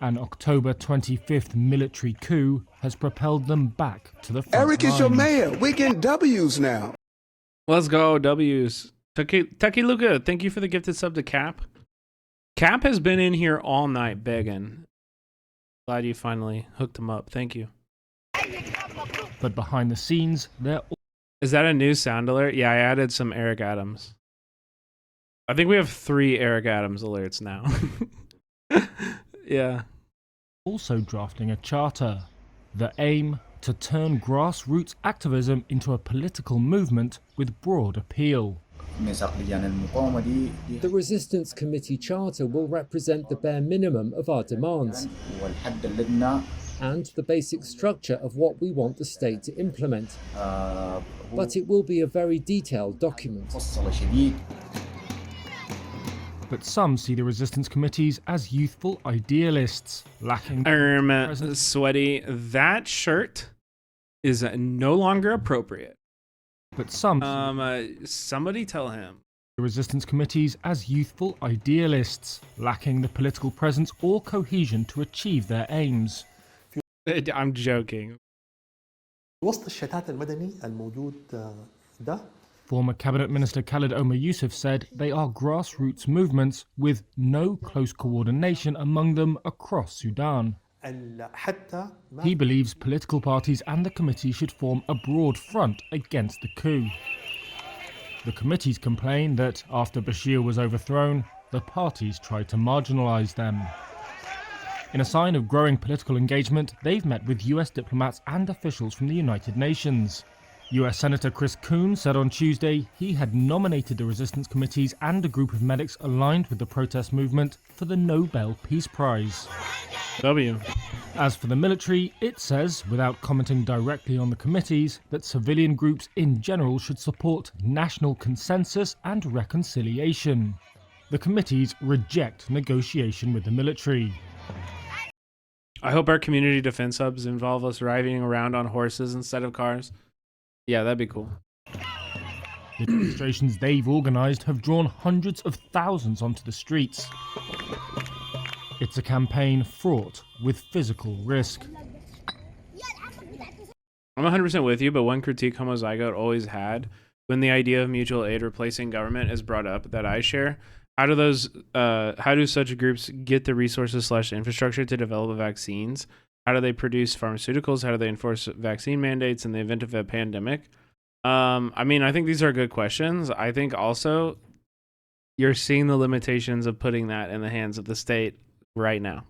S4: An October 25th military coup has propelled them back to the front
S7: Eric is your
S4: lines.
S7: mayor. We're getting W's now.
S2: Let's go, W's. Taki Luca, thank you for the gifted sub to Cap. Cap has been in here all night begging. Glad you finally hooked him up. Thank you.
S4: But behind the scenes, they're...
S2: Is that a new sound alert? Yeah, I added some Eric Adams. I think we have 3 Eric Adams alerts now. Yeah.
S4: also drafting a charter. The aim, to turn grassroots activism into a political movement with broad appeal.
S24: The Resistance Committee Charter will represent the bare minimum of our demands and the basic structure of what we want the state to implement. But it will be a very detailed document.
S4: But some see the resistance committees as youthful idealists, lacking...
S2: Sweaty, that shirt is no longer appropriate.
S4: But some...
S2: somebody tell him.
S4: The resistance committees as youthful idealists, lacking the political presence or cohesion to achieve their aims.
S2: I'm joking.
S25: وسط الشتات المدني الموجود ده
S4: Former Cabinet Minister Khalid Omar Yusuf said they are grassroots movements with no close coordination among them across Sudan. He believes political parties and the committee should form a broad front against the coup. The committees complain that after Bashir was overthrown, the parties tried to marginalize them. In a sign of growing political engagement, they've met with US diplomats and officials from the United Nations. US Senator Chris Coons said on Tuesday he had nominated the resistance committees and a group of medics aligned with the protest movement for the Nobel Peace Prize.
S2: W.
S4: As for the military, it says, without commenting directly on the committees, that civilian groups in general should support national consensus and reconciliation. The committees reject negotiation with the military.
S2: I hope our community defense hubs involve us riding around on horses instead of cars. Yeah, that'd be cool.
S4: The demonstrations they've organised have drawn hundreds of thousands onto the streets. It's a campaign fraught with physical risk.
S2: I'm 100% with you, but one critique Homozygote always had when the idea of mutual aid replacing government is brought up that I share. How do such groups get the resources / infrastructure to develop vaccines? How do they produce pharmaceuticals? How do they enforce vaccine mandates in the event of a pandemic? I mean, I think these are good questions. I think also you're seeing the limitations of putting that in the hands of the state right now.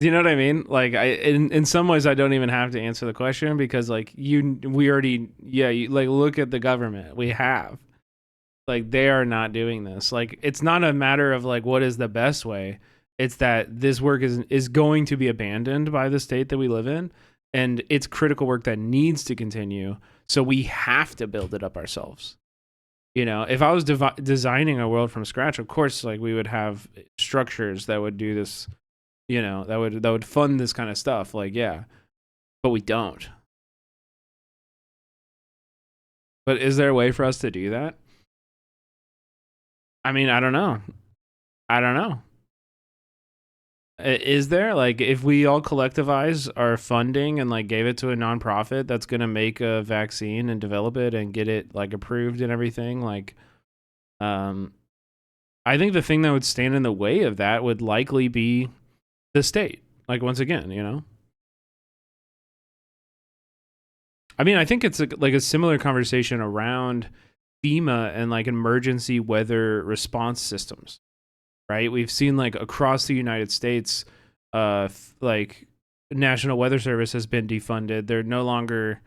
S2: You know what I mean? Like, in some ways, I don't even have to answer the question because, like, we already, like, look at the government. We have, like, they are not doing this. Like, it's not a matter of, like, what is the best way. It's that this work is going to be abandoned by the state that we live in, and it's critical work that needs to continue. So we have to build it up ourselves. You know, if I was designing a world from scratch, of course, like, we would have structures that would do this. You know, that would fund this kind of stuff. Like, yeah, but we don't. But is there a way for us to do that? I mean, I don't know. Is there, like, if we all collectivize our funding and, like, gave it to a nonprofit that's going to make a vaccine and develop it and get it, like, approved and everything, like, I think the thing that would stand in the way of that would likely be the state. Like, once again, you know, I mean, I think it's like a similar conversation around FEMA and, like, emergency weather response systems, right? We've seen, like, across the United States, like, National Weather Service has been defunded. They're no longer,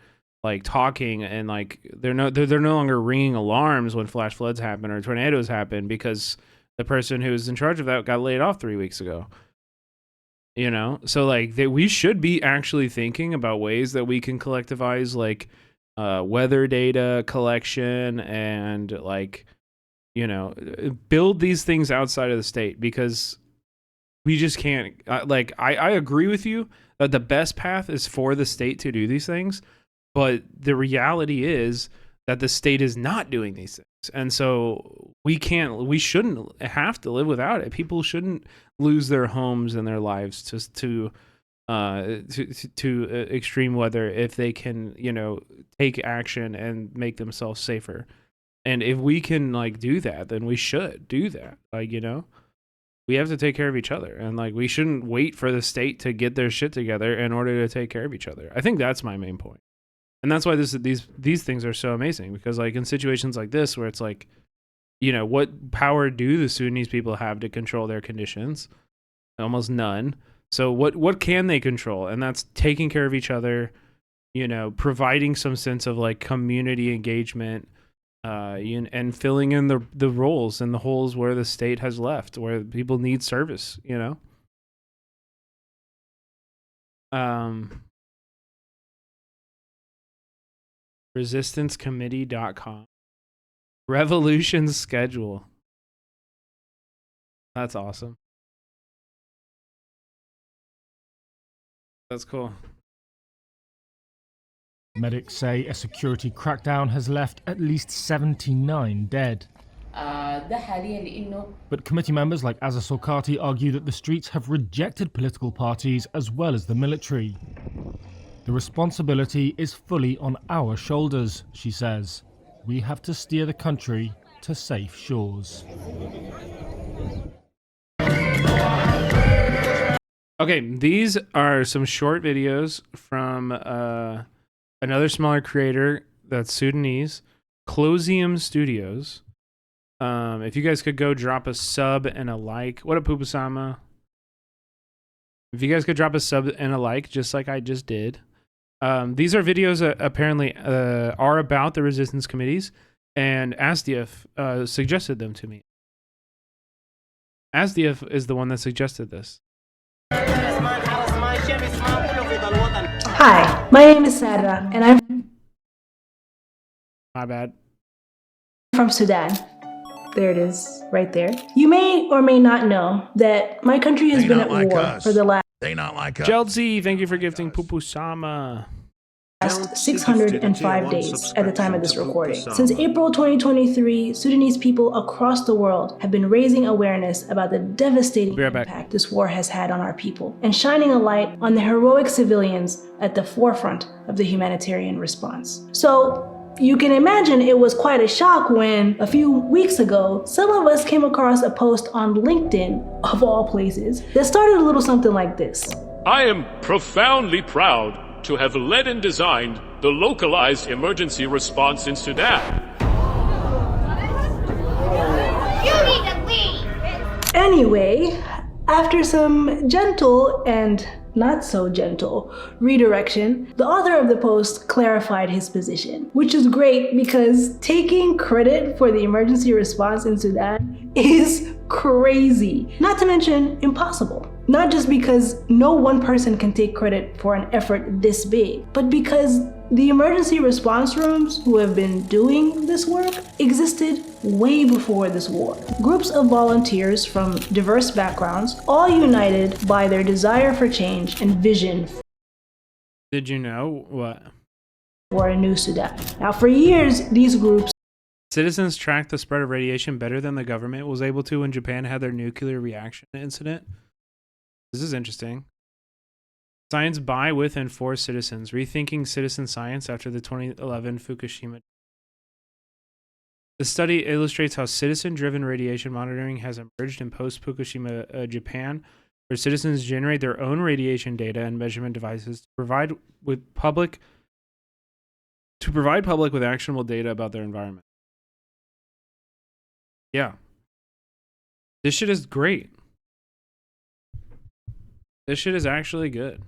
S2: like, talking, and, like, they're no longer ringing alarms when flash floods happen or tornadoes happen because the person who was in charge of that got laid off 3 weeks ago. You know, so, like, we should be actually thinking about ways that we can collectivize, like, weather data collection and, like, you know, build these things outside of the state, because we just can't. Like, I agree with you that the best path is for the state to do these things, but the reality is that the state is not doing these things. And so we shouldn't have to live without it. People shouldn't lose their homes and their lives to extreme weather if they can, you know, take action and make themselves safer. And if we can, like, do that, then we should do that. Like, you know, we have to take care of each other, and, like, we shouldn't wait for the state to get their shit together in order to take care of each other. I think that's my main point. And that's why these things are so amazing, because, like, in situations like this where it's like, you know, what power do the Sudanese people have to control their conditions? Almost none. So what can they control? And that's taking care of each other, you know, providing some sense of, like, community engagement, and filling in the roles and the holes where the state has left, where people need service, you know? resistancecommittee.com. Revolution schedule. That's awesome. That's cool.
S4: Medics say a security crackdown has left at least 79 dead. But committee members like Asa Sokati argue that the streets have rejected political parties as well as the military. The responsibility is fully on our shoulders, she says. We have to steer the country to safe shores.
S2: Okay, these are some short videos from another smaller creator that's Sudanese, Closium Studios. If you guys could go drop a sub and a like. What up, Pupusama? If you guys could drop a sub and a like, just like I just did. These are videos that apparently are about the resistance committees, and Asdief suggested them to me. Asdief is the one that suggested this.
S5: Hi, my name is Sarah, and I'm
S2: My bad.
S5: from Sudan. There it is, right there. You may or may not know that my country has been at war for the last
S6: They not like us.
S2: Chelsea, thank you for gifting Pupusama.
S5: 605 days at the time of this recording. Since April 2023, Sudanese people across the world have been raising awareness about the devastating impact this war has had on our people, and shining a light on the heroic civilians at the forefront of the humanitarian response. So, you can imagine it was quite a shock when, a few weeks ago, some of us came across a post on LinkedIn, of all places, that started a little something like this.
S9: I am profoundly proud to have led and designed
S3: the localized emergency response in Sudan.
S5: Anyway, after some gentle and not so gentle redirection, the author of the post clarified his position, which is great because taking credit for the emergency response in Sudan is crazy, not to mention impossible. Not just because no one person can take credit for an effort this big, but because the emergency response rooms who have been doing this work existed way before this war. Groups of volunteers from diverse backgrounds, all united by their desire for change and vision.
S2: Did you know what?
S5: For a new Sudan. Now, for years, these groups.
S2: Citizens tracked the spread of radiation better than the government was able to when Japan had their nuclear reaction incident. This is interesting. Science by, with, and for citizens. Rethinking citizen science after the 2011 Fukushima. The study illustrates how citizen-driven radiation monitoring has emerged in post-Fukushima Japan, where citizens generate their own radiation data and measurement devices to provide public with actionable data about their environment. Yeah. This shit is great. This shit is actually good.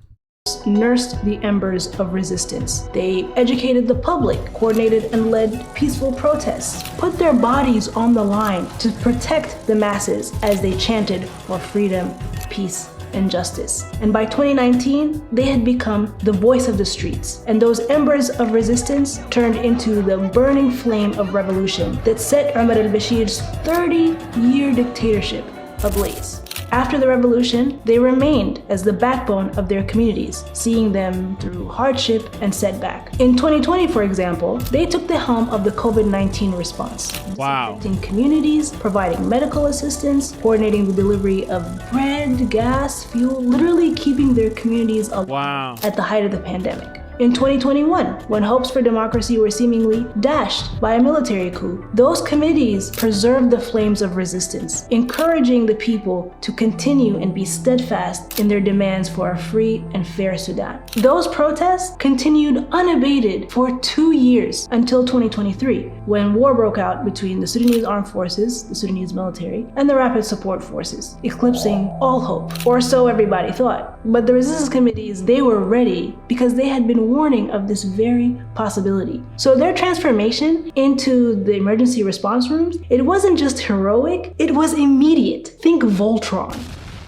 S5: Nursed the embers of resistance. They educated the public, coordinated and led peaceful protests, put their bodies on the line to protect the masses as they chanted for freedom, peace, and justice. And by 2019, they had become the voice of the streets. And those embers of resistance turned into the burning flame of revolution that set Omar al-Bashir's 30-year dictatorship ablaze. After the revolution, they remained as the backbone of their communities, seeing them through hardship and setback. In 2020, for example, they took the helm of the COVID-19 response.
S2: Wow.
S5: In communities, providing medical assistance, coordinating the delivery of bread, gas, fuel, literally keeping their communities alive at the height of the pandemic. In 2021, when hopes for democracy were seemingly dashed by a military coup, those committees preserved the flames of resistance, encouraging the people to continue and be steadfast in their demands for a free and fair Sudan. Those protests continued unabated for 2 years until 2023, when war broke out between the Sudanese armed forces, the Sudanese military, and the rapid support forces, eclipsing all hope, or so everybody thought. But the resistance committees, they were ready because they had been warning of this very possibility. So their transformation into the emergency response rooms, it wasn't just heroic, it was immediate. Think Voltron.
S2: Can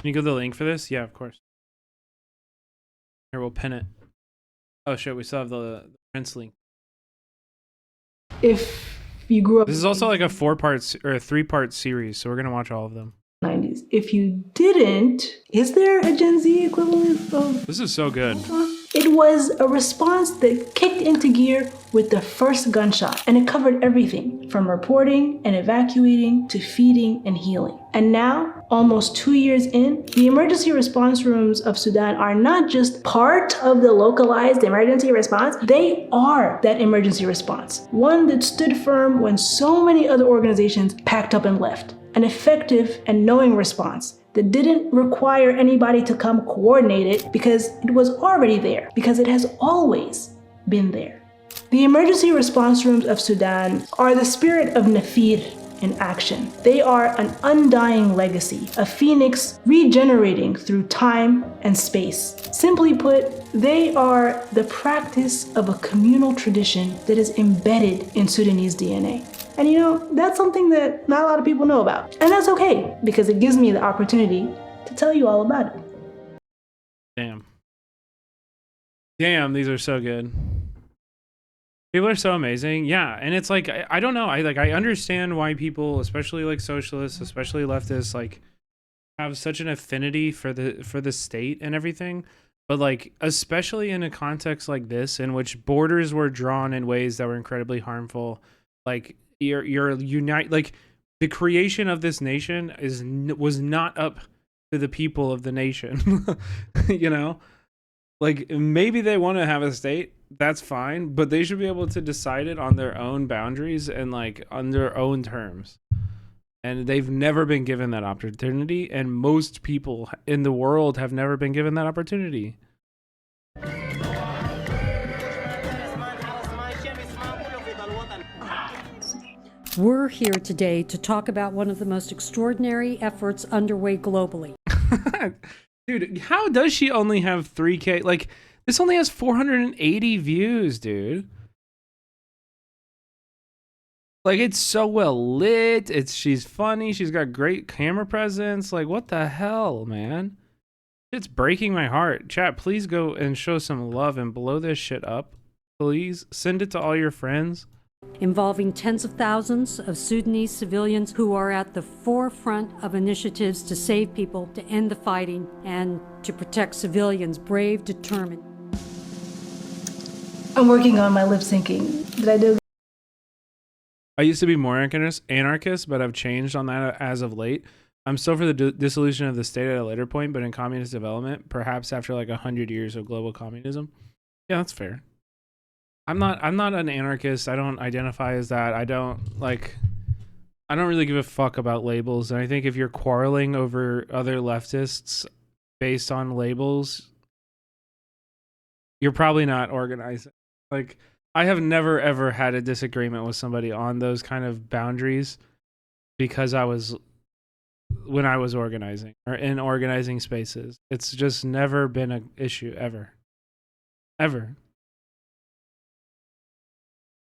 S2: you give the link for this? Yeah, of course. Here, we'll pin it. Oh shit, we still have the Prince link.
S5: If you grew up...
S2: This is also like a 4-part or a 3-part series, so we're gonna watch all of them.
S5: 90s. If you didn't, is there a Gen Z equivalent of...
S2: This is so good.
S5: It was a response that kicked into gear with the first gunshot, and it covered everything from reporting and evacuating to feeding and healing. And now, almost 2 years in, the emergency response rooms of Sudan are not just part of the localized emergency response, they are that emergency response. One that stood firm when so many other organizations packed up and left. An effective and knowing response that didn't require anybody to come coordinate it because it was already there, because it has always been there. The emergency response rooms of Sudan are the spirit of Nafir in action. They are an undying legacy, a phoenix regenerating through time and space. Simply put, they are the practice of a communal tradition that is embedded in Sudanese DNA. And you know, that's something that not a lot of people know about. And that's okay, because it gives me the opportunity to tell you all about it.
S2: Damn, these are so good. People are so amazing. Yeah, and it's like, I don't know. I understand why people, especially like socialists, especially leftists, like have such an affinity for the state and everything. But like, especially in a context like this, in which borders were drawn in ways that were incredibly harmful, like like the creation of this nation was not up to the people of the nation. You know, like maybe they want to have a state, that's fine, but they should be able to decide it on their own boundaries and like on their own terms. And they've never been given that opportunity, and most people in the world have never been given that opportunity.
S6: We're here today to talk about one of the most extraordinary efforts underway globally.
S2: Dude, how does she only have 3K? Like, this only has 480 views, dude. Like, it's so well lit. She's funny. She's got great camera presence. Like, what the hell, man? It's breaking my heart. Chat, please go and show some love and blow this shit up. Please send it to all your friends.
S6: Involving tens of thousands of Sudanese civilians who are at the forefront of initiatives to save people, to end the fighting, and to protect civilians, brave, determined.
S5: I'm working on my lip syncing. Did I do?
S2: I used to be more anarchist, but I've changed on that as of late. I'm still for the dissolution of the state at a later point, but in communist development, perhaps after like 100 years of global communism. Yeah, that's fair. I'm not an anarchist. I don't identify as that. I don't really give a fuck about labels. And I think if you're quarreling over other leftists based on labels, you're probably not organizing. Like, I have never ever had a disagreement with somebody on those kind of boundaries because when I was organizing or in organizing spaces. It's just never been an issue ever. Ever.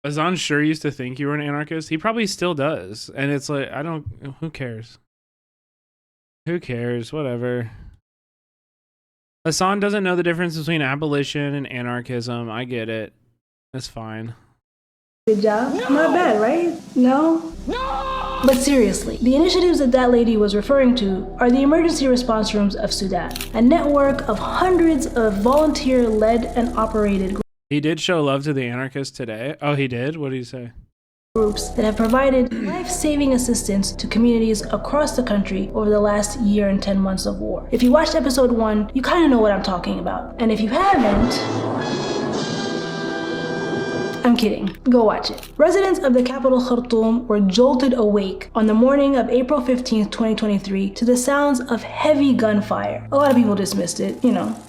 S2: Azan sure used to think you were an anarchist. He probably still does. And it's like, who cares? Who cares? Whatever. Hassan doesn't know the difference between abolition and anarchism. I get it. It's fine.
S5: Good job. No. Not bad, right? No? No! But seriously, the initiatives that lady was referring to are the emergency response rooms of Sudan, a network of hundreds of volunteer-led and operated
S2: He did show love to the anarchists today. Oh, he did? What did he say?
S5: Groups that have provided life-saving assistance to communities across the country over the last year and 10 months of war. If you watched episode 1, you kind of know what I'm talking about. And if you haven't, I'm kidding. Go watch it. Residents of the capital Khartoum were jolted awake on the morning of April 15th, 2023 to the sounds of heavy gunfire. A lot of people dismissed it,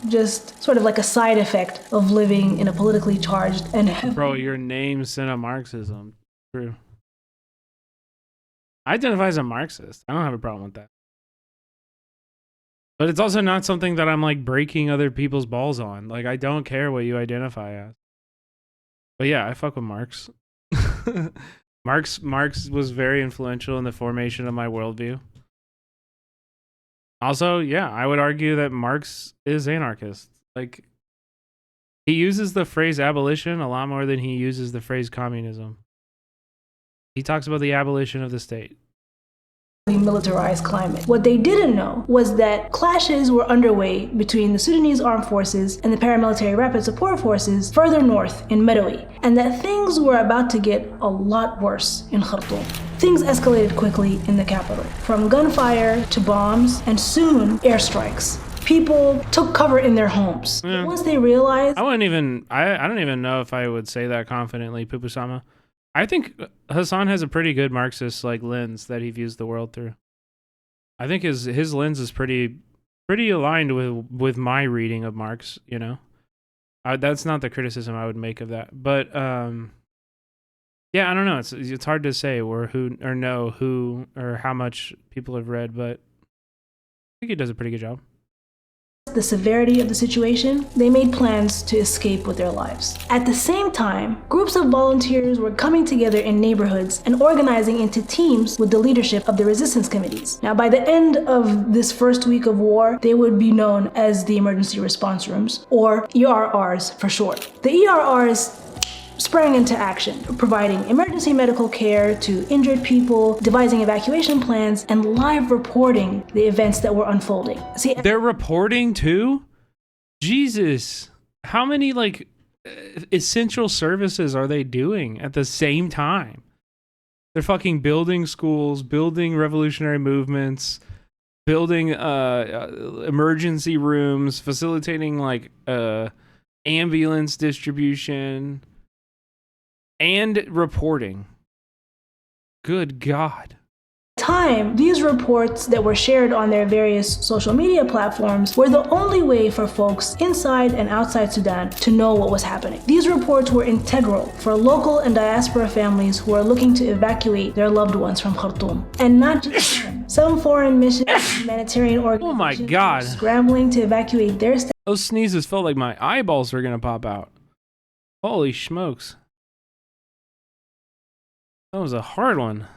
S5: just sort of like a side effect of living in a politically charged and
S2: Bro, your name's Marxism. True. I identify as a Marxist. I don't have a problem with that. But it's also not something that I'm like breaking other people's balls on. Like, I don't care what you identify as. But yeah, I fuck with Marx. Marx was very influential in the formation of my worldview. Also, yeah, I would argue that Marx is anarchist. Like, he uses the phrase abolition a lot more than he uses the phrase communism. He talks about the abolition of the state.
S5: Militarized climate. What they didn't know was that clashes were underway between the Sudanese armed forces and the paramilitary rapid support forces further north in Medowi, and that things were about to get a lot worse in Khartoum. Things escalated quickly in the capital, from gunfire to bombs and soon airstrikes. People took cover in their homes. Yeah. Once they realized,
S2: I don't even know if I would say that confidently, Pupusama. I think Hassan has a pretty good Marxist lens that he views the world through. I think his lens is pretty aligned with my reading of Marx. That's not the criticism I would make of that. But yeah, I don't know. It's hard to say who or how much people have read, but I think he does a pretty good job.
S5: The severity of the situation, they made plans to escape with their lives. At the same time, groups of volunteers were coming together in neighborhoods and organizing into teams with the leadership of the resistance committees. Now, by the end of this first week of war, they would be known as the emergency response rooms, or ERRs for short. The ERRs sprang into action, providing emergency medical care to injured people, devising evacuation plans, and live reporting the events that were unfolding. See,
S2: they're reporting too? Jesus. How many essential services are they doing at the same time? They're fucking building schools, building revolutionary movements, building emergency rooms, facilitating ambulance distribution, and reporting. Good God.
S5: time, these reports that were shared on their various social media platforms were the only way for folks inside and outside Sudan to know what was happening. These reports were integral for local and diaspora families who are looking to evacuate their loved ones from Khartoum. And not just them. Some foreign missions, humanitarian organizations,
S2: oh my God,
S5: scrambling to evacuate their staff.
S2: Those sneezes felt like my eyeballs were gonna pop out. Holy smokes. That was a hard one.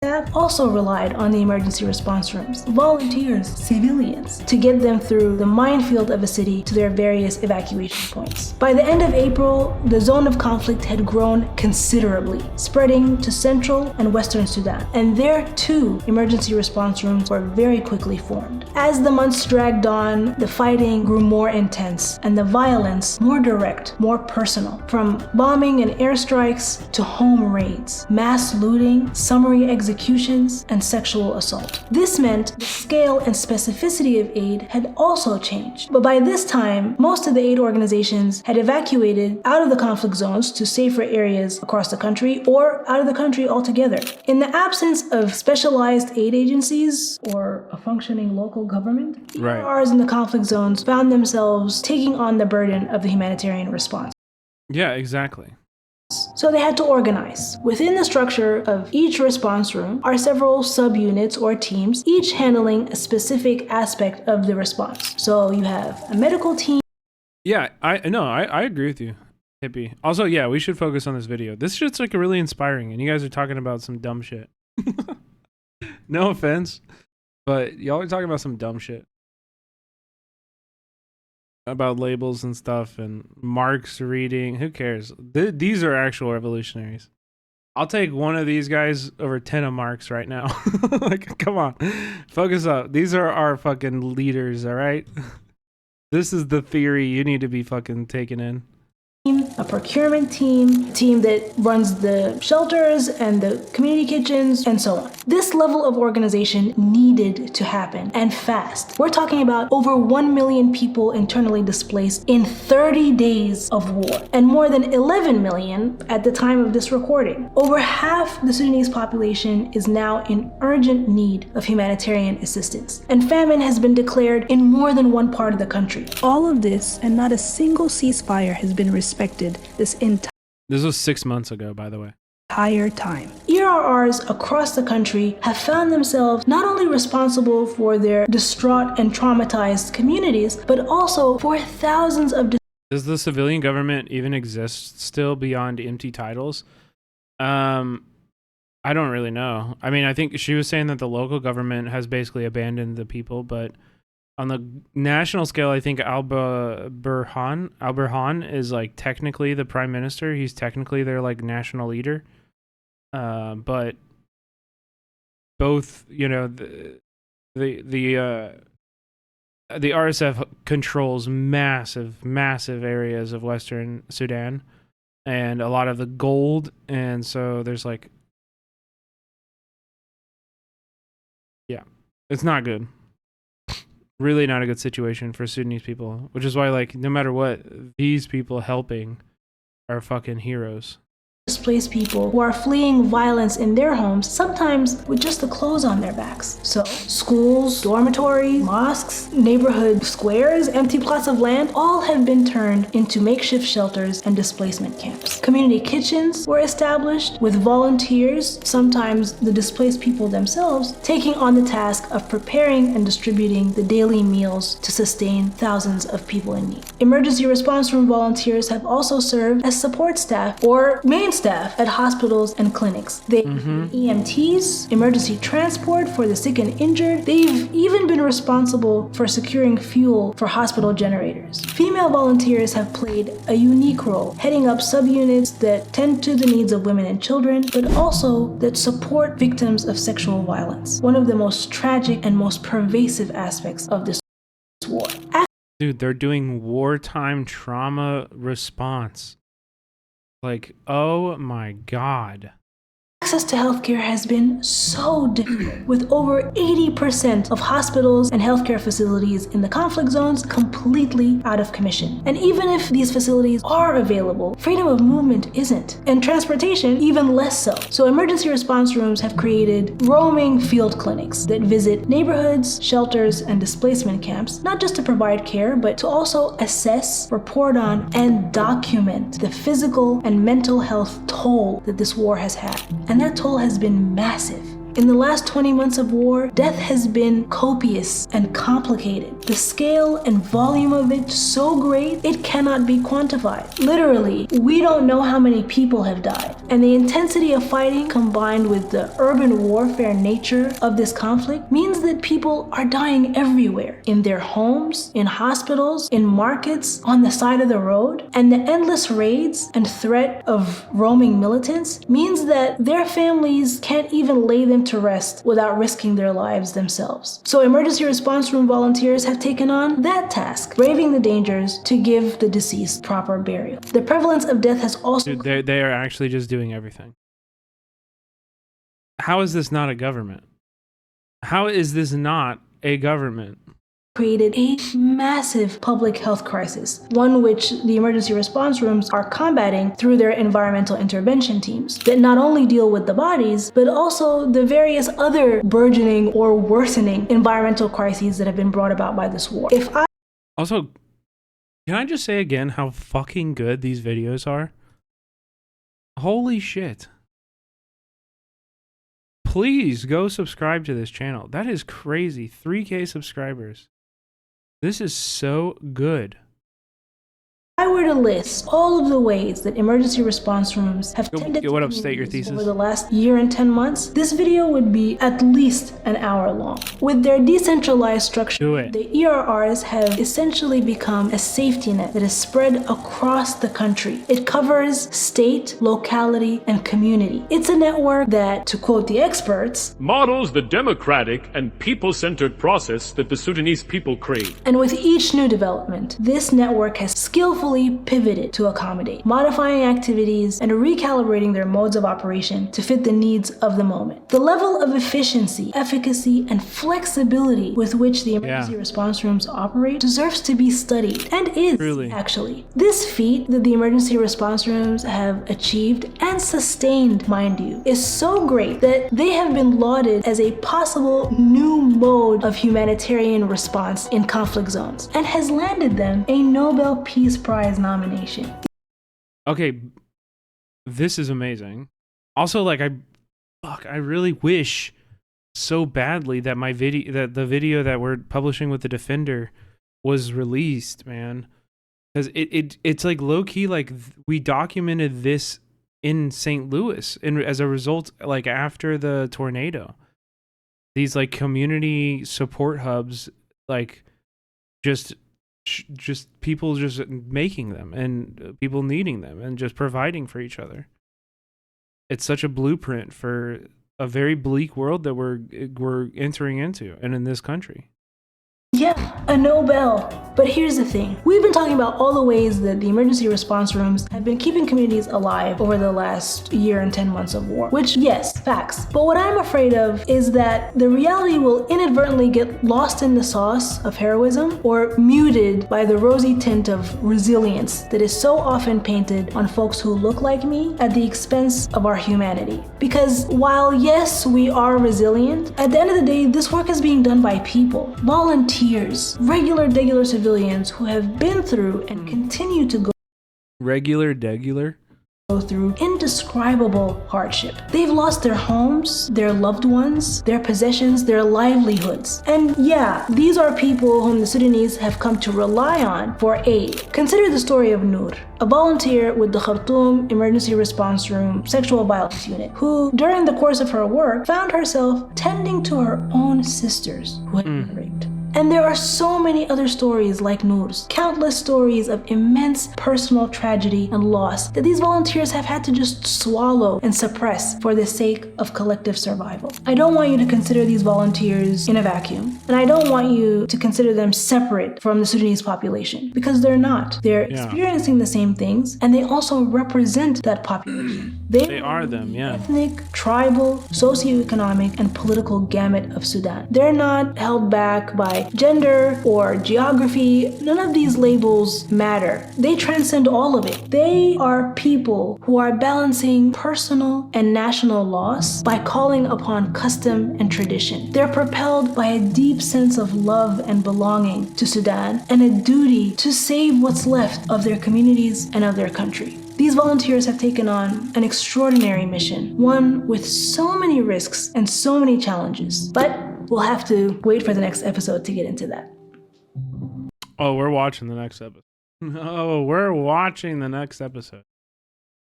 S5: Staff also relied on the emergency response rooms, volunteers, civilians, to get them through the minefield of a city to their various evacuation points. By the end of April, the zone of conflict had grown considerably, spreading to central and western Sudan. And there, too, emergency response rooms were very quickly formed. As the months dragged on, the fighting grew more intense and the violence more direct, more personal. From bombing and airstrikes to home raids, mass looting, summary executions, and sexual assault. This meant the scale and specificity of aid had also changed. But by this time, most of the aid organizations had evacuated out of the conflict zones to safer areas across the country or out of the country altogether. In the absence of specialized aid agencies or a functioning local government, ERs in the conflict zones found themselves taking on the burden of the humanitarian response.
S2: Yeah, exactly.
S5: So they had to organize. Within the structure of each response room are several subunits or teams, each handling a specific aspect of the response. So you have a medical team.
S2: Yeah, I agree with you, Hippie. Also, yeah, we should focus on this video. This shit's like really inspiring, and you guys are talking about some dumb shit. No offense, but y'all are talking about some dumb shit. About labels and stuff and Marx reading. Who cares? These are actual revolutionaries. I'll take one of these guys over 10 of Marx right now. Like, come on. Focus up. These are our fucking leaders, all right? This is the theory you need to be fucking taking in.
S5: A procurement team, a team that runs the shelters and the community kitchens, and so on. This level of organization needed to happen, and fast. We're talking about over 1 million people internally displaced in 30 days of war, and more than 11 million at the time of this recording. Over half the Sudanese population is now in urgent need of humanitarian assistance, and famine has been declared in more than one part of the country. All of this, and not a single ceasefire has been respected this
S2: was 6 months ago, by the way.
S5: Entire time. ERRs across the country have found themselves not only responsible for their distraught and traumatized communities, but also for thousands of...
S2: Does the civilian government even exist still beyond empty titles? I don't really know. I mean, I think she was saying that the local government has basically abandoned the people, but on the national scale, I think Al-Burhan is like technically the prime minister. He's technically their like national leader. But both, you know, the RSF controls massive areas of Western Sudan and a lot of the gold. And so there's like, yeah, it's not good. Really not a good situation for Sudanese people, which is why, like, no matter what, these people helping are fucking heroes.
S5: Displaced people who are fleeing violence in their homes, sometimes with just the clothes on their backs. So schools, dormitories, mosques, neighborhood squares, empty plots of land, all have been turned into makeshift shelters and displacement camps. Community kitchens were established with volunteers, sometimes the displaced people themselves, taking on the task of preparing and distributing the daily meals to sustain thousands of people in need. Emergency response room volunteers have also served as support staff or main staff at hospitals and clinics. They EMTs, emergency transport for the sick and injured. They've even been responsible for securing fuel for hospital generators. Female volunteers have played a unique role, heading up subunits that tend to the needs of women and children, but also that support victims of sexual violence. One of the most tragic and most pervasive aspects of this war.
S2: Dude, they're doing wartime trauma response. Like, oh my God.
S5: access to healthcare has been so difficult, with over 80% of hospitals and healthcare facilities in the conflict zones completely out of commission. And even if these facilities are available, freedom of movement isn't, and transportation even less so. So emergency response rooms have created roaming field clinics that visit neighborhoods, shelters, and displacement camps, not just to provide care, but to also assess, report on, and document the physical and mental health toll that this war has had. And that toll has been massive. In the last 20 months of war, death has been copious and complicated. The scale and volume of it so great, it cannot be quantified. Literally, we don't know how many people have died. And the intensity of fighting combined with the urban warfare nature of this conflict means that people are dying everywhere. In their homes, in hospitals, in markets, on the side of the road. And the endless raids and threat of roaming militants means that their families can't even lay them to rest without risking their lives themselves. So emergency response room volunteers have taken on that task, braving the dangers to give the deceased proper burial. The prevalence of death has also...
S2: Dude, they are actually just doing everything. How is this not a government? How is this not a government?
S5: Created a massive public health crisis, one which the emergency response rooms are combating through their environmental intervention teams that not only deal with the bodies, but also the various other burgeoning or worsening environmental crises that have been brought about by this war.
S2: Also, can I just say again how fucking good these videos are? Holy shit. Please go subscribe to this channel. That is crazy. 3K subscribers. This is so good.
S5: If I were to list all of the ways that emergency response rooms have tended to over the last year and 10 months, this video would be at least an hour long. With their decentralized structure, the ERRs have essentially become a safety net that is spread across the country. It covers state, locality, and community. It's a network that, to quote the experts,
S3: models the democratic and people-centered process that the Sudanese people crave.
S5: And with each new development, this network has skillfully pivoted to accommodate, modifying activities and recalibrating their modes of operation to fit the needs of the moment. The level of efficiency, efficacy, and flexibility with which the emergency response rooms operate deserves to be studied, and is actually. This feat that the emergency response rooms have achieved and sustained, mind you, is so great that they have been lauded as a possible new mode of humanitarian response in conflict zones, and has landed them a Nobel Peace Prize nomination.
S2: Okay, this is amazing. Also, like, I really wish so badly that the video that we're publishing with the Defender was released, man. Because it's like low key, like we documented this in St. Louis, and as a result, like after the tornado, these like community support hubs, like just people just making them and people needing them and just providing for each other. It's such a blueprint for a very bleak world that we're entering into, and in this country.
S5: Yeah, a Nobel. But here's the thing. We've been talking about all the ways that the emergency response rooms have been keeping communities alive over the last year and 10 months of war. Which, yes, facts. But what I'm afraid of is that the reality will inadvertently get lost in the sauce of heroism, or muted by the rosy tint of resilience that is so often painted on folks who look like me at the expense of our humanity. Because while, yes, we are resilient, at the end of the day, this work is being done by people, volunteers, regular civilians who have been through and continue to go through indescribable hardship. They've lost their homes, their loved ones, their possessions, their livelihoods. And yeah, these are people whom the Sudanese have come to rely on for aid. Consider the story of Noor, a volunteer with the Khartoum Emergency Response Room Sexual Violence Unit, who, during the course of her work, found herself tending to her own sisters who had been raped. And there are so many other stories like Noor's, countless stories of immense personal tragedy and loss that these volunteers have had to just swallow and suppress for the sake of collective survival. I don't want you to consider these volunteers in a vacuum, and I don't want you to consider them separate from the Sudanese population, because they're not. They're experiencing the same things, and they also represent that population.
S2: They are them, yeah.
S5: Ethnic, tribal, socioeconomic, and political gamut of Sudan. They're not held back by gender or geography. None of these labels matter. They transcend all of it. They are people who are balancing personal and national loss by calling upon custom and tradition. They're propelled by a deep sense of love and belonging to Sudan and a duty to save what's left of their communities and of their country. These volunteers have taken on an extraordinary mission, one with so many risks and so many challenges. But we'll have to wait for the next episode to get into that.
S2: Oh, we're watching the next episode. Oh, we're watching the next episode.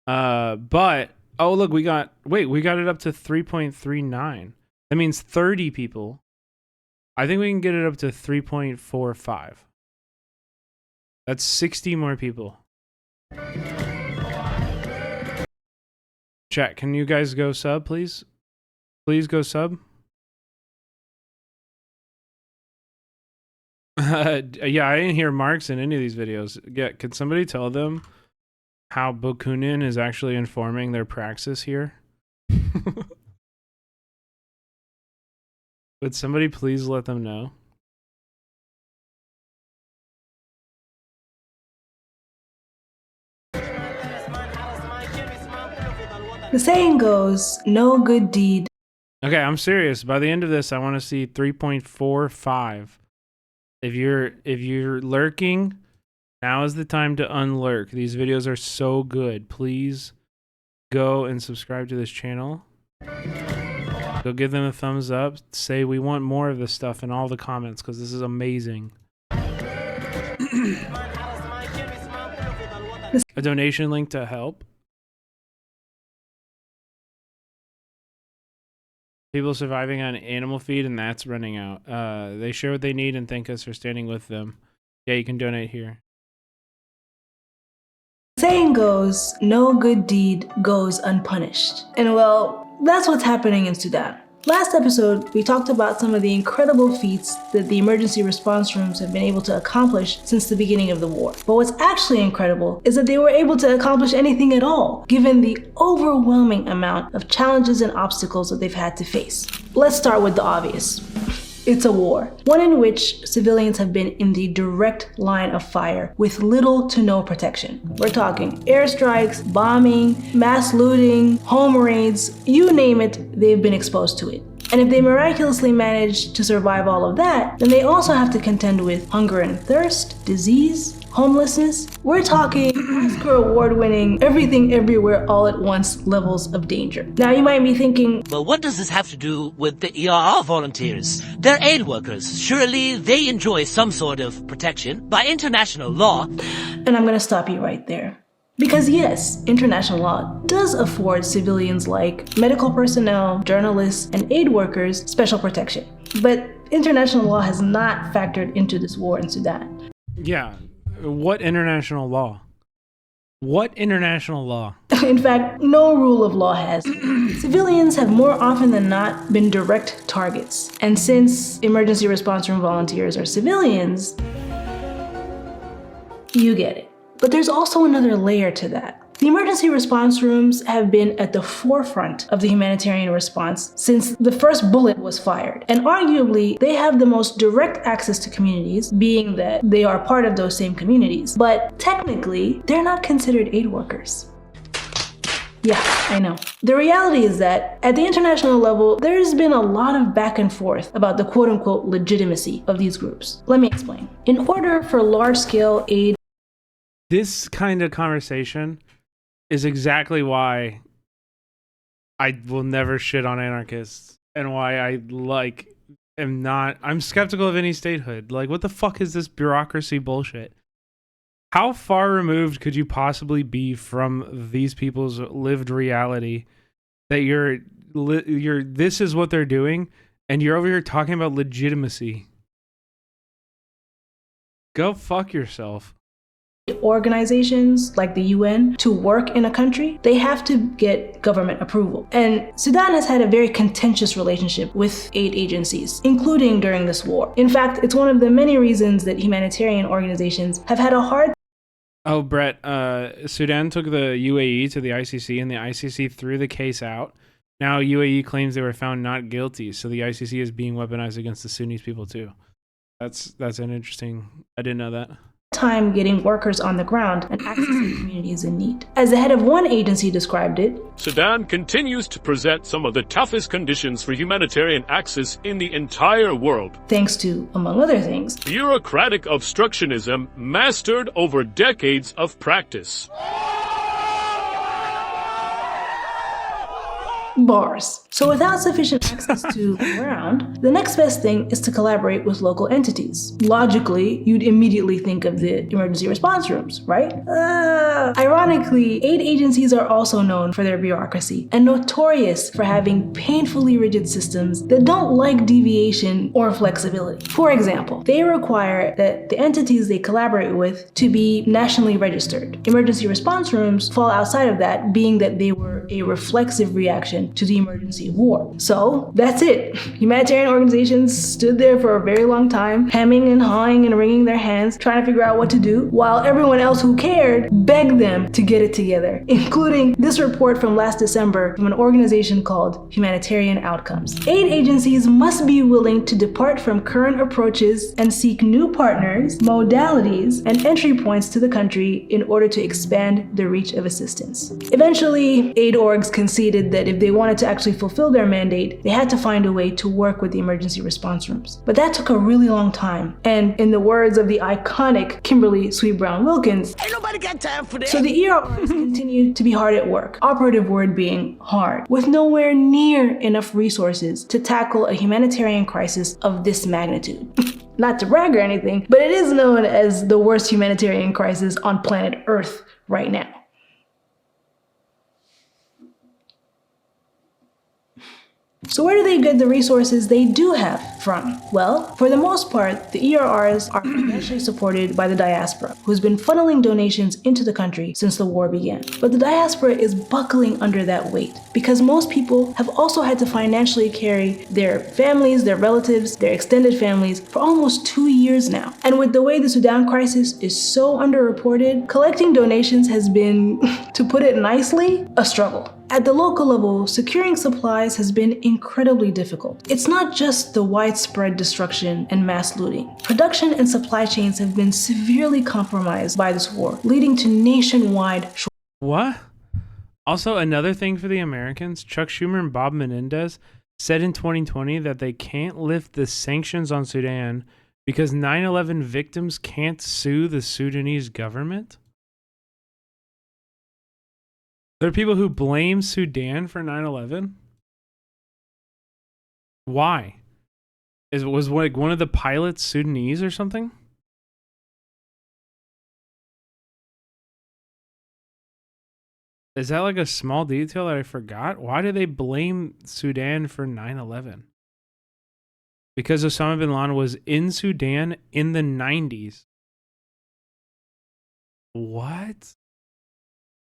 S2: But oh, look, we got it up to 3.39. That means 30 people. I think we can get it up to 3.45. That's 60 more people. Chat, can you guys go sub, please? Please go sub. Yeah, I didn't hear marks in any of these videos. Yeah, could somebody tell them how Bokunin is actually informing their praxis here? Would somebody please let them know?
S5: The saying goes, no good deed.
S2: Okay, I'm serious. By the end of this, I want to see 3.45. If you're lurking, now is the time to unlurk. These videos are so good. Please go and subscribe to this channel. Go give them a thumbs up. Say we want more of this stuff in all the comments because this is amazing. A donation link to help. People surviving on animal feed, and that's running out. They share what they need and thank us for standing with them. Yeah, you can donate here.
S5: The saying goes, no good deed goes unpunished. And well, that's what's happening in Sudan. Last episode, we talked about some of the incredible feats that the emergency response rooms have been able to accomplish since the beginning of the war. But what's actually incredible is that they were able to accomplish anything at all, given the overwhelming amount of challenges and obstacles that they've had to face. Let's start with the obvious. It's a war, one in which civilians have been in the direct line of fire with little to no protection. We're talking airstrikes, bombing, mass looting, home raids, you name it, they've been exposed to it. And if they miraculously manage to survive all of that, then they also have to contend with hunger and thirst, disease, homelessness. We're talking Oscar award-winning, everything everywhere all at once levels of danger. Now you might be thinking,
S9: but what does this have to do with the ERR volunteers? They're aid workers. Surely they enjoy some sort of protection by international law.
S5: And I'm gonna stop you right there. Because yes, international law does afford civilians like medical personnel, journalists, and aid workers special protection. But international law has not factored into this war in Sudan.
S2: Yeah. What international law? What international law?
S5: In fact, no rule of law has. Civilians have more often than not been direct targets. And since emergency response room volunteers are civilians, you get it. But there's also another layer to that. The emergency response rooms have been at the forefront of the humanitarian response since the first bullet was fired. And arguably, they have the most direct access to communities, being that they are part of those same communities. But technically, they're not considered aid workers. Yeah, I know. The reality is that at the international level, there's been a lot of back and forth about the quote-unquote legitimacy of these groups. Let me explain. In order for large-scale aid,
S2: this kind of conversation is exactly why I will never shit on anarchists and why I'm skeptical of any statehood. Like, what the fuck is this bureaucracy bullshit? How far removed could you possibly be from these people's lived reality that you're this is what they're doing and you're over here talking about legitimacy? Go fuck yourself.
S5: Organizations like the UN to work in a country, they have to get government approval. And Sudan has had a very contentious relationship with aid agencies, including during this war. In fact, it's one of the many reasons that humanitarian organizations have had a hard
S2: Oh, Brett, Sudan took the UAE to the ICC, and the ICC threw the case out. Now UAE claims they were found not guilty, so the ICC is being weaponized against the Sunnis people too. That's an interesting. I didn't know that.
S5: time getting workers on the ground and accessing communities in need. As the head of one agency described it,
S3: Sudan continues to present some of the toughest conditions for humanitarian access in the entire world.
S5: Thanks to, among other things,
S3: bureaucratic obstructionism mastered over decades of practice.
S5: Bars. So without sufficient access to the ground, the next best thing is to collaborate with local entities. Logically, you'd immediately think of the emergency response rooms, right? Ironically, aid agencies are also known for their bureaucracy and notorious for having painfully rigid systems that don't like deviation or flexibility. For example, they require that the entities they collaborate with to be nationally registered. Emergency response rooms fall outside of that, being that they were a reflexive reaction to the emergency of war. So that's it. Humanitarian organizations stood there for a very long time, hemming and hawing and wringing their hands, trying to figure out what to do, while everyone else who cared begged them to get it together, including this report from last December from an organization called Humanitarian Outcomes. Aid agencies must be willing to depart from current approaches and seek new partners, modalities, and entry points to the country in order to expand the reach of assistance. Eventually, aid orgs conceded that if they wanted to actually fulfill their mandate, they had to find a way to work with the emergency response rooms. But that took a really long time. And in the words of the iconic Kimberly Sweet Brown Wilkins, ain't nobody got time for that. So the ERRs continued to be hard at work, operative word being hard, with nowhere near enough resources to tackle a humanitarian crisis of this magnitude. Not to brag or anything, but it is known as the worst humanitarian crisis on planet Earth right now. So where do they get the resources they do have from? Well, for the most part, the ERRs are financially supported by the diaspora, who's been funneling donations into the country since the war began. But the diaspora is buckling under that weight because most people have also had to financially carry their families, their relatives, their extended families for almost 2 years now. And with the way the Sudan crisis is so underreported, collecting donations has been, to put it nicely, a struggle. At the local level, securing supplies has been incredibly difficult. It's not just the widespread destruction and mass looting. Production and supply chains have been severely compromised by this war, leading to nationwide shortages.
S2: What? Also, another thing for the Americans, Chuck Schumer and Bob Menendez said in 2020 that they can't lift the sanctions on Sudan because 9/11 victims can't sue the Sudanese government? There are people who blame Sudan for 9/11? Why? Was like one of the pilots Sudanese or something? Is that like a small detail that I forgot? Why do they blame Sudan for 9/11? Because Osama bin Laden was in Sudan in the 90s. What?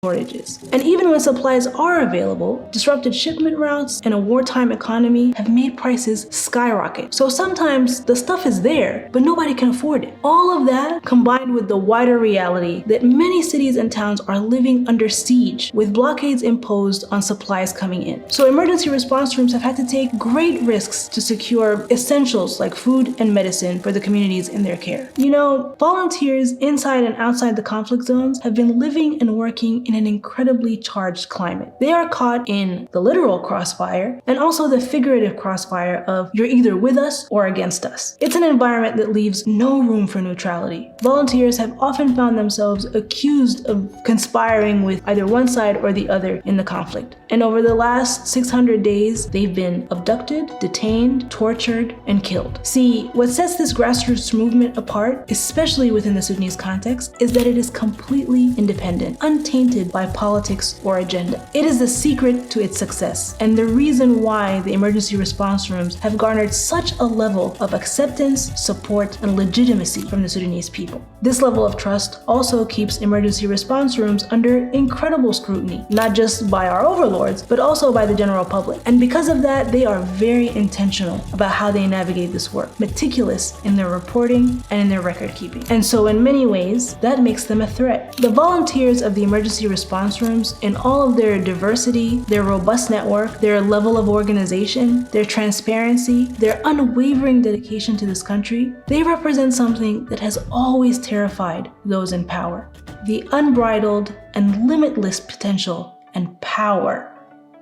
S5: Shortages. And even when supplies are available, disrupted shipment routes and a wartime economy have made prices skyrocket. So sometimes the stuff is there, but nobody can afford it. All of that combined with the wider reality that many cities and towns are living under siege with blockades imposed on supplies coming in. So emergency response rooms have had to take great risks to secure essentials like food and medicine for the communities in their care. You know, volunteers inside and outside the conflict zones have been living and working in an incredibly charged climate. They are caught in the literal crossfire and also the figurative crossfire of you're either with us or against us. It's an environment that leaves no room for neutrality. Volunteers have often found themselves accused of conspiring with either one side or the other in the conflict. And over the last 600 days, they've been abducted, detained, tortured, and killed. See, what sets this grassroots movement apart, especially within the Sudanese context, is that it is completely independent, untainted tainted by politics or agenda. It is the secret to its success and the reason why the emergency response rooms have garnered such a level of acceptance, support, and legitimacy from the Sudanese people. This level of trust also keeps emergency response rooms under incredible scrutiny, not just by our overlords, but also by the general public. And because of that, they are very intentional about how they navigate this work, meticulous in their reporting and in their record keeping. And so in many ways, that makes them a threat. The volunteers of the emergency response rooms, in all of their diversity, their robust network, their level of organization, their transparency, their unwavering dedication to this country, they represent something that has always terrified those in power: the unbridled and limitless potential and power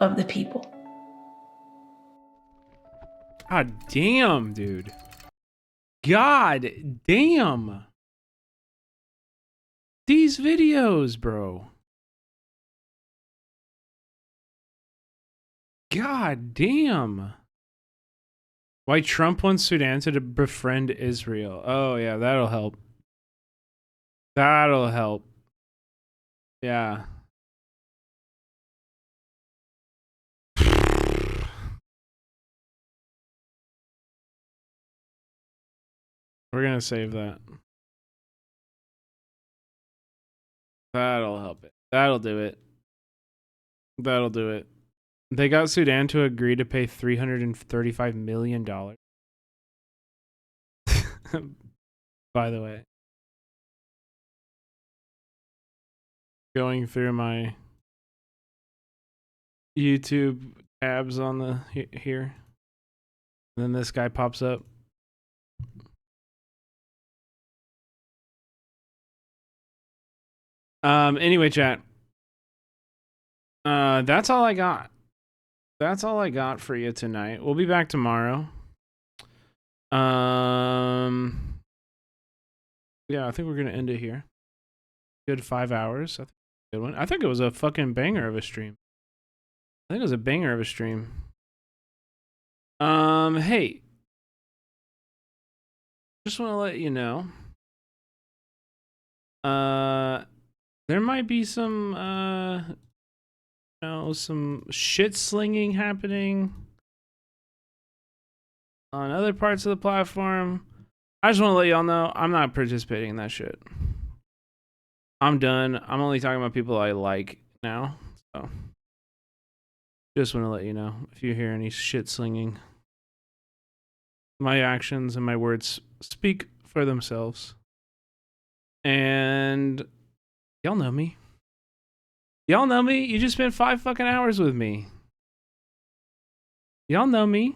S5: of the people.
S2: God damn, dude. God damn. These videos, bro. God damn. Why Trump wants Sudan to befriend Israel. Oh, yeah, that'll help. That'll help. Yeah. We're gonna save that. That'll help it. That'll do it. That'll do it. They got Sudan to agree to pay $335 million. By the way. Going through my YouTube tabs on the here. And then this guy pops up. Anyway, chat. That's all I got. That's all I got for you tonight. We'll be back tomorrow. Yeah, I think we're gonna end it here. Good 5 hours. I think good one. I think it was a fucking banger of a stream. I think it was a banger of a stream. Hey. Just want to let you know. There might be some some shit slinging happening on other parts of the platform. I just want to let y'all know I'm not participating in that shit. I'm done. I'm only talking about people I like now. So just want to let you know if you hear any shit slinging. My actions and my words speak for themselves. And y'all know me. Y'all know me. You just spent 5 fucking hours with me. Y'all know me.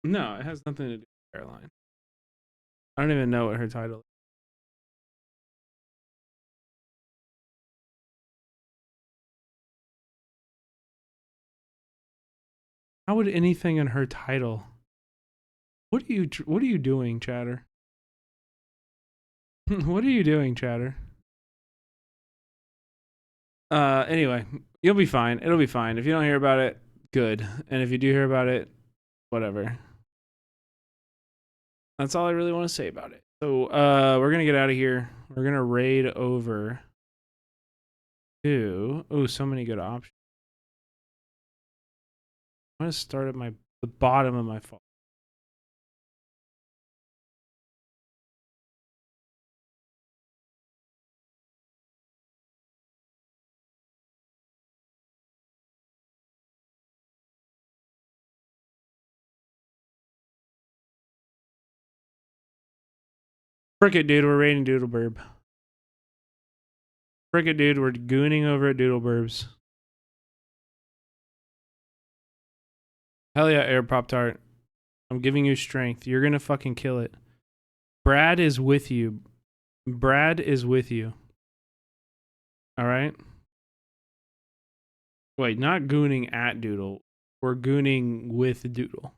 S2: No, it has nothing to do with Caroline. I don't even know what her title is. How would anything in her title? What are you doing, chatter? What are you doing, chatter? Anyway, you'll be fine. It'll be fine. If you don't hear about it, good. And if you do hear about it, whatever. That's all I really want to say about it. So, we're going to get out of here. We're going to raid over to... Oh, so many good options. I'm going to start at the bottom of my phone. Frick it, dude. We're raiding Doodleburb. Frick it, dude. We're gooning over at Doodleburbs. Hell yeah, Air Pop Tart. I'm giving you strength. You're gonna fucking kill it. Brad is with you. Brad is with you. Alright? Wait, not gooning at Doodle. We're gooning with Doodle.